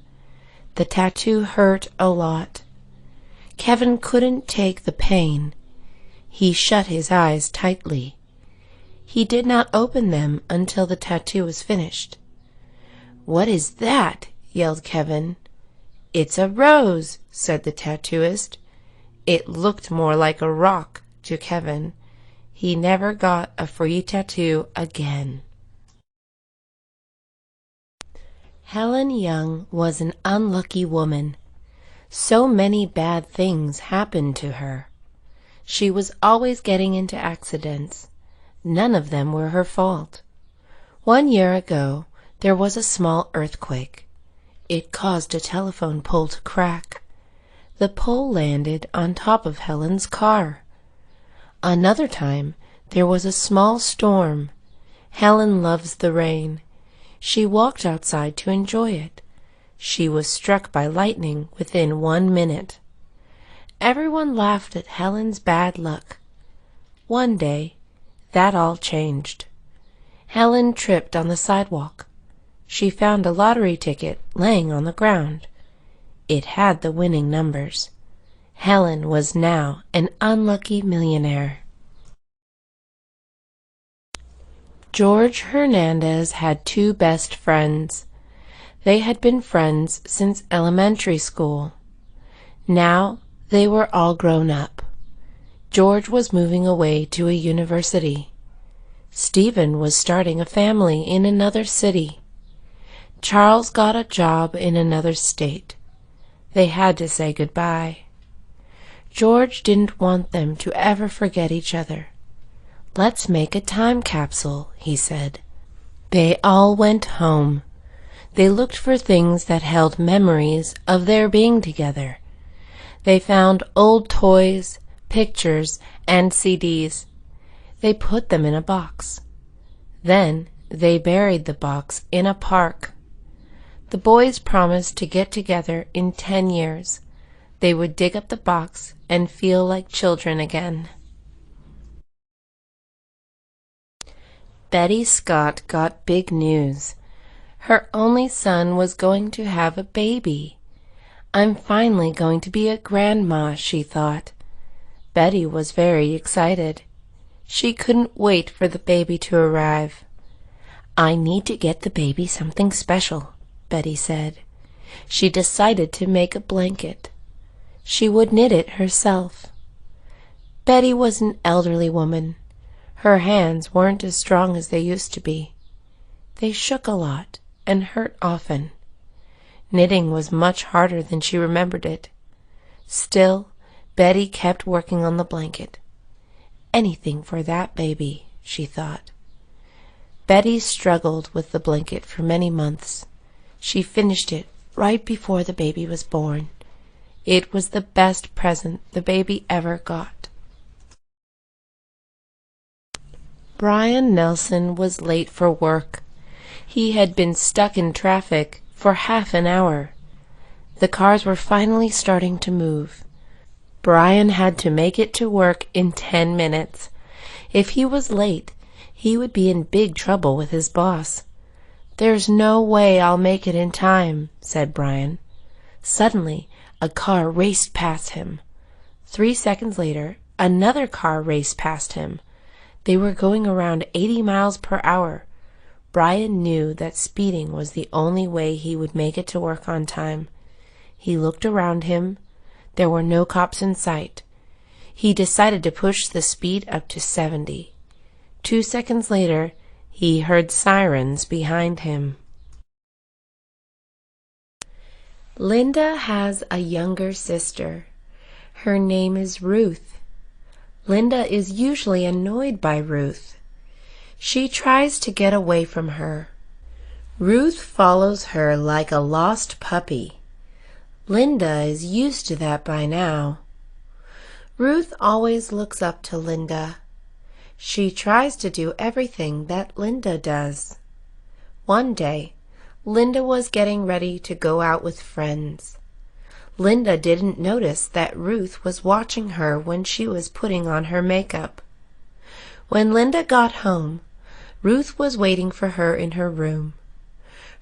The tattoo hurt a lot. Kevin couldn't take the pain. He shut his eyes tightly. He did not open them until the tattoo was finished. "What is that?" yelled Kevin. "It's a rose," said the tattooist. It looked more like a rock to Kevin. He never got a free tattoo again. Helen Young was an unlucky woman. So many bad things happened to her. She was always getting into accidents. None of them were her fault. 1 year ago, there was a small earthquake. It caused a telephone pole to crack. The pole landed on top of Helen's car. Another time, there was a small storm. Helen loves the rain. She walked outside to enjoy it. She was struck by lightning within 1 minute. Everyone laughed at Helen's bad luck. One day, that all changed. Helen tripped on the sidewalk. She found a lottery ticket laying on the ground. It had the winning numbers. Helen was now an unlucky millionaire. George Hernandez had 2 best friends. They had been friends since elementary school. Now they were all grown up. George was moving away to a university. Stephen was starting a family in another city. Charles got a job in another state. They had to say goodbye. George didn't want them to ever forget each other. "Let's make a time capsule," he said. They all went home. They looked for things that held memories of their being together. They found old toys, pictures, and CDs. They put them in a box. Then they buried the box in a park. The boys promised to get together in 10 years. They would dig up the box and feel like children again. Betty Scott got big news. Her only son was going to have a baby. "I'm finally going to be a grandma," she thought. Betty was very excited. She couldn't wait for the baby to arrive. "I need to get the baby something special," Betty said. She decided to make a blanket. She would knit it herself. Betty was an elderly woman. Her hands weren't as strong as they used to be. They shook a lot and hurt often. Knitting was much harder than she remembered it. Still, Betty kept working on the blanket. "Anything for that baby," she thought. Betty struggled with the blanket for many months. She finished it right before the baby was born. It was the best present the baby ever got. Brian Nelson was late for work. He had been stuck in traffic for half an hour. The cars were finally starting to move. Brian had to make it to work in 10 minutes. If he was late, he would be in big trouble with his boss. "There's no way I'll make it in time," said Brian. Suddenly, a car raced past him. 3 seconds later, another car raced past him. They were going around 80 miles per hour. Brian knew that speeding was the only way he would make it to work on time. He looked around him. There were no cops in sight. He decided to push the speed up to 70. 2 seconds later, he heard sirens behind him. Linda has a younger sister. Her name is Ruth. Linda is usually annoyed by Ruth. She tries to get away from her. Ruth follows her like a lost puppy. Linda is used to that by now. Ruth always looks up to Linda. She tries to do everything that Linda does. One day, Linda was getting ready to go out with friends. Linda didn't notice that Ruth was watching her when she was putting on her makeup. When Linda got home, Ruth was waiting for her in her room.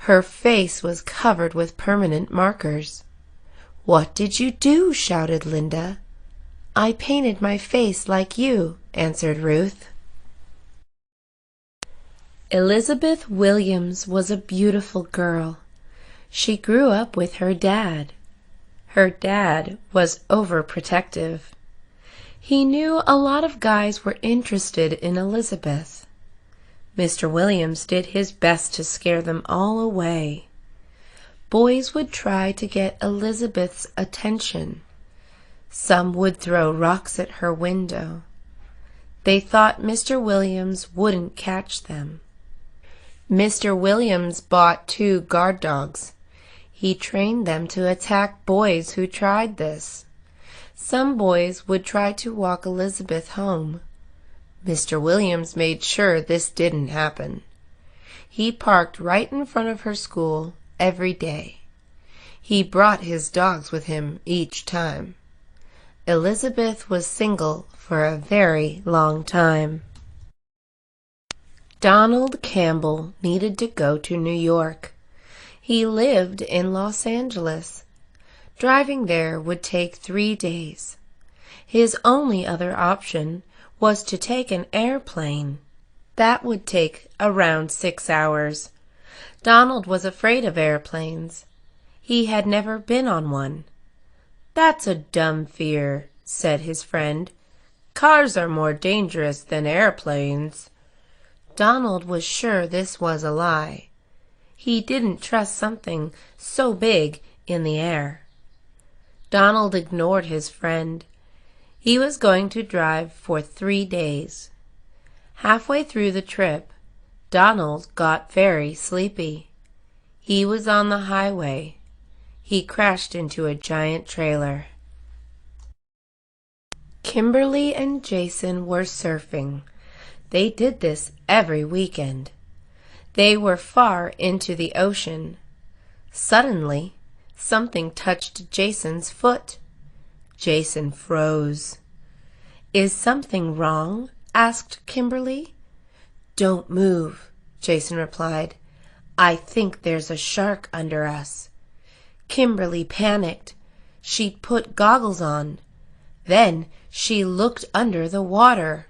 Her face was covered with permanent markers. "What did you do?" shouted Linda. "I painted my face like you," answered Ruth. Elizabeth Williams was a beautiful girl. She grew up with her dad. Her dad was overprotective. He knew a lot of guys were interested in Elizabeth. Mr. Williams did his best to scare them all away. Boys would try to get Elizabeth's attention. Some would throw rocks at her window. They thought Mr. Williams wouldn't catch them. Mr. Williams bought 2 guard dogs. He trained them to attack boys who tried this. Some boys would try to walk Elizabeth home. Mr. Williams made sure this didn't happen. He parked right in front of her school every day. He brought his dogs with him each time. Elizabeth was single for a very long time. Donald Campbell needed to go to New York. He lived in Los Angeles. Driving there would take 3 days. His only other option was to take an airplane. That would take around 6 hours. Donald was afraid of airplanes. He had never been on one. "That's a dumb fear," said his friend. "Cars are more dangerous than airplanes." Donald was sure this was a lie. He didn't trust something so big in the air. Donald ignored his friend. He was going to drive for 3 days. Halfway through the trip, Donald got very sleepy. He was on the highway. He crashed into a giant trailer. Kimberly and Jason were surfing. They did this every weekend. They were far into the ocean. Suddenly, something touched Jason's foot. Jason froze. "Is something wrong?" asked Kimberly. "Don't move," Jason replied. "I think there's a shark under us." Kimberly panicked. She put goggles on. Then she looked under the water.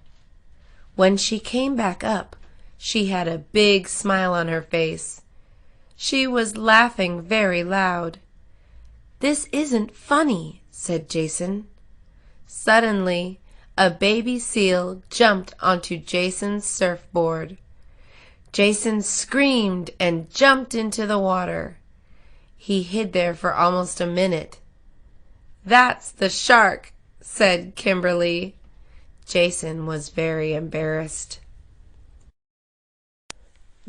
When she came back up, she had a big smile on her face. She was laughing very loud. "This isn't funny," said Jason. Suddenly, a baby seal jumped onto Jason's surfboard. Jason screamed and jumped into the water. He hid there for almost a minute. "That's the shark," said Kimberly. Jason was very embarrassed.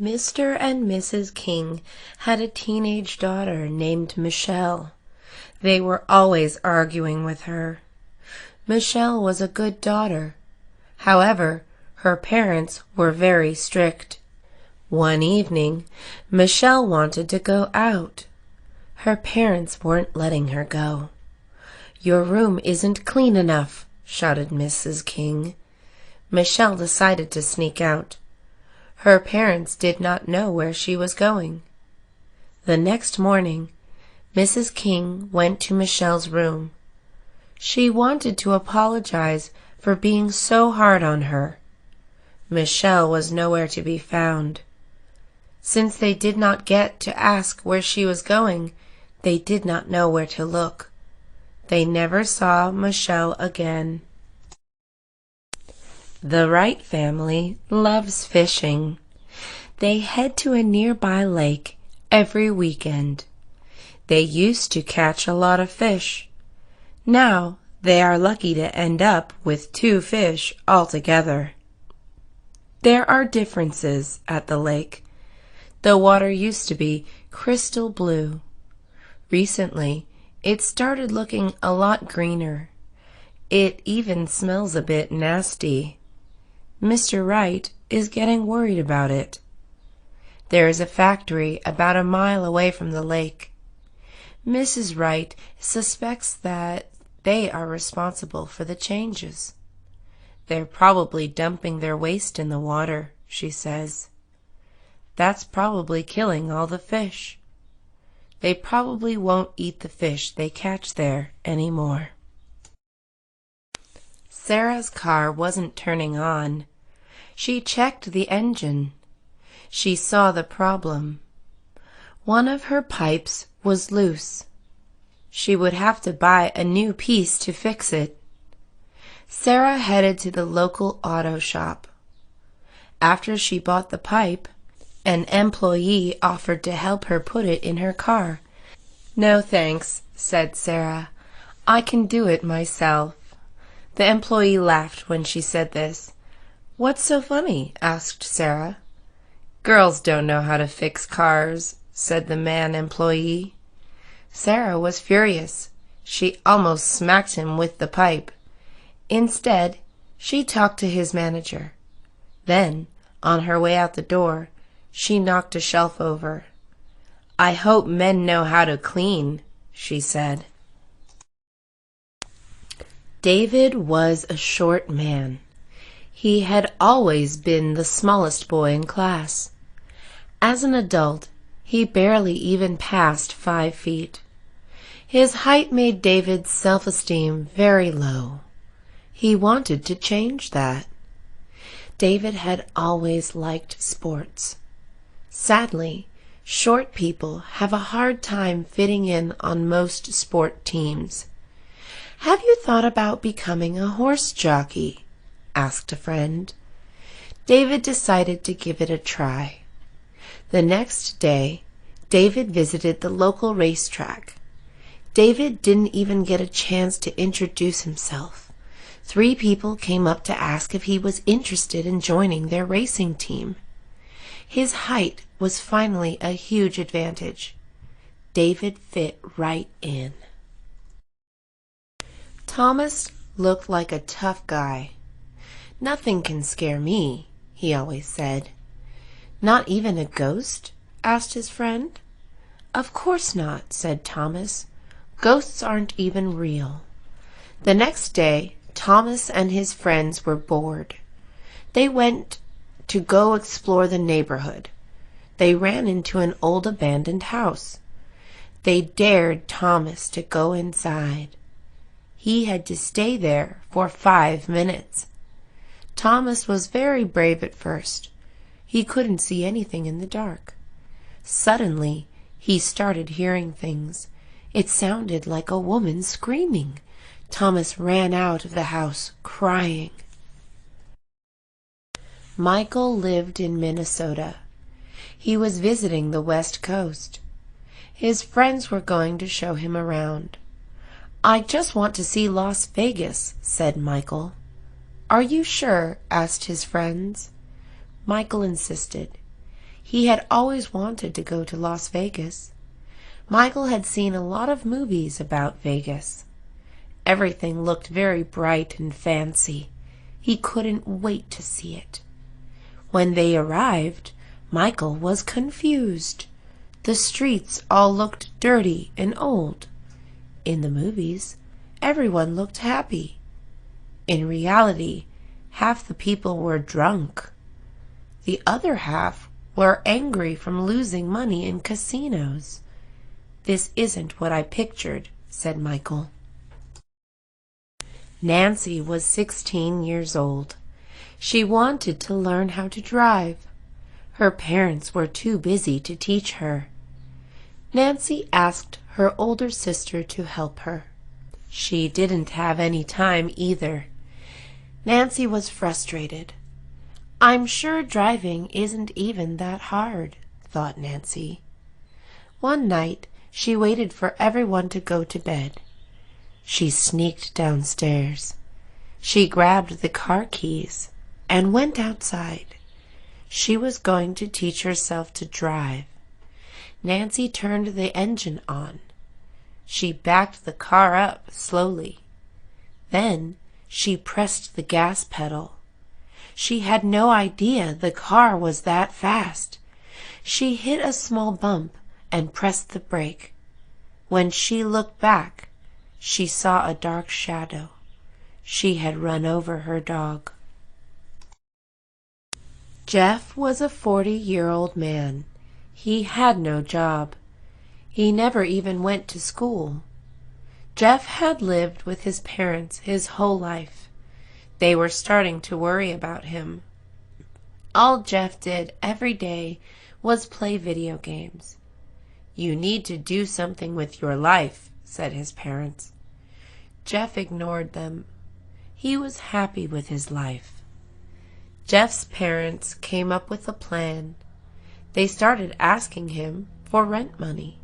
Mr. and Mrs. King had a teenage daughter named Michelle. They were always arguing with her. Michelle was a good daughter. However, her parents were very strict. One evening, Michelle wanted to go out. Her parents weren't letting her go. "Your room isn't clean enough," shouted Mrs. King. Michelle decided to sneak out. Her parents did not know where she was going. The next morning, Mrs. King went to Michelle's room. She wanted to apologize for being so hard on her. Michelle was nowhere to be found. Since they did not get to ask where she was going, they did not know where to look. They never saw Michelle again. The Wright family loves fishing. They head to a nearby lake every weekend. They used to catch a lot of fish. Now they are lucky to end up with 2 fish altogether. There are differences at the lake. The water used to be crystal blue. Recently, it started looking a lot greener. It even smells a bit nasty. Mr. Wright is getting worried about it. There is a factory about a mile away from the lake. Mrs. Wright suspects that they are responsible for the changes. They're probably dumping their waste in the water, she says. That's probably killing all the fish. They probably won't eat the fish they catch there anymore. Sarah's car wasn't turning on. She checked the engine. She saw the problem. One of her pipes was loose. She would have to buy a new piece to fix it. Sarah headed to the local auto shop. After she bought the pipe, an employee offered to help her put it in her car. "No thanks," said Sarah. "I can do it myself." The employee laughed when she said this. "What's so funny?" asked Sarah. "Girls don't know how to fix cars," said the man employee. Sarah was furious. She almost smacked him with the pipe. Instead, she talked to his manager. Then, on her way out the door, she knocked a shelf over. "I hope men know how to clean," she said. David was a short man. He had always been the smallest boy in class. As an adult, he barely even passed 5 feet. His height made David's self-esteem very low. He wanted to change that. David had always liked sports. Sadly, short people have a hard time fitting in on most sport teams. "Have you thought about becoming a horse jockey?" asked a friend. David decided to give it a try. The next day, David visited the local racetrack. David didn't even get a chance to introduce himself. 3 people came up to ask if he was interested in joining their racing team. His height was finally a huge advantage. David fit right in. Thomas looked like a tough guy. "Nothing can scare me," he always said. "Not even a ghost?" asked his friend. "Of course not," said Thomas. "Ghosts aren't even real." The next day, Thomas and his friends were bored. They went to go explore the neighborhood. They ran into an old abandoned house. They dared Thomas to go inside. He had to stay there for 5 minutes. Thomas was very brave at first. He couldn't see anything in the dark. Suddenly, he started hearing things. It sounded like a woman screaming. Thomas ran out of the house, crying. Michael lived in Minnesota. He was visiting the West Coast. His friends were going to show him around. "I just want to see Las Vegas," said Michael. "Are you sure?" asked his friends. Michael insisted. He had always wanted to go to Las Vegas. Michael had seen a lot of movies about Vegas. Everything looked very bright and fancy. He couldn't wait to see it. When they arrived, Michael was confused. The streets all looked dirty and old. In the movies, everyone looked happy. In reality, half the people were drunk. The other half were angry from losing money in casinos. "This isn't what I pictured," said Michael. Nancy was 16 years old. She wanted to learn how to drive. Her parents were too busy to teach her. Nancy asked her older sister to help her. She didn't have any time either. Nancy was frustrated. "I'm sure driving isn't even that hard," thought Nancy. One night, she waited for everyone to go to bed. She sneaked downstairs. She grabbed the car keys and went outside. She was going to teach herself to drive. Nancy turned the engine on. She backed the car up slowly. Then she pressed the gas pedal. She had no idea the car was that fast. She hit a small bump and pressed the brake. When she looked back, she saw a dark shadow. She had run over her dog. Jeff was a 40-year-old man. He had no job. He never even went to school. Jeff had lived with his parents his whole life. They were starting to worry about him. All Jeff did every day was play video games. "You need to do something with your life," said his parents. Jeff ignored them. He was happy with his life. Jeff's parents came up with a plan. They started asking him for rent money.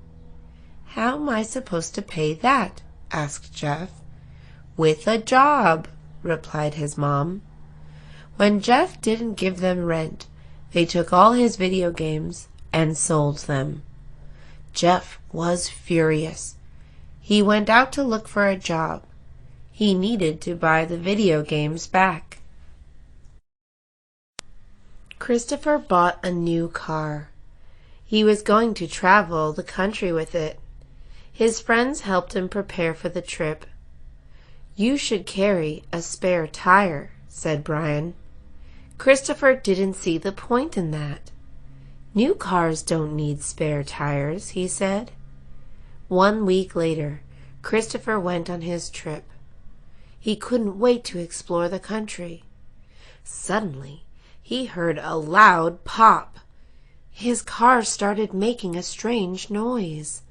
"How am I supposed to pay that?" asked Jeff. "With a job," replied his mom. When Jeff didn't give them rent, they took all his video games and sold them. Jeff was furious. He went out to look for a job. He needed to buy the video games back. Christopher bought a new car. He was going to travel the country with it. His friends helped him prepare for the trip. "You should carry a spare tire," said Brian. Christopher didn't see the point in that. "New cars don't need spare tires," he said. 1 week later, Christopher went on his trip. He couldn't wait to explore the country. Suddenly, he heard a loud pop. His car started making a strange noise.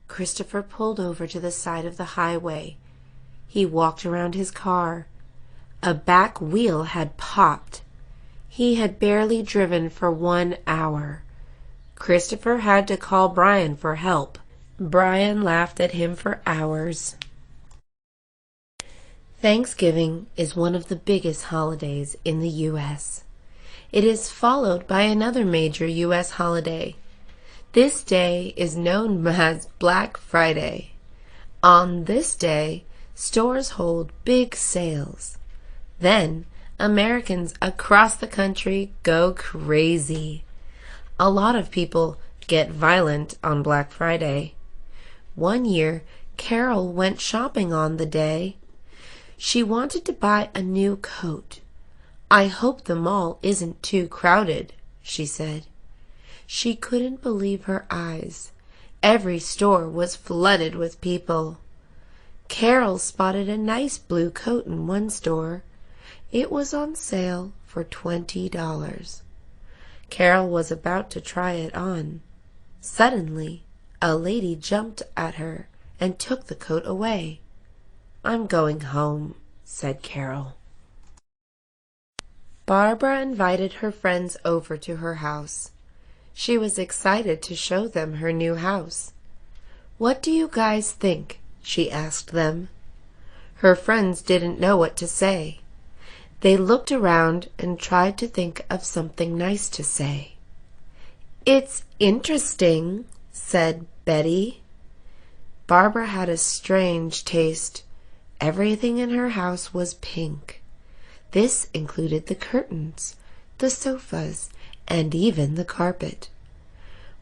Christopher pulled over to the side of the highway. He walked around his car. A back wheel had popped. He had barely driven for 1 hour. Christopher had to call Brian for help. Brian laughed at him for hours. Thanksgiving is one of the biggest holidays in the U.S. It is followed by another major U.S. holiday. This day is known as Black Friday. On this day, stores hold big sales. Then, Americans across the country go crazy. A lot of people get violent on Black Friday. One year, Carol went shopping on the day. She wanted to buy a new coat. "I hope the mall isn't too crowded," she said. She couldn't believe her eyes. Every store was flooded with people. Carol spotted a nice blue coat in one store. It was on sale for $20. Carol was about to try it on. Suddenly, a lady jumped at her and took the coat away. "I'm going home," said Carol. Barbara invited her friends over to her house. She was excited to show them her new house. "What do you guys think?" she asked them. Her friends didn't know what to say. They looked around and tried to think of something nice to say. "It's interesting," said Betty. Barbara had a strange taste. Everything in her house was pink. This included the curtains, the sofas, and even the carpet.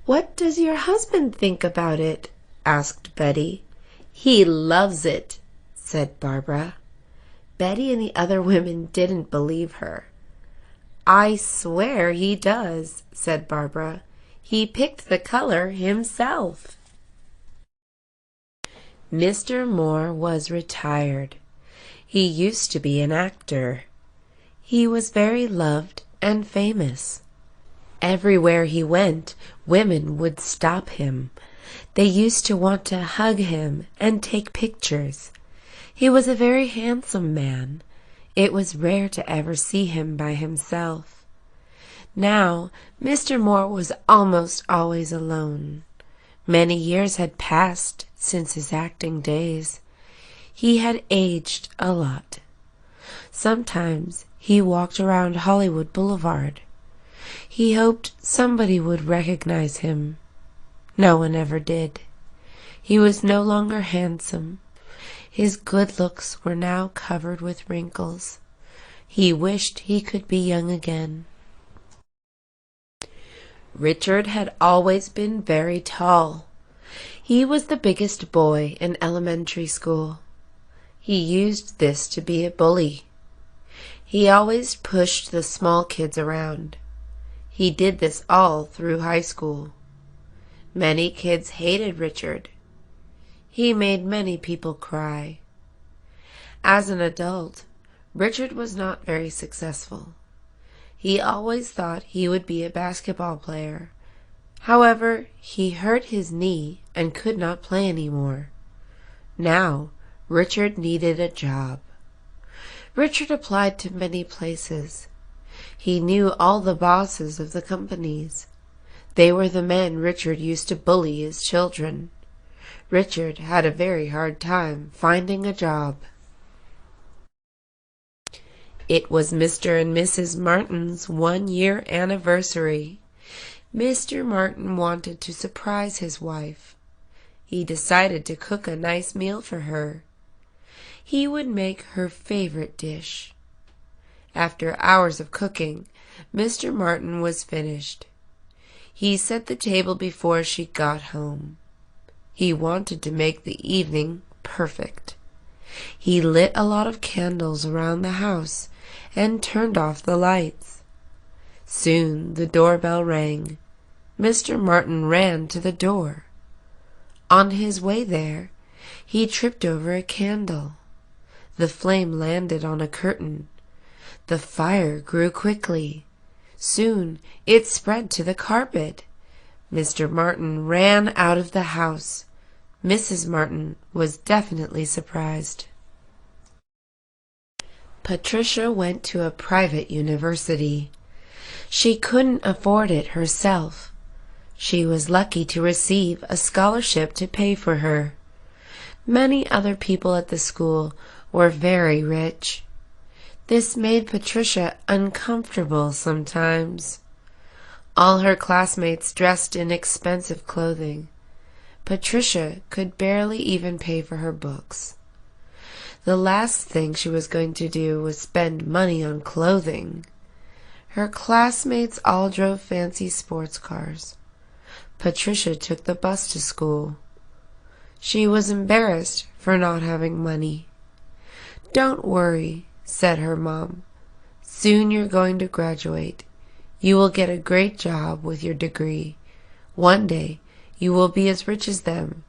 "What does your husband think about it?" asked Betty. "He loves it," said Barbara. Betty and the other women didn't believe her. "I swear he does," said Barbara. "He picked the color himself." Mr. Moore was retired. He used to be an actor. He was very loved and famous. Everywhere he went, women would stop him. They used to want to hug him and take pictures. He was a very handsome man. It was rare to ever see him by himself. Now, Mr. Moore was almost always alone. Many years had passed since his acting days. He had aged a lot. Sometimes he walked around Hollywood Boulevard. He hoped somebody would recognize him. No one ever did. He was no longer handsome. His good looks were now covered with wrinkles. He wished he could be young again. Richard had always been very tall. He was the biggest boy in elementary school. He used this to be a bully. He always pushed the small kids around. He did this all through high school. Many kids hated Richard. He made many people cry. As an adult, Richard was not very successful. He always thought he would be a basketball player. However, he hurt his knee and could not play anymore. Now, Richard needed a job. Richard applied to many places. He knew all the bosses of the companies. They were the men Richard used to bully as children. Richard had a very hard time finding a job. It was Mr. and Mrs. Martin's 1-year anniversary. Mr. Martin wanted to surprise his wife. He decided to cook a nice meal for her. He would make her favorite dish. After hours of cooking, Mr. Martin was finished. He set the table before she got home. He wanted to make the evening perfect. He lit a lot of candles around the house and turned off the lights. Soon the doorbell rang. Mr. Martin ran to the door. On his way there, he tripped over a candle. The flame landed on a curtain. The fire grew quickly. Soon it spread to the carpet. Mr. Martin ran out of the house. Mrs. Martin was definitely surprised. Patricia went to a private university. She couldn't afford it herself. She was lucky to receive a scholarship to pay for her. Many other people at the school were very rich. This made Patricia uncomfortable sometimes. All her classmates dressed in expensive clothing. Patricia could barely even pay for her books. The last thing she was going to do was spend money on clothing. Her classmates all drove fancy sports cars. Patricia took the bus to school. She was embarrassed for not having money. "Don't worry," said her mom. "Soon you're going to graduate. You will get a great job with your degree. One day you will be as rich as them.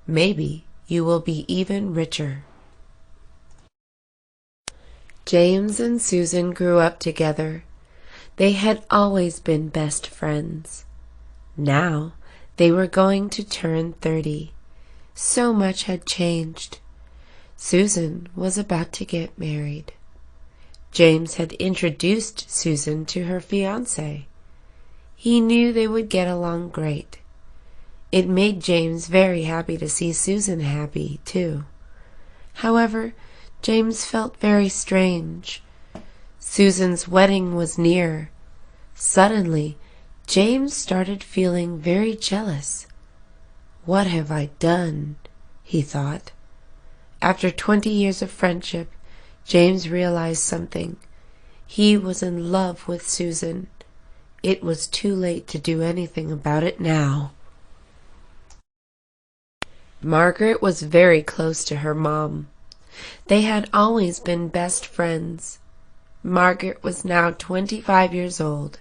Maybe you will be even richer." James and Susan grew up together. They had always been best friends. Now they were going to turn 30. So much had changed. Susan was about to get married. James had introduced Susan to her fiancé. He knew they would get along great. It made James very happy to see Susan happy, too. However, James felt very strange. Susan's wedding was near. Suddenly, James started feeling very jealous. "What have I done?" he thought. After 20 years of friendship, James realized something. He was in love with Susan. It was too late to do anything about it now. Margaret was very close to her mom. They had always been best friends. Margaret was now 25 years old.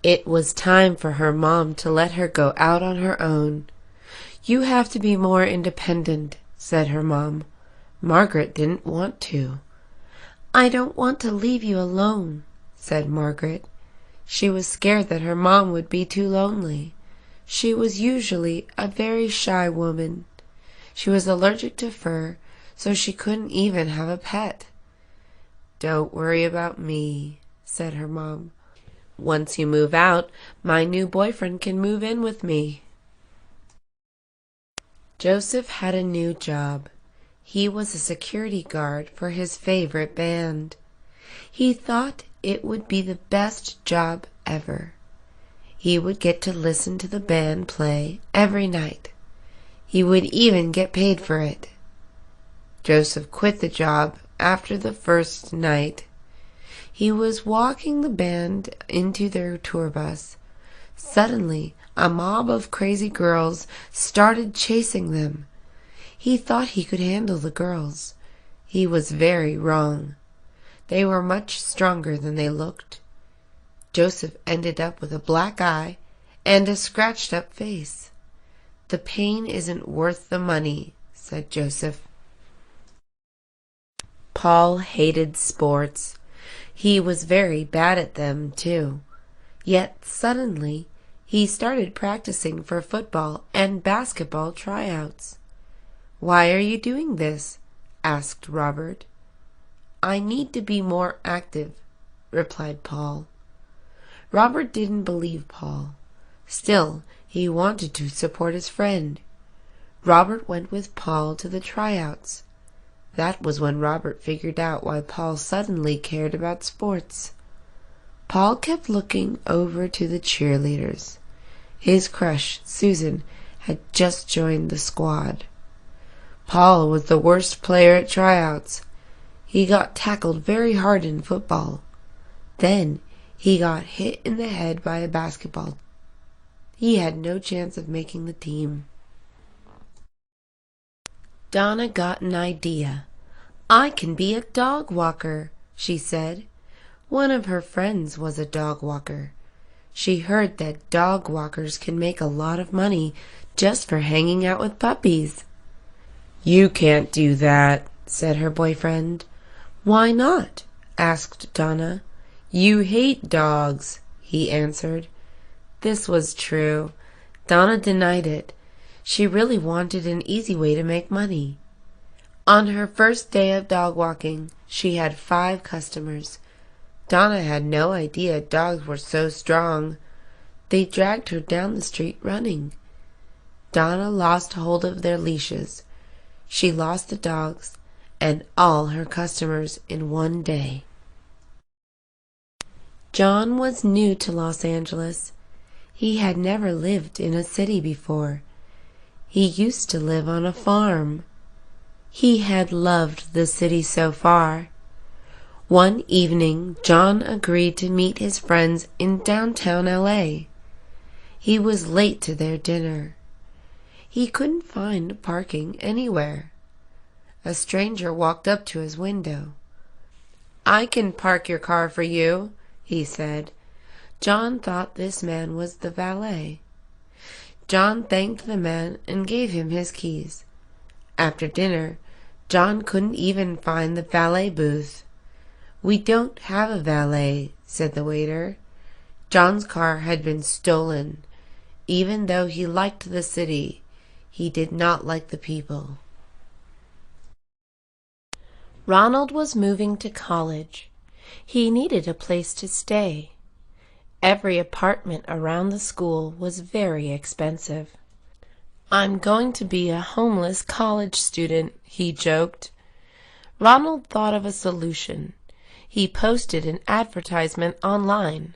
It was time for her mom to let her go out on her own. "You have to be more independent," said her mom. Margaret didn't want to. "I don't want to leave you alone," said Margaret. She was scared that her mom would be too lonely. She was usually a very shy woman. She was allergic to fur, so she couldn't even have a pet. "Don't worry about me," said her mom. "Once you move out, my new boyfriend can move in with me." Joseph had a new job. He was a security guard for his favorite band. He thought it would be the best job ever. He would get to listen to the band play every night. He would even get paid for it. Joseph quit the job after the first night. He was walking the band into their tour bus. Suddenly, a mob of crazy girls started chasing them. He thought he could handle the girls. He was very wrong. They were much stronger than they looked. Joseph ended up with a black eye and a scratched-up face. "The pain isn't worth the money," said Joseph. Paul hated sports. He was very bad at them, too. Yet suddenly he started practicing for football and basketball tryouts. "Why are you doing this?" asked Robert. "I need to be more active," replied Paul. Robert didn't believe Paul. Still, he wanted to support his friend. Robert went with Paul to the tryouts. That was when Robert figured out why Paul suddenly cared about sports. Paul kept looking over to the cheerleaders. His crush, Susan, had just joined the squad. Paul was the worst player at tryouts. He got tackled very hard in football. Then he got hit in the head by a basketball. He had no chance of making the team. Donna got an idea. "I can be a dog walker," she said. One of her friends was a dog walker. She heard that dog walkers can make a lot of money just for hanging out with puppies. "You can't do that," said her boyfriend. "Why not?" asked Donna. "You hate dogs," he answered. This was true. Donna denied it. She really wanted an easy way to make money. On her first day of dog walking, she had 5 customers. Donna had no idea dogs were so strong. They dragged her down the street running. Donna lost hold of their leashes. She lost the dogs and all her customers in one day. John was new to Los Angeles. He had never lived in a city before. He used to live on a farm. He had loved the city so far. One evening, John agreed to meet his friends in downtown LA. He was late to their dinner. He couldn't find parking anywhere. A stranger walked up to his window. "I can park your car for you," he said. John thought this man was the valet. John thanked the man and gave him his keys. After dinner, John couldn't even find the valet booth. "We don't have a valet," said the waiter. John's car had been stolen. Even though he liked the city, he did not like the people. Ronald was moving to college. He needed a place to stay. Every apartment around the school was very expensive. "I'm going to be a homeless college student," he joked. Ronald thought of a solution. He posted an advertisement online.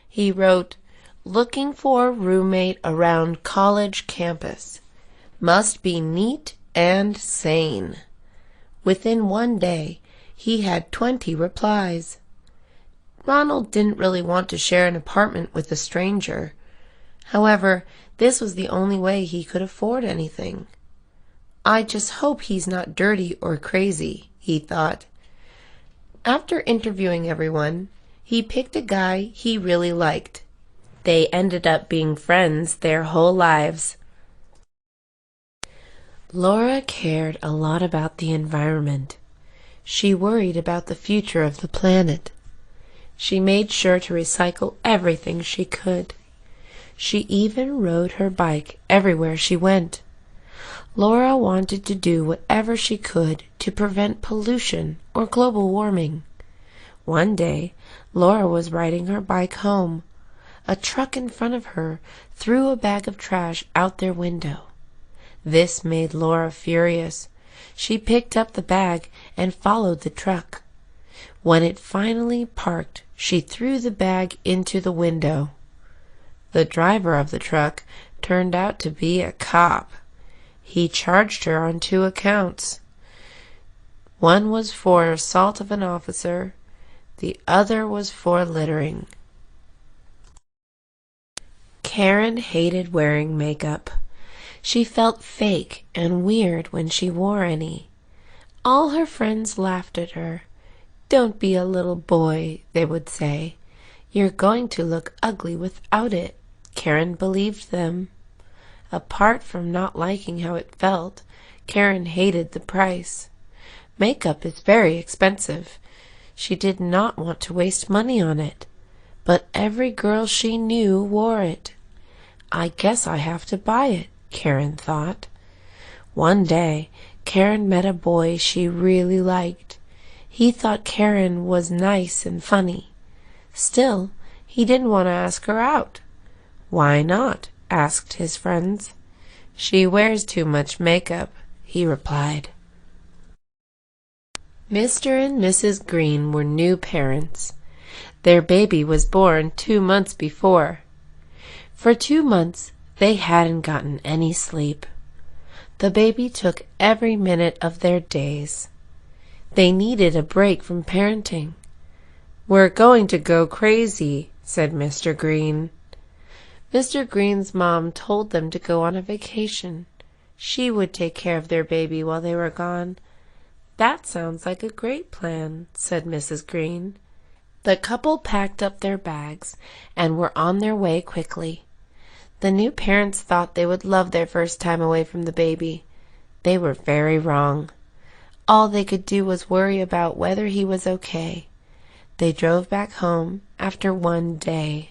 He wrote, "Looking for a roommate around college campus. Must be neat and sane." Within one day, he had 20 replies. Ronald didn't really want to share an apartment with a stranger. However, this was the only way he could afford anything. "I just hope he's not dirty or crazy," he thought. After interviewing everyone, he picked a guy he really liked. They ended up being friends their whole lives. Laura cared a lot about the environment. She worried about the future of the planet. She made sure to recycle everything she could. She even rode her bike everywhere she went. Laura wanted to do whatever she could to prevent pollution or global warming. One day, Laura was riding her bike home. A truck in front of her threw a bag of trash out their window. This made Laura furious. She picked up the bag and followed the truck. When it finally parked, she threw the bag into the window. The driver of the truck turned out to be a cop. He charged her on 2 accounts. One was for assault of an officer. The other was for littering. Karen hated wearing makeup. She felt fake and weird when she wore any. All her friends laughed at her. "Don't be a little boy," they would say. "You're going to look ugly without it." Karen believed them. Apart from not liking how it felt, Karen hated the price. Makeup is very expensive. She did not want to waste money on it, but every girl she knew wore it. I guess I have to buy it, Karen thought. One day, Karen met a boy she really liked. He thought Karen was nice and funny. Still, he didn't want to ask her out. Why not? Asked his friends. She wears too much makeup, he replied. Mr. and Mrs. Green were new parents. Their baby was born 2 months before. For 2 months, they hadn't gotten any sleep. The baby took every minute of their days. They needed a break from parenting. "We're going to go crazy," said Mr. Green. Mr. Green's mom told them to go on a vacation. She would take care of their baby while they were gone. "That sounds like a great plan," said Mrs. Green. The couple packed up their bags and were on their way quickly. The new parents thought they would love their first time away from the baby. They were very wrong. All they could do was worry about whether he was okay. They drove back home after one day.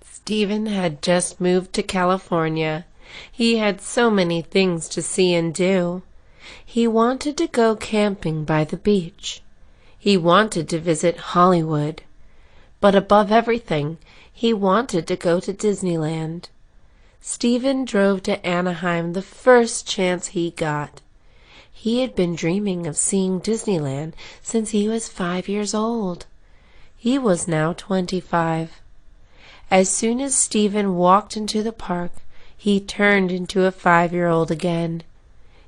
Stephen had just moved to California. He had so many things to see and do. He wanted to go camping by the beach. He wanted to visit Hollywood. But above everything, he wanted to go to Disneyland. Stephen drove to Anaheim the first chance he got. He had been dreaming of seeing Disneyland since he was 5 years old. He was now 25. As soon as Stephen walked into the park, he turned into a 5-year-old again.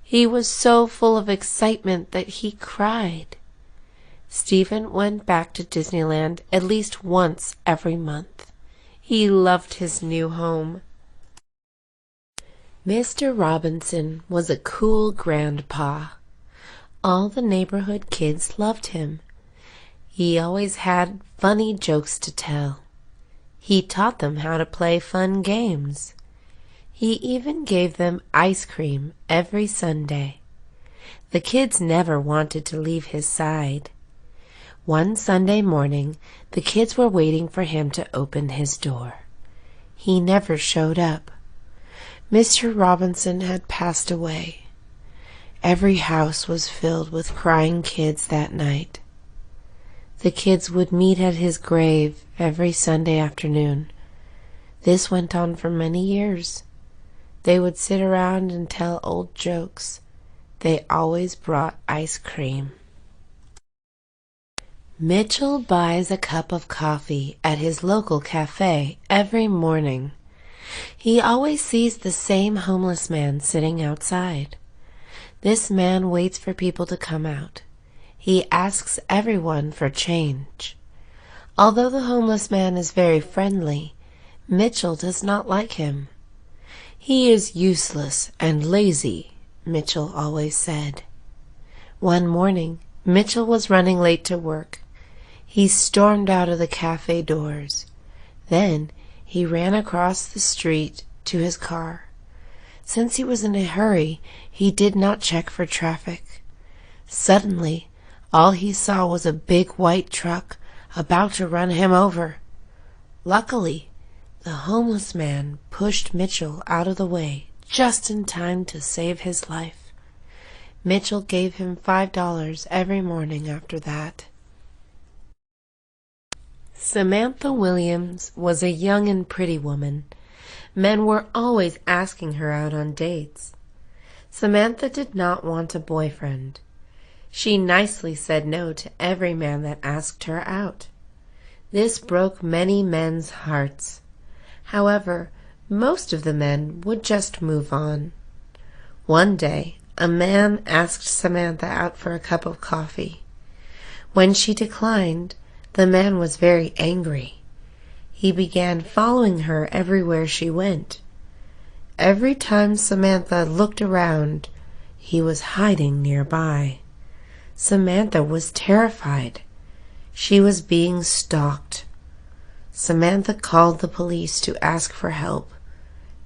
He was so full of excitement that he cried. Stephen went back to Disneyland at least once every month. He loved his new home. Mr. Robinson was a cool grandpa. All the neighborhood kids loved him. He always had funny jokes to tell. He taught them how to play fun games. He even gave them ice cream every Sunday. The kids never wanted to leave his side. One Sunday morning, the kids were waiting for him to open his door. He never showed up. Mr. Robinson had passed away. Every house was filled with crying kids that night. The kids would meet at his grave every Sunday afternoon. This went on for many years. They would sit around and tell old jokes. They always brought ice cream. Mitchell buys a cup of coffee at his local cafe every morning. He always sees the same homeless man sitting outside. This man waits for people to come out. He asks everyone for change. Although the homeless man is very friendly, Mitchell does not like him. "He is useless and lazy," Mitchell always said. One morning, Mitchell was running late to work. He stormed out of the cafe doors. Then he ran across the street to his car. Since he was in a hurry, he did not check for traffic. Suddenly, all he saw was a big white truck about to run him over. Luckily, the homeless man pushed Mitchell out of the way just in time to save his life. Mitchell gave him $5 every morning after that. Samantha Williams was a young and pretty woman. Men were always asking her out on dates. Samantha did not want a boyfriend. She nicely said no to every man that asked her out. This broke many men's hearts. However, most of the men would just move on. One day, a man asked Samantha out for a cup of coffee. When she declined, the man was very angry. He began following her everywhere she went. Every time Samantha looked around, he was hiding nearby. Samantha was terrified. She was being stalked. Samantha called the police to ask for help.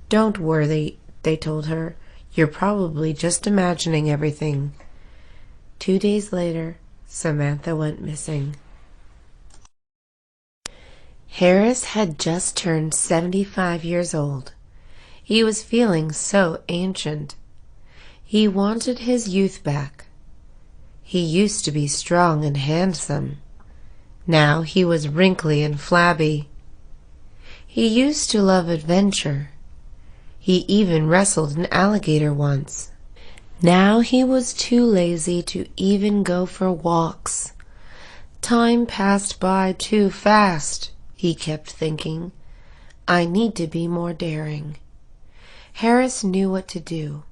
"Don't worry," they told her. "You're probably just imagining everything." 2 days later, Samantha went missing. Harris had just turned 75 years old. He was feeling so ancient. He wanted his youth back. He used to be strong and handsome. Now he was wrinkly and flabby. He used to love adventure. He even wrestled an alligator once. Now he was too lazy to even go for walks. Time passed by too fast, he kept thinking. I need to be more daring. Harris knew what to do.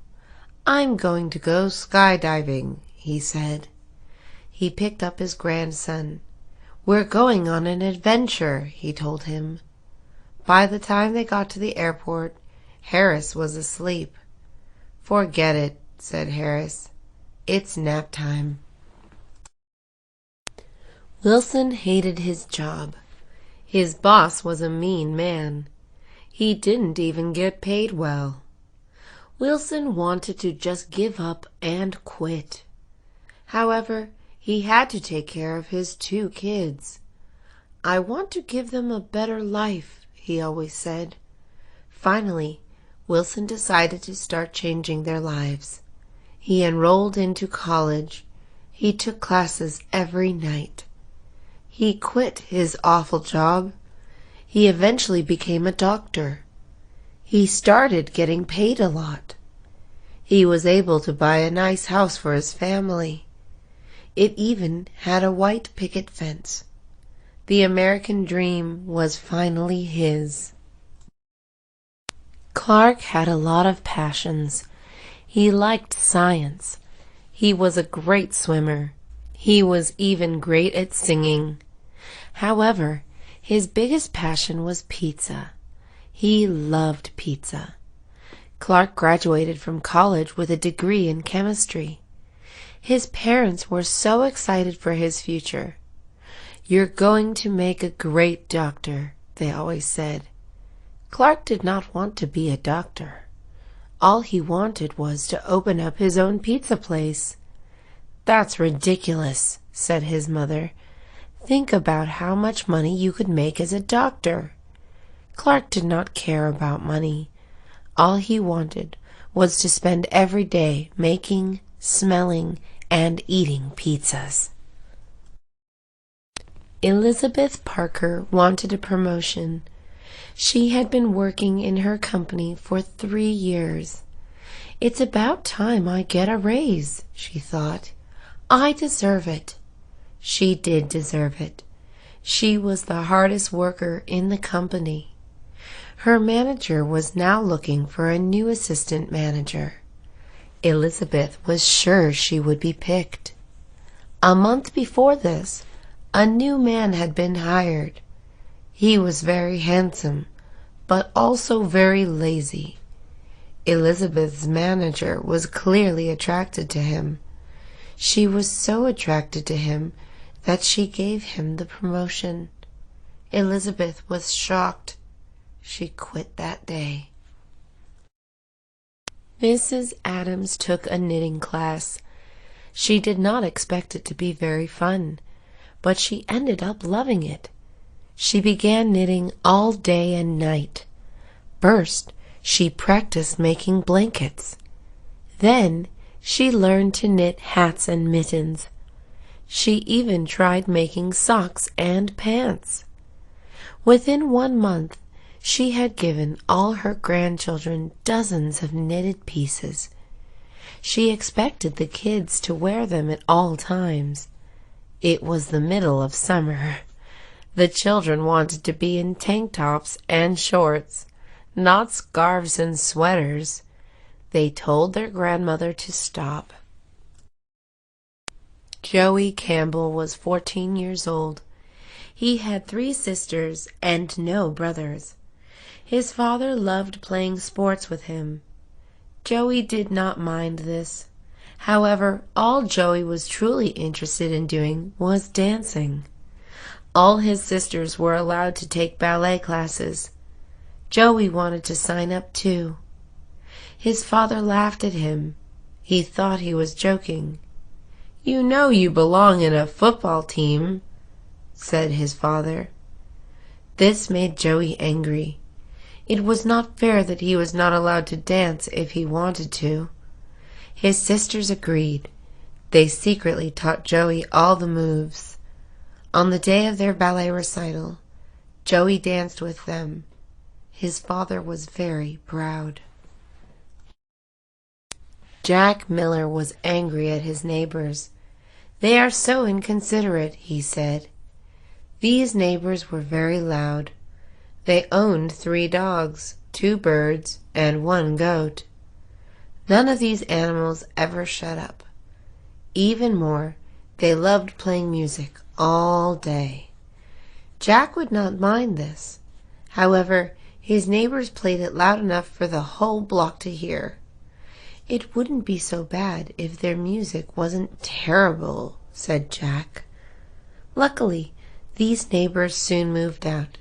I'm going to go skydiving, he said. He picked up his grandson. We're going on an adventure, he told him. By the time they got to the airport, Harris was asleep. Forget it, said Harris. It's nap time. Wilson hated his job. His boss was a mean man. He didn't even get paid well. Wilson wanted to just give up and quit. However, he had to take care of his 2 kids. I want to give them a better life, he always said. Finally, Wilson decided to start changing their lives. He enrolled into college. He took classes every night. He quit his awful job. He eventually became a doctor. He started getting paid a lot. He was able to buy a nice house for his family. It even had a white picket fence. The American dream was finally his. Clark had a lot of passions. He liked science. He was a great swimmer. He was even great at singing. However, his biggest passion was pizza. He loved pizza. Clark graduated from college with a degree in chemistry. His parents were so excited for his future. You're going to make a great doctor, they always said. Clark did not want to be a doctor. All he wanted was to open up his own pizza place. That's ridiculous, said his mother. Think about how much money you could make as a doctor. Clark did not care about money. All he wanted was to spend every day making, smelling, and eating pizzas. Elizabeth Parker wanted a promotion. She had been working in her company for 3 years. It's about time I get a raise, she thought. I deserve it. She did deserve it. She was the hardest worker in the company. Her manager was now looking for a new assistant manager. Elizabeth was sure she would be picked. A month before this, a new man had been hired. He was very handsome, but also very lazy. Elizabeth's manager was clearly attracted to him. She was so attracted to him that she gave him the promotion. Elizabeth was shocked. She quit that day. Mrs. Adams took a knitting class. She did not expect it to be very fun, but she ended up loving it. She began knitting all day and night. First, she practiced making blankets. Then, she learned to knit hats and mittens. She even tried making socks and pants. Within 1 month, she had given all her grandchildren dozens of knitted pieces. She expected the kids to wear them at all times. It was the middle of summer. The children wanted to be in tank tops and shorts, not scarves and sweaters. They told their grandmother to stop. Joey Campbell was 14 years old. He had 3 sisters and no brothers. His father loved playing sports with him. Joey did not mind this. However, all Joey was truly interested in doing was dancing. All his sisters were allowed to take ballet classes. Joey wanted to sign up too. His father laughed at him. He thought he was joking. "You know you belong in a football team," said his father. This made Joey angry. It was not fair that he was not allowed to dance if he wanted to. His sisters agreed. They secretly taught Joey all the moves. On the day of their ballet recital, Joey danced with them. His father was very proud. Jack Miller was angry at his neighbors. "They are so inconsiderate," he said. These neighbors were very loud. They owned 3 dogs, 2 birds, and 1 goat. None of these animals ever shut up. Even more, they loved playing music all day. Jack would not mind this. However, his neighbors played it loud enough for the whole block to hear. "It wouldn't be so bad if their music wasn't terrible," said Jack. Luckily, these neighbors soon moved out.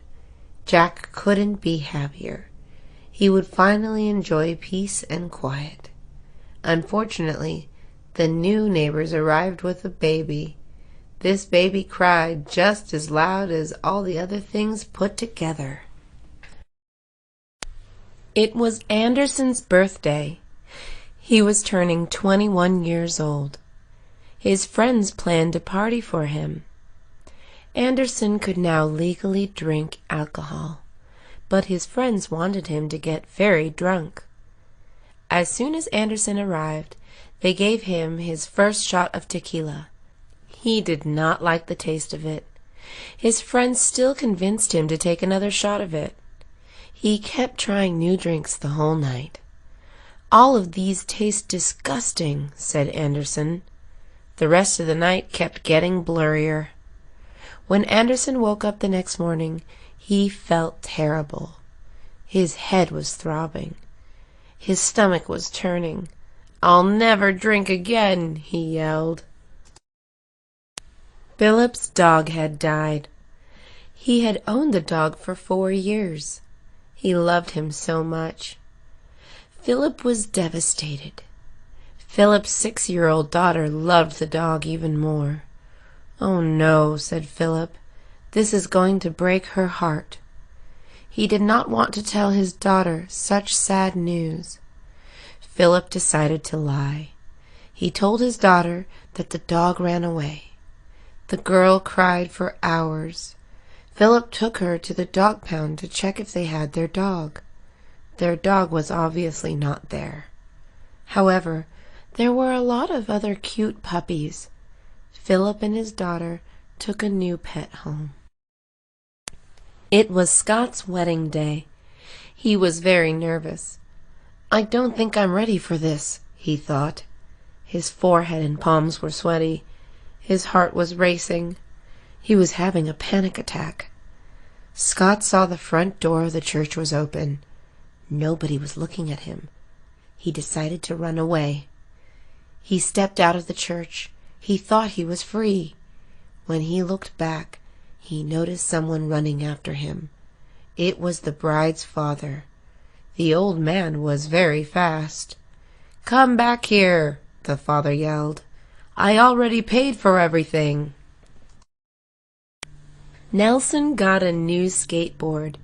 Jack couldn't be happier. He would finally enjoy peace and quiet. Unfortunately, the new neighbors arrived with a baby. This baby cried just as loud as all the other things put together. It was Anderson's birthday. He was turning 21 years old. His friends planned a party for him. Anderson could now legally drink alcohol, but his friends wanted him to get very drunk. As soon as Anderson arrived, they gave him his first shot of tequila. He did not like the taste of it. His friends still convinced him to take another shot of it. He kept trying new drinks the whole night. "All of these taste disgusting," said Anderson. The rest of the night kept getting blurrier. When Anderson woke up the next morning, he felt terrible. His head was throbbing. His stomach was turning. "I'll never drink again," he yelled. Philip's dog had died. He had owned the dog for 4 years. He loved him so much. Philip was devastated. Philip's 6-year-old daughter loved the dog even more. "Oh no," said Philip. "This is going to break her heart." He did not want to tell his daughter such sad news. Philip decided to lie. He told his daughter that the dog ran away. The girl cried for hours. Philip took her to the dog pound to check if they had their dog. Their dog was obviously not there. However, there were a lot of other cute puppies. Philip and his daughter took a new pet home. It was Scott's wedding day. He was very nervous. "I don't think I'm ready for this," he thought. His forehead and palms were sweaty. His heart was racing. He was having a panic attack. Scott saw the front door of the church was open. Nobody was looking at him. He decided to run away. He stepped out of the church. He thought he was free. When he looked back, he noticed someone running after him. It was the bride's father. The old man was very fast. "Come back here," the father yelled. "I already paid for everything." Nelson got a new skateboard.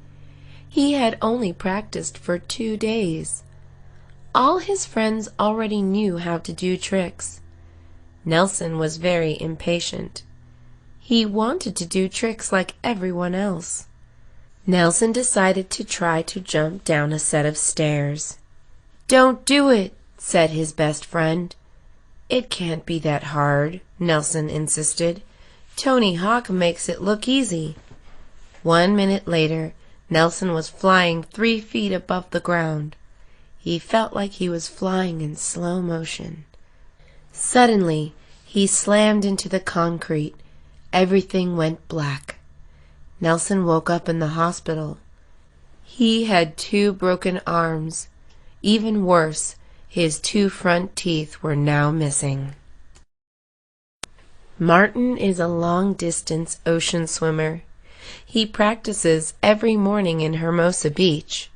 He had only practiced for 2 days. All his friends already knew how to do tricks. Nelson was very impatient. He wanted to do tricks like everyone else. Nelson decided to try to jump down a set of stairs. "Don't do it," said his best friend. "It can't be that hard," Nelson insisted. "Tony Hawk makes it look easy." 1 minute later, Nelson was flying 3 feet above the ground. He felt like he was flying in slow motion. Suddenly, he slammed into the concrete. Everything went black. Nelson woke up in the hospital. He had 2 broken arms. Even worse, his 2 front teeth were now missing. Martin is a long-distance ocean swimmer. He practices every morning in Hermosa Beach.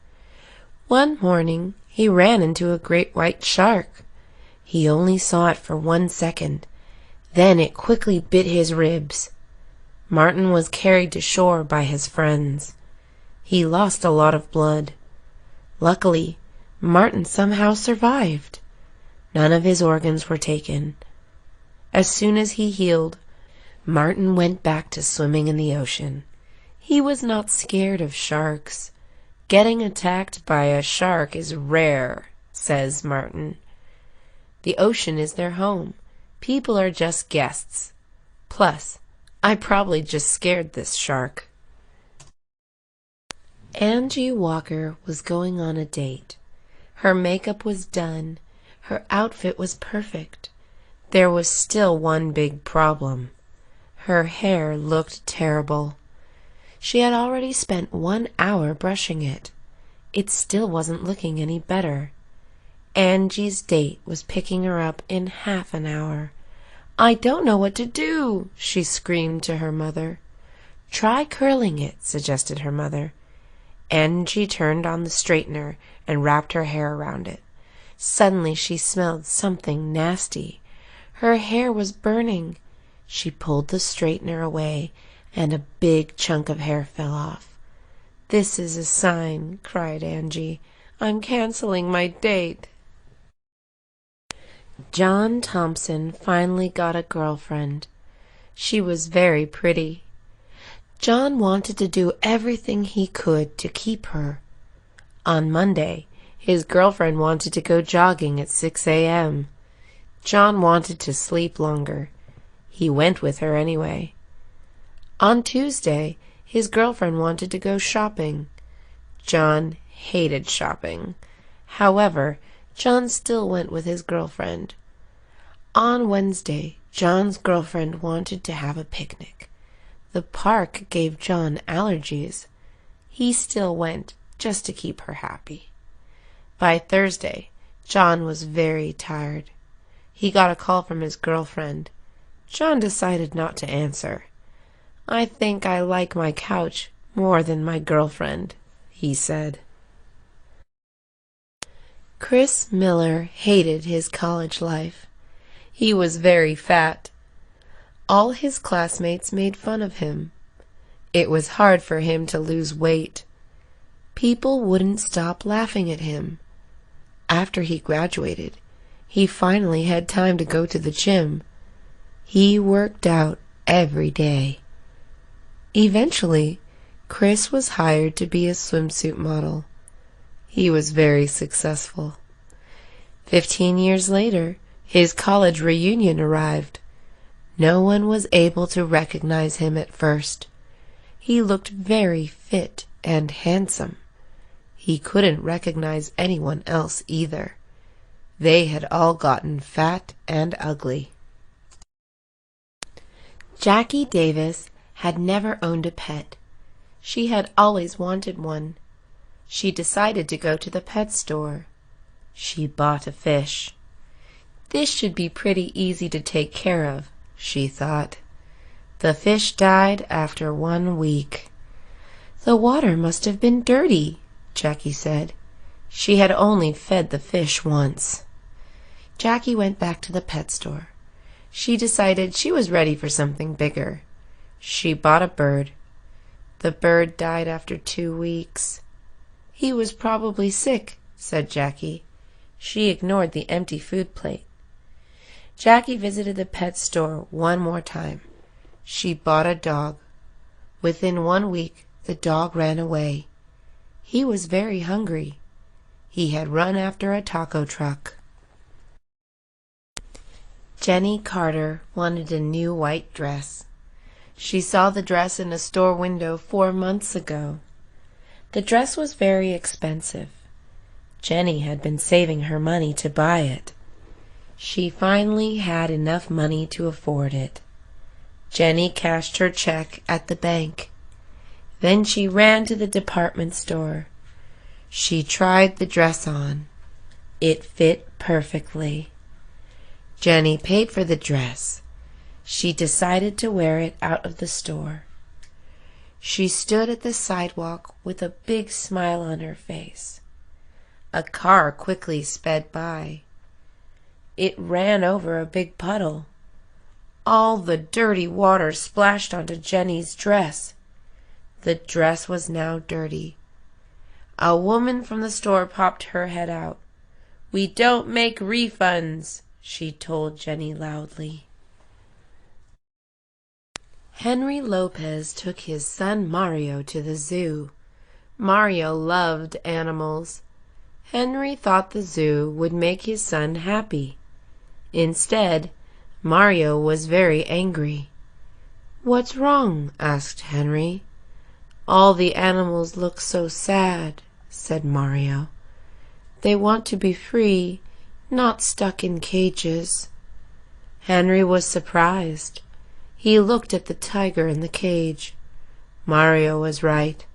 One morning, he ran into a great white shark. He only saw it for 1 second. Then it quickly bit his ribs. Martin was carried to shore by his friends. He lost a lot of blood. Luckily, Martin somehow survived. None of his organs were taken. As soon as he healed, Martin went back to swimming in the ocean. He was not scared of sharks. Getting attacked by a shark is rare, says Martin. The ocean is their home. People are just guests. Plus, I probably just scared this shark. Angie Walker was going on a date. Her makeup was done. Her outfit was perfect. There was still one big problem. Her hair looked terrible. She had already spent 1 hour brushing it. It still wasn't looking any better. Angie's date was picking her up in half an hour. "I don't know what to do," she screamed to her mother. "Try curling it," suggested her mother. Angie turned on the straightener and wrapped her hair around it. Suddenly she smelled something nasty. Her hair was burning. She pulled the straightener away, and a big chunk of hair fell off. "This is a sign," cried Angie. "I'm canceling my date." John Thompson finally got a girlfriend. She was very pretty. John wanted to do everything he could to keep her. On Monday, his girlfriend wanted to go jogging at 6 a.m. John wanted to sleep longer. He went with her anyway. On Tuesday, his girlfriend wanted to go shopping. John hated shopping. However, John still went with his girlfriend. On Wednesday, John's girlfriend wanted to have a picnic. The park gave John allergies. He still went just to keep her happy. By Thursday, John was very tired. He got a call from his girlfriend. John decided not to answer. "I think I like my couch more than my girlfriend," he said. Chris Miller hated his college life. He was very fat. All his classmates made fun of him. It was hard for him to lose weight. People wouldn't stop laughing at him. After he graduated, he finally had time to go to the gym. He worked out every day. Eventually, Chris was hired to be a swimsuit model. He was very successful. 15 years later, his college reunion arrived. No one was able to recognize him at first. He looked very fit and handsome. He couldn't recognize anyone else either. They had all gotten fat and ugly. Jackie Davis had never owned a pet. She had always wanted one. She decided to go to the pet store. She bought a fish. This should be pretty easy to take care of, she thought. The fish died after 1 week. The water must have been dirty, Jackie said. She had only fed the fish once. Jackie went back to the pet store. She decided she was ready for something bigger. She bought a bird. The bird died after 2 weeks. "He was probably sick," said Jackie. She ignored the empty food plate. Jackie visited the pet store one more time. She bought a dog. Within 1 week, the dog ran away. He was very hungry. He had run after a taco truck. Jenny Carter wanted a new white dress. She saw the dress in a store window 4 months ago. The dress was very expensive. Jenny had been saving her money to buy it. She finally had enough money to afford it. Jenny cashed her check at the bank. Then she ran to the department store. She tried the dress on. It fit perfectly. Jenny paid for the dress. She decided to wear it out of the store. She stood at the sidewalk with a big smile on her face. A car quickly sped by. It ran over a big puddle. All the dirty water splashed onto Jenny's dress. The dress was now dirty. A woman from the store popped her head out. "We don't make refunds," she told Jenny loudly. Henry Lopez took his son Mario to the zoo. Mario loved animals. Henry thought the zoo would make his son happy. Instead, Mario was very angry. "What's wrong?" asked Henry. "All the animals look so sad," said Mario. "They want to be free, not stuck in cages." Henry was surprised. He looked at the tiger in the cage. Mario was right.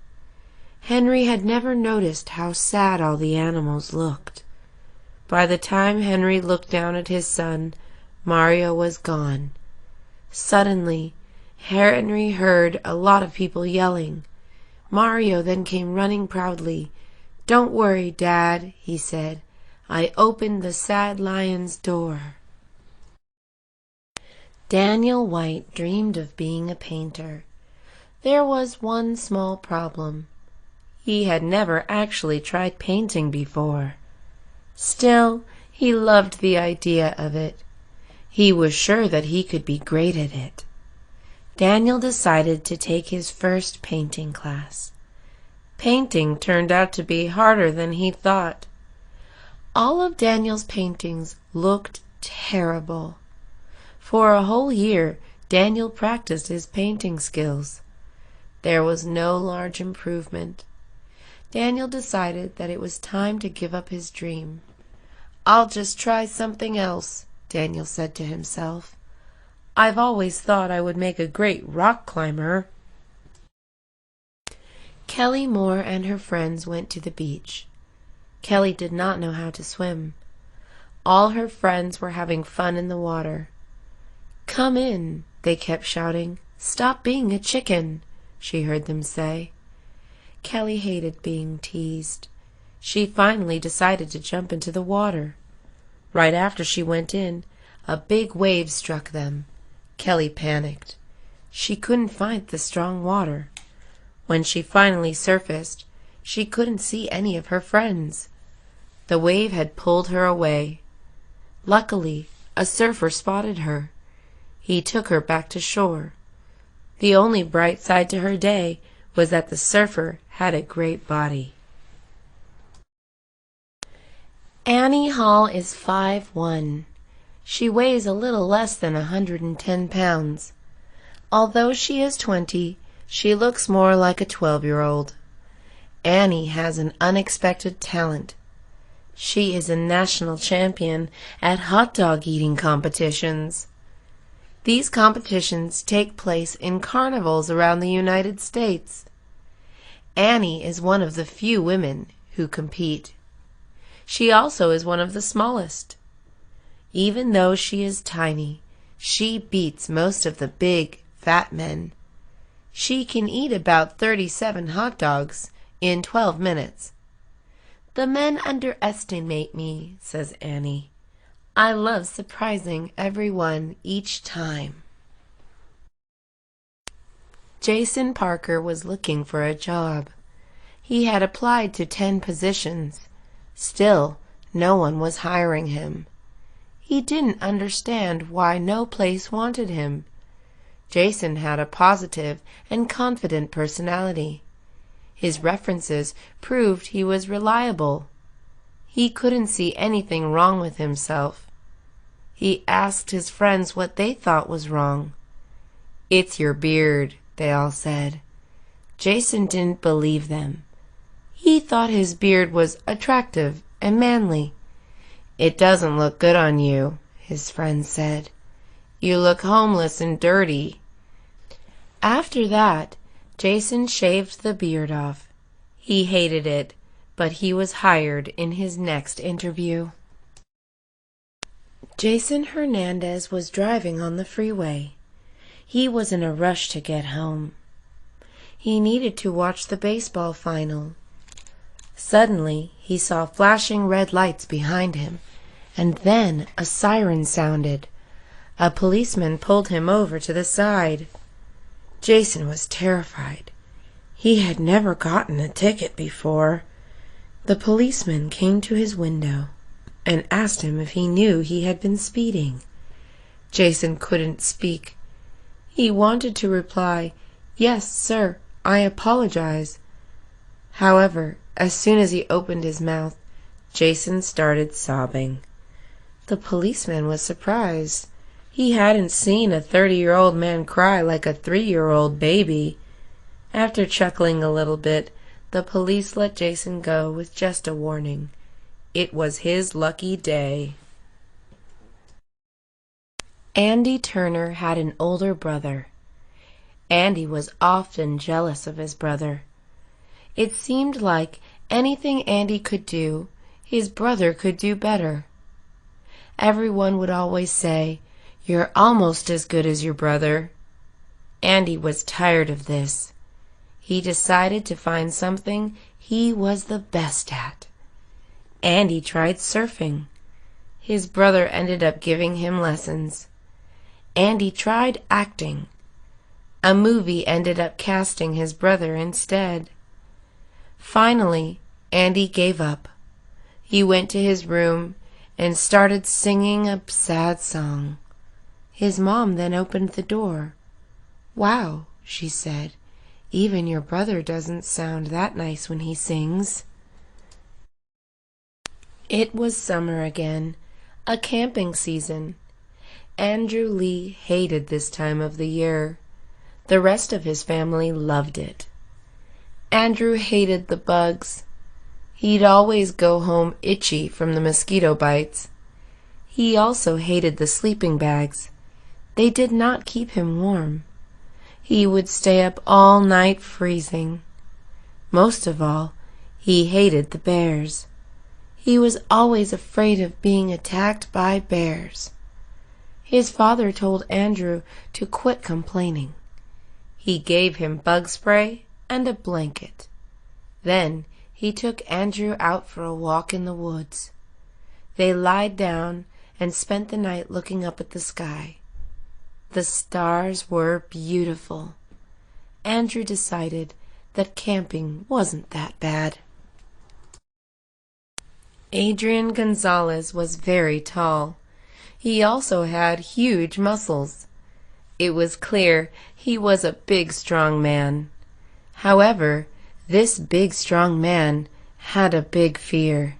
Henry had never noticed how sad all the animals looked. By the time Henry looked down at his son, Mario was gone. Suddenly, Henry heard a lot of people yelling. Mario then came running proudly. "Don't worry, Dad," he said. "I opened the sad lion's door." Daniel White dreamed of being a painter. There was one small problem. He had never actually tried painting before. Still, he loved the idea of it. He was sure that he could be great at it. Daniel decided to take his first painting class. Painting turned out to be harder than he thought. All of Daniel's paintings looked terrible. For a whole year, Daniel practiced his painting skills. There was no large improvement. Daniel decided that it was time to give up his dream. "I'll just try something else," Daniel said to himself. "I've always thought I would make a great rock climber." Kelly Moore and her friends went to the beach. Kelly did not know how to swim. All her friends were having fun in the water. "Come in," they kept shouting. "Stop being a chicken," she heard them say. Kelly hated being teased. She finally decided to jump into the water. Right after she went in, a big wave struck them. Kelly panicked. She couldn't find the strong water. When she finally surfaced, she couldn't see any of her friends. The wave had pulled her away. Luckily, a surfer spotted her. He took her back to shore. The only bright side to her day was that the surfer had a great body. Annie Hall is 5'1". She weighs a little less than 110 pounds. Although she is 20, she looks more like a 12-year-old. Annie has an unexpected talent. She is a national champion at hot dog eating competitions. These competitions take place in carnivals around the United States. Annie is one of the few women who compete. She also is one of the smallest. Even though she is tiny, she beats most of the big, fat men. She can eat about 37 hot dogs in 12 minutes. "The men underestimate me," says Annie. "I love surprising everyone each time." Jason Parker was looking for a job. He had applied to 10 positions. Still, no one was hiring him. He didn't understand why no place wanted him. Jason had a positive and confident personality. His references proved he was reliable. He couldn't see anything wrong with himself. He asked his friends what they thought was wrong. "It's your beard," they all said. Jason didn't believe them. He thought his beard was attractive and manly. "It doesn't look good on you," his friends said. "You look homeless and dirty." After that, Jason shaved the beard off. He hated it, but he was hired in his next interview. Jason Hernandez was driving on the freeway. He was in a rush to get home. He needed to watch the baseball final. Suddenly, he saw flashing red lights behind him, and then a siren sounded. A policeman pulled him over to the side. Jason was terrified. He had never gotten a ticket before. The policeman came to his window and asked him if he knew he had been speeding. Jason couldn't speak. He wanted to reply, "Yes, sir, I apologize." However, as soon as he opened his mouth, Jason started sobbing. The policeman was surprised. He hadn't seen a 30-year-old man cry like a 3-year-old baby. After chuckling a little bit, the police let Jason go with just a warning. It was his lucky day. Andy Turner had an older brother. Andy was often jealous of his brother. It seemed like anything Andy could do, his brother could do better. Everyone would always say, "You're almost as good as your brother." Andy was tired of this. He decided to find something he was the best at. Andy tried surfing. His brother ended up giving him lessons. Andy tried acting. A movie ended up casting his brother instead. Finally, Andy gave up. He went to his room and started singing a sad song. His mom then opened the door. "Wow," she said, "even your brother doesn't sound that nice when he sings." It was summer again, a camping season. Andrew Lee hated this time of the year. The rest of his family loved it. Andrew hated the bugs. He'd always go home itchy from the mosquito bites. He also hated the sleeping bags. They did not keep him warm. He would stay up all night freezing. Most of all, he hated the bears. He was always afraid of being attacked by bears. His father told Andrew to quit complaining. He gave him bug spray and a blanket. Then he took Andrew out for a walk in the woods. They lied down and spent the night looking up at the sky. The stars were beautiful. Andrew decided that camping wasn't that bad. Adrian Gonzalez was very tall. He also had huge muscles. It was clear he was a big, strong man. However, this big, strong man had a big fear.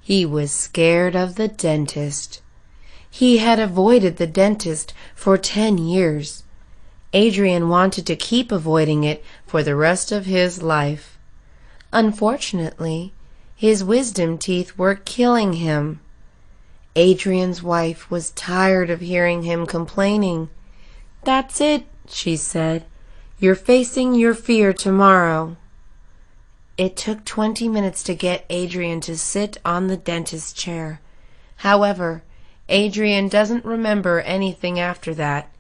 He was scared of the dentist. He had avoided the dentist for 10 years. Adrian wanted to keep avoiding it for the rest of his life. Unfortunately, his wisdom teeth were killing him. Adrian's wife was tired of hearing him complaining. "That's it," she said. "You're facing your fear tomorrow." It took 20 minutes to get Adrian to sit on the dentist's chair. However, Adrian doesn't remember anything after that.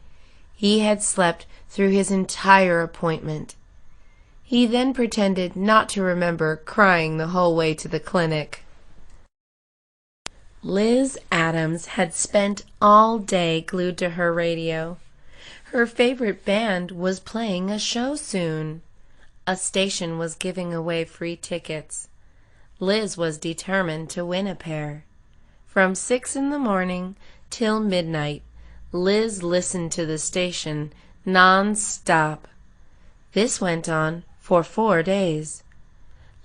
He had slept through his entire appointment. He then pretended not to remember crying the whole way to the clinic. Liz Adams had spent all day glued to her radio. Her favorite band was playing a show soon. A station was giving away free tickets. Liz was determined to win a pair. From 6 in the morning till midnight, Liz listened to the station non-stop. This went on for 4 days.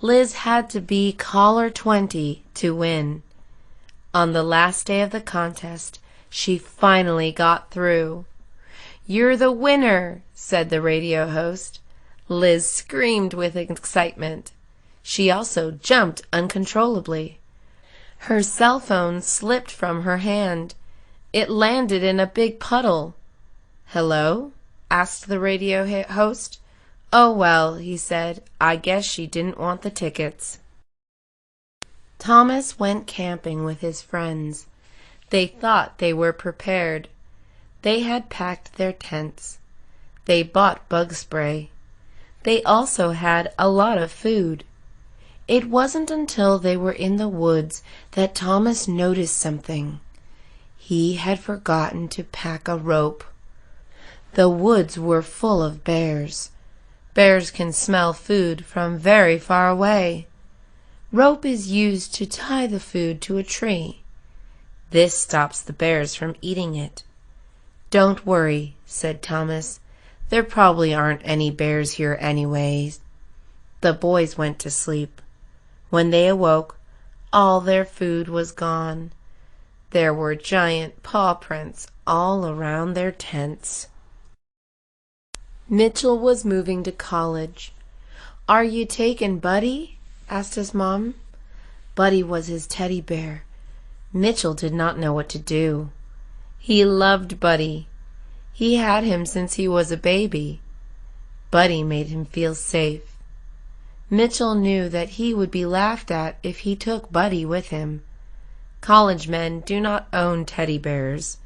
Liz had to be caller 20 to win. On the last day of the contest, she finally got through. "You're the winner," said the radio host. Liz screamed with excitement. She also jumped uncontrollably. Her cell phone slipped from her hand. It landed in a big puddle. "Hello?" asked the radio host. "Oh well," he said, "I guess she didn't want the tickets." Thomas went camping with his friends. They thought they were prepared. They had packed their tents. They bought bug spray. They also had a lot of food. It wasn't until they were in the woods that Thomas noticed something. He had forgotten to pack a rope. The woods were full of bears. Bears can smell food from very far away. Rope is used to tie the food to a tree. This stops the bears from eating it. "Don't worry," said Thomas. "There probably aren't any bears here anyways." The boys went to sleep. When they awoke, all their food was gone. There were giant paw prints all around their tents. Mitchell was moving to college. "Are you taking Buddy?" asked his mom. Buddy was his teddy bear. Mitchell did not know what to do. He loved Buddy. He had him since he was a baby. Buddy made him feel safe. Mitchell knew that he would be laughed at if he took Buddy with him. College men do not own teddy bears.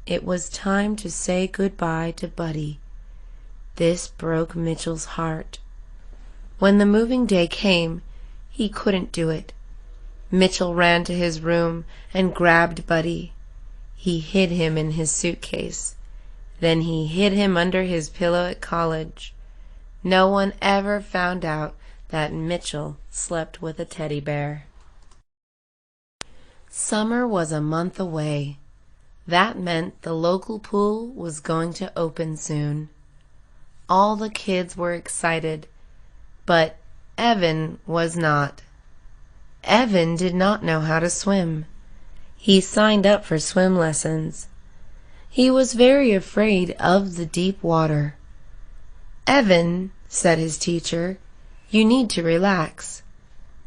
It was time to say goodbye to Buddy. This broke Mitchell's heart. When the moving day came, he couldn't do it. Mitchell ran to his room and grabbed Buddy. He hid him in his suitcase. Then he hid him under his pillow at college. No one ever found out that Mitchell slept with a teddy bear. Summer was a month away. That meant the local pool was going to open soon. All the kids were excited, but Evan was not. Evan did not know how to swim. He signed up for swim lessons. He was very afraid of the deep water. "Evan," said his teacher, "you need to relax.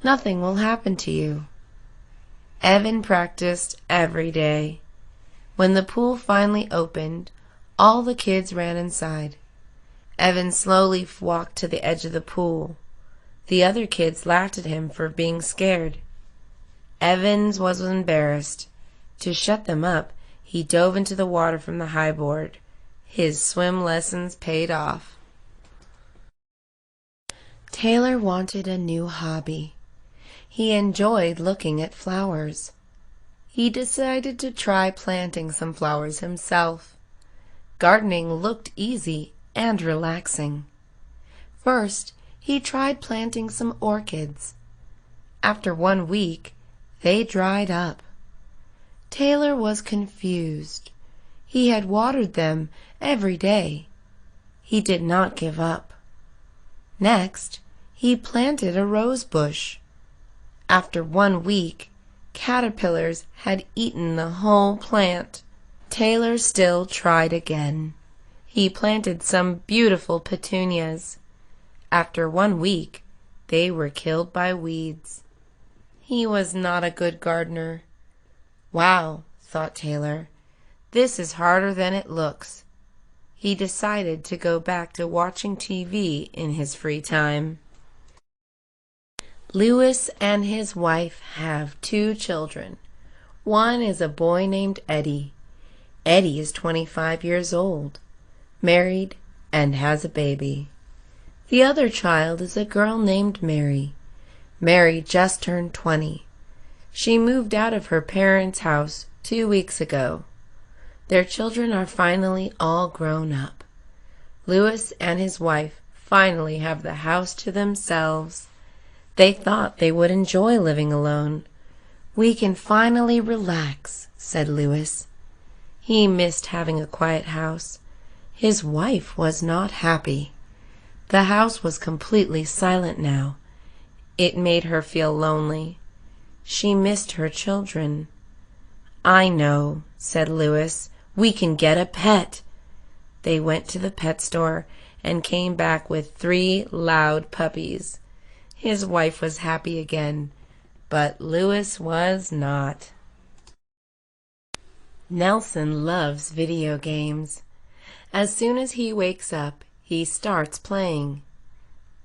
Nothing will happen to you." Evan practiced every day. When the pool finally opened, all the kids ran inside. Evan slowly walked to the edge of the pool. The other kids laughed at him for being scared. Evan was embarrassed. To shut them up, he dove into the water from the high board. His swim lessons paid off. Taylor wanted a new hobby. He enjoyed looking at flowers. He decided to try planting some flowers himself. Gardening looked easy and relaxing. First, he tried planting some orchids. After 1 week, they dried up. Taylor was confused. He had watered them every day. He did not give up. Next, he planted a rose bush. After 1 week, caterpillars had eaten the whole plant. Taylor still tried again. He planted some beautiful petunias. After 1 week, they were killed by weeds. He was not a good gardener. "Wow," thought Taylor, "this is harder than it looks." He decided to go back to watching TV in his free time. Lewis and his wife have 2 children. One is a boy named Eddie. Eddie is 25 years old, married, and has a baby. The other child is a girl named Mary. Mary just turned 20. She moved out of her parents' house 2 weeks ago. Their children are finally all grown up. Lewis and his wife finally have the house to themselves. They thought they would enjoy living alone. "We can finally relax," said Lewis. He missed having a quiet house. His wife was not happy. The house was completely silent now. It made her feel lonely. She missed her children. "I know," said Lewis. "We can get a pet." They went to the pet store and came back with 3 loud puppies. His wife was happy again, but Lewis was not. Nelson loves video games. As soon as he wakes up, he starts playing.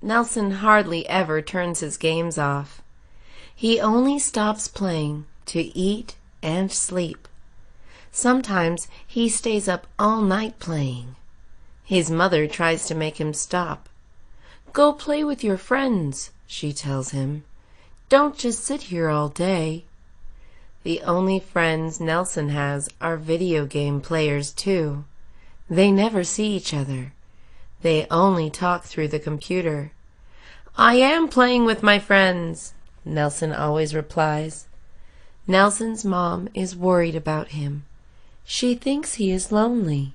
Nelson hardly ever turns his games off. He only stops playing to eat and sleep. Sometimes he stays up all night playing. His mother tries to make him stop. "Go play with your friends," she tells him. "Don't just sit here all day." The only friends Nelson has are video game players too. They never see each other. They only talk through the computer. "I am playing with my friends," Nelson always replies. Nelson's mom is worried about him. She thinks he is lonely.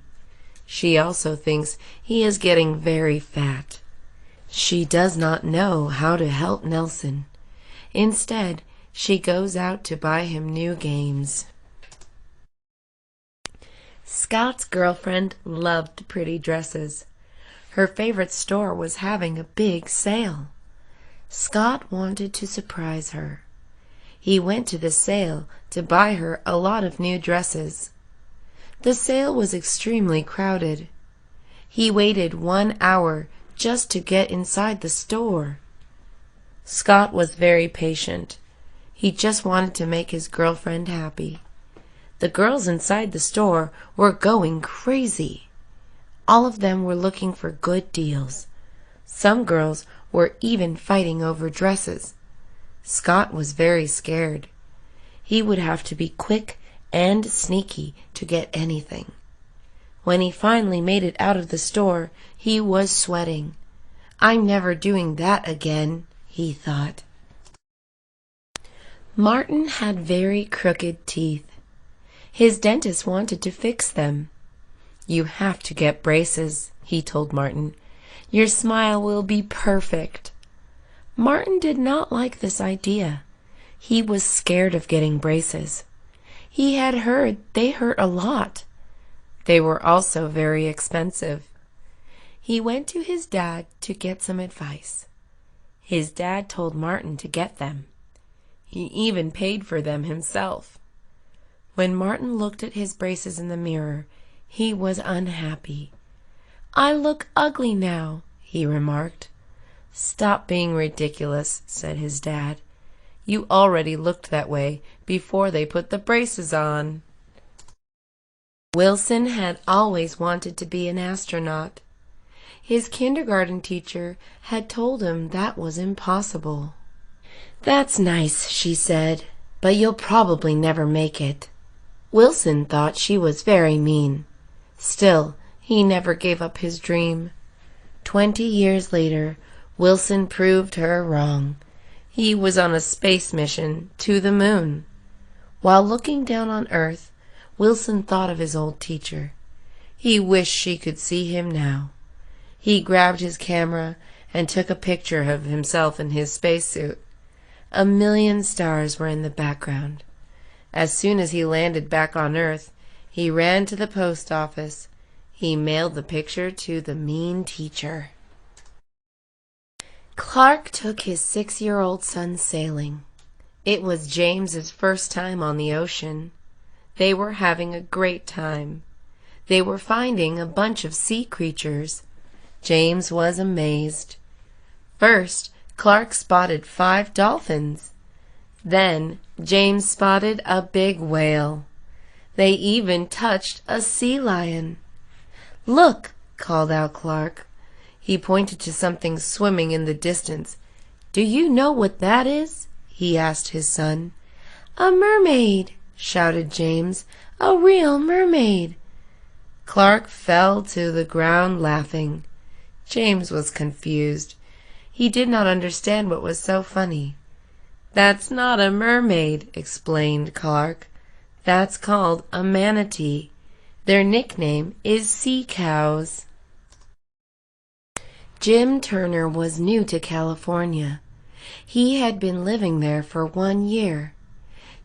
She also thinks he is getting very fat. She does not know how to help Nelson. Instead, she goes out to buy him new games. Scott's girlfriend loved pretty dresses. Her favorite store was having a big sale. Scott wanted to surprise her. He went to the sale to buy her a lot of new dresses. The sale was extremely crowded. He waited 1 hour just to get inside the store. Scott was very patient. He just wanted to make his girlfriend happy. The girls inside the store were going crazy. All of them were looking for good deals. Some girls were even fighting over dresses. Scott was very scared. He would have to be quick and sneaky to get anything. When he finally made it out of the store, he was sweating. "I'm never doing that again," he thought. Martin had very crooked teeth. His dentist wanted to fix them. "You have to get braces," he told Martin. "Your smile will be perfect." Martin did not like this idea. He was scared of getting braces. He had heard they hurt a lot. They were also very expensive. He went to his dad to get some advice. His dad told Martin to get them. He even paid for them himself. When Martin looked at his braces in the mirror, he was unhappy. "I look ugly now," he remarked. "Stop being ridiculous," said his dad. "You already looked that way before they put the braces on." Wilson had always wanted to be an astronaut. His kindergarten teacher had told him that was impossible. "That's nice," she said, "but you'll probably never make it." Wilson thought she was very mean. Still, he never gave up his dream. 20 years later, Wilson proved her wrong. He was on a space mission to the moon. While looking down on Earth, Wilson thought of his old teacher. He wished she could see him now. He grabbed his camera and took a picture of himself in his spacesuit. 1,000,000 stars were in the background. As soon as he landed back on Earth, he ran to the post office. He mailed the picture to the mean teacher. Clark took his 6-year-old son sailing. It was James's first time on the ocean. They were having a great time. They were finding a bunch of sea creatures. James was amazed. First, Clark spotted 5 dolphins. Then James spotted a big whale. They even touched a sea lion. "Look!" called out Clark. He pointed to something swimming in the distance. "Do you know what that is?" he asked his son. "A mermaid!" shouted James. "A real mermaid!" Clark fell to the ground laughing. James was confused. He did not understand what was so funny. "That's not a mermaid," explained Clark. "That's called a manatee. Their nickname is sea cows." Jim Turner was new to California. He had been living there for 1 year.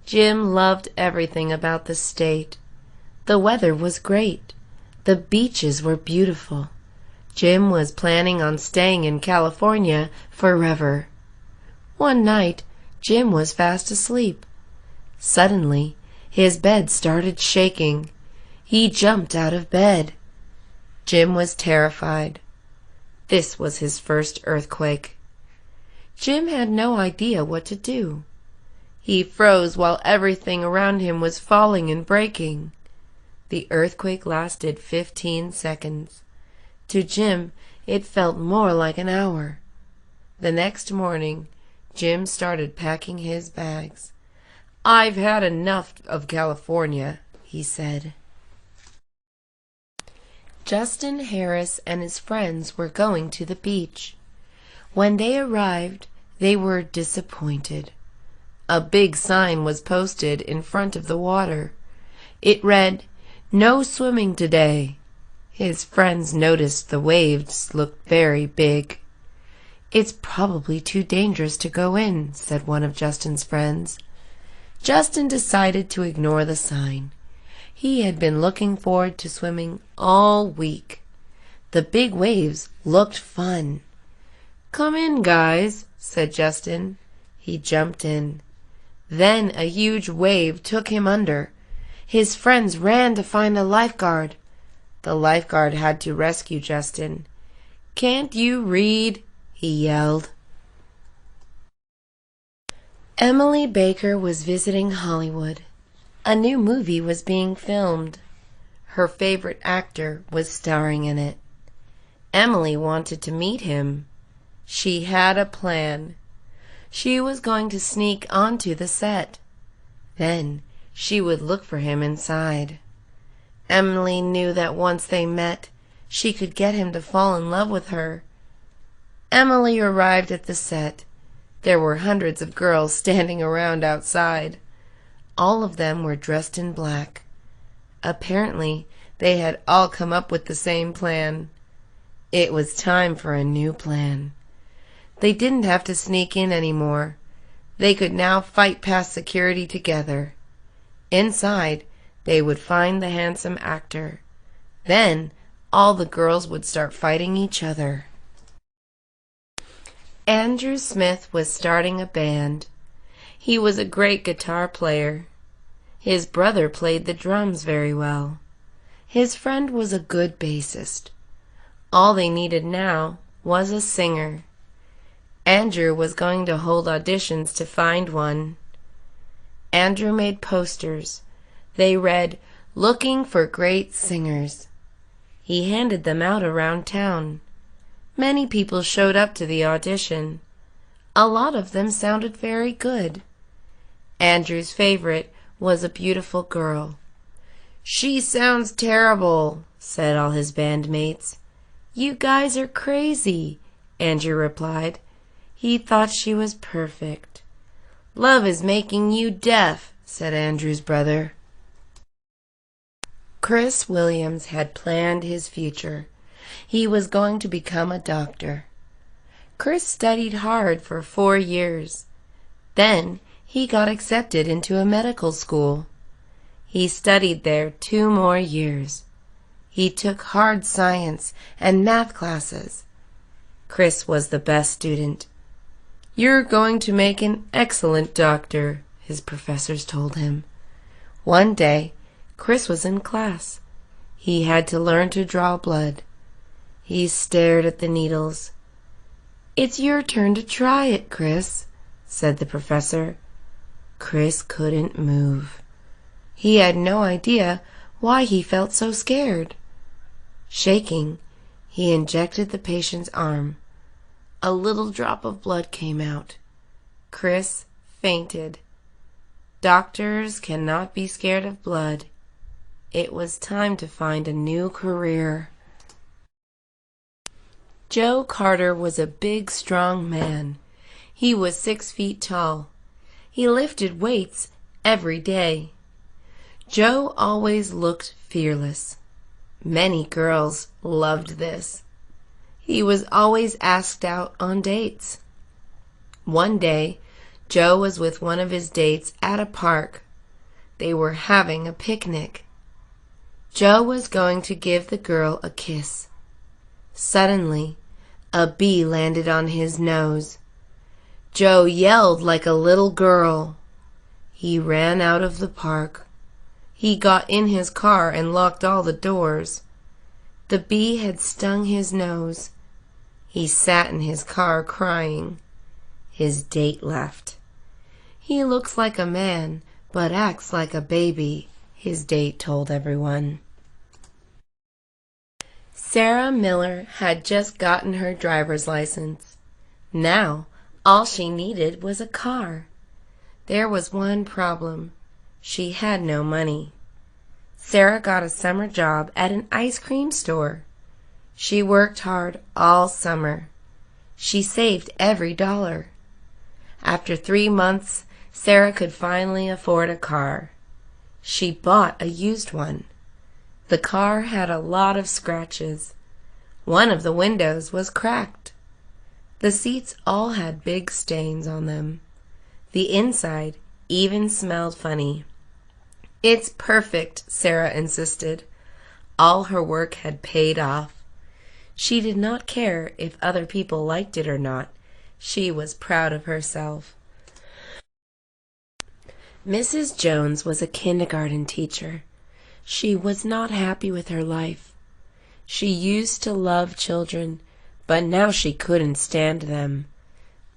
Jim loved everything about the state. The weather was great. The beaches were beautiful. Jim was planning on staying in California forever. One night, Jim was fast asleep. Suddenly, his bed started shaking. He jumped out of bed. Jim was terrified. This was his first earthquake. Jim had no idea what to do. He froze while everything around him was falling and breaking. The earthquake lasted 15 seconds. To Jim, it felt more like an hour. The next morning, Jim started packing his bags. "I've had enough of California," he said. Justin Harris and his friends were going to the beach. When they arrived, they were disappointed. A big sign was posted in front of the water. It read, "No swimming today." His friends noticed the waves looked very big. "It's probably too dangerous to go in," said one of Justin's friends. Justin decided to ignore the sign. He had been looking forward to swimming all week. The big waves looked fun. "Come in, guys," said Justin. He jumped in. Then a huge wave took him under. His friends ran to find a lifeguard. The lifeguard had to rescue Justin. "Can't you read?" he yelled. Emily Baker was visiting Hollywood. A new movie was being filmed. Her favorite actor was starring in it. Emily wanted to meet him. She had a plan. She was going to sneak onto the set. Then she would look for him inside. Emily knew that once they met, she could get him to fall in love with her. Emily arrived at the set. There were hundreds of girls standing around outside. All of them were dressed in black. Apparently, they had all come up with the same plan. It was time for a new plan. They didn't have to sneak in anymore. They could now fight past security together. Inside, they would find the handsome actor. Then, all the girls would start fighting each other. Andrew Smith was starting a band. He was a great guitar player. His brother played the drums very well. His friend was a good bassist. All they needed now was a singer. Andrew was going to hold auditions to find one. Andrew made posters. They read, "Looking for great singers." He handed them out around town. Many people showed up to the audition. A lot of them sounded very good. Andrew's favorite was a beautiful girl. "She sounds terrible," said all his bandmates. "You guys are crazy," Andrew replied. He thought she was perfect. "Love is making you deaf," said Andrew's brother. Chris Williams had planned his future. He was going to become a doctor. Chris studied hard for 4 years. Then he got accepted into a medical school. He studied there 2 more years. He took hard science and math classes. Chris was the best student. "You're going to make an excellent doctor," his professors told him. One day, Chris was in class. He had to learn to draw blood. He stared at the needles. "It's your turn to try it, Chris," said the professor. Chris couldn't move. He had no idea why he felt so scared. Shaking, he injected the patient's arm. A little drop of blood came out. Chris fainted. Doctors cannot be scared of blood. It was time to find a new career. Joe Carter was a big, strong man. He was 6 feet tall. He lifted weights every day. Joe always looked fearless. Many girls loved this. He was always asked out on dates. One day, Joe was with one of his dates at a park. They were having a picnic. Joe was going to give the girl a kiss. Suddenly, a bee landed on his nose. Joe yelled like a little girl. He ran out of the park. He got in his car and locked all the doors. The bee had stung his nose. He sat in his car crying. His date left. "He looks like a man, but acts like a baby," his date told everyone. Sarah Miller had just gotten her driver's license. Now, all she needed was a car. There was one problem. She had no money. Sarah got a summer job at an ice cream store. She worked hard all summer. She saved every dollar. After 3 months, Sarah could finally afford a car. She bought a used one. The car had a lot of scratches. One of the windows was cracked. The seats all had big stains on them. The inside even smelled funny. "It's perfect," Sarah insisted. All her work had paid off. She did not care if other people liked it or not. She was proud of herself. Mrs. Jones was a kindergarten teacher. She was not happy with her life. She used to love children, but now she couldn't stand them.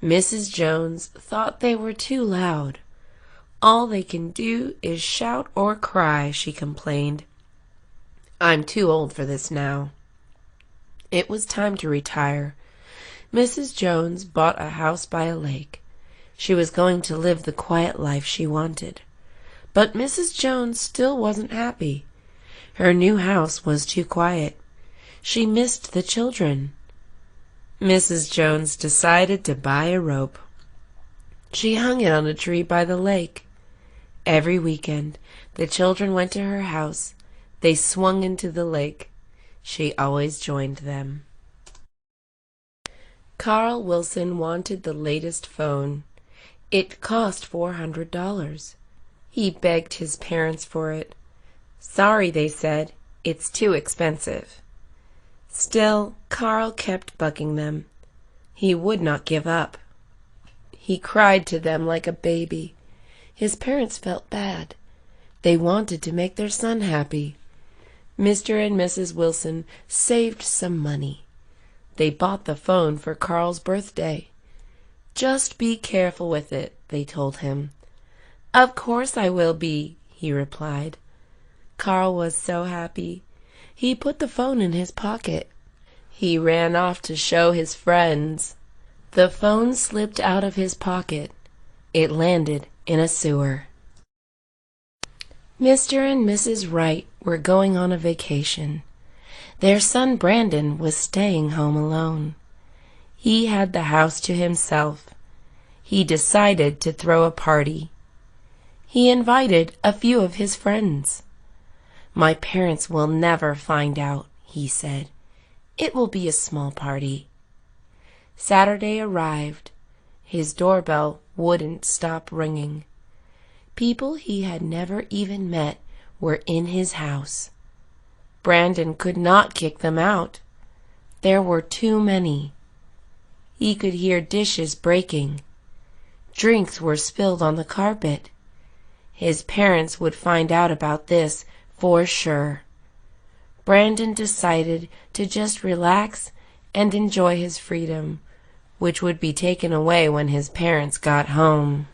Mrs. Jones thought they were too loud. "All they can do is shout or cry," she complained. "I'm too old for this now." It was time to retire. Mrs. Jones bought a house by a lake. She was going to live the quiet life she wanted. But Mrs. Jones still wasn't happy. Her new house was too quiet. She missed the children. Mrs. Jones decided to buy a rope. She hung it on a tree by the lake. Every weekend, the children went to her house. They swung into the lake. She always joined them. Carl Wilson wanted the latest phone. It cost $400. He begged his parents for it. "Sorry," they said, "it's too expensive." Still, Carl kept bugging them. He would not give up. He cried to them like a baby. His parents felt bad. They wanted to make their son happy. Mr. and Mrs. Wilson saved some money. They bought the phone for Carl's birthday. "Just be careful with it," they told him. "Of course I will be," he replied. Carl was so happy. He put the phone in his pocket. He ran off to show his friends. The phone slipped out of his pocket. It landed in a sewer. Mr. and Mrs. Wright were going on a vacation. Their son Brandon was staying home alone. He had the house to himself. He decided to throw a party. He invited a few of his friends. "My parents will never find out," he said. "It will be a small party." Saturday arrived. His doorbell wouldn't stop ringing. People he had never even met were in his house. Brandon could not kick them out. There were too many. He could hear dishes breaking. Drinks were spilled on the carpet. His parents would find out about this for sure. Brandon decided to just relax and enjoy his freedom, which would be taken away when his parents got home.